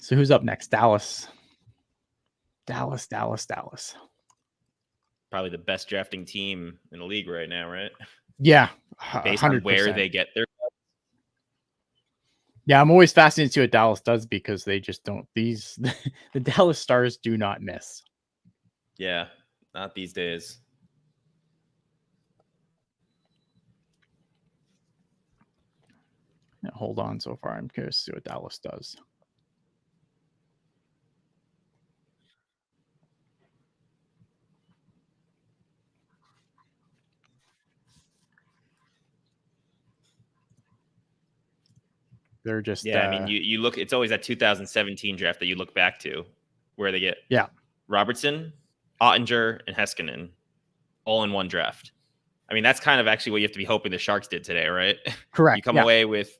So who's up next? Dallas. Probably the best drafting team in the league right now, right? Yeah. Based on where they get their Yeah, I'm always fascinated to see what Dallas does because they just don't. The Dallas Stars do not miss. Yeah, not these days. Yeah, hold on. So far, I'm curious to see what Dallas does. They're just I mean, you look. It's always that 2017 draft that you look back to, where they get Robertson, Ottinger, and Heiskanen all in one draft. I mean, that's kind of actually what you have to be hoping the Sharks did today, right? Correct. You come away with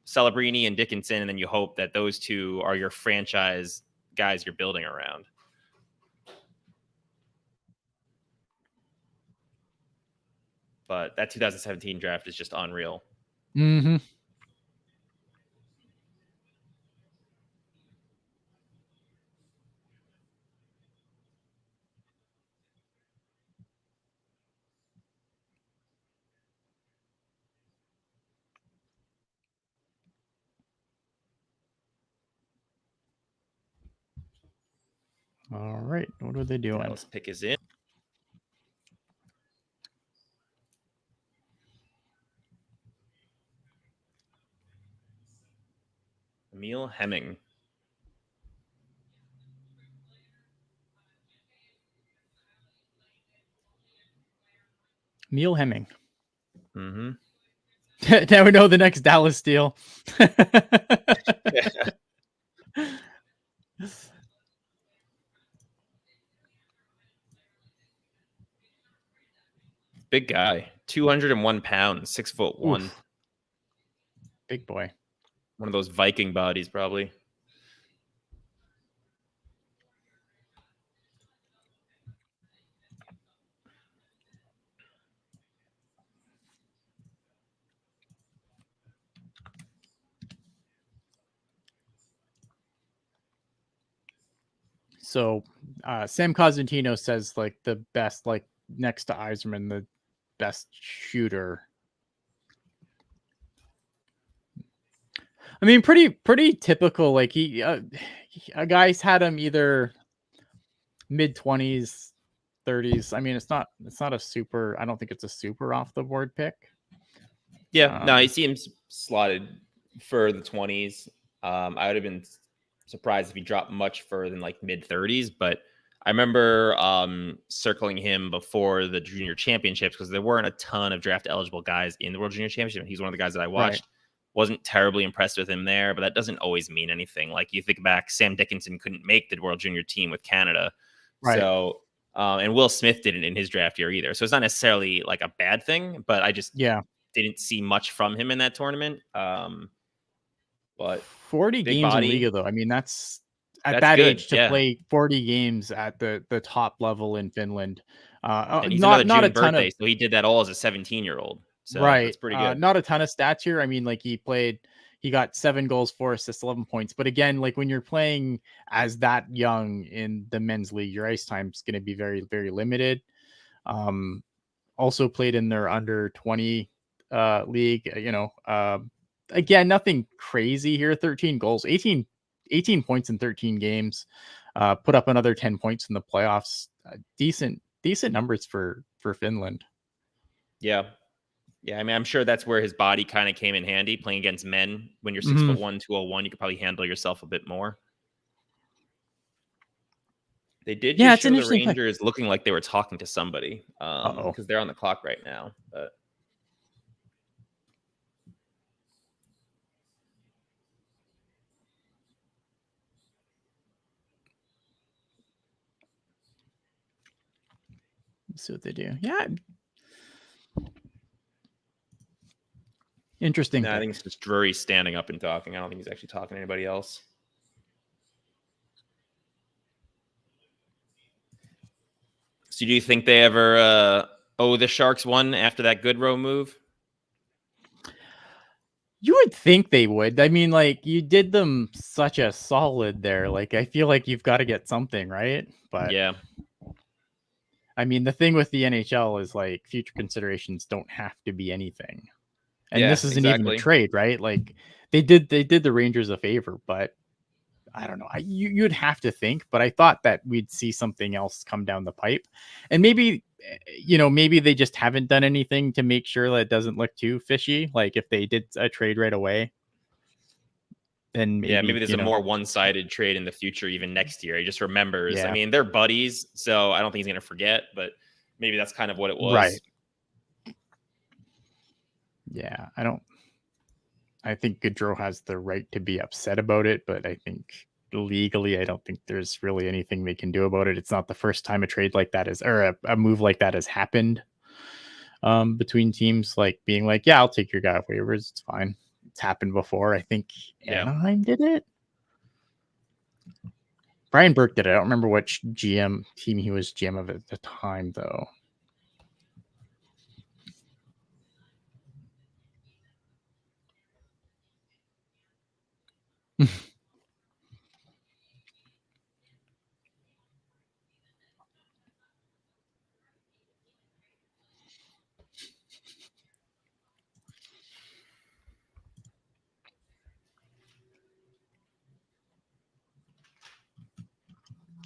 Celebrini and Dickinson, and then you hope that those two are your franchise guys you're building around. But that 2017 draft is just unreal. Mm-hmm. All right. What are they doing? Dallas pick is in. Emil Hemming. Emil Hemming. Mm-hmm. Now we know the next Dallas deal. Big guy, 201 pounds, 6'1". Oof. Big boy. One of those Viking bodies, probably. So Sam Cosentino says like the best, like next to Yzerman, the best shooter. I mean, pretty typical. Like guys had him either mid-20s, 30s. I mean, it's not a super. I don't think it's a super off the board pick. Yeah, no, I see him slotted for the 20s. I would have been surprised if he dropped much further than like mid-30s, but I remember circling him before the junior championships because there weren't a ton of draft eligible guys in the World Junior Championship. He's one of the guys that I watched. Right. Wasn't terribly impressed with him there, but that doesn't always mean anything. Like you think back, Sam Dickinson couldn't make the World Junior team with Canada. Right. So, and Will Smith didn't in his draft year either. So it's not necessarily like a bad thing, but I just didn't see much from him in that tournament. But 40 games in Liga, though. I mean, that's that good. Age to play 40 games at the top level in Finland. And he's not a birthday, so he did that all as a 17-year-old. So that's pretty good. Not a ton of stats here. I mean, like he got 7 goals, 4 assists, 11 points. But again, like when you're playing as that young in the men's league, your ice time is going to be very, very limited. Also played in their under 20 league, again, nothing crazy here. 13 goals, 18 points in 13 games, put up another 10 points in the playoffs. Decent numbers for Finland. Yeah. I mean, I'm sure that's where his body kind of came in handy playing against men. When you're 6'1", 201, you could probably handle yourself a bit more. They did show the Rangers looking like they were talking to somebody because they're on the clock right now. But let's see what they do. Yeah. Interesting. No, I think it's just Drury standing up and talking. I don't think he's actually talking to anybody else. So do you think they ever owe the Sharks one after that Goodrow move? You would think they would. I mean, like you did them such a solid there. Like I feel like you've got to get something, right? But yeah. I mean, the thing with the NHL is like future considerations don't have to be anything. And this isn't even a trade, right? Like they did the Rangers a favor, but I don't know. You'd have to think, but I thought that we'd see something else come down the pipe, and maybe maybe they just haven't done anything to make sure that it doesn't look too fishy. Like if they did a trade right away, then maybe there's a more one-sided trade in the future, even next year. He just remembers. Yeah. I mean, they're buddies, so I don't think he's going to forget. But maybe that's kind of what it was. Right. Yeah, I think Gaudreau has the right to be upset about it, but I think legally, I don't think there's really anything they can do about it. It's not the first time a trade like that a move like that has happened between teams, like being like, yeah, I'll take your guy off waivers. It's fine. It's happened before. I think Anaheim did it. Brian Burke did it. I don't remember which GM team he was GM of at the time, though.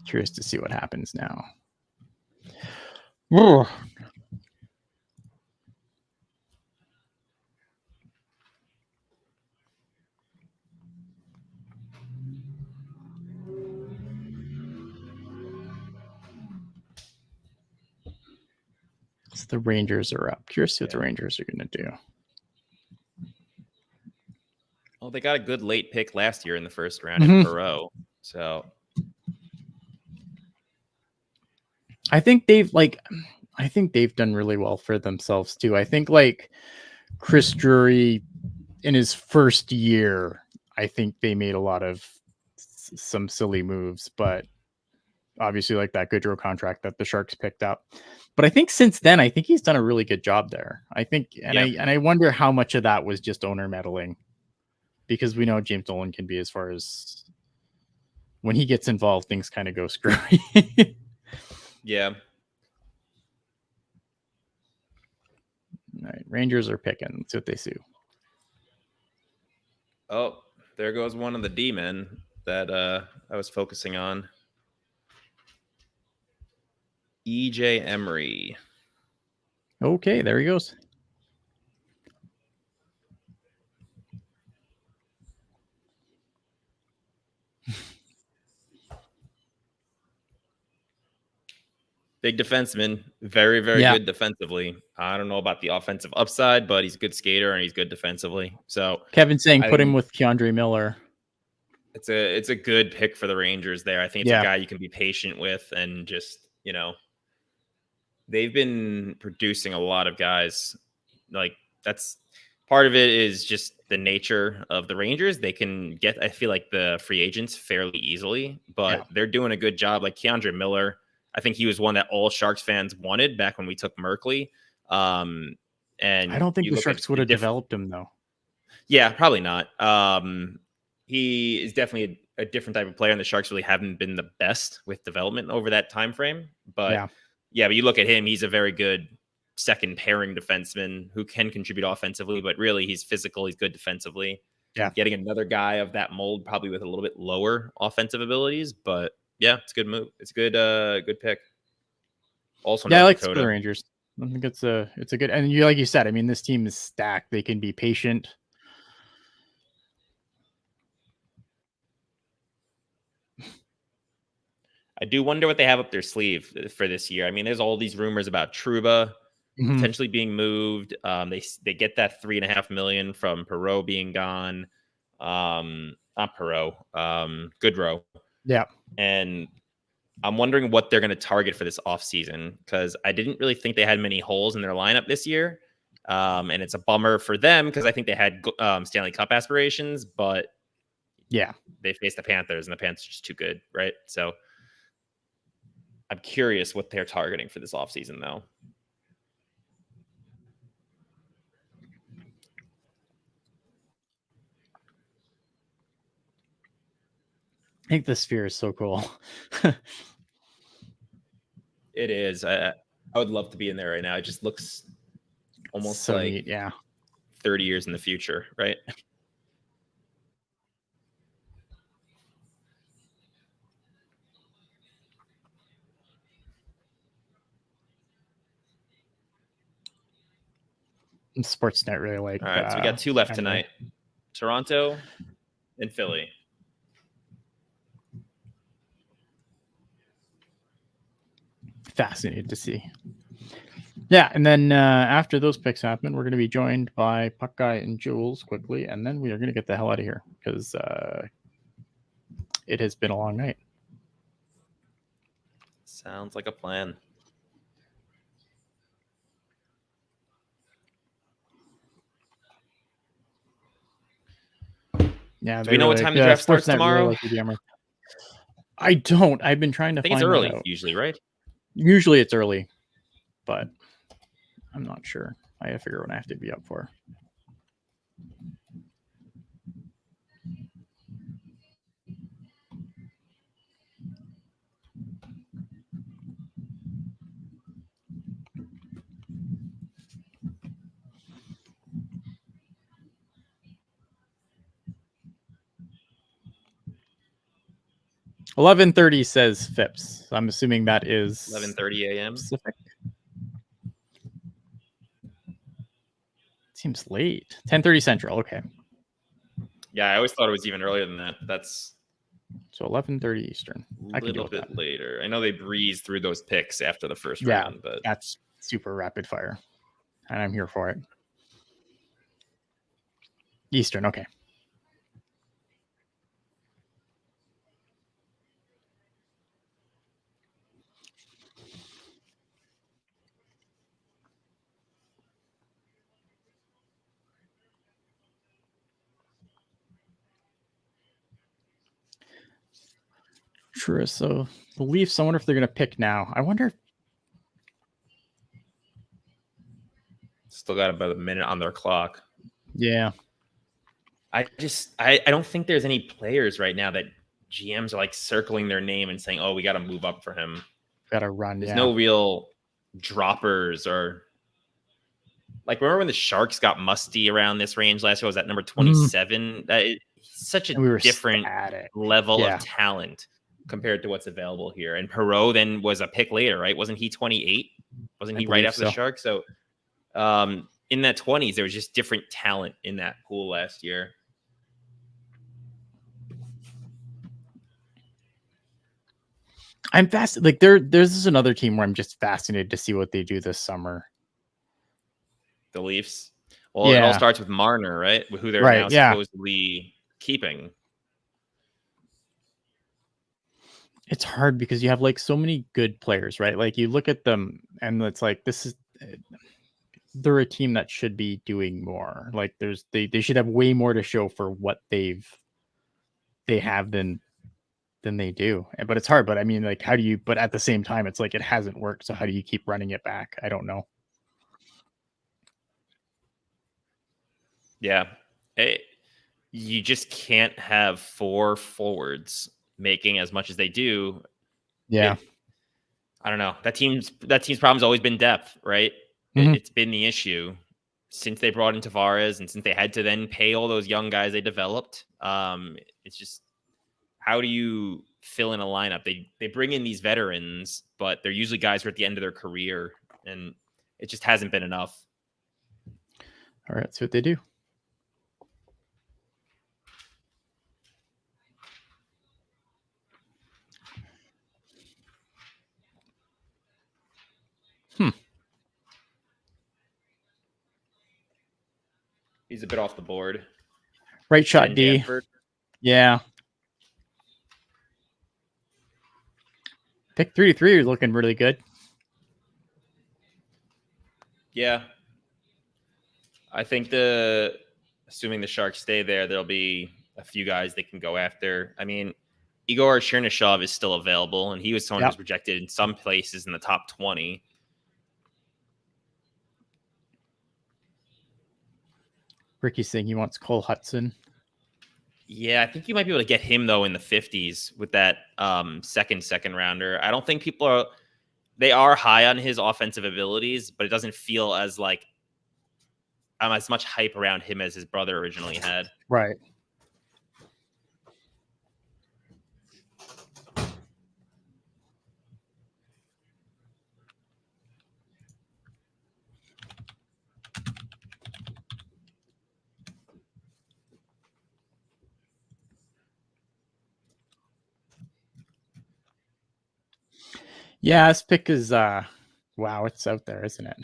Curious to see what happens now. Ugh. So the Rangers are up. Curious to see what the Rangers are going to do. Well, they got a good late pick last year in the first round in Perot. So I think they've done really well for themselves too. I think like Chris Drury in his first year, I think they made a lot of some silly moves, but obviously like that Gaudreau contract that the Sharks picked up. But I think since then, I think he's done a really good job there. I think, I wonder how much of that was just owner meddling, because we know James Dolan can be, as far as when he gets involved, things kind of go screwy. Yeah. All right, Rangers are picking. Let's see what they do. Oh, there goes one of the D-men that I was focusing on. EJ Emery. Okay, there he goes. Big defenseman, very, very good defensively. I don't know about the offensive upside, but he's a good skater and he's good defensively. So Kevin's saying put him with Keandre Miller. It's a good pick for the Rangers there. I think it's a guy you can be patient with, and just, they've been producing a lot of guys. Like, that's part of it is just the nature of the Rangers. They can get, I feel like, the free agents fairly easily, but they're doing a good job. Like Keandre Miller, I think he was one that all Sharks fans wanted back when we took Merkley. And I don't think the Sharks would have developed him, though. Yeah, probably not. He is definitely a different type of player, and the Sharks really haven't been the best with development over that time frame. But but you look at him, he's a very good second pairing defenseman who can contribute offensively, but really he's physical, he's good defensively. Yeah. Getting another guy of that mold, probably with a little bit lower offensive abilities, but yeah, it's a good move. It's a good pick. Also, I like the Rangers. I think it's a good, and like you said, I mean, this team is stacked. They can be patient. I do wonder what they have up their sleeve for this year. I mean, there's all these rumors about Trouba potentially being moved. They get that $3.5 million from Perot being gone. Not Perot, Gaudreau. Yeah. And I'm wondering what they're going to target for this offseason, because I didn't really think they had many holes in their lineup this year. And it's a bummer for them because I think they had Stanley Cup aspirations, but they faced the Panthers, and the Panthers are just too good, right? So I'm curious what they're targeting for this offseason, though. I think the Sphere is so cool. It is. I would love to be in there right now. It just looks almost so like neat, 30 years in the future, right? Sportsnet really like. All right, so we got 2 left Henry. tonight: Toronto and Philly. Fascinated to see. Yeah, and then after those picks happen, we're going to be joined by Puckguy and Jules quickly, and then we are going to get the hell out of here because it has been a long night. Sounds like a plan. Yeah, do we know what time the draft starts tomorrow? I don't. I've been trying to I think find it's early, that out. usually, right? Usually it's early, but I'm not sure. I gotta figure out what I have to be up for. $11:30 says Phipps. So I'm assuming that is 11:30 a.m. Pacific. Seems late. 10:30 Central. Okay. Yeah, I always thought it was even earlier than that. That's so 11:30 Eastern. A little bit later. I know they breezed through those picks after the first round, but that's super rapid fire, and I'm here for it. Eastern. Okay. True. So the Leafs, I wonder if they're going to pick now. I wonder. Still got about a minute on their clock. Yeah. I don't think there's any players right now that GMs are like circling their name and saying, oh, we got to move up for him. Got to run. There's no real droppers or like, remember when the Sharks got Musty around this range last year? Was that number 27? Such a different level of talent compared to what's available here. And Perreault then was a pick later, right? Wasn't he 28? Wasn't he right after the Sharks? So in that 20s, there was just different talent in that pool last year. I'm fascinated. Like there's another team where I'm just fascinated to see what they do this summer. The Leafs. Well, it all starts with Marner, right? Who they're now supposedly keeping. It's hard because you have like so many good players, right? Like you look at them and it's like they're a team that should be doing more. Like they should have way more to show for what they have than they do. But it's hard. But I mean, like, how do you? But at the same time, it's like it hasn't worked. So how do you keep running it back? I don't know. Yeah, you just can't have 4 forwards making as much as they do. Yeah, I don't know. That team's problem's always been depth, right? Mm-hmm. It's been the issue since they brought in Tavares and since they had to then pay all those young guys they developed. It's just, how do you fill in a lineup? They bring in these veterans, but they're usually guys who are at the end of their career, and it just hasn't been enough. All right, that's what they do. He's a bit off the board. Right shot D. Danford. Yeah. Pick 3-3 is looking really good. Yeah. I think assuming the Sharks stay there, there'll be a few guys they can go after. I mean, Igor Chernyshov is still available, and he was someone who's projected in some places in the top 20. Ricky's saying he wants Cole Hudson. Yeah, I think you might be able to get him though in the 50s with that second rounder. I don't think they are high on his offensive abilities, but it doesn't feel as like as much hype around him as his brother originally had. Right. Yeah, this pick is wow, it's out there, isn't it?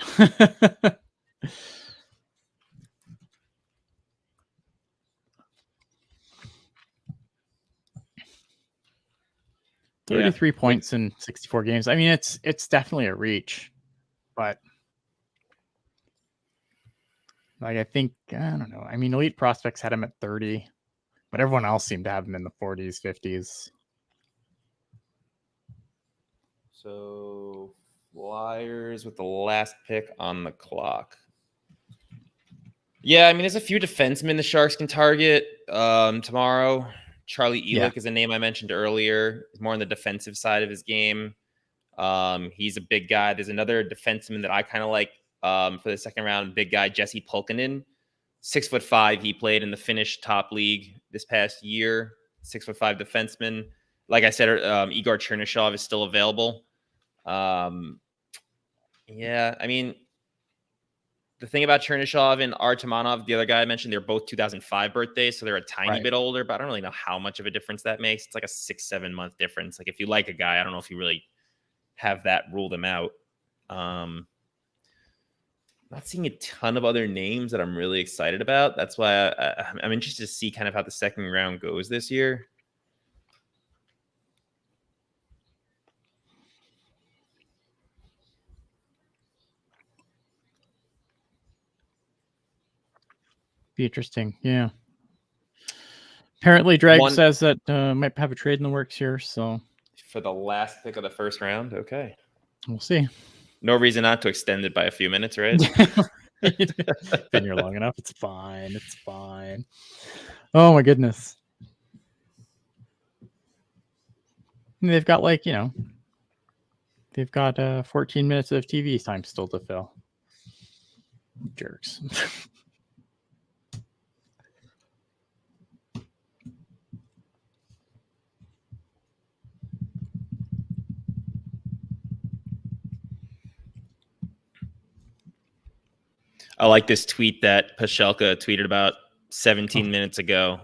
33 points in 64 games. I mean, it's definitely a reach, but like I don't know. I mean, Elite Prospects had him at 30, but everyone else seemed to have him in the 40s, 50s. So Flyers with the last pick on the clock. Yeah, I mean, there's a few defensemen the Sharks can target tomorrow. Charlie Elick is a name I mentioned earlier. He's more on the defensive side of his game. He's a big guy. There's another defenseman that I kind of like for the second round, big guy, Jesse Pulkkinen. 6'5". He played in the Finnish top league this past year. 6'5" defenseman. Like I said, Igor Chernyshov is still available. Yeah, I mean, the thing about Chernyshov and Artemanov, the other guy I mentioned, they're both 2005 birthdays, so they're a tiny bit older, but I don't really know how much of a difference that makes. It's like a 6-7 month difference. Like if you like a guy, I don't know if you really have that rule them out. Not seeing a ton of other names that I'm really excited about. That's why I'm interested to see kind of how the second round goes this year. Be interesting. Yeah. Apparently, Drag says that might have a trade in the works here. So for the last pick of the first round, okay, we'll see. No reason not to extend it by a few minutes, right? Been here long enough. It's fine. It's fine. Oh my goodness. They've got they've got 14 minutes of TV time still to fill. Jerks. I like this tweet that Pashelka tweeted about 17 minutes ago.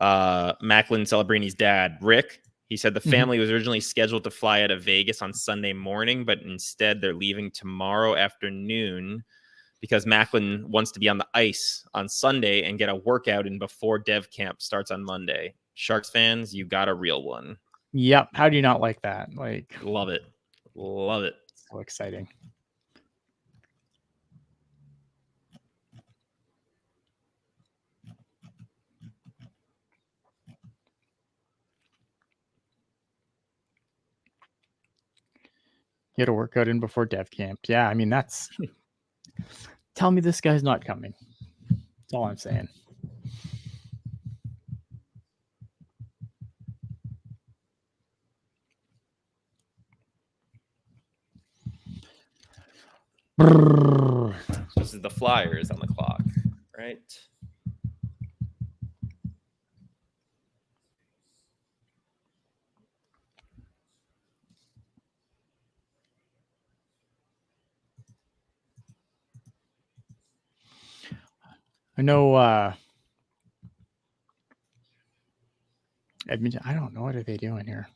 Macklin Celebrini's dad, Rick, he said the family was originally scheduled to fly out of Vegas on Sunday morning, but instead they're leaving tomorrow afternoon because Macklin wants to be on the ice on Sunday and get a workout in before Dev Camp starts on Monday. Sharks fans, you got a real one. Yep. How do you not like that? Love it. Love it. So exciting. Get a workout in before Dev Camp. Yeah, I mean, that's... Tell me this guy's not coming. That's all I'm saying. This is the Flyers on the clock, right? I know Edmonton, I don't know, what are they doing here?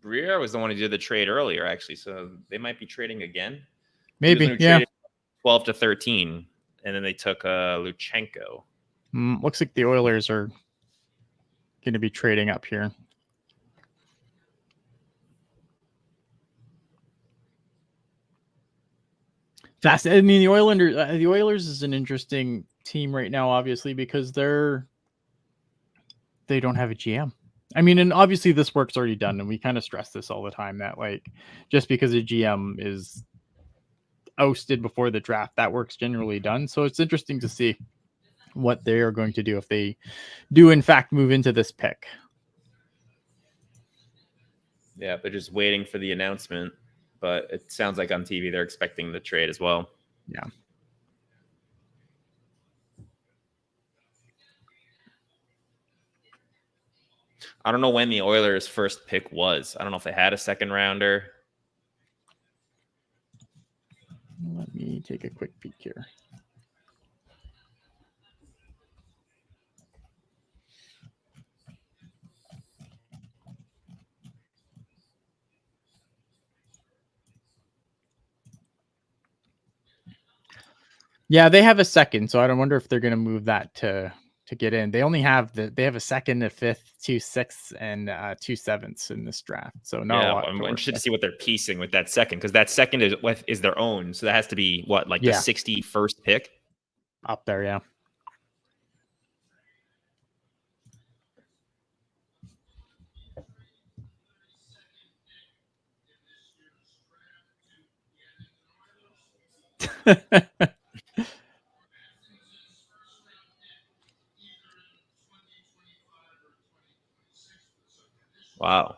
Briere was the one who did the trade earlier, actually, so they might be trading again. Maybe, yeah. 12 to 13, and then they took Luchenko. Looks like the Oilers are going to be trading up here. Fast. I mean, the Oilers is an interesting team right now, obviously, because they don't have a GM. I mean, and obviously this work's already done, and we kind of stress this all the time that just because a GM is ousted before the draft, that work's generally done. So it's interesting to see what they are going to do if they do in fact move into this pick. Yeah, they're just waiting for the announcement. But it sounds like on TV they're expecting the trade as well. Yeah. I don't know when the Oilers' first pick was. I don't know if they had a second rounder. Let me take a quick peek here. Yeah, they have a second, so I don't wonder if they're going to move that to get in. They only have they have a second, a fifth, 2 sixths, and 2 sevenths in this draft. So not a Yeah, lot. I'm to work interested to with. see what they're piecing with that second, because that second is their own. So that has to be what, like the 61st pick up there. Yeah. Wow.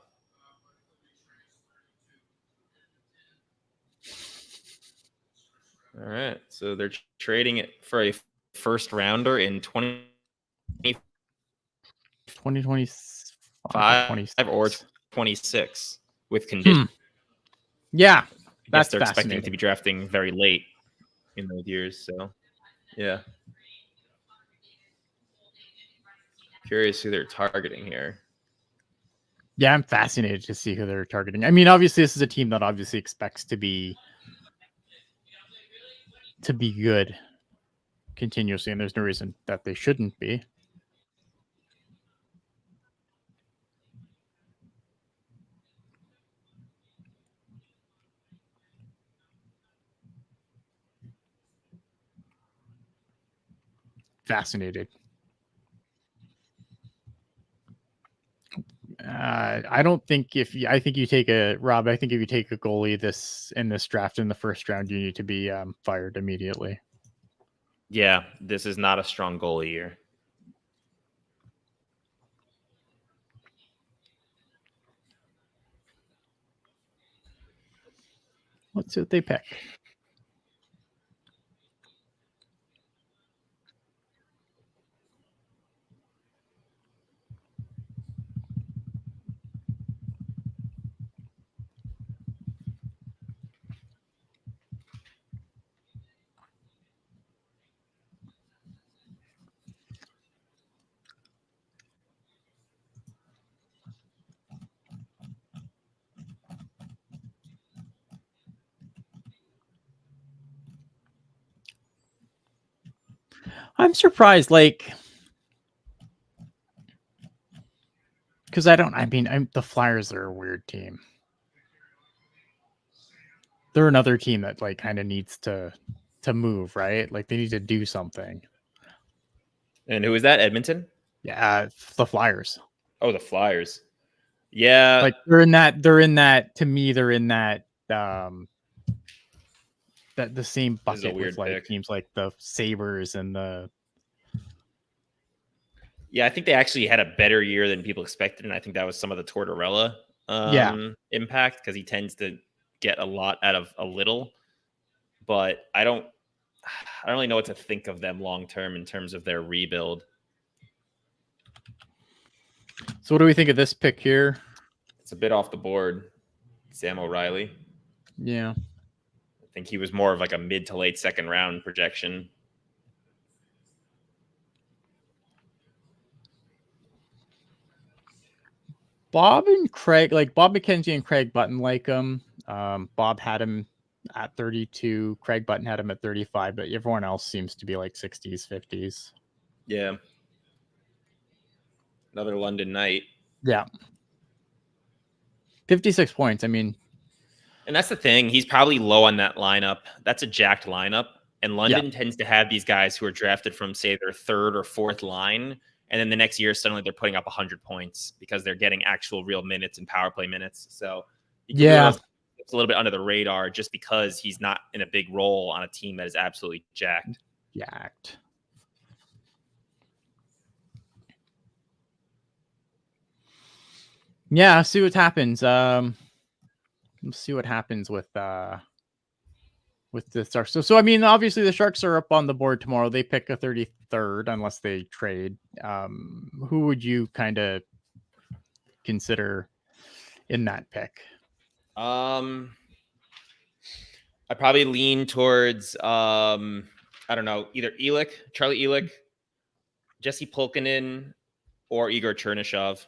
All right. So they're trading it for a first rounder in 2025 or 26 with condition. Yeah, I guess that's they're expecting fascinating. to be drafting very late in those years. So, yeah. Curious who they're targeting here. Yeah, I'm fascinated to see who they're targeting. I mean, obviously, this is a team that obviously expects to be good continuously, and there's no reason that they shouldn't be. Fascinated. I don't think I think you take a goalie in this draft in the first round, you need to be fired immediately. Yeah, this is not a strong goalie year. Let's see what they pick. I'm surprised, like, because the Flyers are a weird team. They're another team that like kind of needs to move, right? Like they need to do something. And who is that? Edmonton? Yeah, the Flyers. Oh, the Flyers. Yeah. Like they're in that to me, they're in that that the same bucket with like pick. teams like the Sabres and the. Yeah, I think they actually had a better year than people expected, and I think that was some of the Tortorella impact, because he tends to get a lot out of a little. But I don't really know what to think of them long term in terms of their rebuild. So what do we think of this pick here? It's a bit off the board. Sam O'Reilly. Yeah. I think he was more of like a mid to late second round projection. Bob McKenzie and Craig Button like him. Bob had him at 32. Craig Button had him at 35, but everyone else seems to be like 60s, 50s. Yeah. Another London night. Yeah. 56 points. I mean, and that's the thing. He's probably low on that lineup. That's a jacked lineup. And London tends to have these guys who are drafted from, say, their third or fourth line. And then the next year, suddenly they're putting up 100 points because they're getting actual real minutes and power play minutes. So it's a little bit under the radar just because he's not in a big role on a team that is absolutely jacked. Yeah, see what happens. We'll see what happens with the Sharks. So I mean, obviously the Sharks are up on the board tomorrow. They pick a 33rd unless they trade. Who would you kind of consider in that pick? I probably lean towards I don't know, either Charlie Elick, Jesse Pulkkinen, or Igor Chernyshov.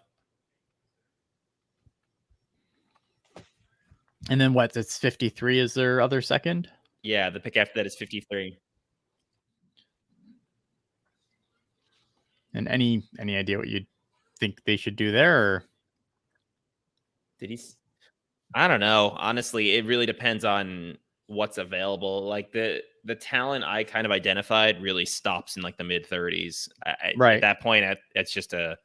And then what? It's 53 is their other second? Yeah, the pick after that is 53. And any idea what you think they should do there? Or? Did he? I don't know. Honestly, it really depends on what's available. Like the talent I kind of identified really stops in like the mid 30s. Right. At that point, it's just a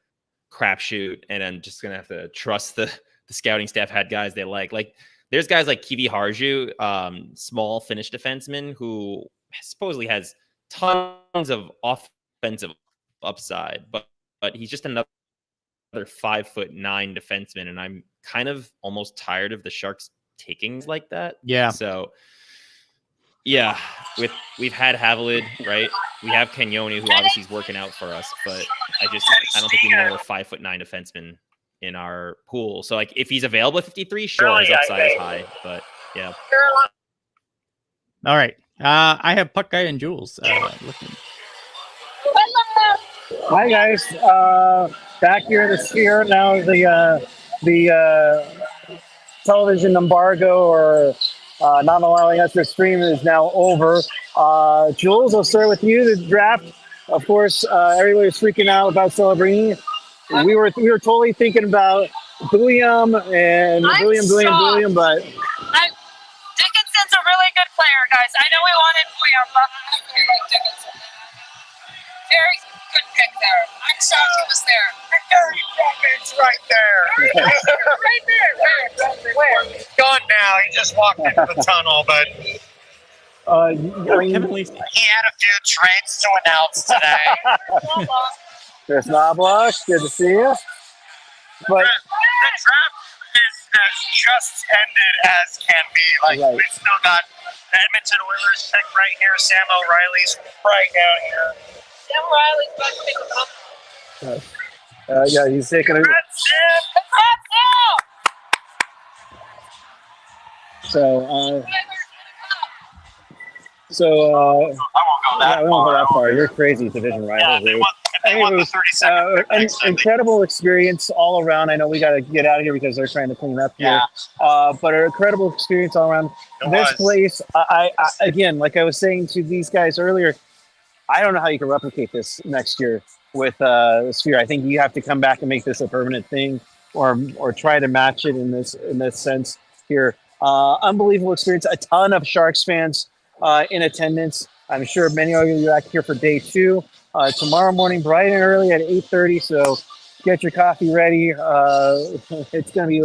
crapshoot, and I'm just gonna have to trust the scouting staff had guys they like. Like there's guys like Kivi Harju, small Finnish defenseman who supposedly has tons of offensive upside, but he's just another 5'9" defenseman, and I'm kind of almost tired of the Sharks taking like that. Yeah. So yeah, we've had Havilid, right? We have Kenyoni, who obviously is working out for us, but I don't think we need another 5'9" defenseman in our pool. So like if he's available at 53, sure, his upside is high, but yeah. All right. I have Puckguy and Jules looking. Hi guys, back here at the Sphere. Now the television embargo or not allowing us to stream is now over. Jules, I'll start with you. The draft, of course, everybody was freaking out about Celebrini. We were totally thinking about William, but Dickinson's a really good player, guys. I know we wanted William, but I really like Dickinson. Very good pick there. I'm shocked he was there. It's right there. Right there. Where? He's gone now. He just walked into the tunnel, but he had a few trades to announce today. Chris Knobloch, good to see you. But the draft has just ended as can be. Like we've still got the Edmonton Oilers pick right here. Sam O'Reilly's right down here. Sam Riley's about to pick him up. yeah, he's taking a. So I won't go that we won't go that far. You're crazy, division rival. Yeah, they won the 32nd pick, incredible experience all around. I know we got to get out of here because they're trying to clean up here. But an incredible experience all around. Place, I again, like I was saying to these guys earlier, I don't know how you can replicate this next year with the Sphere. I think you have to come back and make this a permanent thing, or try to match it in this sense here. Unbelievable experience. A ton of Sharks fans in attendance. I'm sure many of you are back here for day 2. Tomorrow morning, bright and early at 8:30. So get your coffee ready. It's going to be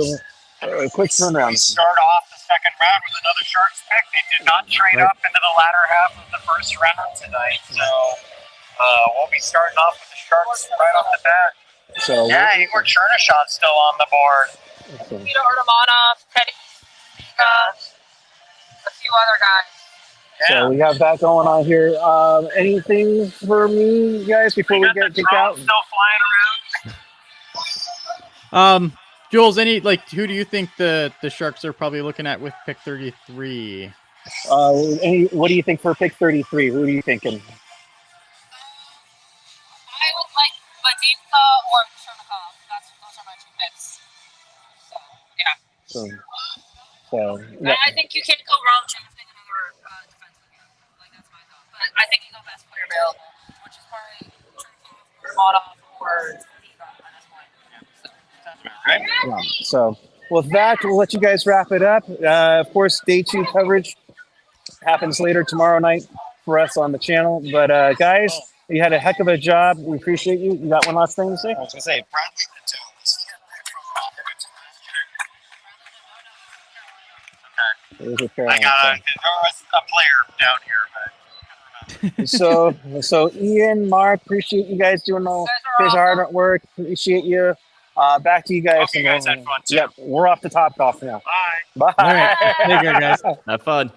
a quick turnaround. We start off the second round with another Sharks pick. They did not trade up into the latter half of the first round tonight. So we'll be starting off with the Sharks right off the bat. So Igor Chernyshov's still on the board. Peter Artemanov, Teddy, a few other guys. So we have that going on here. Anything for me, guys, before we get kicked out? Still flying around. Jules, who do you think the Sharks are probably looking at with pick 33? What do you think for pick 33? Who are you thinking? I would like Vadimka or Chernikov. Those are my 2 picks. So, yeah. I think you can't go wrong drafting another defenseman. Like, that's my thought. But I think you go best player available, which is probably Chernikov or Vadimka at this point. So with that, we'll let you guys wrap it up. Of course, day 2 coverage happens later tomorrow night for us on the channel. But guys, you had a heck of a job. We appreciate you. You got one last thing to say? I was going to say, Bradley Pinto was there was a player down here, but so Ian, Mark, appreciate you guys doing all this hard work. Appreciate you. Back to you guys. Hope you guys had fun too. Yep, we're off the top golf now. Bye. Bye. All right. Take care, guys. Have fun.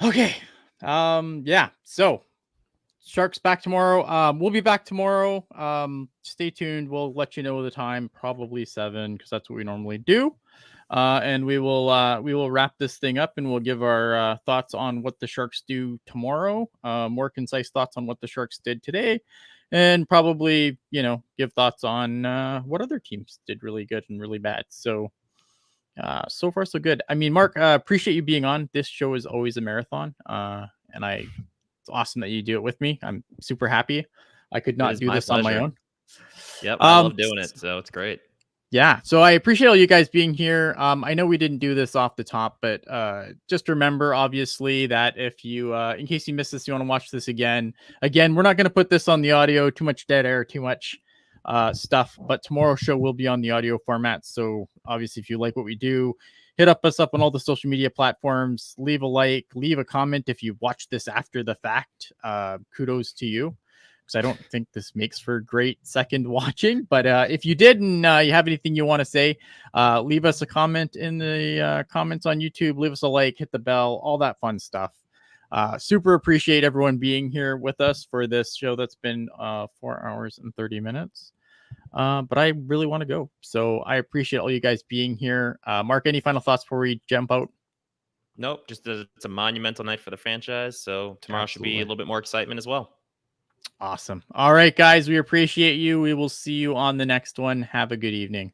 Okay. Yeah. So Sharks back tomorrow. We'll be back tomorrow. Stay tuned. We'll let you know the time, probably 7, because that's what we normally do. And we will wrap this thing up, and we'll give our thoughts on what the Sharks do tomorrow. More concise thoughts on what the Sharks did today, and probably give thoughts on what other teams did really good and really bad. So so far so good. I mean, Mark, appreciate you being on. This show is always a marathon, and I It's awesome that you do it with me. I'm super happy. I could not is do my this on my pleasure. own. Yep, I love doing it, so it's great. Yeah, so I appreciate all you guys being here. I know we didn't do this off the top, but just remember, obviously, that if you, in case you missed this, you want to watch this again, we're not going to put this on the audio, too much dead air, too much stuff, but tomorrow's show will be on the audio format. So obviously, if you like what we do, hit us up on all the social media platforms, leave a like, leave a comment. If you watch this after the fact, kudos to you. Because I don't think this makes for great second watching. But if you did and you have anything you want to say, leave us a comment in the comments on YouTube. Leave us a like, hit the bell, all that fun stuff. Super appreciate everyone being here with us for this show that's been 4 hours and 30 minutes. But I really want to go. So I appreciate all you guys being here. Mark, any final thoughts before we jump out? Nope, just it's a monumental night for the franchise. So tomorrow should be a little bit more excitement as well. Awesome. All right, guys, we appreciate you. We will see you on the next one. Have a good evening.